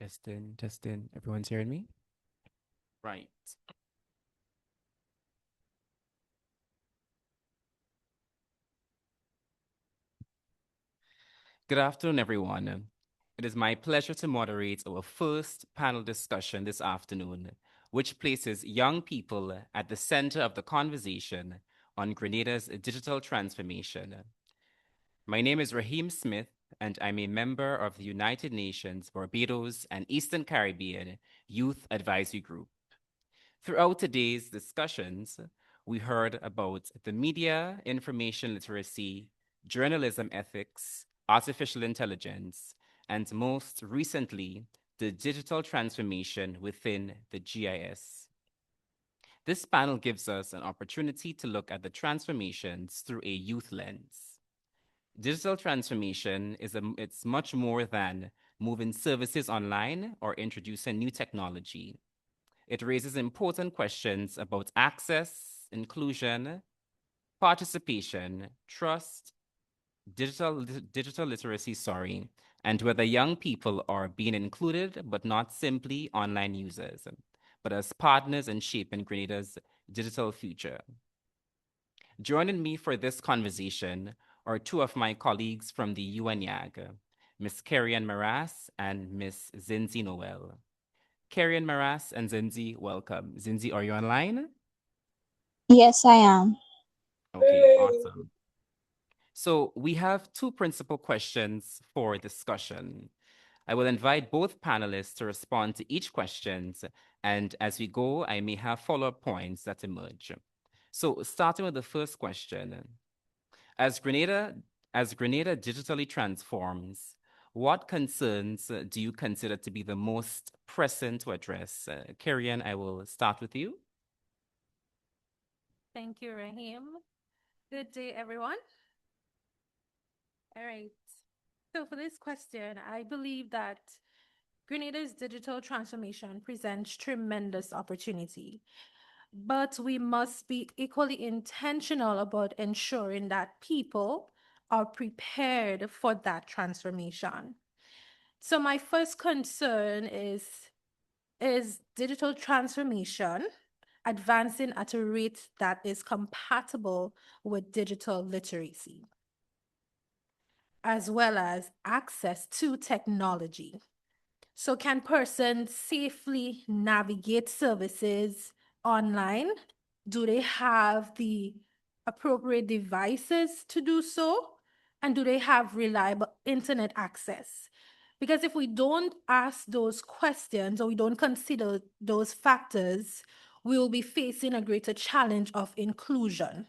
Speaker 7: Testing. Everyone's hearing me? Right. Good afternoon, everyone. It is my pleasure to moderate our first panel discussion this afternoon, which places young people at the center of the conversation on Grenada's digital transformation. My name is Raheem Smith, and I'm a member of the United Nations Barbados and Eastern Caribbean Youth Advisory Group. Throughout today's discussions, we heard about the media, information literacy, journalism ethics, artificial intelligence, and most recently, the digital transformation within the GIS. This panel gives us an opportunity to look at the transformations through a youth lens. Digital transformation it's much more than moving services online or introducing new technology. It raises important questions about access, inclusion, participation, trust, digital literacy, and whether young people are being included, but not simply online users, but as partners in shaping Grenada's digital future. Joining me for this conversation are two of my colleagues from the UNYAG, Ms. Karian Maras and Ms. Zinzi Noel. Karian Maras and Zinzi, welcome. Zinzi, are you online?
Speaker 22: Yes, I am.
Speaker 7: Okay, awesome. So we have two principal questions for discussion. I will invite both panelists to respond to each question, and as we go, I may have follow-up points that emerge. So starting with the first question, as Grenada digitally transforms, what concerns do you consider to be the most pressing to address? Karian, I will start with you.
Speaker 23: Thank you, Raheem. Good day, everyone. All right. So for this question, I believe that Grenada's digital transformation presents tremendous opportunity, but we must be equally intentional about ensuring that people are prepared for that transformation. So my first concern is digital transformation advancing at a rate that is compatible with digital literacy, as well as access to technology. So can persons safely navigate services online? Do they have the appropriate devices to do so? And do they have reliable internet access? Because if we don't ask those questions or we don't consider those factors, we will be facing a greater challenge of inclusion,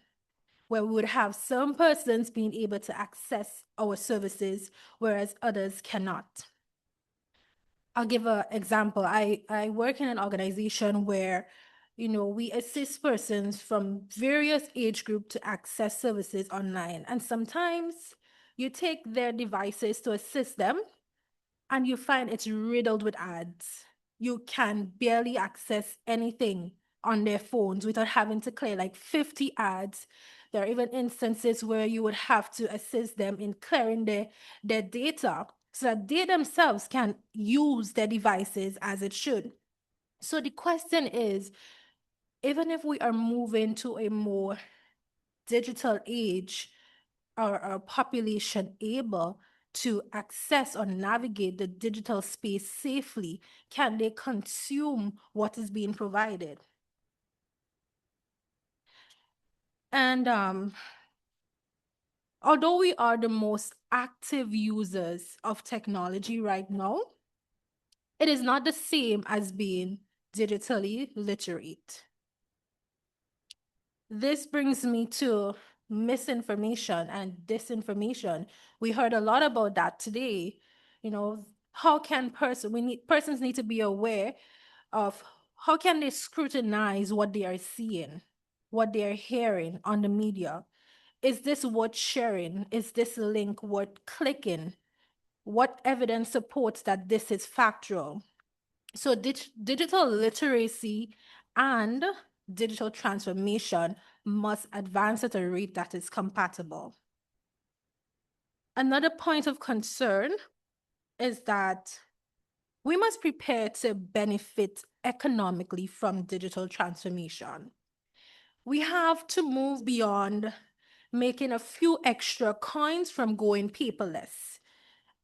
Speaker 23: where we would have some persons being able to access our services, whereas others cannot. I'll give an example. I work in an organization where, we assist persons from various age groups to access services online. And sometimes you take their devices to assist them and you find it's riddled with ads. You can barely access anything on their phones without having to clear like 50 ads. There are even instances where you would have to assist them in clearing their data so that they themselves can use their devices as it should. So the question is, even if we are moving to a more digital age, are our population able to access or navigate the digital space safely? Can they consume what is being provided? And although we are the most active users of technology right now, it is not the same as being digitally literate. This brings me to misinformation and disinformation. We heard a lot about that today. How can persons need to be aware of how can they scrutinize what they are seeing, what they are hearing on the media. Is this worth sharing? Is this link worth clicking? What evidence supports that this is factual? So digital literacy and digital transformation must advance at a rate that is compatible. Another point of concern is that we must prepare to benefit economically from digital transformation. We have to move beyond making a few extra coins from going paperless.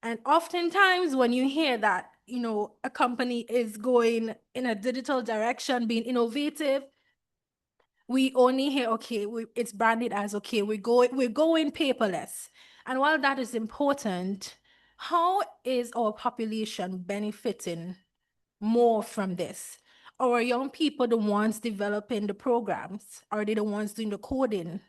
Speaker 23: And oftentimes, when you hear that, a company is going in a digital direction, being innovative, we only hear, okay, it's branded as, okay, we're going paperless. And while that is important, how is our population benefiting more from this? Are young people the ones developing the programs? Are they the ones doing the coding?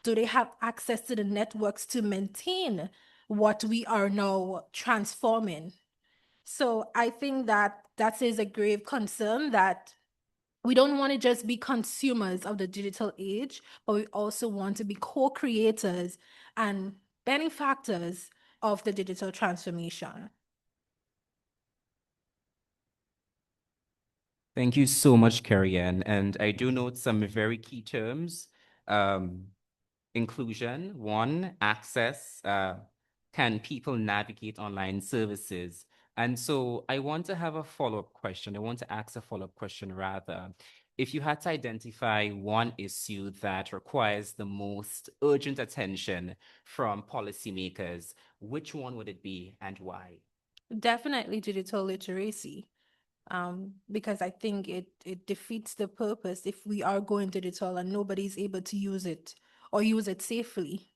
Speaker 23: Do they have access to the networks to maintain what we are now transforming? So I think that is a grave concern, that we don't want to just be consumers of the digital age, but we also want to be co-creators and benefactors of the digital transformation.
Speaker 7: Thank you so much, Carrie Ann. And I do note some very key terms. Inclusion, one, access. Can people navigate online services? And so I want to have a follow-up question. I want to ask a follow-up question rather. If you had to identify one issue that requires the most urgent attention from policymakers, which one would it be and why?
Speaker 23: Definitely digital literacy. Because I think it defeats the purpose if we are going digital and nobody's able to use it or use it safely.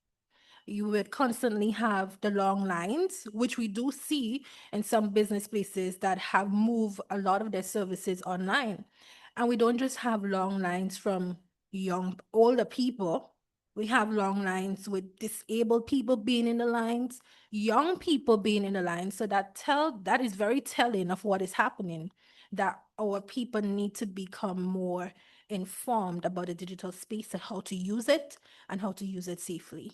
Speaker 23: You would constantly have the long lines, which we do see in some business places that have moved a lot of their services online. And we don't just have long lines from older people. We have long lines with disabled people being in the lines, young people being in the lines. So that is very telling of what is happening, that our people need to become more informed about the digital space and how to use it and how to use it safely.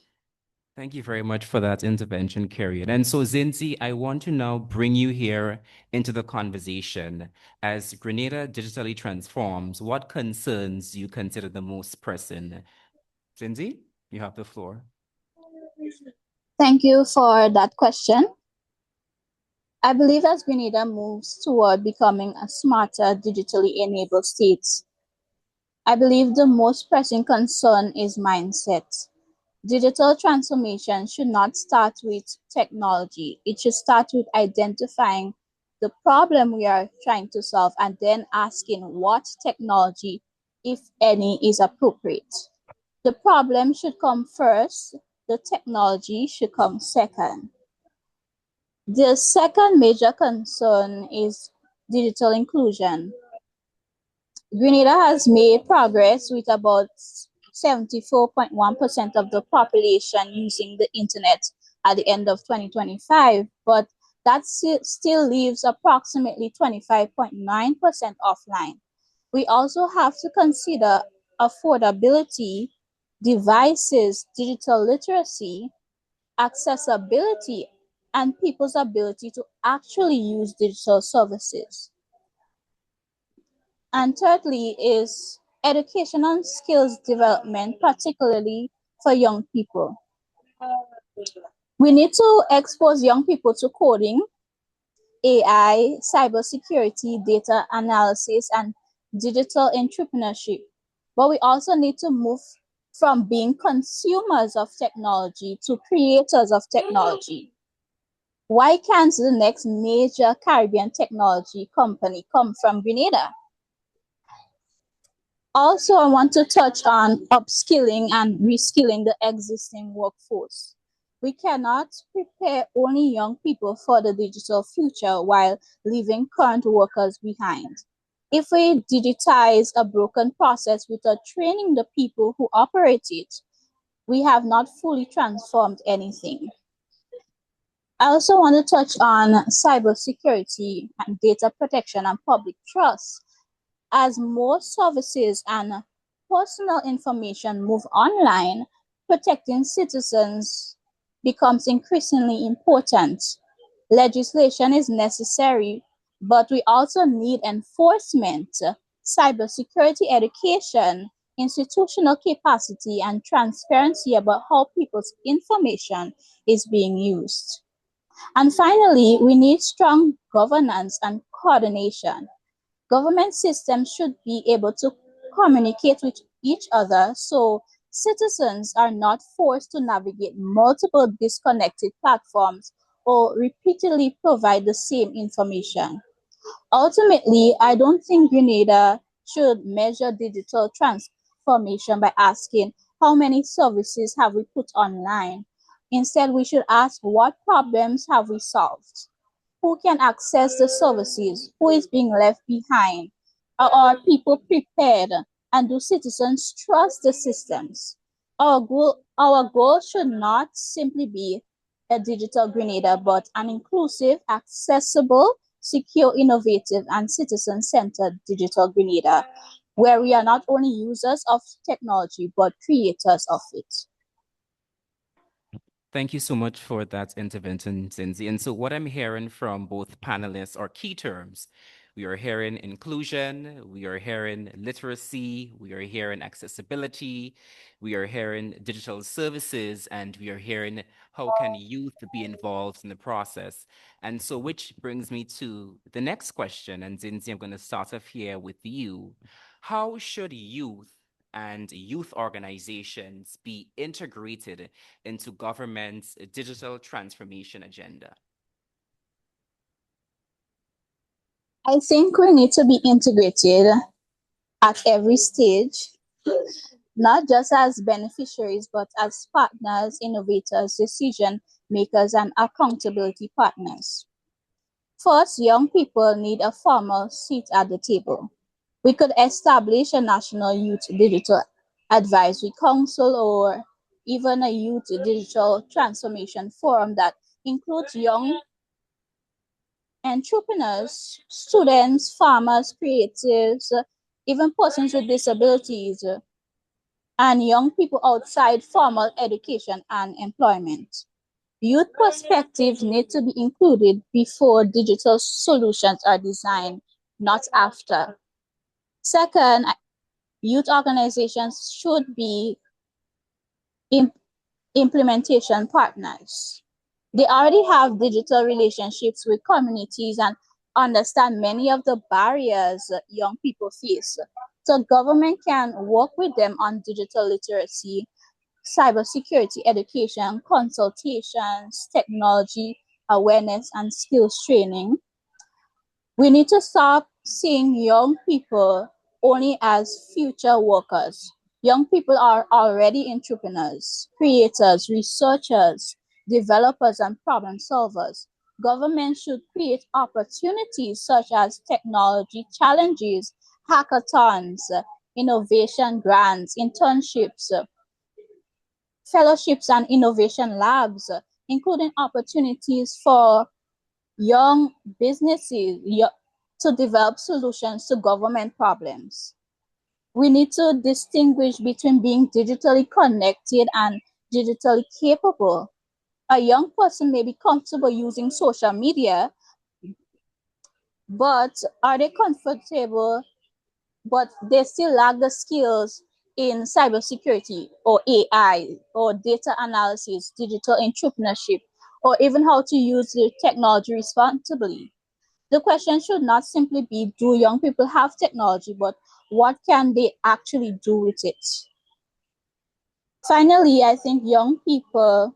Speaker 7: Thank you very much for that intervention, Carrie. And so, Zinzi, I want to now bring you here into the conversation. As Grenada digitally transforms, what concerns you consider the most pressing? Zinzi, you have the floor.
Speaker 22: Thank you for that question. I believe as Grenada moves toward becoming a smarter, digitally enabled state, I believe the most pressing concern is mindset. Digital transformation should not start with technology. It should start with identifying the problem we are trying to solve and then asking what technology, if any, is appropriate. The problem should come first, the technology should come second. The second major concern is digital inclusion. Grenada has made progress with about 74.1% of the population using the internet at the end of 2025, but that still leaves approximately 25.9% offline. We also have to consider affordability, devices, digital literacy, accessibility, and people's ability to actually use digital services. And thirdly is education and skills development, particularly for young people. We need to expose young people to coding, AI, cybersecurity, data analysis, and digital entrepreneurship. But we also need to move from being consumers of technology to creators of technology. Why can't the next major Caribbean technology company come from Grenada? Also, I want to touch on upskilling and reskilling the existing workforce. We cannot prepare only young people for the digital future while leaving current workers behind. If we digitize a broken process without training the people who operate it, we have not fully transformed anything. I also want to touch on cybersecurity and data protection and public trust. As more services and personal information move online, protecting citizens becomes increasingly important. Legislation is necessary, but we also need enforcement, cybersecurity education, institutional capacity, and transparency about how people's information is being used. And finally, we need strong governance and coordination. Government systems should be able to communicate with each other so citizens are not forced to navigate multiple disconnected platforms or repeatedly provide the same information. Ultimately, I don't think Grenada should measure digital transformation by asking how many services have we put online. Instead, we should ask what problems have we solved? Who can access the services? Who is being left behind? Are people prepared? And do citizens trust the systems? Our goal should not simply be a digital Grenada, but an inclusive, accessible, secure, innovative, and citizen-centered digital Grenada, where we are not only users of technology, but creators of it.
Speaker 7: Thank you so much for that intervention, Zinzi. And so what I'm hearing from both panelists are key terms. We are hearing inclusion, we are hearing literacy, we are hearing accessibility, we are hearing digital services, and we are hearing how can youth be involved in the process. And so which brings me to the next question. And Zinzi, I'm going to start off here with you. How should youth and youth organizations be integrated into government's digital transformation agenda?
Speaker 22: I think we need to be integrated at every stage, not just as beneficiaries, but as partners, innovators, decision makers, and accountability partners. First, young people need a formal seat at the table. We could establish a national youth digital advisory council or even a youth digital transformation forum that includes young entrepreneurs, students, farmers, creatives, even persons with disabilities, and young people outside formal education and employment. Youth perspectives need to be included before digital solutions are designed, not after. Second, youth organizations should be implementation partners. They already have digital relationships with communities and understand many of the barriers young people face. So government can work with them on digital literacy, cybersecurity education, consultations, technology awareness, and skills training. We need to stop seeing young people only as future workers. Young people are already entrepreneurs, creators, researchers, developers, and problem solvers. Government should create opportunities such as technology challenges, hackathons, innovation grants, internships, fellowships, and innovation labs, including opportunities for young businesses to develop solutions to government problems. We need to distinguish between being digitally connected and digitally capable. A young person may be comfortable using social media, but are they comfortable, but they still lack the skills in cybersecurity or AI or data analysis, digital entrepreneurship, or even how to use the technology responsibly. The question should not simply be, do young people have technology, but what can they actually do with it? Finally, I think young people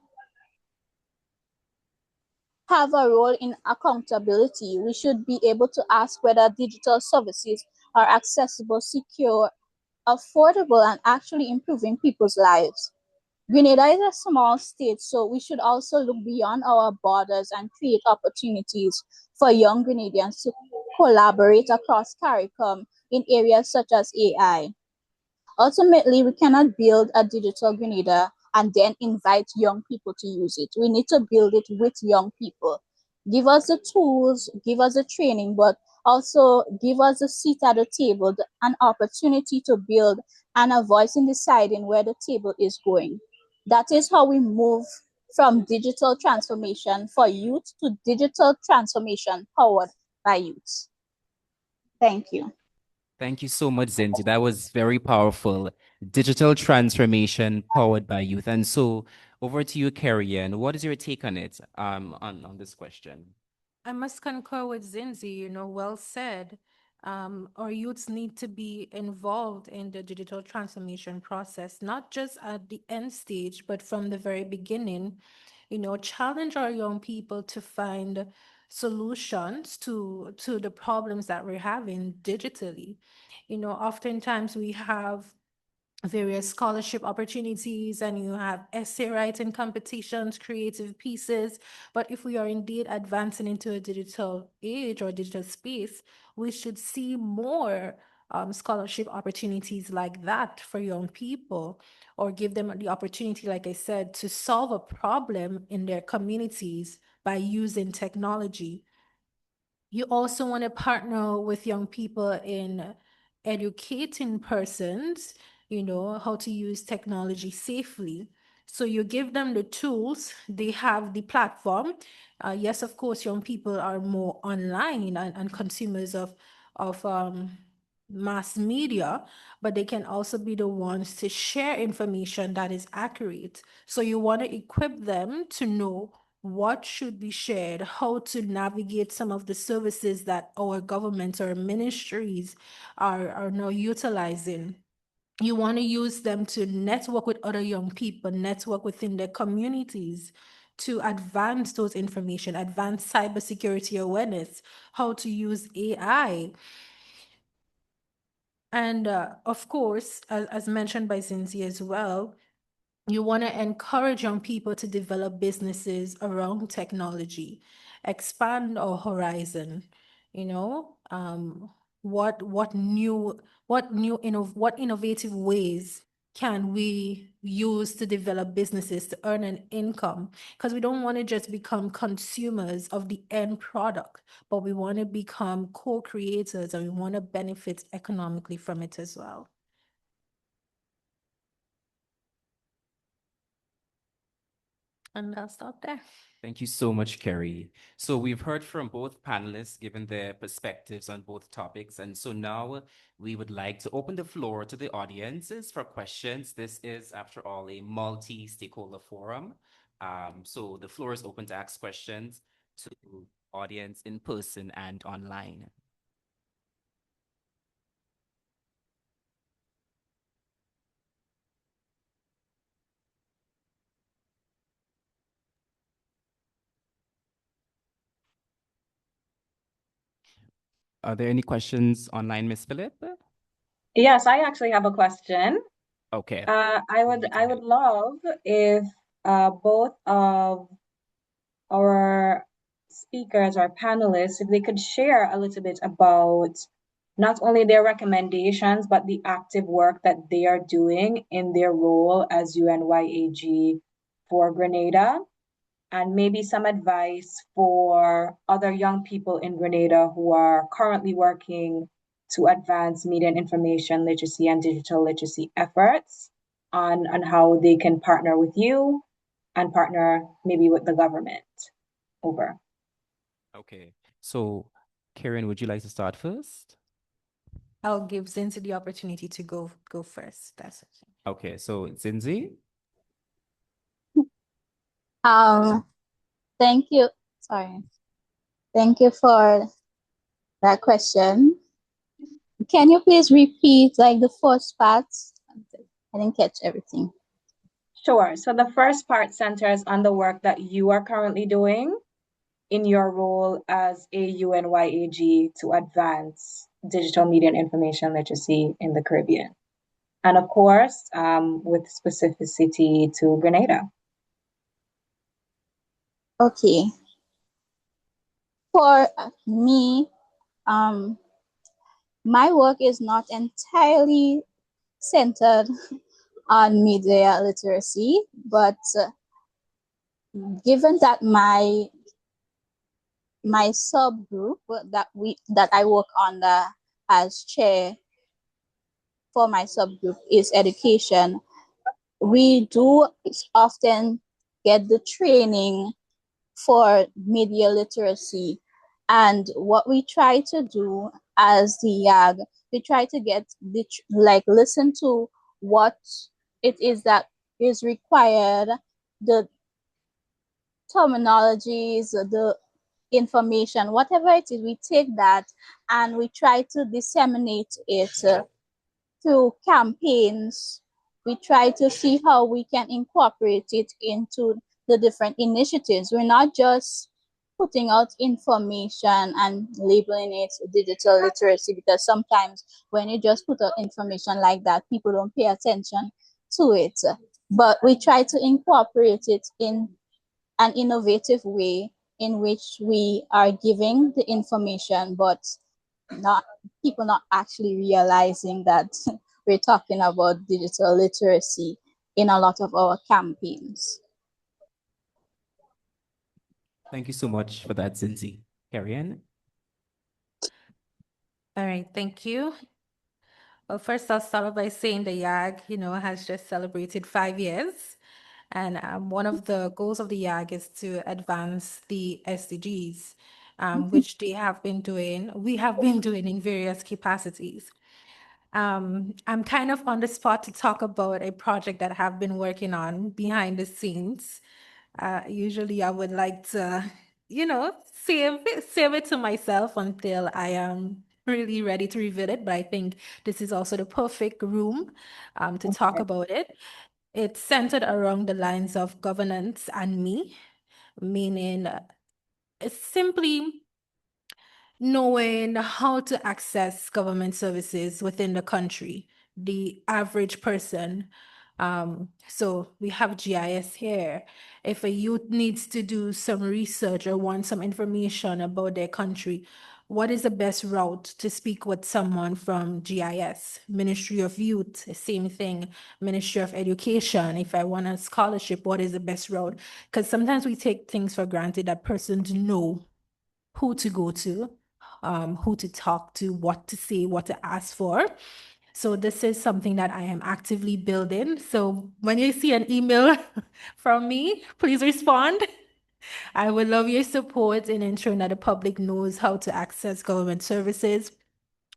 Speaker 22: have a role in accountability. We should be able to ask whether digital services are accessible, secure, affordable, and actually improving people's lives. Grenada is a small state, so we should also look beyond our borders and create opportunities for young Grenadians to collaborate across CARICOM in areas such as AI. Ultimately, we cannot build a digital Grenada and then invite young people to use it. We need to build it with young people. Give us the tools, give us the training, but also give us a seat at the table, an opportunity to build, and a voice in deciding where the table is going. That is how we move from digital transformation for youth to digital transformation powered by youth. Thank you.
Speaker 7: Thank you so much, Zinzi. That was very powerful. Digital transformation powered by youth. And so Over to you, Carrie-Ann. What is your take on it, on this question?
Speaker 23: I must concur with Zinzi, well said. Our youths need to be involved in the digital transformation process, not just at the end stage, but from the very beginning. Challenge our young people to find solutions to the problems that we're having digitally. Oftentimes we have various scholarship opportunities and you have essay writing competitions, creative pieces. But if we are indeed advancing into a digital age or digital space, we should see more scholarship opportunities like that for young people, or give them the opportunity, like I said, to solve a problem in their communities by using technology. You also want to partner with young people in educating persons, how to use technology safely. So you give them the tools, they have the platform. Yes, of course, young people are more online and consumers of mass media, but they can also be the ones to share information that is accurate. So you want to equip them to know what should be shared, how to navigate some of the services that our governments or ministries are now utilizing. You want to use them to network with other young people, network within their communities to advance those information, advance cybersecurity awareness, how to use AI. And of course, as mentioned by Zinzi as well, you want to encourage young people to develop businesses around technology, expand our horizon. You know, what innovative ways can we use to develop businesses to earn an income? Because we don't want to just become consumers of the end product, but we want to become co-creators and we want to benefit economically from it as well. And I'll stop there.
Speaker 7: Thank you so much, Carrie. So we've heard from both panelists, given their perspectives on both topics. And so now we would like to open the floor to the audiences for questions. This is, after all, a multi-stakeholder forum. So the floor is open to ask questions to audience in person and online. Are there any questions online, Ms. Phillip?
Speaker 1: Yes, I actually have a question.
Speaker 7: Okay.
Speaker 1: I would love if both of our speakers or panelists, if they could share a little bit about not only their recommendations, but the active work that they are doing in their role as UNYAG for Grenada, and maybe some advice for other young people in Grenada who are currently working to advance media and information literacy and digital literacy efforts on how they can partner with you and partner maybe with the government. Over.
Speaker 7: Okay. So, Karen, would you like to start first?
Speaker 23: I'll give Zinzi the opportunity to go first. That's it.
Speaker 7: Okay, so Zinzi?
Speaker 22: Thank you. Sorry. Thank you for that question. Can you please repeat like the first part? I didn't catch everything.
Speaker 1: Sure. So the first part centers on the work that you are currently doing in your role as a UNYAG to advance digital media and information literacy in the Caribbean. And of course, with specificity to Grenada.
Speaker 22: Okay. For me, my work is not entirely centered on media literacy, but given that my subgroup that I work on as chair for my subgroup is education, we do often get the training for media literacy. And what we try to do as the YAG, we try to get listen to what it is that is required the terminologies, the information, whatever it is, we take that and we try to disseminate it through campaigns. We try to see how we can incorporate it into the different initiatives. We're not just putting out information and labeling it digital literacy, because sometimes when you just put out information like that, people don't pay attention to it. But we try to incorporate it in an innovative way in which we are giving the information, but not people not actually realizing that we're talking about digital literacy in a lot of our campaigns.
Speaker 7: Thank you so much for that, Zinzi. Carrie Ann?
Speaker 23: All right, thank you. Well, first I'll start off by saying the YAG, has just celebrated 5 years. And one of the goals of the YAG is to advance the SDGs, which they have been doing, we have been doing in various capacities. I'm kind of on the spot to talk about a project that I have been working on behind the scenes. Usually I would like to, save it to myself until I am really ready to reveal it. But I think this is also the perfect room to talk about it. It's centered around the lines of governance and me, meaning it's simply knowing how to access government services within the country, the average person. So we have GIS here. If a youth needs to do some research or want some information about their country, what is the best route to speak with someone from GIS? Ministry of Youth, same thing. Ministry of Education, if I want a scholarship, what is the best route? Because sometimes we take things for granted that persons know who to go to, who to talk to, what to say, what to ask for. So this is something that I am actively building. So when you see an email from me, please respond. I would love your support in ensuring that the public knows how to access government services,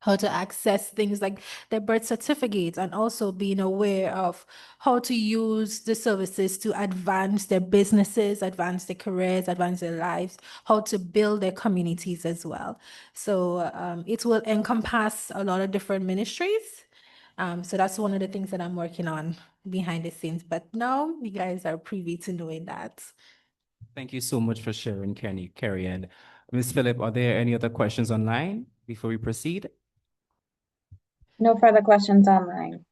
Speaker 23: how to access things like their birth certificates, and also being aware of how to use the services to advance their businesses, advance their careers, advance their lives, how to build their communities as well. So it will encompass a lot of different ministries. So that's one of the things that I'm working on behind the scenes. But now you guys are privy to knowing that.
Speaker 7: Thank you so much for sharing, Carrie Ann. Ms. Phillip, are there any other questions online before we proceed?
Speaker 1: No further questions online.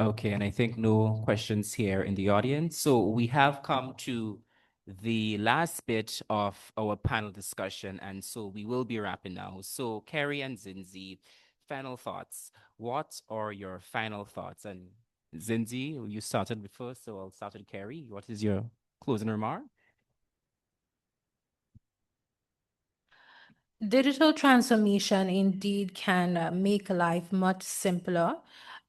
Speaker 7: Okay, and I think no questions here in the audience. So we have come to the last bit of our panel discussion, and so we will be wrapping now. So Carrie and Zinzi, final thoughts. What are your final thoughts? And Zinzi, you started with first, so I'll start with Carrie. What is your closing remark?
Speaker 23: Digital transformation indeed can make life much simpler,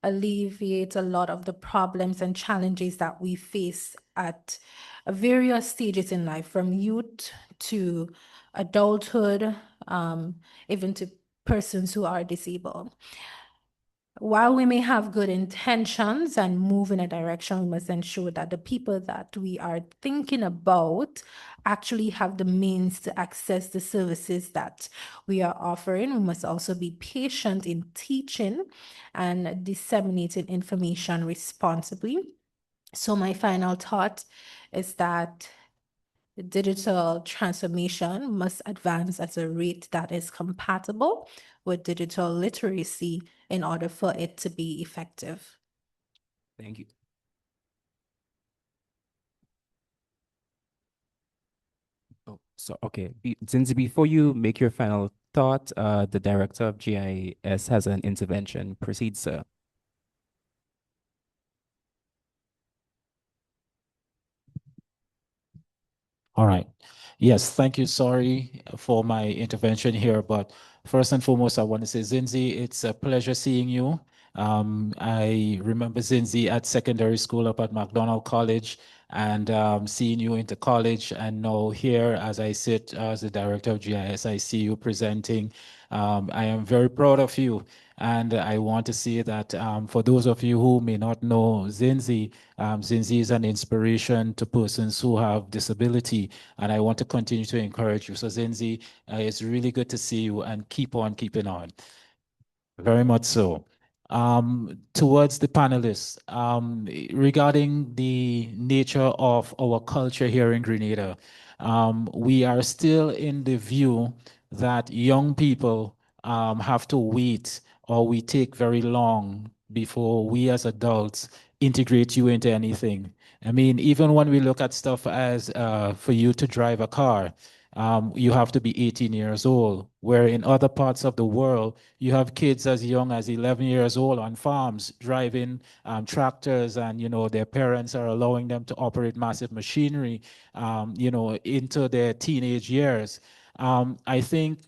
Speaker 23: alleviate a lot of the problems and challenges that we face at various stages in life, from youth to adulthood, even to persons who are disabled. While we may have good intentions and move in a direction, we must ensure that the people that we are thinking about actually have the means to access the services that we are offering. We must also be patient in teaching and disseminating information responsibly. So my final thought is that digital transformation must advance at a rate that is compatible with digital literacy in order for it to be effective.
Speaker 7: Thank you. Oh, so okay. Zinzi, before you make your final thought, the director of GIS has an intervention. Proceed, sir.
Speaker 5: All right. Yes, thank you. Sorry for my intervention here, but first and foremost, I want to say, Zinzi, it's a pleasure seeing you. I remember Zinzi at secondary school up at McDonald College, and seeing you into college, and now here as I sit as the director of GIS, I see you presenting. I am very proud of you. And I want to say that for those of you who may not know Zinzi, Zinzi is an inspiration to persons who have disability, and I want to continue to encourage you. So Zinzi, it's really good to see you, and keep on keeping on. Very much so. Towards the panelists, regarding the nature of our culture here in Grenada, we are still in the view that young people have to wait, or we take very long before we as adults integrate you into anything. I mean, even when we look at stuff as for you to drive a car, you have to be 18 years old, where in other parts of the world, you have kids as young as 11 years old on farms driving tractors, and, you know, their parents are allowing them to operate massive machinery, you know, into their teenage years. I think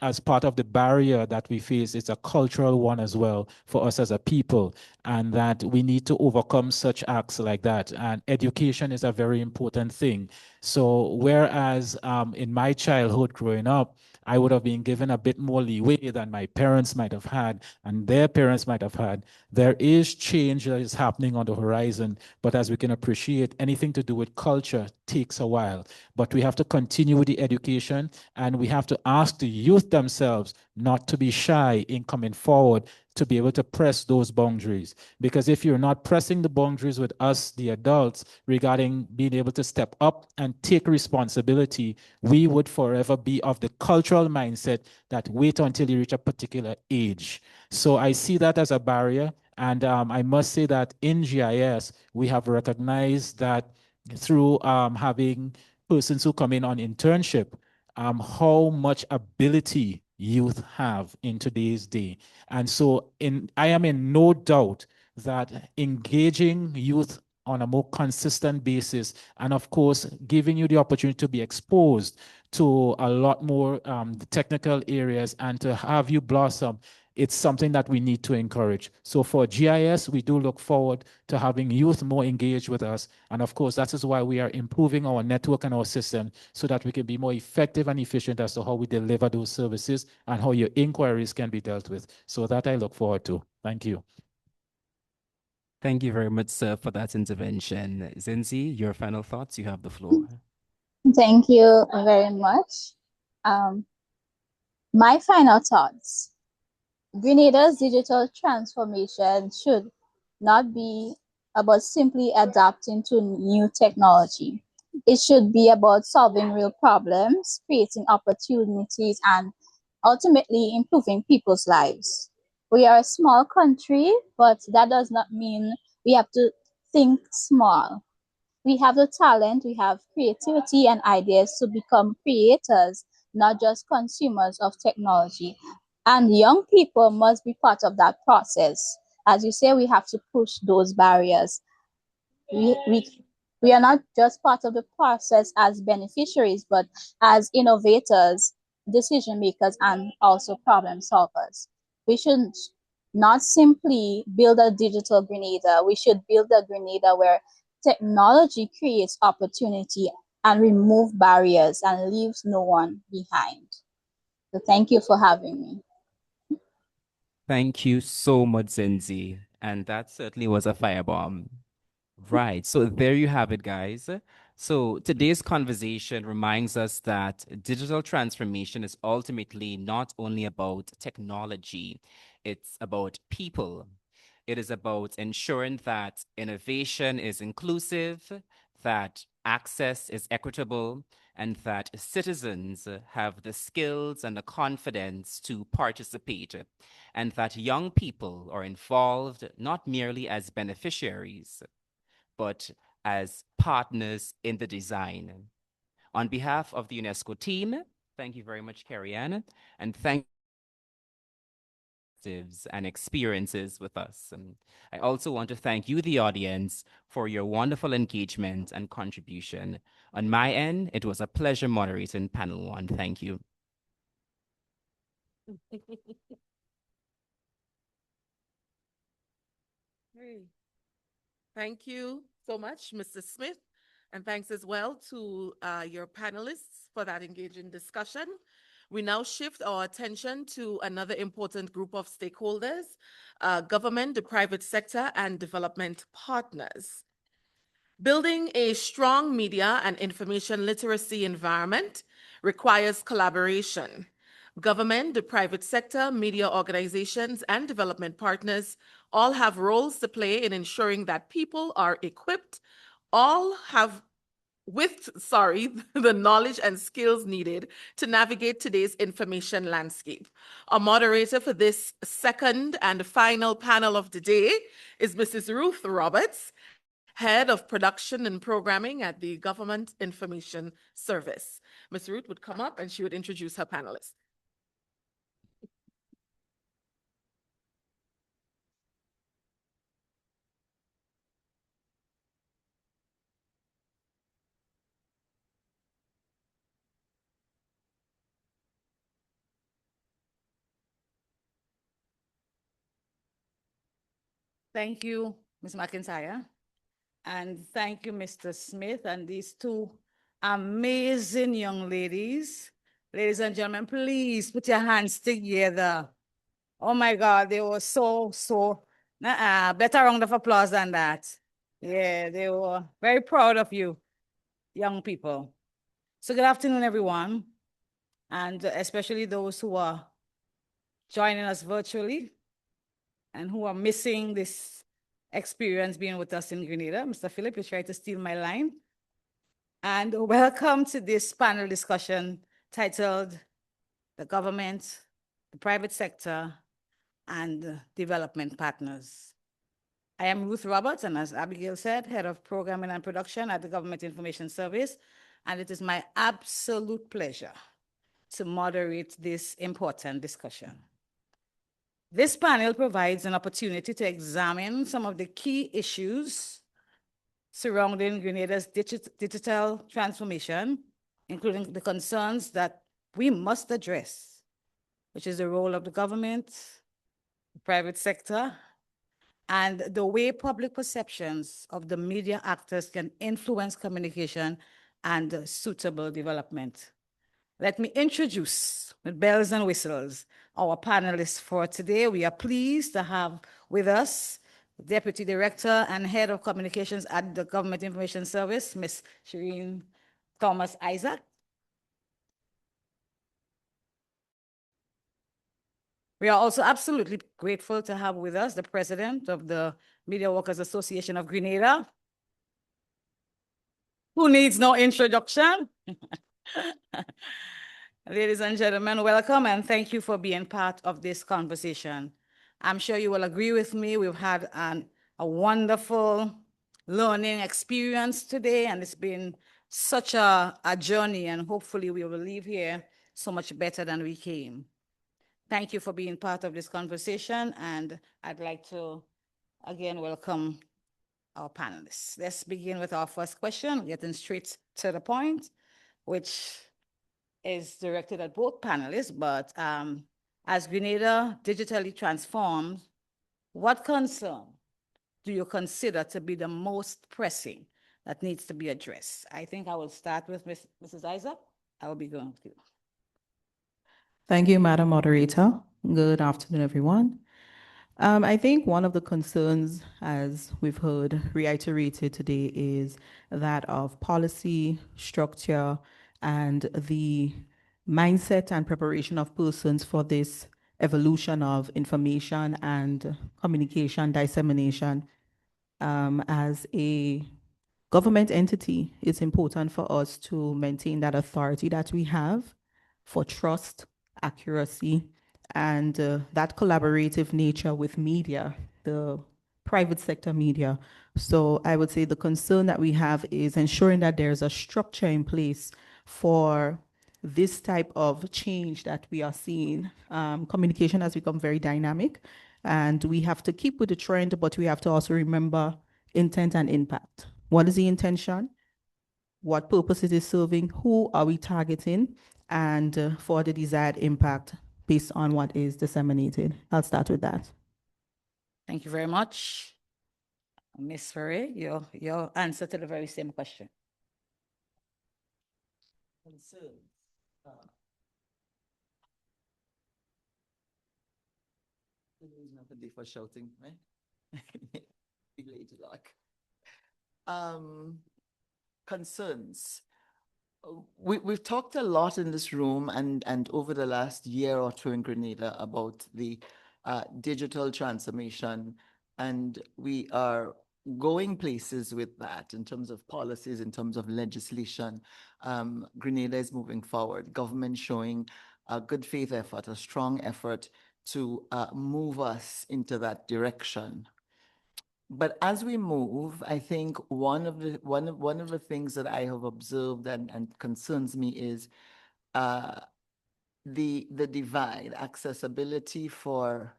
Speaker 5: as part of the barrier that we face, it's a cultural one as well for us as a people, and that we need to overcome such acts like that. And education is a very important thing. So whereas in my childhood growing up, I would have been given a bit more leeway than my parents might have had and their parents might have had. There is change that is happening on the horizon, but as we can appreciate, anything to do with culture takes a while. But we have to continue with the education, and we have to ask the youth themselves not to be shy in coming forward to be able to press those boundaries. Because if you're not pressing the boundaries with us, the adults, regarding being able to step up and take responsibility, we would forever be of the cultural mindset that wait until you reach a particular age. So I see that as a barrier. And I must say that in GIS, we have recognized that through having persons who come in on internship, how much ability youth have in today's day. And so I am in no doubt that engaging youth on a more consistent basis, and of course, giving you the opportunity to be exposed to a lot more technical areas and to have you blossom, it's something that we need to encourage. So for GIS, we do look forward to having youth more engaged with us. And of course, that is why we are improving our network and our system so that we can be more effective and efficient as to how we deliver those services and how your inquiries can be dealt with. So that I look forward to. Thank you.
Speaker 7: Thank you very much, sir, for that intervention. Zinzi, your final thoughts, you have the floor.
Speaker 22: Thank you very much. Um, my final thoughts. Grenada's digital transformation should not be about simply adapting to new technology. It should be about solving real problems, creating opportunities, and ultimately improving people's lives. We are a small country, but that does not mean we have to think small. We have the talent, we have creativity and ideas to become creators, not just consumers of technology. And young people must be part of that process. As you say, we have to push those barriers. We are not just part of the process as beneficiaries, but as innovators, decision makers, and also problem solvers. We should not simply build a digital Grenada. We should build a Grenada where technology creates opportunity and remove barriers and leaves no one behind. So thank you for having me.
Speaker 7: Thank you so much, Zinzi. And that certainly was a firebomb. Right. So there you have it, guys. So today's conversation reminds us that digital transformation is ultimately not only about technology, it's about people. It is about ensuring that innovation is inclusive, that access is equitable, and that citizens have the skills and the confidence to participate, and that young people are involved not merely as beneficiaries, but as partners in the design. On behalf of the UNESCO team, thank you very much, Carrie Ann, and thank and experiences with us. And I also want to thank you, the audience, for your wonderful engagement and contribution. On my end, it was a pleasure moderating panel one. Thank you.
Speaker 17: Hey. Thank you so much, Mr. Smith.
Speaker 2: And thanks as well to your panelists for that engaging discussion. We now shift our attention to another important group of stakeholders, government, the private sector, and development partners. Building a strong media and information literacy environment requires collaboration. Government, the private sector, media organizations, and development partners all have roles to play in ensuring that people are equipped, all have the knowledge and skills needed to navigate today's information landscape. Our moderator for this second and final panel of the day is Mrs. Ruth Roberts, Head of Production and Programming at the Government Information Service. Ms. Ruth would come up and she would introduce her panelists.
Speaker 3: Thank you, Ms. McIntyre. And thank you, Mr. Smith, and these two amazing young ladies. Ladies and gentlemen, please put your hands together. Oh my God, they were so, better round of applause than that. Yeah, they were very proud of you, young people. So good afternoon, everyone, and especially those who are joining us virtually and who are missing this experience being with us in Grenada. Mr. Philip, you tried to steal my line. And welcome to this panel discussion titled The Government, the Private Sector, and Development Partners. I am Ruth Roberts, and as Abigail said, Head of Programming and Production at the Government Information Service, and it is my absolute pleasure to moderate this important discussion. This panel provides an opportunity to examine some of the key issues surrounding Grenada's digital transformation, including the concerns that we must address, which is the role of the government, the private sector, and the way public perceptions of the media actors can influence communication and suitable development. Let me introduce, with bells and whistles, our panelists for today. We are pleased to have with us Deputy Director and Head of Communications at the Government Information Service, Ms. Shireen Thomas Isaac. We are also absolutely grateful to have with us the President of the Media Workers Association of Grenada, who needs no introduction. Ladies and gentlemen, welcome and thank you for being part of this conversation. I'm sure you will agree with me. We've had a wonderful learning experience today, and it's been such a journey, and hopefully we will leave here so much better than we came. Thank you for being part of this conversation, and I'd like to again welcome our panelists. Let's begin with our first question, getting straight to the point, which is directed at both panelists, but as Grenada digitally transforms, what concern do you consider to be the most pressing that needs to be addressed? I think I will start with Mrs. Isaac. I will be going with you.
Speaker 4: Thank you, Madam Moderator. Good afternoon, everyone. I think one of the concerns, as we've heard reiterated today, is that of policy, structure, and the mindset and preparation of persons for this evolution of information and communication dissemination. As a government entity, it's important for us to maintain that authority that we have for trust, accuracy, and that collaborative nature with media, the private sector media. So I would say the concern that we have is ensuring that there's a structure in place for this type of change that we are seeing. Communication has become very dynamic, and we have to keep with the trend, but we have to also remember intent and impact. What is the intention? What purpose it is serving? Who are we targeting? And for the desired impact based on what is disseminated. I'll start with that.
Speaker 3: Thank you very much. Ms. Ferre, your answer to the very same question.
Speaker 6: concerns. There's nothing for shouting, right? Related like. Concerns. We've talked a lot in this room and over the last year or two in Grenada about the digital transformation, and we are going places with that in terms of policies, in terms of legislation. Grenada is moving forward, government showing a good faith effort, a strong effort to move us into that direction. But as we move, I think one of the things that I have observed and concerns me is the divide, accessibility for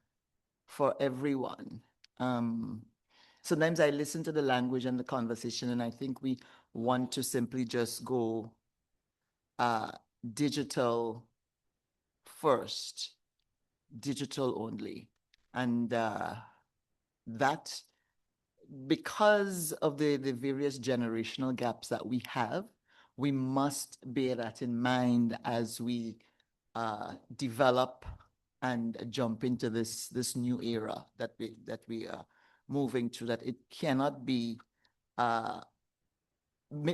Speaker 6: everyone. Sometimes I listen to the language and the conversation, and I think we want to simply just go digital first, digital only, and that, because of the various generational gaps that we have, we must bear that in mind as we develop and jump into this new era that we are moving to. That it cannot be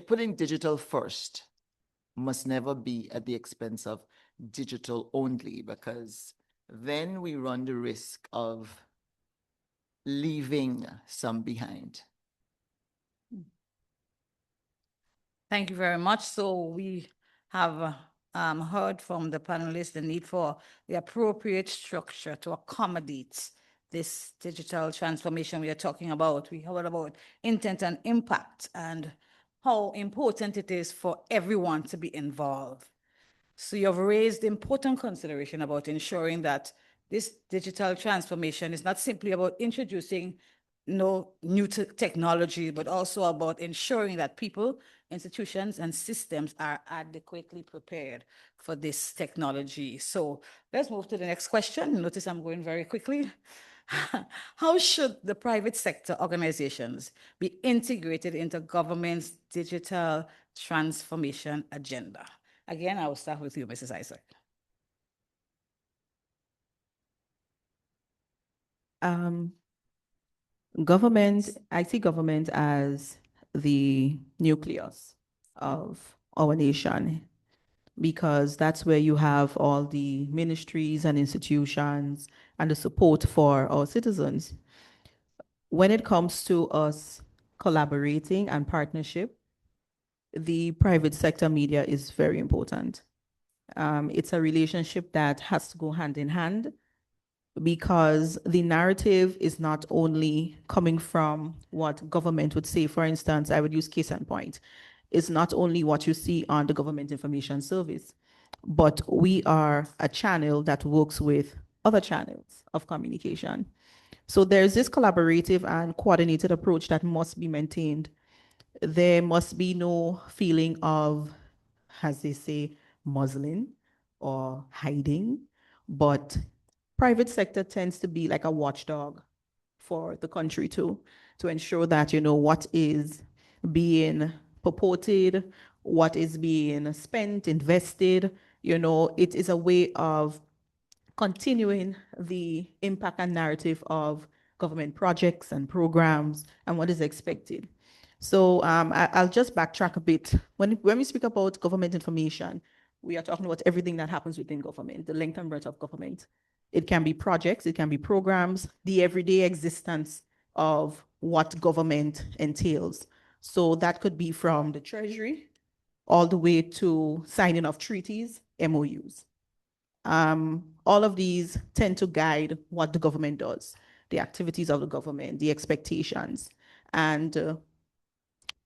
Speaker 6: putting digital first must never be at the expense of digital only, because then we run the risk of leaving some behind.
Speaker 3: Thank you very much. So we have heard from the panelists the need for the appropriate structure to accommodate this digital transformation we are talking about. We heard about intent and impact and how important it is for everyone to be involved. So you've raised important consideration about ensuring that this digital transformation is not simply about introducing new technology, but also about ensuring that people, institutions, and systems are adequately prepared for this technology. So let's move to the next question. Notice I'm going very quickly. How should the private sector organizations be integrated into government's digital transformation agenda? Again, I will start with you, Mrs. Isaac.
Speaker 4: Government, I see government as the nucleus of our nation, because that's where you have all the ministries and institutions and the support for our citizens. When it comes to us collaborating and partnership, the private sector media is very important. It's a relationship that has to go hand in hand, because the narrative is not only coming from what government would say. For instance, I would use case in point. It's not only what you see on the Government Information Service, but we are a channel that works with other channels of communication. So there's this collaborative and coordinated approach that must be maintained. There must be no feeling of, as they say, muzzling or hiding, but private sector tends to be like a watchdog for the country too, to ensure that, what is being purported, what is being spent, invested, it is a way of continuing the impact and narrative of government projects and programs and what is expected. So I'll just backtrack a bit. When we speak about government information, we are talking about everything that happens within government, the length and breadth of government. It can be projects, it can be programs, the everyday existence of what government entails. So that could be from the Treasury all the way to signing of treaties, MOUs. All of these tend to guide what the government does, the activities of the government, the expectations. And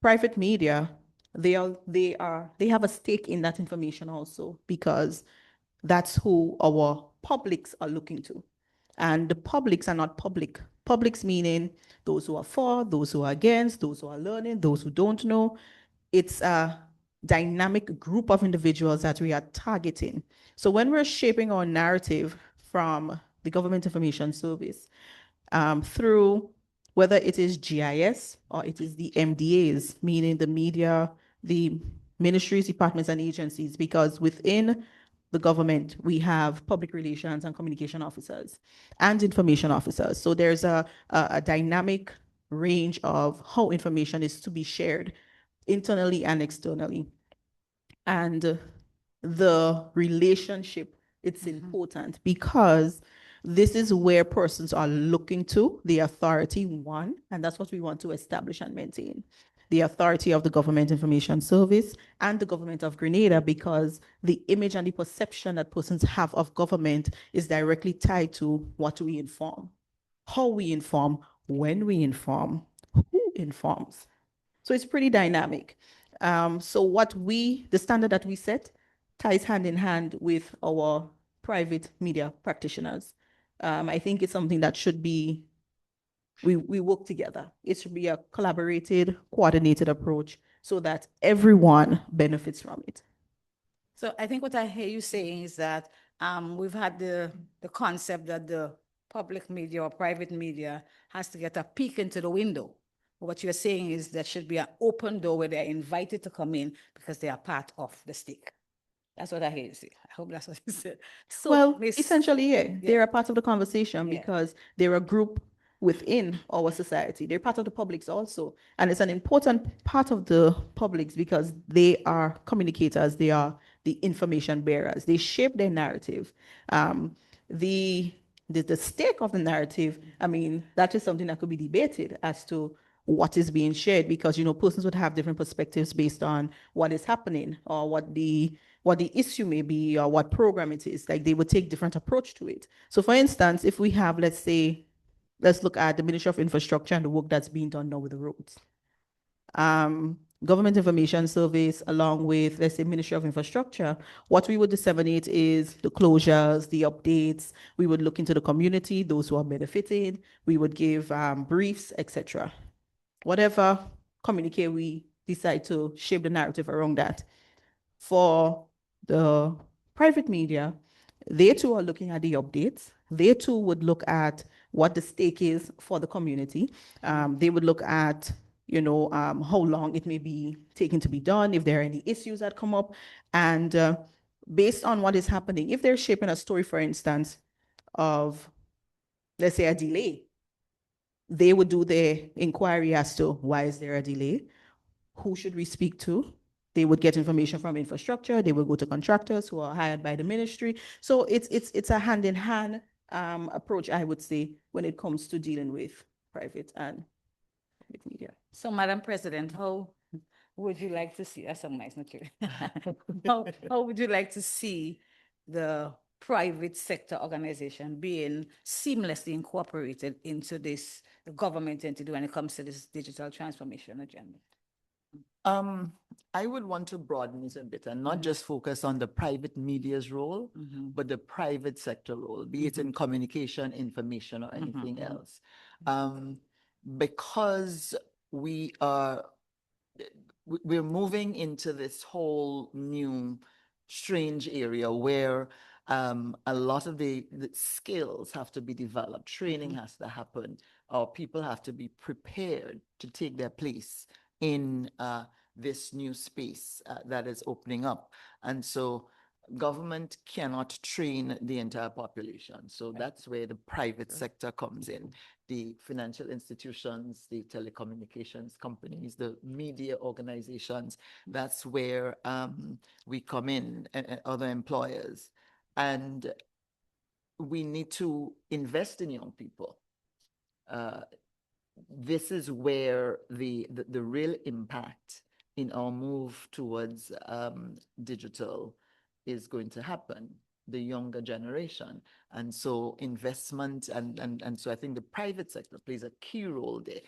Speaker 4: private media, they have a stake in that information also, because that's who our publics are looking to. And the publics are not public. Publics meaning those who are for, those who are against, those who are learning, those who don't know. It's a dynamic group of individuals that we are targeting. So when we're shaping our narrative from the Government Information Service, through whether it is GIS or it is the MDAs, meaning the ministries, departments, and agencies, because within the government, we have public relations and communication officers and information officers. So there's a dynamic range of how information is to be shared internally and externally. And the relationship, it's important because this is where persons are looking to the authority, one, and that's what we want to establish and maintain. The authority of the Government Information Service and the government of Grenada, because the image and the perception that persons have of government is directly tied to what we inform, how we inform, when we inform, who informs. So it's pretty dynamic. So the standard that we set ties hand in hand with our private media practitioners. I think it's something that should be, we work together. It should be a collaborated, coordinated approach so that everyone benefits from it.
Speaker 3: So I think what I hear you saying is that we've had the concept that the public media or private media has to get a peek into the window. What you're saying is there should be an open door where they're invited to come in because they are part of the stake. That's what I hear you say. I hope that's what you said. So,
Speaker 4: Well,
Speaker 3: Miss-
Speaker 4: essentially, yeah,
Speaker 3: Yeah.
Speaker 4: they're a part of the conversation
Speaker 3: Yeah.
Speaker 4: because they're a group within our society. They're part of the publics also. And it's an important part of the publics because they are communicators, they are the information bearers. They shape their narrative. The stake of the narrative, I mean, that is something that could be debated as to what is being shared because, you know, persons would have different perspectives based on what is happening or what the issue may be or what program it is. Like they would take different approach to it. So for instance, if we have, let's look at the Ministry of Infrastructure and the work that's being done now with the roads. Government Information Service, along with, let's say, Ministry of Infrastructure, what we would disseminate is the closures, the updates. We would look into the community, those who are benefited. We would give briefs, etc. Whatever communique we decide to shape the narrative around that. For the private media, they too are looking at the updates. They too would look at what the stake is for the community. They would look at, how long it may be taking to be done, if there are any issues that come up. And based on what is happening, if they're shaping a story, for instance, of, let's say, a delay, they would do their inquiry as to why is there a delay? Who should we speak to? They would get information from infrastructure. They would go to contractors who are hired by the ministry. So it's a hand-in-hand approach, I would say, when it comes to dealing with private and public media.
Speaker 3: So, Madam President, how would you like to see, that's so nice, not true. How would you like to see the private sector organization being seamlessly incorporated into this government entity when it comes to this digital transformation agenda?
Speaker 6: I would want to broaden it a bit and not just focus on the private media's role, but the private sector role, be it in communication, information, or anything else. Because we're moving into this whole new strange area where a lot of the skills have to be developed, training has to happen, or people have to be prepared to take their place in this new space that is opening up. And so government cannot train the entire population. So that's where the private sector comes in. The financial institutions, the telecommunications companies, the media organizations, that's where we come in, other employers. And we need to invest in young people. This is where the real impact in our move towards digital is going to happen, the younger generation. And so investment and so I think the private sector plays a key role there,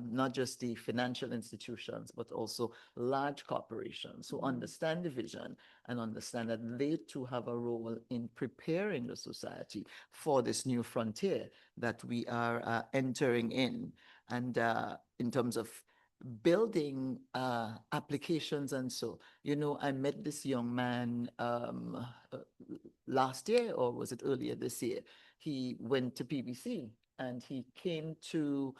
Speaker 6: not just the financial institutions, but also large corporations who understand the vision and understand that they too have a role in preparing the society for this new frontier that we are entering in. And in terms of building applications and so, I met this young man last year, or was it earlier this year? He went to PBC and he came to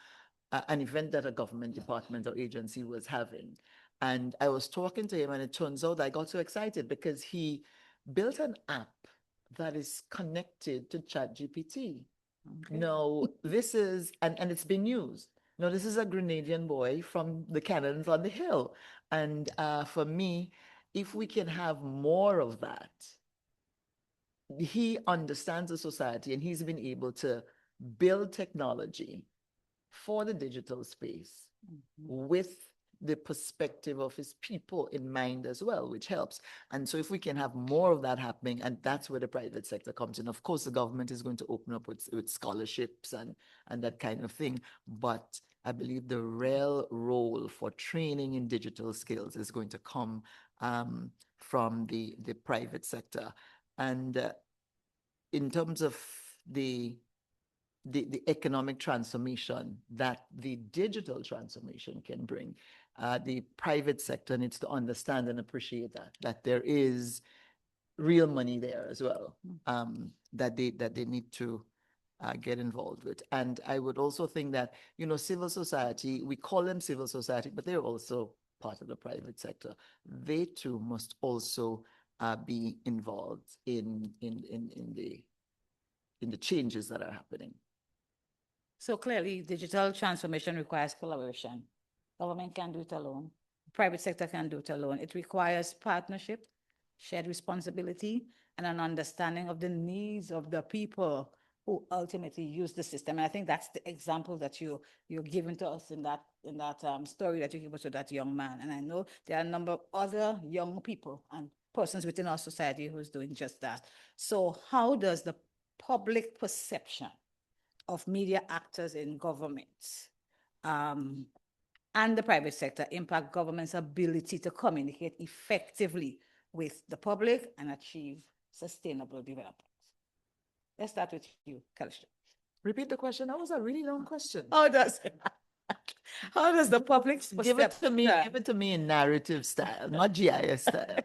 Speaker 6: an event that a government department or agency was having. And I was talking to him, and it turns out I got so excited because he built an app that is connected to ChatGPT. No, this is, and it's been used. No, this is a Grenadian boy from the cannons on the hill. And for me, if we can have more of that, he understands the society and he's been able to build technology for the digital space with the perspective of his people in mind as well, which helps. And so if we can have more of that happening, and that's where the private sector comes in. Of course, the government is going to open up with scholarships and that kind of thing. But I believe the real role for training in digital skills is going to come from the private sector. And in terms of the economic transformation that the digital transformation can bring, the private sector needs to understand and appreciate that there is real money there as well, that they need to get involved with. And I would also think that, civil society, we call them civil society, but they're also part of the private sector. They too must also be involved in the changes that are happening.
Speaker 3: So clearly, digital transformation requires collaboration. Government can't do it alone. Private sector can't do it alone. It requires partnership, shared responsibility, and an understanding of the needs of the people who ultimately use the system. And I think that's the example that you're giving to us in that story that you gave us to that young man. And I know there are a number of other young people and persons within our society who's doing just that. So how does the public perception of media actors in government and the private sector impact government's ability to communicate effectively with the public and achieve sustainable development? Let's start with you, Kalisha.
Speaker 6: Repeat the question. That was a really long question.
Speaker 3: How does the public's
Speaker 6: Give it to me in narrative style, not GIS style.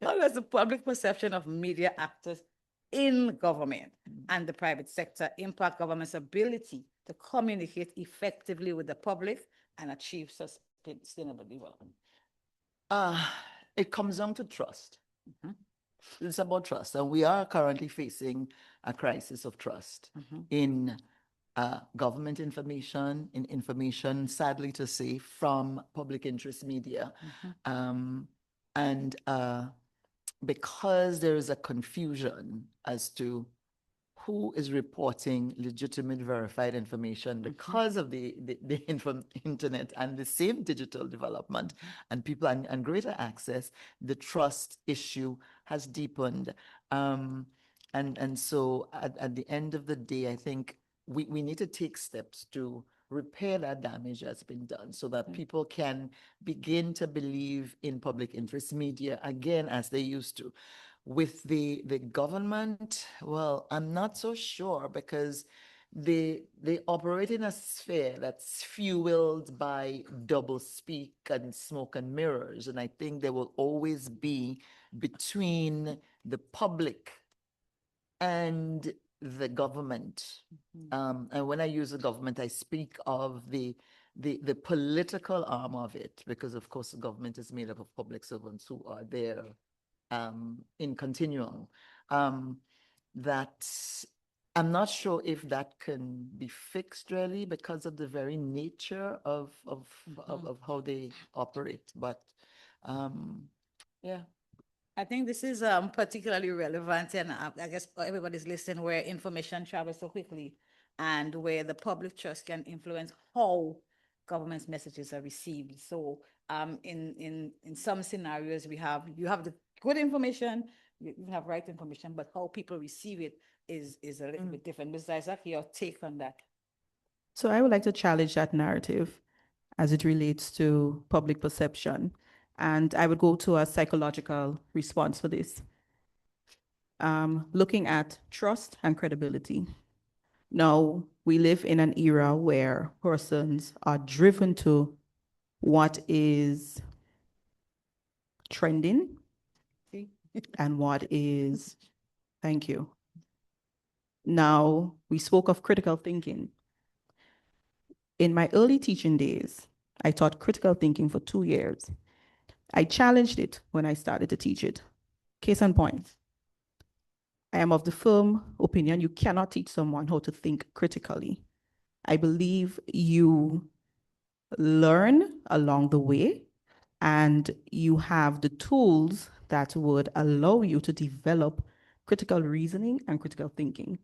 Speaker 3: How does the public perception of media actors in government and the private sector impact government's ability to communicate effectively with the public and achieve sustainable development?
Speaker 6: It comes down to trust. It's about trust. And we are currently facing a crisis of trust in government information, in information, sadly to say, from public interest media. And because there is a confusion as to who is reporting legitimate verified information because of the internet and the same digital development and people and greater access, the trust issue has deepened. And so at the end of the day, I think we need to take steps to repair that damage that's been done so that people can begin to believe in public interest media again as they used to. With the government, well, I'm not so sure because they operate in a sphere that's fueled by double speak and smoke and mirrors. And I think there will always be between the public and the government. And when I use the government, I speak of the political arm of it, because of course the government is made up of public servants who are there in continuum. That I'm not sure if that can be fixed really because of the very nature of how they operate. But yeah.
Speaker 3: I think this is particularly relevant, and I guess everybody's listening, where information travels so quickly and where the public trust can influence how government's messages are received. So in some scenarios, you have the good information, you have right information, but how people receive it is a little bit different. Besides that, your take on that?
Speaker 4: So I would like to challenge that narrative as it relates to public perception. And I would go to a psychological response for this. Looking at trust and credibility. Now, we live in an era where persons are driven to what is trending and what is, thank you. Now, we spoke of critical thinking. In my early teaching days, I taught critical thinking for 2 years. I challenged it when I started to teach it. Case in point, I am of the firm opinion you cannot teach someone how to think critically. I believe you learn along the way and you have the tools that would allow you to develop critical reasoning and critical thinking.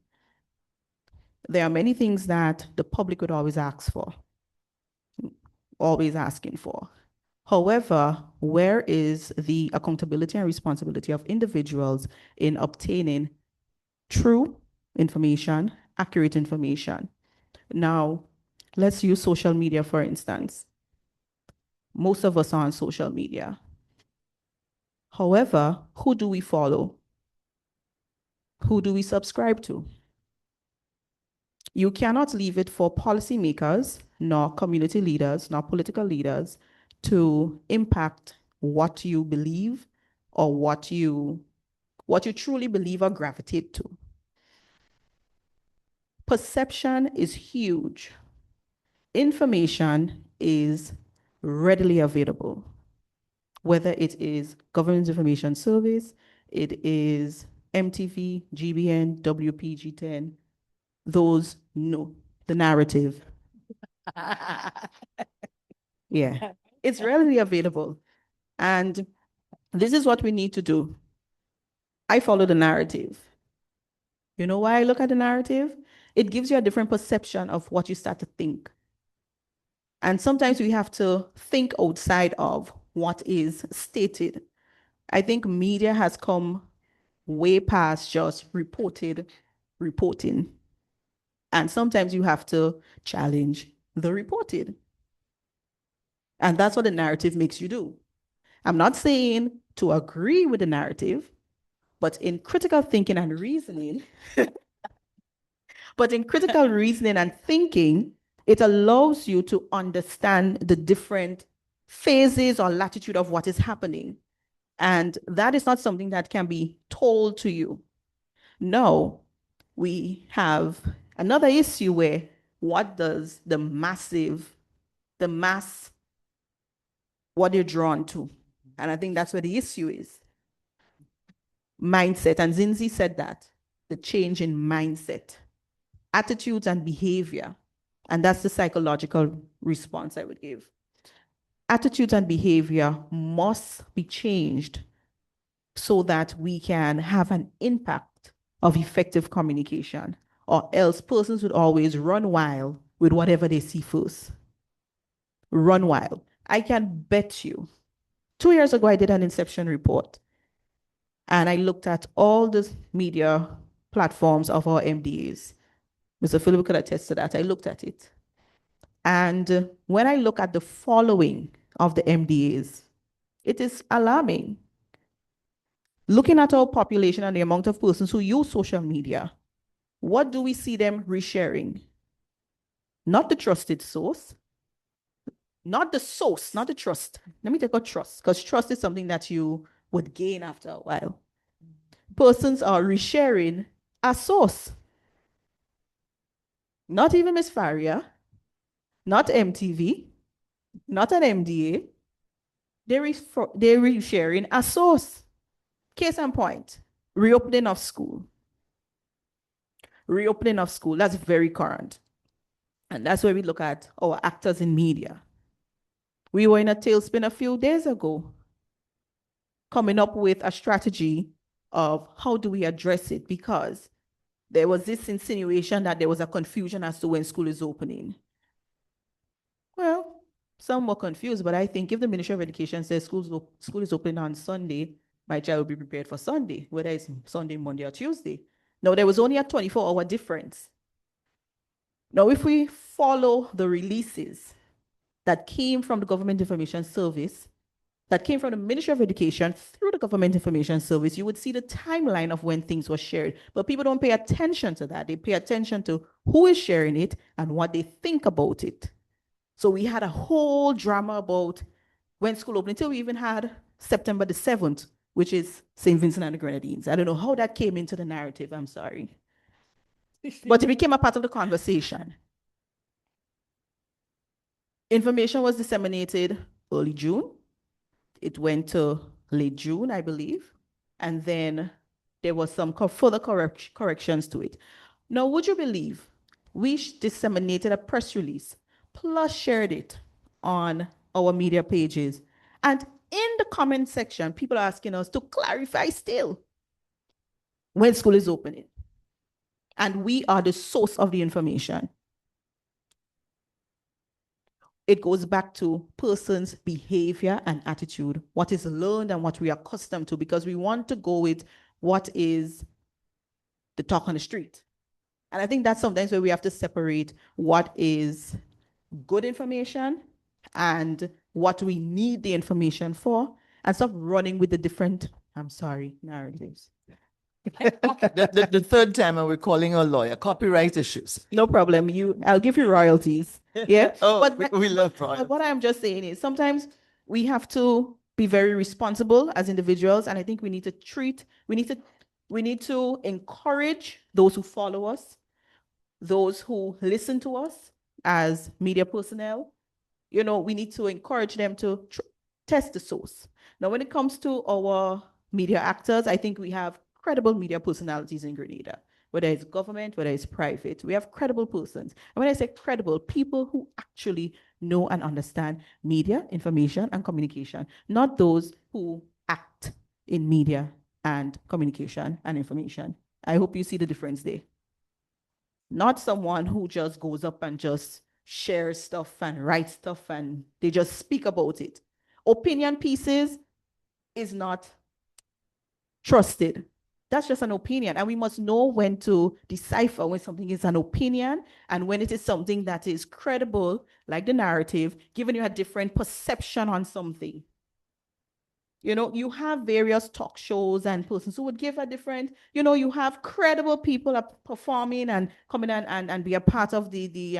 Speaker 4: There are many things that the public would always ask for, always asking for. However, where is the accountability and responsibility of individuals in obtaining true information, accurate information? Now, let's use social media, for instance. Most of us are on social media. However, who do we follow? Who do we subscribe to? You cannot leave it for policymakers, nor community leaders, nor political leaders to impact what you believe or what you truly believe or gravitate to. Perception is huge. Information is readily available, whether it is Government Information Service, it is MTV, GBN, WPG10, those, no, the narrative. Yeah, it's readily available. And this is what we need to do. I follow the narrative. You know why I look at the narrative? It gives you a different perception of what you start to think. And sometimes we have to think outside of what is stated. I think media has come way past just reporting. And sometimes you have to challenge the reported. And that's what the narrative makes you do. I'm not saying to agree with the narrative, but in critical thinking and reasoning, and thinking, it allows you to understand the different phases or latitude of what is happening. And that is not something that can be told to you. No, we have another issue where what does the mass, what they're drawn to? And I think that's where the issue is. Mindset, and Zinzi said that, the change in mindset, attitudes and behavior. And that's the psychological response I would give. Attitudes and behavior must be changed so that we can have an impact of effective communication, or else persons would always run wild with whatever they see first. Run wild. I can bet you, 2 years ago, I did an inception report and I looked at all the media platforms of our MDAs. Mr. Philip could attest to that. I looked at it. And when I look at the following of the MDAs, it is alarming. Looking at our population and the amount of persons who use social media, what do we see them resharing? Not the trusted source, not the source, not the trust. Let me take out trust, because trust is something that you would gain after a while. Persons are resharing a source. Not even Miss Faria, not MTV, not an MDA. They're resharing a source. Case in point, reopening of school. Reopening of school, that's very current. And that's where we look at our actors in media. We were in a tailspin a few days ago, coming up with a strategy of how do we address it, because there was this insinuation that there was a confusion as to when school is opening. Well, some were confused, but I think if the Ministry of Education says school is open on Sunday, my child will be prepared for Sunday, whether it's Sunday, Monday, or Tuesday. Now, there was only a 24-hour difference. Now, if we follow the releases that came from the Government Information Service, that came from the Ministry of Education through the Government Information Service, you would see the timeline of when things were shared. But people don't pay attention to that. They pay attention to who is sharing it and what they think about it. So we had a whole drama about when school opened, until we even had September the 7th, which is St. Vincent and the Grenadines. I don't know how that came into the narrative, I'm sorry. But it became a part of the conversation. Information was disseminated early June. It went to late June, I believe. And then there was some further corrections to it. Now, would you believe we disseminated a press release plus shared it on our media pages? And in the comment section, people are asking us to clarify still when school is opening. And we are the source of the information. It goes back to person's behavior and attitude, what is learned and what we are accustomed to, because we want to go with what is the talk on the street. And I think that's sometimes where we have to separate what is good information and what we need the information for, and stop running with the different, narratives.
Speaker 6: The third time and we're calling a lawyer, copyright issues.
Speaker 4: No problem. I'll give you royalties. Yeah.
Speaker 6: Oh, we love
Speaker 4: But
Speaker 6: royalties.
Speaker 4: what I'm just saying is sometimes we have to be very responsible as individuals, and I think we need to encourage those who follow us, those who listen to us as media personnel. We need to encourage them to test the source. Now, when it comes to our media actors, I think we have credible media personalities in Grenada, whether it's government, whether it's private. We have credible persons. And when I say credible, people who actually know and understand media, information, and communication, not those who act in media and communication and information. I hope you see the difference there. Not someone who just goes up and just shares stuff and writes stuff and they just speak about it. Opinion pieces is not trusted. That's just an opinion. And we must know when to decipher when something is an opinion and when it is something that is credible, like the narrative, giving you a different perception on something. You have various talk shows and persons who would give a different, you have credible people up performing and coming and be a part of the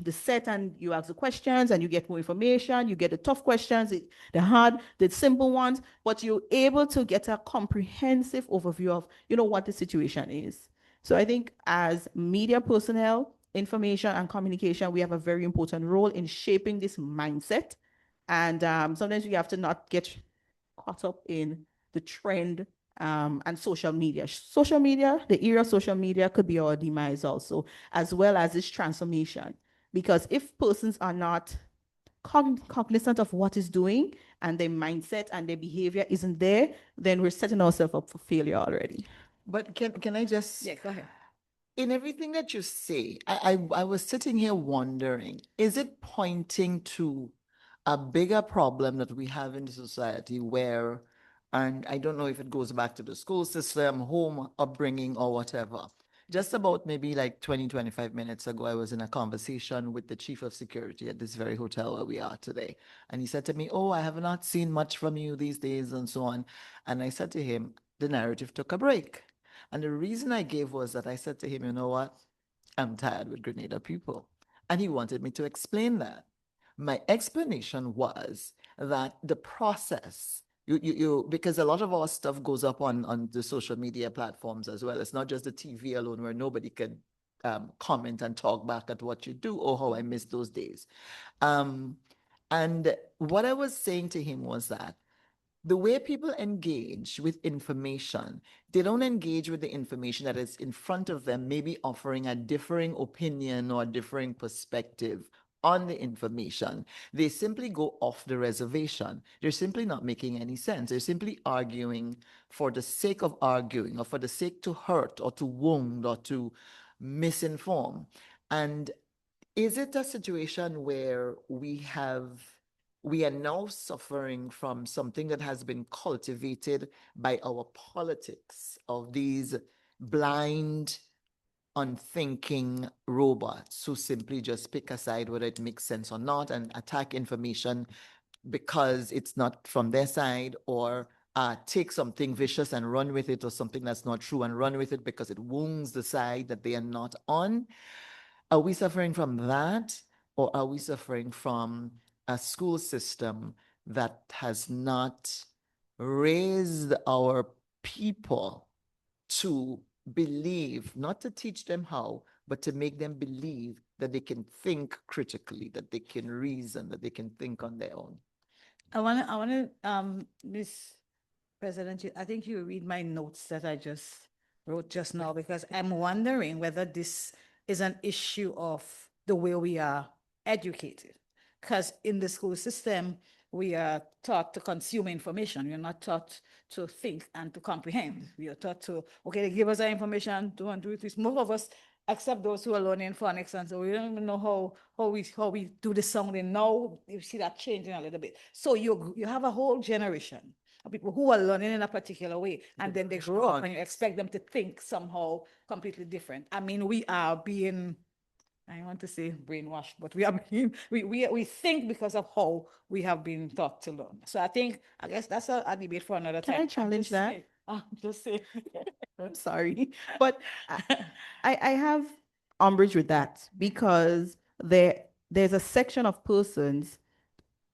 Speaker 4: set, and you ask the questions and you get more information, you get the tough questions, the hard, the simple ones, but you're able to get a comprehensive overview of, what the situation is. So I think as media personnel, information and communication, we have a very important role in shaping this mindset. And sometimes we have to not get caught up in the trend and social media. The era of social media could be our demise also, as well as this transformation. Because if persons are not cognizant of what is doing and their mindset and their behavior isn't there, then we're setting ourselves up for failure already.
Speaker 6: But can I just...
Speaker 4: Yeah, go ahead.
Speaker 6: In everything that you say, I was sitting here wondering, is it pointing to a bigger problem that we have in society where, and I don't know if it goes back to the school system, home upbringing, or whatever. Just about maybe like 20, 25 minutes ago, I was in a conversation with the chief of security at this very hotel where we are today. And he said to me, "Oh, I have not seen much from you these days," and so on. And I said to him, the narrative took a break. And the reason I gave was that I said to him, "You know what? I'm tired with Grenada people." And he wanted me to explain that. My explanation was that the process, because a lot of our stuff goes up on the social media platforms as well. It's not just the TV alone where nobody could comment and talk back at what you do. Oh, how I miss those days. And what I was saying to him was that the way people engage with information, they don't engage with the information that is in front of them, maybe offering a differing opinion or a differing perspective on the information. They simply go off the reservation. They're simply not making any sense. They're simply arguing for the sake of arguing, or for the sake to hurt or to wound or to misinform. And is it a situation where we are now suffering from something that has been cultivated by our politics of these blind, unthinking robots who simply just pick a side whether it makes sense or not and attack information because it's not from their side, or take something vicious and run with it, or something that's not true and run with it because it wounds the side that they are not on? Are we suffering from that, or are we suffering from a school system that has not raised our people to believe, not to teach them how, but to make them believe that they can think critically, that they can reason, that they can think on their own.
Speaker 3: Miss President, I think you read my notes that I just wrote just now, because I'm wondering whether this is an issue of the way we are educated. Because in the school system, we are taught to consume information. We're not taught to think and to comprehend. We are taught to, okay, they give us that information, do and do it. Most of us, except those who are learning phonics, and so we don't even know how we do the sounding. Now you see that changing a little bit. So you have a whole generation of people who are learning in a particular way, and then they grow up and you expect them to think somehow completely different. I mean, we are being, I want to say brainwashed, but we are being, we think because of how we have been taught to learn. So I guess that's a debate for another time.
Speaker 4: Can I challenge that?
Speaker 3: I'm just saying.
Speaker 4: I'm sorry, but I have umbrage with that, because there's a section of persons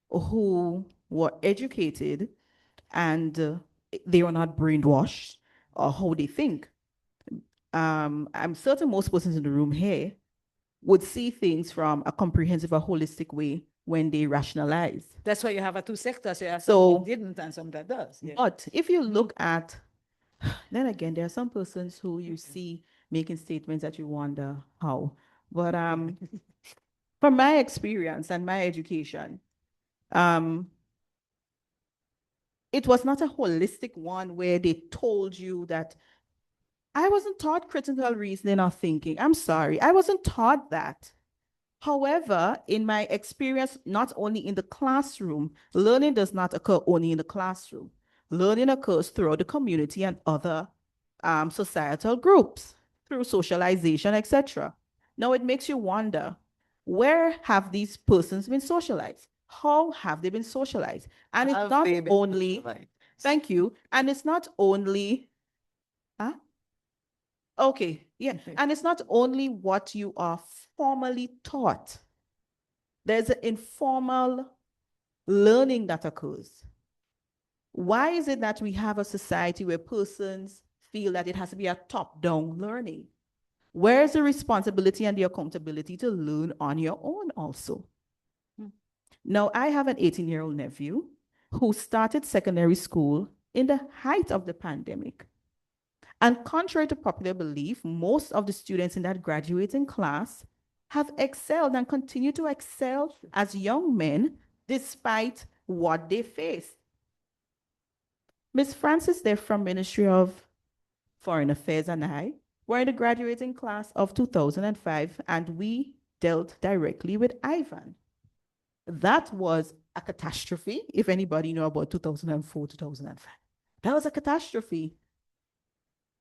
Speaker 4: who were educated and they were not brainwashed or how they think. I'm certain most persons in the room here would see things from a comprehensive, a holistic way when they rationalize.
Speaker 3: That's why you have a two sectors. You have
Speaker 4: So-
Speaker 3: some that didn't and some that does. Yeah.
Speaker 4: But if you look at, then again, there are some persons who you see making statements that you wonder how. But from my experience and my education, it was not a holistic one where they told you that I wasn't taught critical reasoning or thinking. I'm sorry, I wasn't taught that. However, in my experience, not only in the classroom, learning does not occur only in the classroom. Learning occurs throughout the community and other societal groups, through socialization, etc. Now, it makes you wonder, where have these persons been socialized? How have they been socialized? And it's not only, thank you, and it's not only, huh? Okay, yeah. And it's not only what you are formally taught. There's an informal learning that occurs. Why is it that we have a society where persons feel that it has to be a top-down learning? Where is the responsibility and the accountability to learn on your own also? Now, I have an 18-year-old nephew who started secondary school in the height of the pandemic. And contrary to popular belief, most of the students in that graduating class have excelled and continue to excel as young men despite what they faced. Ms. Francis there from Ministry of Foreign Affairs and I were in the graduating class of 2005, and we dealt directly with Ivan. That was a catastrophe, if anybody know about 2004, 2005. That was a catastrophe.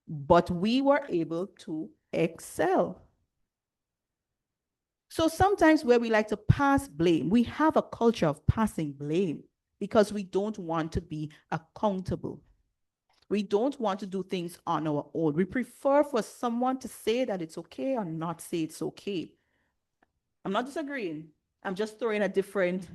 Speaker 4: But we were able to excel. So sometimes where we like to pass blame, we have a culture of passing blame because we don't want to be accountable. We don't want to do things on our own. We prefer for someone to say that it's okay or not say it's okay. I'm not disagreeing. I'm just throwing a different.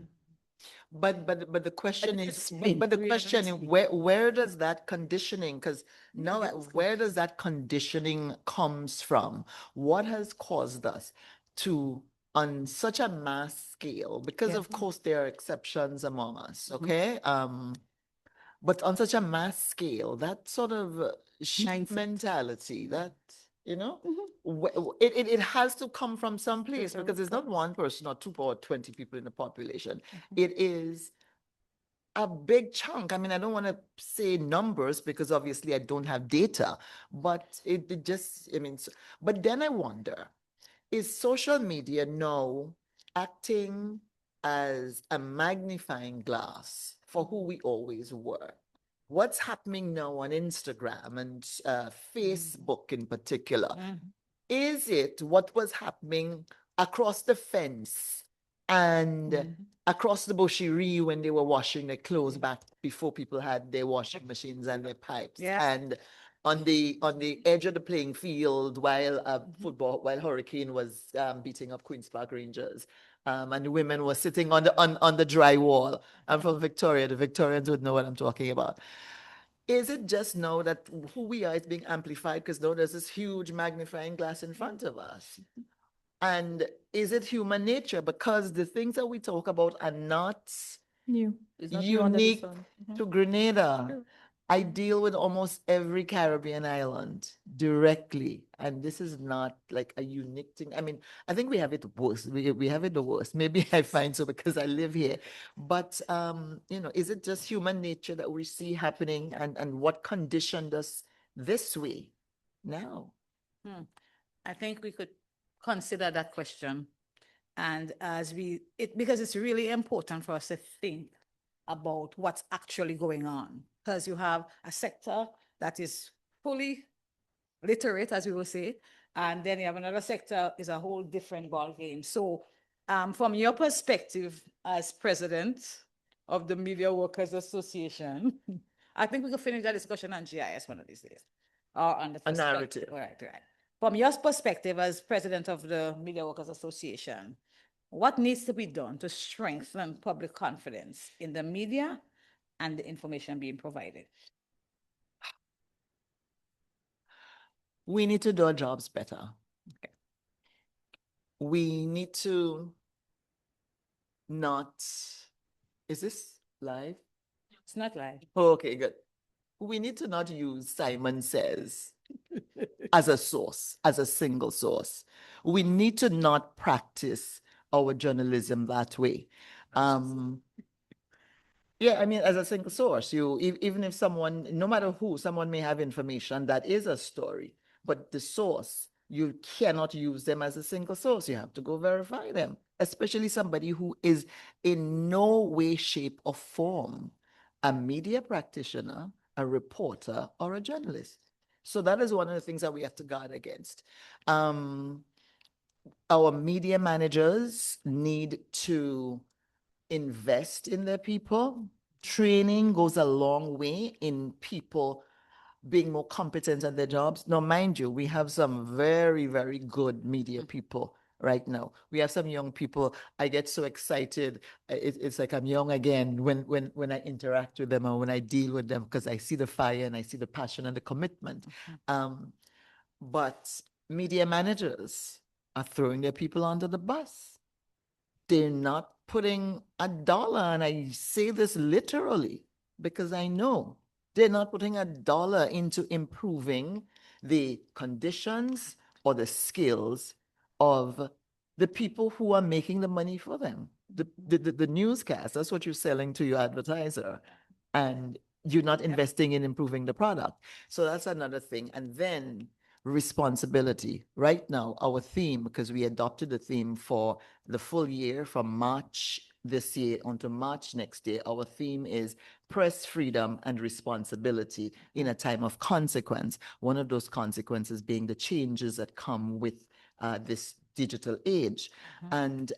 Speaker 6: But the question is, where does that conditioning, because now where does that conditioning comes from? What has caused us to, on such a mass scale, because of course there are exceptions among us, okay? But on such a mass scale, that sort of sheep mentality, that, it has to come from some place, because it's not one person or two or 20 people in the population. It is a big chunk. I mean, I don't want to say numbers because obviously I don't have data, but it just, I mean, but then I wonder, is social media now acting as a magnifying glass for who we always were? What's happening now on Instagram and Facebook in particular? Is it what was happening across the fence and across the Busherie when they were washing their clothes back before people had their washing machines and their pipes? And on the edge of the playing field while Hurricane was beating up Queens Park Rangers, and the women were sitting on the dry wall. I'm from Victoria. The Victorians would know what I'm talking about. Is it just now that who we are is being amplified because now there's this huge magnifying glass in front of us? And is it human nature? Because the things that we talk about are not
Speaker 4: New. It's not new under the
Speaker 6: unique
Speaker 4: sun.
Speaker 6: to Grenada. I deal with almost every Caribbean island directly, and this is not like a unique thing. I mean, I think we have it worse. We have it the worst. Maybe I find so because I live here. But is it just human nature that we see happening, and what conditioned us this way now?
Speaker 3: I think we could consider that question. And because it's really important for us to think about what's actually going on. Because you have a sector that is fully literate, as we will say, and then you have another sector is a whole different ballgame. So from your perspective as president of the Media Workers Association, I think we could finish that discussion on GIS one of these days. Or on the
Speaker 6: A narrative.
Speaker 3: Right. From your perspective as president of the Media Workers Association, what needs to be done to strengthen public confidence in the media and the information being provided?
Speaker 6: We need to do our jobs better. Okay. We need to not. Is this live?
Speaker 3: It's not live.
Speaker 6: Oh, okay, good. We need to not use Simon Says as a source, as a single source. We need to not practice our journalism that way. Yeah, I mean, as a single source, even if someone, no matter who, someone may have information that is a story, but the source, you cannot use them as a single source. You have to go verify them, especially somebody who is in no way, shape, or form a media practitioner, a reporter, or a journalist. So that is one of the things that we have to guard against. Our media managers need to invest in their people. Training goes a long way in people being more competent at their jobs. Now, mind you, we have some very, very good media people right now. We have some young people. I get so excited. It's like I'm young again when I interact with them or when I deal with them because I see the fire and I see the passion and the commitment. But media managers are throwing their people under the bus. They're not putting a dollar, and I say this literally because I know they're not putting a dollar into improving the conditions or the skills of the people who are making the money for them. The newscast, that's what you're selling to your advertiser. And you're not investing in improving the product. So that's another thing. And then responsibility. Right now, our theme, because we adopted the theme for the full year from March this year onto March next year, our theme is press freedom and responsibility in a time of consequence. One of those consequences being the changes that come with this digital age. And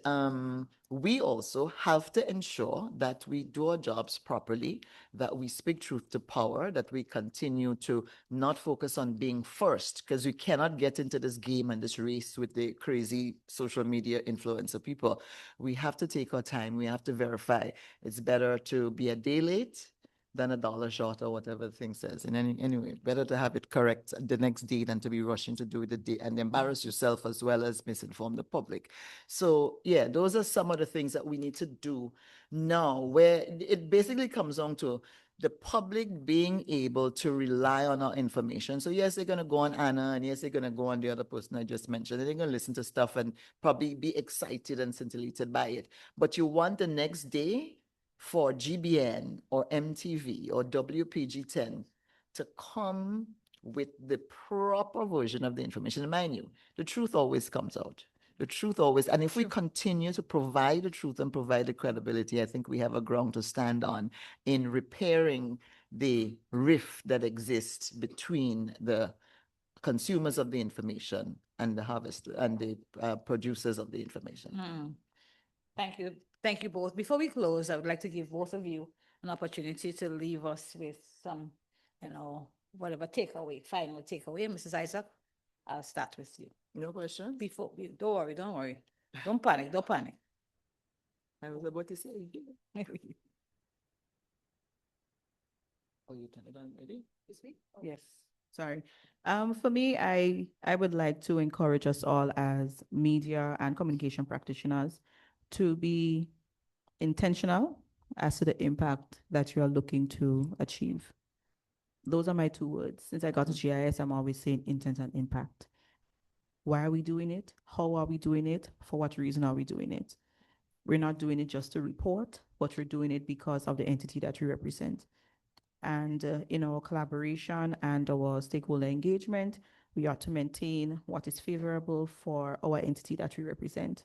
Speaker 6: we also have to ensure that we do our jobs properly, that we speak truth to power, that we continue to not focus on being first, because we cannot get into this game and this race with the crazy social media influencer people. We have to take our time. We have to verify. It's better to be a day late than a dollar short or whatever the thing says. And anyway, better to have it correct the next day than to be rushing to do it the day and embarrass yourself as well as misinform the public. So yeah, those are some of the things that we need to do now, where it basically comes down to the public being able to rely on our information. So yes, they're going to go on Anna, and yes, they're going to go on the other person I just mentioned. They're going to listen to stuff and probably be excited and scintillated by it. But you want the next day for GBN or MTV or WPG10 to come with the proper version of the information. And mind you, the truth always comes out. The truth always, and if we continue to provide the truth and provide the credibility, I think we have a ground to stand on in repairing the rift that exists between the consumers of the information and the harvest and the producers of the information.
Speaker 3: Thank you. Thank you both. Before we close, I would like to give both of you an opportunity to leave us with some, whatever takeaway, final takeaway. Mrs. Isaac, I'll start with you.
Speaker 6: No question?
Speaker 3: Don't worry, don't worry. Don't panic, don't panic.
Speaker 6: I was about to say. Oh, you turn it on ready? This week?
Speaker 4: Yes, sorry. For me, I would like to encourage us all as media and communication practitioners to be intentional as to the impact that you are looking to achieve. Those are my 2 words. Since I got to GIS, I'm always saying intent and impact. Why are we doing it? How are we doing it? For what reason are we doing it? We're not doing it just to report, but we're doing it because of the entity that we represent. And in our collaboration and our stakeholder engagement, we ought to maintain what is favorable for our entity that we represent.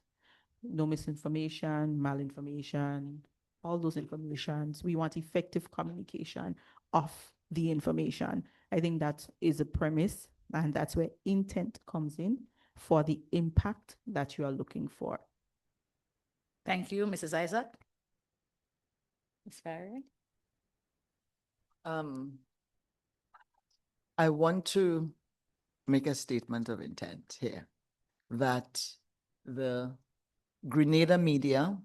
Speaker 4: No misinformation, malinformation, all those informations. We want effective communication of the information. I think that is a premise, and that's where intent comes in for the impact that you are looking for.
Speaker 3: Thank you, Mrs. Isaac. Ms. Farron?
Speaker 6: I want to make a statement of intent here that the Grenada Media,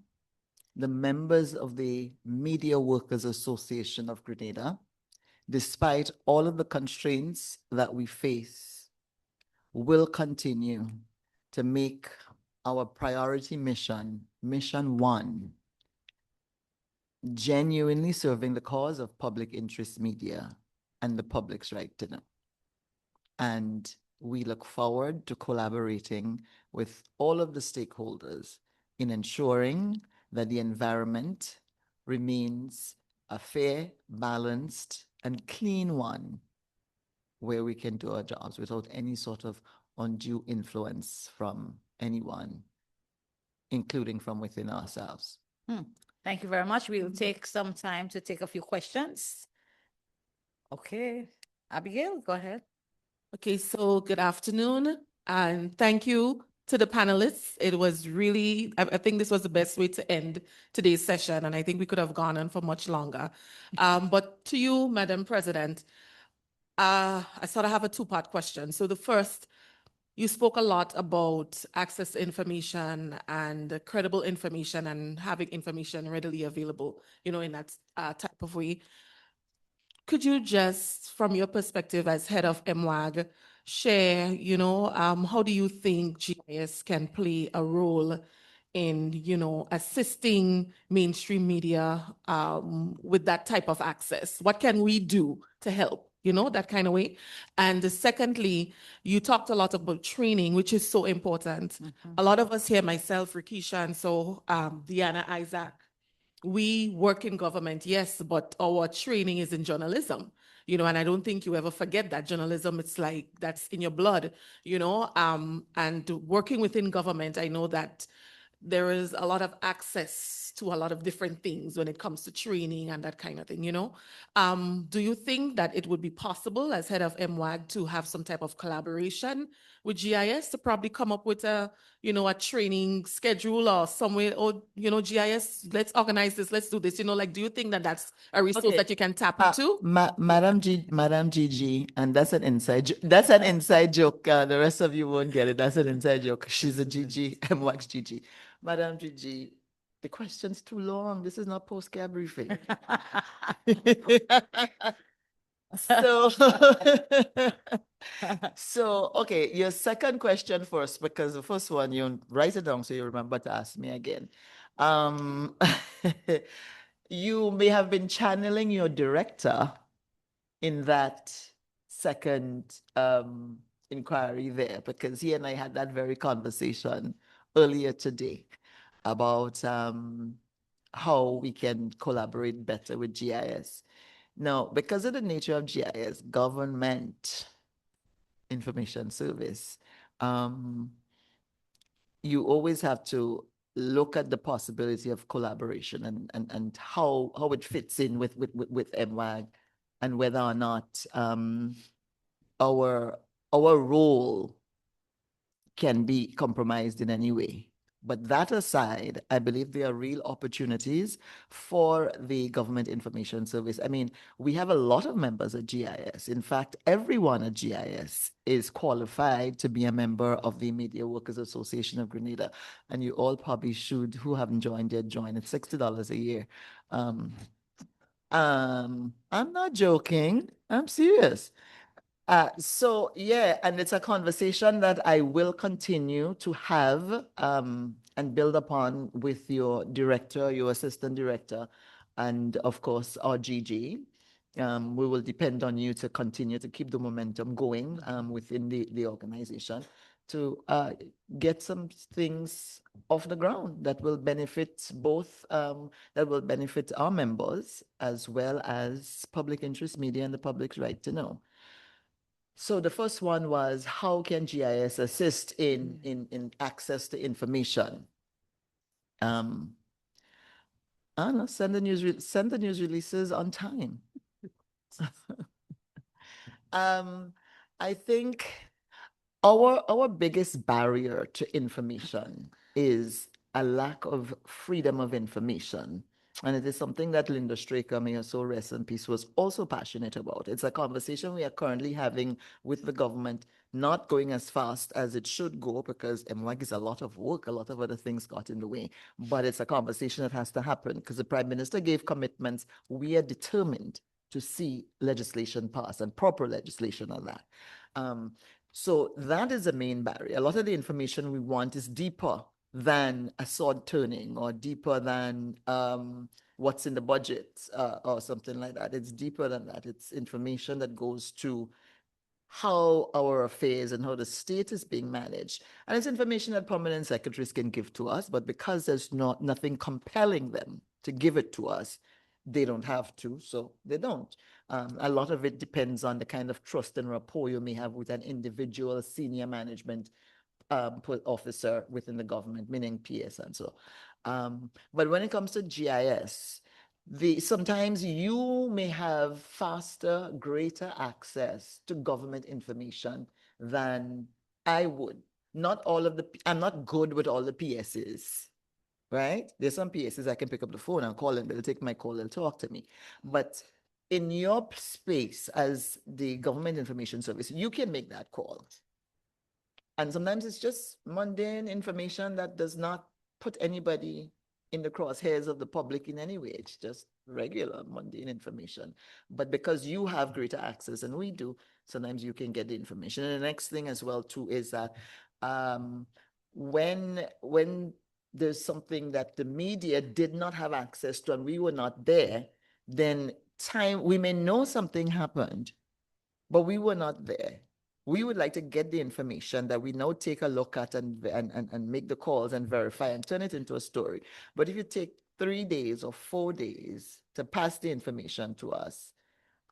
Speaker 6: the members of the Media Workers Association of Grenada, despite all of the constraints that we face, will continue to make our priority mission, mission 1, genuinely serving the cause of public interest media and the public's right to know. And we look forward to collaborating with all of the stakeholders in ensuring that the environment remains a fair, balanced, and clean one where we can do our jobs without any sort of undue influence from anyone, including from within ourselves.
Speaker 3: Thank you very much. We'll take some time to take a few questions. Okay. Abigail, go ahead.
Speaker 2: Okay, so good afternoon, and thank you to the panelists. It was really, I think this was the best way to end today's session, and I think we could have gone on for much longer. But to you, Madam President, I sort of have a two-part question. So the first, you spoke a lot about access to information and credible information and having information readily available, in that type of way. Could you just, from your perspective as head of MWAG, share, how do you think GIS can play a role in, assisting mainstream media with that type of access? What can we do to help? That kind of way. And secondly, you talked a lot about training, which is so important. A lot of us here, myself, Rikisha, and so Deanna, Isaac, we work in government, yes, but our training is in journalism, and I don't think you ever forget that journalism, it's like that's in your blood, and working within government, I know that there is a lot of access to a lot of different things when it comes to training and that kind of thing, Do you think that it would be possible as head of MWAG to have some type of collaboration with GIS to probably come up with a training schedule or somewhere, or, GIS, let's organize this, let's do this, do you think that that's a resource that you can tap into?
Speaker 6: Madam Gigi, and that's an inside joke. The rest of you won't get it. That's an inside joke. She's a Gigi, MWAX Gigi. Madam Gigi, the question's too long. This is not post-care briefing. So, okay, your second question first, because the first one, you write it down so you remember to ask me again. You may have been channeling your director in that second inquiry there, because he and I had that very conversation earlier today about how we can collaborate better with GIS. Now, because of the nature of GIS, Government Information Service, you always have to look at the possibility of collaboration and how it fits in with MWAG, and whether or not our role can be compromised in any way. But that aside, I believe there are real opportunities for the Government Information Service. I mean, we have a lot of members at GIS. In fact, everyone at GIS is qualified to be a member of the Media Workers Association of Grenada. And you all probably should, who haven't joined yet, join. It's $60 a year. I'm not joking. I'm serious. So yeah, and it's a conversation that I will continue to have and build upon with your director, your assistant director, and of course our GG. We will depend on you to continue to keep the momentum going within the organization to get some things off the ground that will benefit both, that will benefit our members as well as public interest media and the public's right to know. So the first one was, how can GIS assist in access to information? I don't know, send the news releases on time. I think our biggest barrier to information is a lack of freedom of information. And it is something that Linda Straker, may her soul rest in peace, was also passionate about. It's a conversation we are currently having with the government, not going as fast as it should go because MWAG is a lot of work, a lot of other things got in the way. But it's a conversation that has to happen because the Prime Minister gave commitments. We are determined to see legislation pass and proper legislation on that. So that is the main barrier. A lot of the information we want is deeper than a sword turning or deeper than what's in the budget or something like that. It's deeper than that. It's information that goes to how our affairs and how the state is being managed. And it's information that permanent secretaries can give to us, but because there's nothing compelling them to give it to us, they don't have to, so they don't. A lot of it depends on the kind of trust and rapport you may have with an individual senior management officer within the government, meaning PS and so. But when it comes to GIS, sometimes you may have faster, greater access to government information than I would. Not all of I'm not good with all the PSs, right? There's some PSs I can pick up the phone and call them, they'll take my call, they'll talk to me. But in your space as the government information service, you can make that call. And sometimes it's just mundane information that does not put anybody in the crosshairs of the public in any way. It's just regular mundane information. But because you have greater access than we do, sometimes you can get the information. And the next thing as well too is that when there's something that the media did not have access to and we were not there, then we may know something happened, but we were not there. We would like to get the information that we now take a look at and make the calls and verify and turn it into a story. But if you take 3 days or 4 days to pass the information to us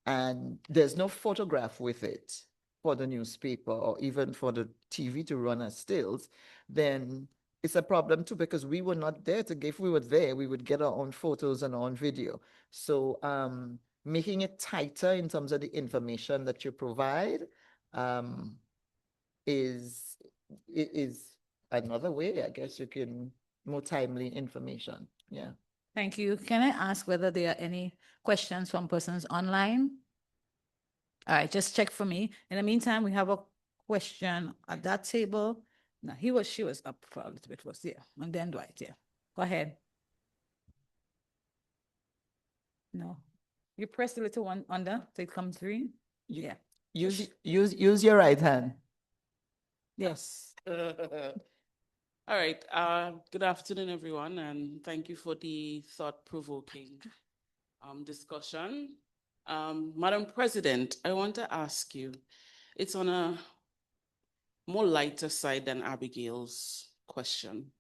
Speaker 6: and there's no photograph with it for the newspaper or even for the TV to run as stills, then it's a problem too because we were not there to give. If we were there, we would get our own photos and our own video. So making it tighter in terms of the information that you provide is another way, I guess you can, more timely information. Yeah.
Speaker 3: Thank you. Can I ask whether there are any questions from persons online? All right, just check for me. In the meantime, we have a question at that table. No, she was up for a little bit, was there. And then Dwight, yeah. Go ahead. No. You press the little one under so it comes through. Yeah.
Speaker 6: Use your right hand.
Speaker 3: Yes.
Speaker 17: All right. Good afternoon, everyone, and thank you for the thought-provoking discussion. Madam President, I want to ask you, it's on a more lighter side than Abigail's question.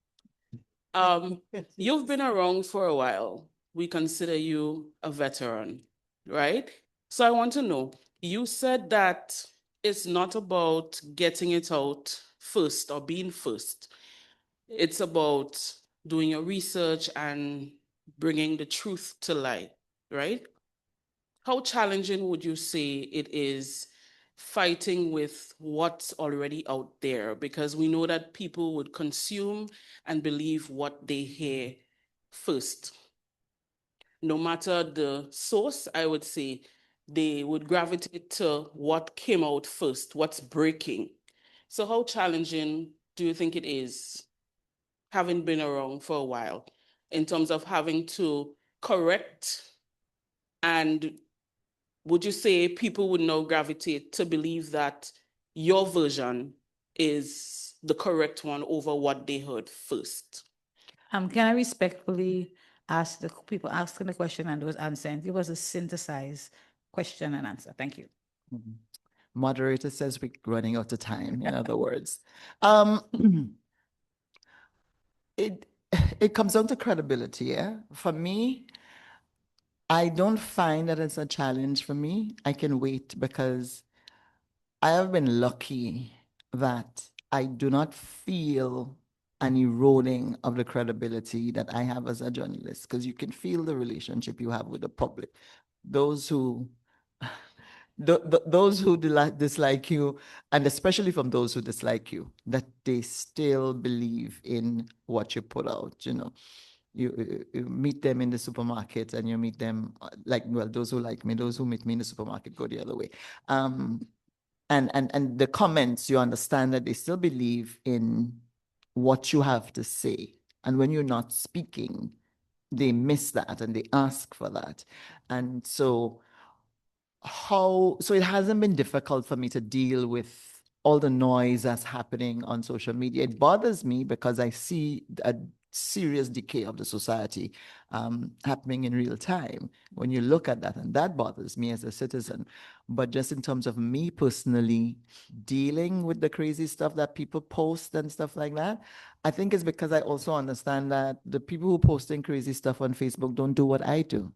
Speaker 17: You've been around for a while. We consider you a veteran, right? So I want to know, you said that it's not about getting it out first or being first. It's about doing your research and bringing the truth to light, right? How challenging would you say it is fighting with what's already out there? Because we know that people would consume and believe what they hear first. No matter the source, I would say they would gravitate to what came out first, what's breaking. So how challenging do you think it is, having been around for a while, in terms of having to correct And would you say people would now gravitate to believe that your version is the correct one over what they heard first?
Speaker 3: Can I respectfully ask the people asking the question and those answering? It was a synthesized question and answer. Thank you.
Speaker 6: Moderator says we're running out of time, in other words. It it comes down to credibility, yeah? For me, I don't find that it's a challenge for me. I can wait because I have been lucky that I do not feel an eroding of the credibility that I have as a journalist, because you can feel the relationship you have with the public. Those who those who dislike you, and especially from those who dislike you, that they still believe in what you put out, you know. You meet them in the supermarket and you meet them like, well, those who like me, those who meet me in the supermarket go the other way. And the comments, you understand that they still believe in what you have to say. And when you're not speaking, they miss that and they ask for that. And so it hasn't been difficult for me to deal with all the noise that's happening on social media. It bothers me because I see a serious decay of the society happening in real time when you look at that, and that bothers me as a citizen. But just in terms of me personally dealing with the crazy stuff that people post and stuff like that, I think it's because I also understand that the people who posting crazy stuff on Facebook don't do what I do.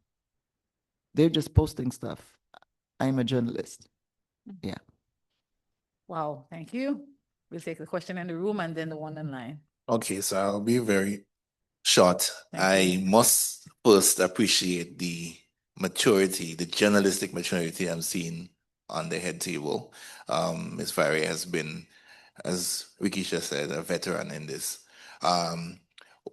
Speaker 6: They're just posting stuff. I'm a journalist. Yeah.
Speaker 3: Wow, thank you. We'll take the question in the room and then the one online.
Speaker 8: Okay, so I'll be very short.
Speaker 3: Thank
Speaker 8: I must first appreciate the maturity, the journalistic maturity I'm seeing on the head table. Ms. Faria has been, as Rikisha said, a veteran in this.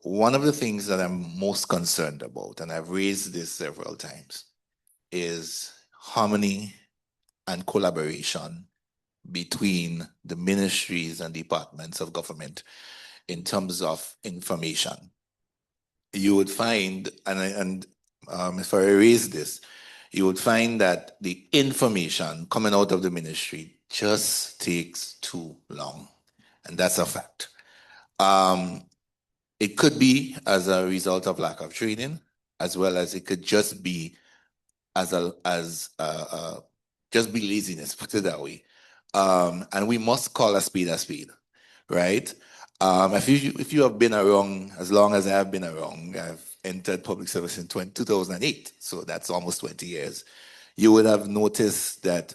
Speaker 8: One of the things that I'm most concerned about, and I've raised this several times, is harmony and collaboration between the ministries and departments of government in terms of information. You would find, if I raise this, you would find that the information coming out of the ministry just takes too long. And that's a fact. It could be as a result of lack of training, as well as it could just be just be laziness, put it that way. And we must call a speed, right? If you have been around as long as I have been around, I've entered public service in 2008, so that's almost 20 years. You would have noticed that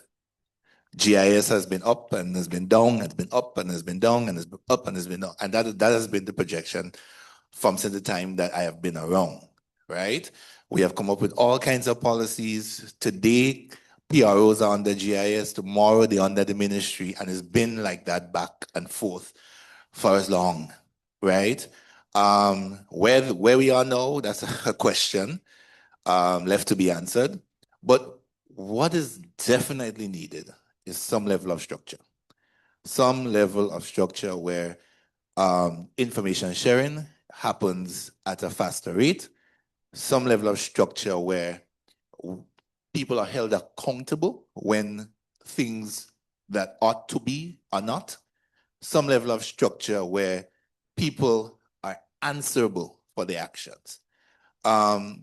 Speaker 8: GIS has been up and has been down, has been up and has been down and has been up and has been down. And that has been the projection from since the time that I have been around, right? We have come up with all kinds of policies. Today, PROs are under GIS, tomorrow they're under the ministry, and it's been like that back and forth for as long, right? Where we are now, that's a question left to be answered. But what is definitely needed is some level of structure. Some level of structure where information sharing happens at a faster rate. Some level of structure where people are held accountable when things that ought to be are not. Some level of structure where people are answerable for their actions.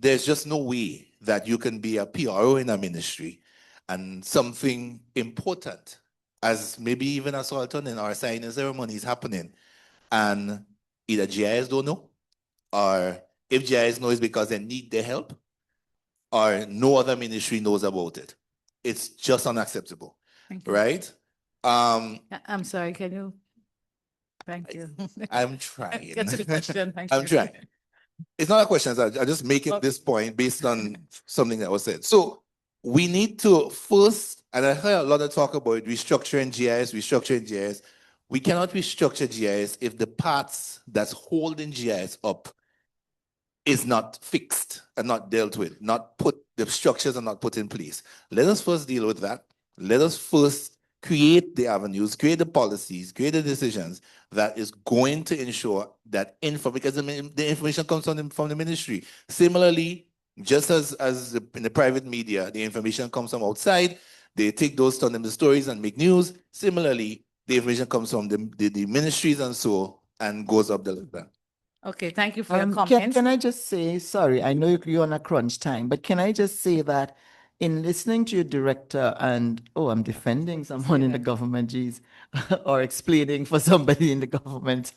Speaker 8: There's just no way that you can be a PRO in a ministry and something important, as maybe even a Sultan or a signing ceremony is happening, and either GIS don't know, or if GIS knows, because they need their help, or no other ministry knows about it. It's just unacceptable, right?
Speaker 3: I'm sorry, can you? Thank you.
Speaker 8: I'm trying.
Speaker 3: Get to the question. Thank
Speaker 8: I'm
Speaker 3: you.
Speaker 8: trying. It's not a question. I just make it this point based on something that was said. So we need to first, and I heard a lot of talk about restructuring GIS. We cannot restructure GIS if the parts that's holding GIS up is not fixed and not dealt with, the structures are not put in place. Let us first deal with that. Let us first create the avenues, create the policies, create the decisions that is going to ensure that because the information comes from the ministry. Similarly, Just as in the private media, the information comes from outside, they take those, turn them to stories and make news. Similarly, the information comes from the ministries and so, and goes up the ladder.
Speaker 3: Okay, thank you for your
Speaker 10: Can,
Speaker 3: comments.
Speaker 10: can I just say, sorry, I know you're on a crunch time, but can I just say that in listening to your director and, oh, I'm defending someone in the government, geez, or explaining for somebody in the government,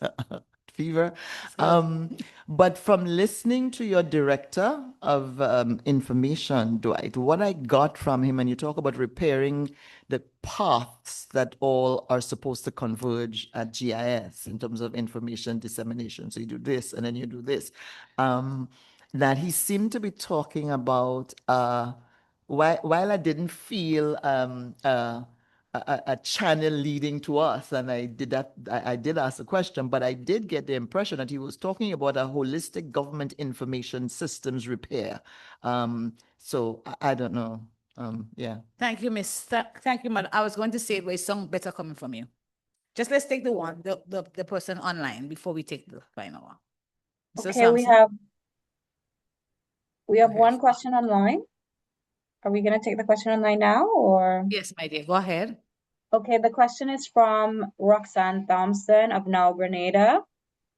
Speaker 10: fever. But from listening to your director of information, Dwight, what I got from him, and you talk about repairing the paths that all are supposed to converge at GIS in terms of information dissemination. So you do this and then you do this. That he seemed to be talking about, while I didn't feel a channel leading to us, and I did ask a question, but I did get the impression that he was talking about a holistic government information systems repair. So I don't know. Yeah.
Speaker 3: Thank you, Miss. Thank you, madam. I was going to say it, but it sounds better coming from you. Just let's take the person online before we take the final one. Mr.
Speaker 1: Okay, we
Speaker 3: Sampson?
Speaker 1: have one question online. Are we going to take the question online now or?
Speaker 3: Yes, my dear, go ahead.
Speaker 1: Okay, the question is from Roxanne Thompson of Now Grenada.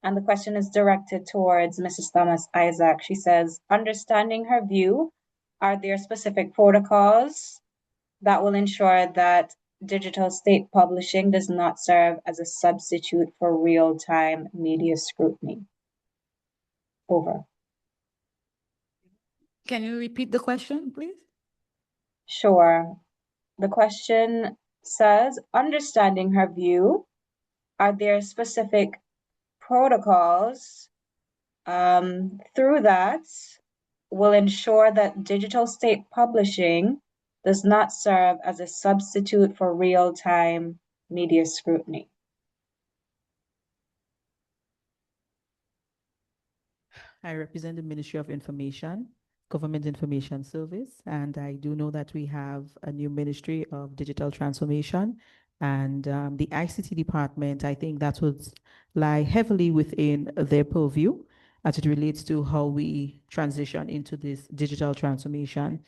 Speaker 1: And the question is directed towards Mrs. Thomas Isaac. She says, understanding her view, are there specific protocols that will ensure that digital state publishing does not serve as a substitute for real-time media scrutiny? Over.
Speaker 3: Can you repeat the question, please?
Speaker 1: Sure. The question says, understanding her view, are there specific protocols through that will ensure that digital state publishing does not serve as a substitute for real-time media scrutiny?
Speaker 4: I represent the Ministry of Information, Government Information Service, and I do know that we have a new Ministry of Digital Transformation and the ICT department. I think that would lie heavily within their purview as it relates to how we transition into this digital transformation.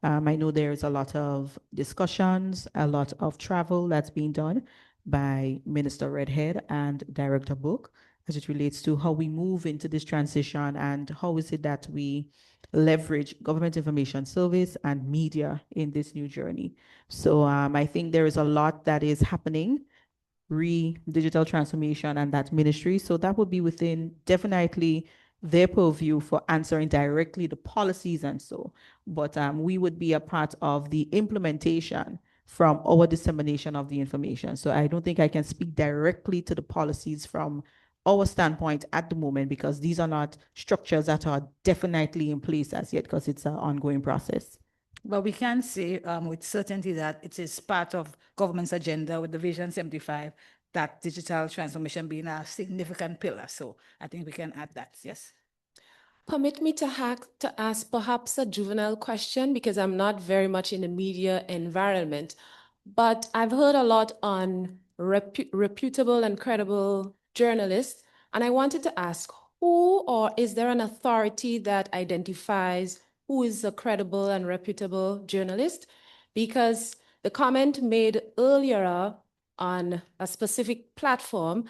Speaker 4: I know there's a lot of discussions, a lot of travel that's being done by Minister Redhead and Director Book as it relates to how we move into this transition and how is it that we leverage government information service and media in this new journey. So I think there is a lot that is happening digital transformation and that ministry. So that would be within definitely their purview for answering directly the policies and so. But we would be a part of the implementation from our dissemination of the information. So I don't think I can speak directly to the policies from our standpoint at the moment because these are not structures that are definitely in place as yet because it's an ongoing process.
Speaker 3: But we can say with certainty that it is part of government's agenda with the Vision 75, that digital transformation being a significant pillar. So I think we can add that, yes.
Speaker 12: Permit me to ask perhaps a juvenile question because I'm not very much in the media environment, but I've heard a lot on reputable and credible journalists, and I wanted to ask who or is there an authority that identifies who is a credible and reputable journalist? Because the comment made earlier on a specific platform,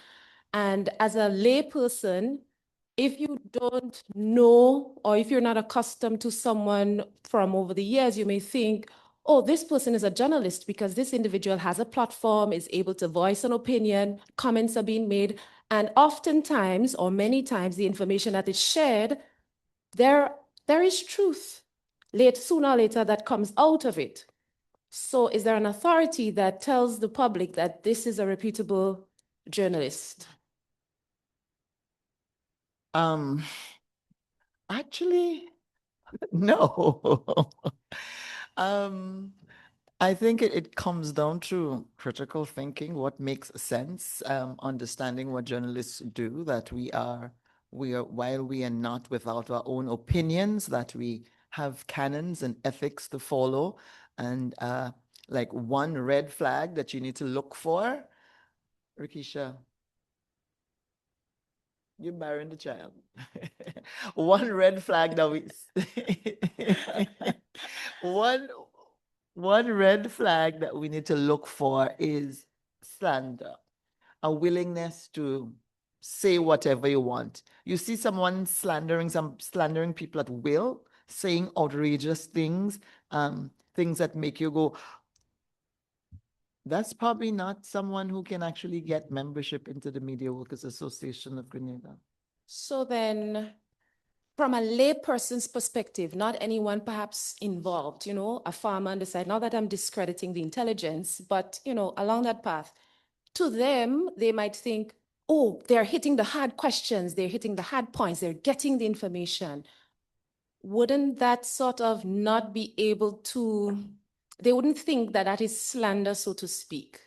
Speaker 12: and as a layperson, if you don't know or if you're not accustomed to someone from over the years, you may think, oh, this person is a journalist because this individual has a platform, is able to voice an opinion, comments are being made. And oftentimes, or many times, the information that is shared, there is truth sooner or later that comes out of it. So is there an authority that tells the public that this is a reputable journalist?
Speaker 10: Actually, no. I think it comes down to critical thinking, what makes sense, understanding what journalists do, that while we are not without our own opinions, that we have canons and ethics to follow. And like one red flag that you need to look for, Rikisha. You're burying the child. One red flag that we one one red flag that we need to look for is slander, a willingness to say whatever you want. You see someone slandering people at will, saying outrageous things, things that make you go, that's probably not someone who can actually get membership into the Media Workers Association of Grenada.
Speaker 12: So then, from a layperson's perspective, not anyone perhaps involved, a farmer on the side, not that I'm discrediting the intelligence, but, along that path, to them, they might think, oh, they're hitting the hard questions, they're hitting the hard points, they're getting the information. Wouldn't that sort of not be able to, they wouldn't think that that is slander, so to speak?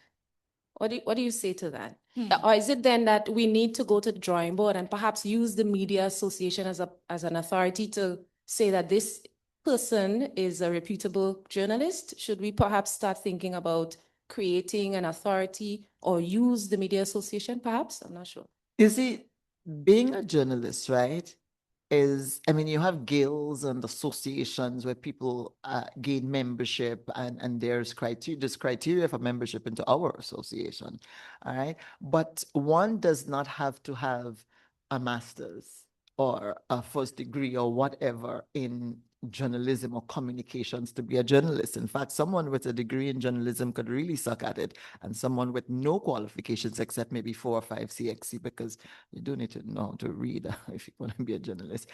Speaker 12: What do you say to that? Or is it then that we need to go to the drawing board and perhaps use the media association as an authority to say that this person is a reputable journalist? Should we perhaps start thinking about creating an authority or use the media association perhaps? I'm not sure.
Speaker 10: You see, being a journalist, right, I mean, you have guilds and associations where people gain membership, and there's criteria for membership into our association, all right? But one does not have to have a master's or a first degree or whatever in journalism or communications to be a journalist. In fact, someone with a degree in journalism could really suck at it, and someone with no qualifications except maybe 4 or 5 CXC, because you do need to know how to read if you want to be a journalist.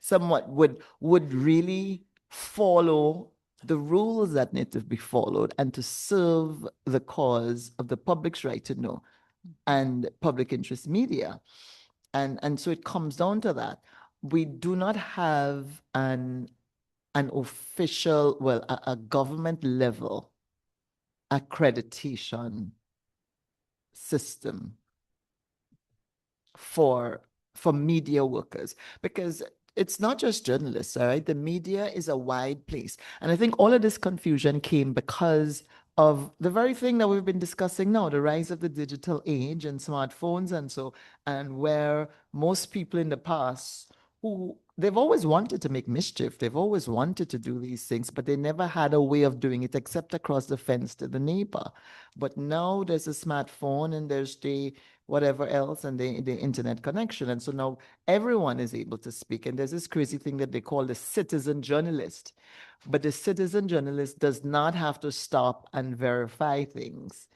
Speaker 10: Somewhat would really follow the rules that need to be followed and to serve the cause of the public's right to know and public interest media. And so it comes down to that. We do not have an official, well, a government level accreditation system for media workers, because it's not just journalists, all right? The media is a wide place. And I think all of this confusion came because of the very thing that we've been discussing now, the rise of the digital age and smartphones, and where most people in the past, who they've always wanted to make mischief, they've always wanted to do these things, but they never had a way of doing it except across the fence to the neighbor. But now there's a smartphone and there's the whatever else and the internet connection. And so now everyone is able to speak. And there's this crazy thing that they call the citizen journalist. But the citizen journalist does not have to stop and verify things.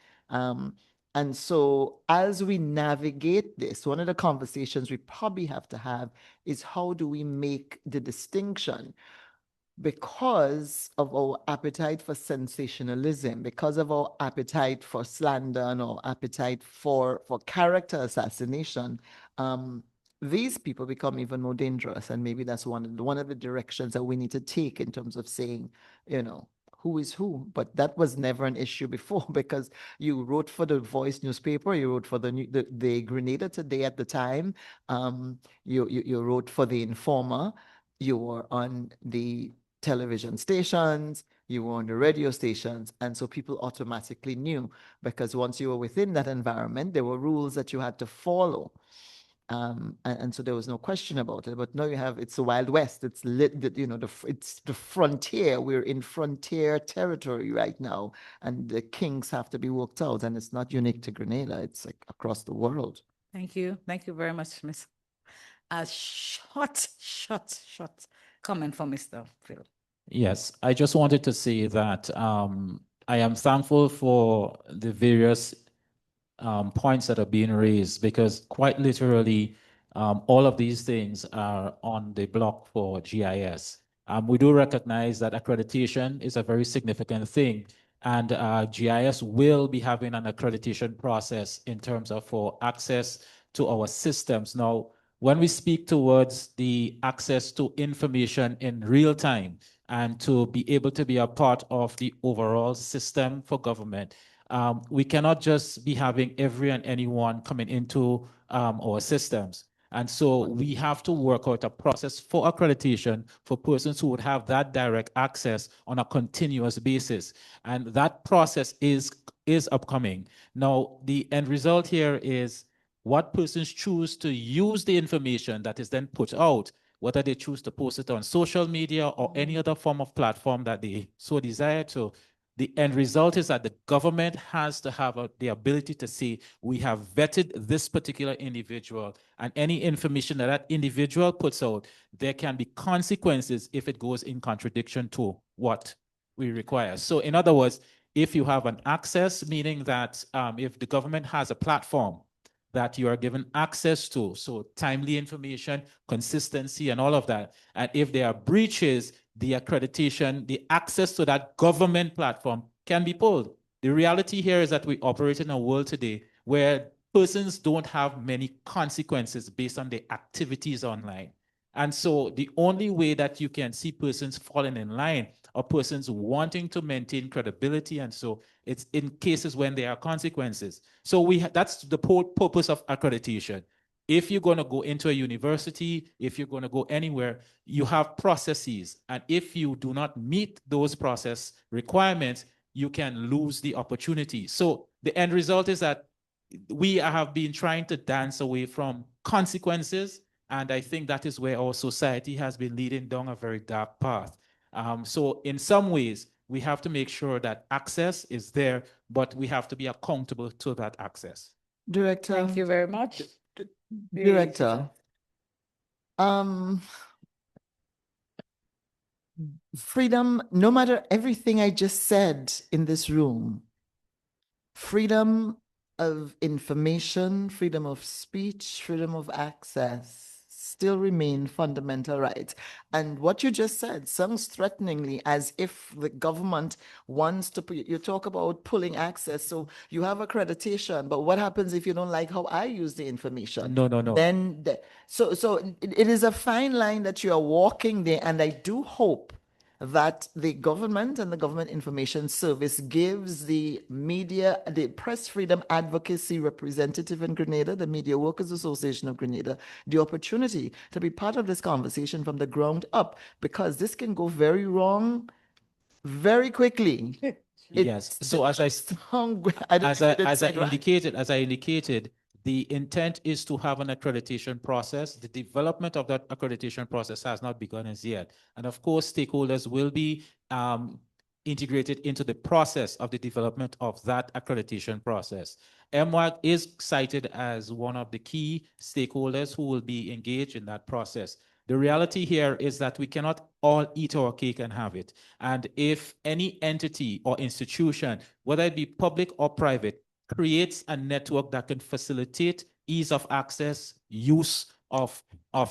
Speaker 10: And so as we navigate this, one of the conversations we probably have to have is, how do we make the distinction? Because of our appetite for sensationalism, because of our appetite for slander and our appetite for character assassination, these people become even more dangerous. And maybe that's one of the directions that we need to take in terms of saying, who is who. But that was never an issue before, because you wrote for the Voice newspaper, you wrote for the Grenada Today at the time, you wrote for the Informer, you were on the television stations, you were on the radio stations, and so people automatically knew, because once you were within that environment, there were rules that you had to follow. And so there was no question about it. But now it's the Wild West. It's it's the frontier. We're in frontier territory right now, and the kinks have to be worked out. And it's not unique to Grenada. It's like across the world.
Speaker 3: Thank you. Thank you very much, Miss. A short comment from Mr. Phil.
Speaker 5: Yes, I just wanted to say that I am thankful for the various points that are being raised, because quite literally, all of these things are on the block for GIS. We do recognize that accreditation is a very significant thing, and GIS will be having an accreditation process in terms of for access to our systems. Now, when we speak towards the access to information in real time and to be able to be a part of the overall system for government, we cannot just be having every and anyone coming into our systems. And so we have to work out a process for accreditation for persons who would have that direct access on a continuous basis. And that process is upcoming. Now, the end result here is What persons choose to use the information that is then put out, whether they choose to post it on social media or any other form of platform that they so desire to, the end result is that the government has to have the ability to say, we have vetted this particular individual, and any information that that individual puts out, there can be consequences if it goes in contradiction to what we require. So in other words, if you have an access, meaning that if the government has a platform that you are given access to, so timely information, consistency, and all of that. And if there are breaches, the accreditation, the access to that government platform can be pulled. The reality here is that we operate in a world today where persons don't have many consequences based on their activities online. And so the only way that you can see persons falling in line or persons wanting to maintain credibility, and so it's in cases when there are consequences. So that's the purpose of accreditation. If you're going to go into a university, if you're going to go anywhere, you have processes. And if you do not meet those process requirements, you can lose the opportunity. So the end result is that we have been trying to dance away from consequences. And I think that is where our society has been leading down a very dark path. So in some ways, we have to make sure that access is there, but we have to be accountable to that access.
Speaker 6: Director.
Speaker 3: Thank you very much.
Speaker 6: Director. Freedom, no matter everything I just said in this room, freedom of information, freedom of speech, freedom of access still remain fundamental rights. And what you just said sounds threateningly as if the government wants to, you talk about pulling access. So you have accreditation, but what happens if you don't like how I use the information?
Speaker 5: No.
Speaker 6: Then, so it is a fine line that you are walking there. And I do hope that the government and the Government Information Service gives the media, the Press Freedom Advocacy representative in Grenada, the Media Workers Association of Grenada, the opportunity to be part of this conversation from the ground up, because this can go very wrong very quickly.
Speaker 5: Yes. So as I indicated, the intent is to have an accreditation process. The development of that accreditation process has not begun as yet. And of course, stakeholders will be integrated into the process of the development of that accreditation process. MWAG is cited as one of the key stakeholders who will be engaged in that process. The reality here is that we cannot all eat our cake and have it. And if any entity or institution, whether it be public or private, creates a network that can facilitate ease of access, use of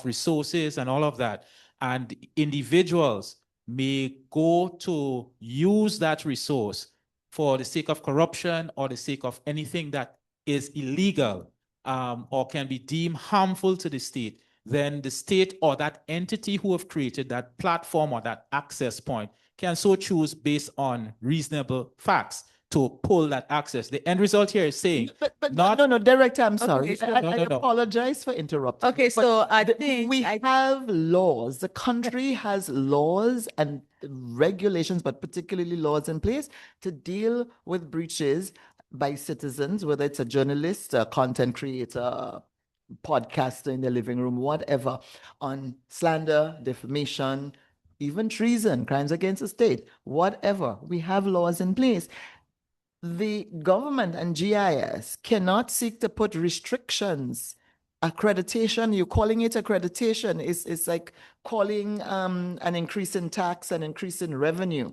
Speaker 5: resources and all of that, and individuals may go to use that resource for the sake of corruption or the sake of anything that is illegal or can be deemed harmful to the state, then the state or that entity who have created that platform or that access point can so choose based on reasonable facts to pull that access. The end result here is saying,
Speaker 6: no, Director, I'm sorry.
Speaker 3: so-
Speaker 6: I apologize for interrupting.
Speaker 3: Okay, so I think
Speaker 6: we have laws. The country has laws and regulations, but particularly laws in place to deal with breaches by citizens, whether it's a journalist, a content creator, podcaster in the living room, whatever, on slander, defamation, even treason, crimes against the state, whatever. We have laws in place. The government and GIS cannot seek to put restrictions. Accreditation, you're calling it accreditation, is like calling an increase in tax, an increase in revenue.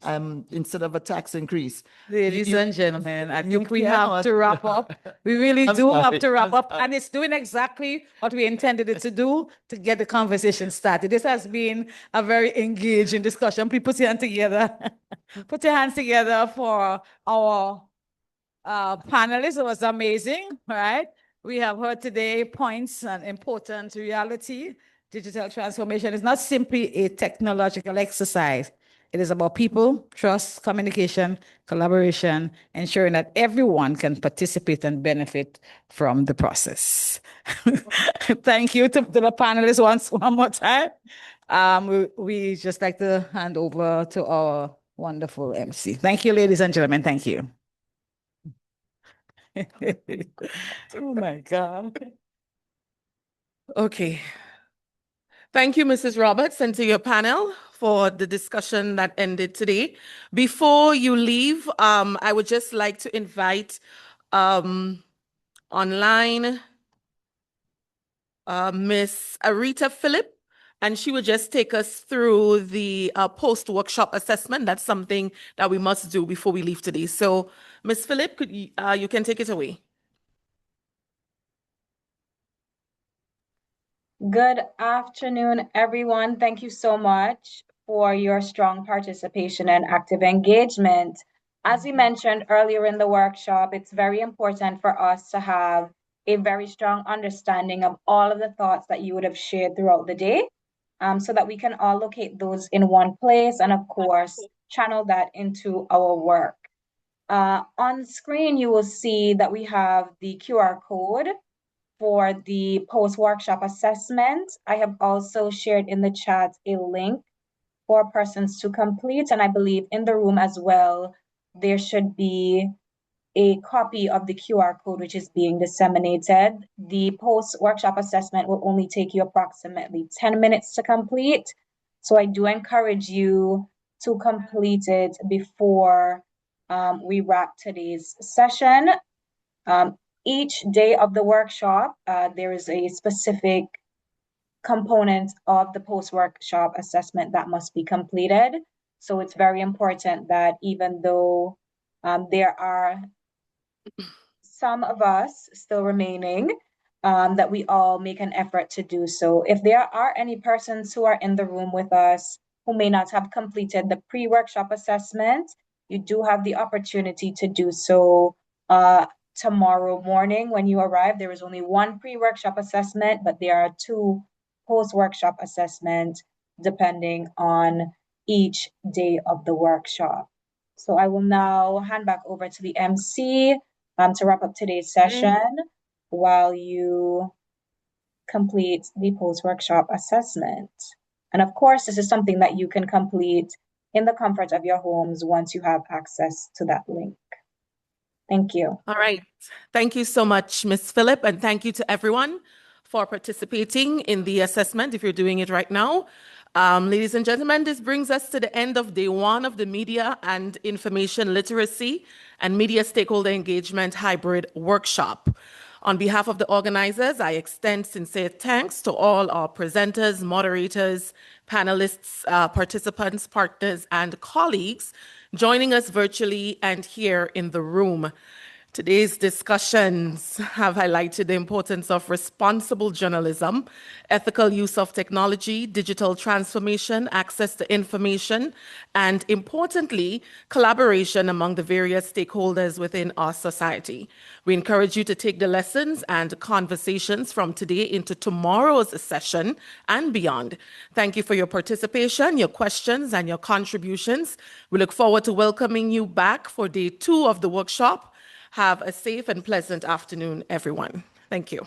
Speaker 6: Instead of a tax increase.
Speaker 3: Ladies and gentlemen, I think we have to wrap up. We really do have to wrap up. And it's doing exactly what we intended it to do to get the conversation started. This has been a very engaging discussion. Please put your hands together. Put your hands together for our panelists. It was amazing, right? We have heard today points and important reality. Digital transformation is not simply a technological exercise. It is about people, trust, communication, collaboration, ensuring that everyone can participate and benefit from the process. Thank you to the panelists one more time. We just like to hand over to our wonderful MC. Thank you, ladies and gentlemen. Thank you. Oh my God.
Speaker 2: Okay. Thank you, Mrs. Roberts, and to your panel for the discussion that ended today. Before you leave, I would just like to invite online Miss Arita Phillip, and she would just take us through the post-workshop assessment. That's something that we must do before we leave today. So, Miss Phillip, could you can take it away.
Speaker 1: Good afternoon, everyone. Thank you so much for your strong participation and active engagement. As we mentioned earlier in the workshop, it's very important for us to have a very strong understanding of all of the thoughts that you would have shared throughout the day, so that we can all locate those in one place and, of course, channel that into our work. On screen, you will see that we have the QR code for the post-workshop assessment. I have also shared in the chat a link for persons to complete, and I believe in the room as well, there should be a copy of the QR code which is being disseminated. The post-workshop assessment will only take you approximately 10 minutes to complete, so I do encourage you to complete it before we wrap today's session. Each day of the workshop, there is a specific component of the post-workshop assessment that must be completed. So it's very important that even though there are some of us still remaining, that we all make an effort to do so. If there are any persons who are in the room with us who may not have completed the pre-workshop assessment, you do have the opportunity to do so tomorrow morning when you arrive. There is only one pre-workshop assessment, but there are two post-workshop assessments depending on each day of the workshop. So I will now hand back over to the MC to wrap up today's session while you complete the post-workshop assessment. And of course, this is something that you can complete in the comfort of your homes once you have access to that link. Thank you.
Speaker 2: All right. Thank you so much, Ms. Phillip, and thank you to everyone for participating in the assessment if you're doing it right now. Ladies and gentlemen, this brings us to the end of day one of the Media and Information Literacy and Media Stakeholder Engagement Hybrid Workshop. On behalf of the organizers, I extend sincere thanks to all our presenters, moderators, panelists, participants, partners, and colleagues joining us virtually and here in the room. Today's discussions have highlighted the importance of responsible journalism, ethical use of technology, digital transformation, access to information, and importantly, collaboration among the various stakeholders within our society. We encourage you to take the lessons and conversations from today into tomorrow's session and beyond. Thank you for your participation, your questions, and your contributions. We look forward to welcoming you back for day two of the workshop. Have a safe and pleasant afternoon, everyone. Thank you.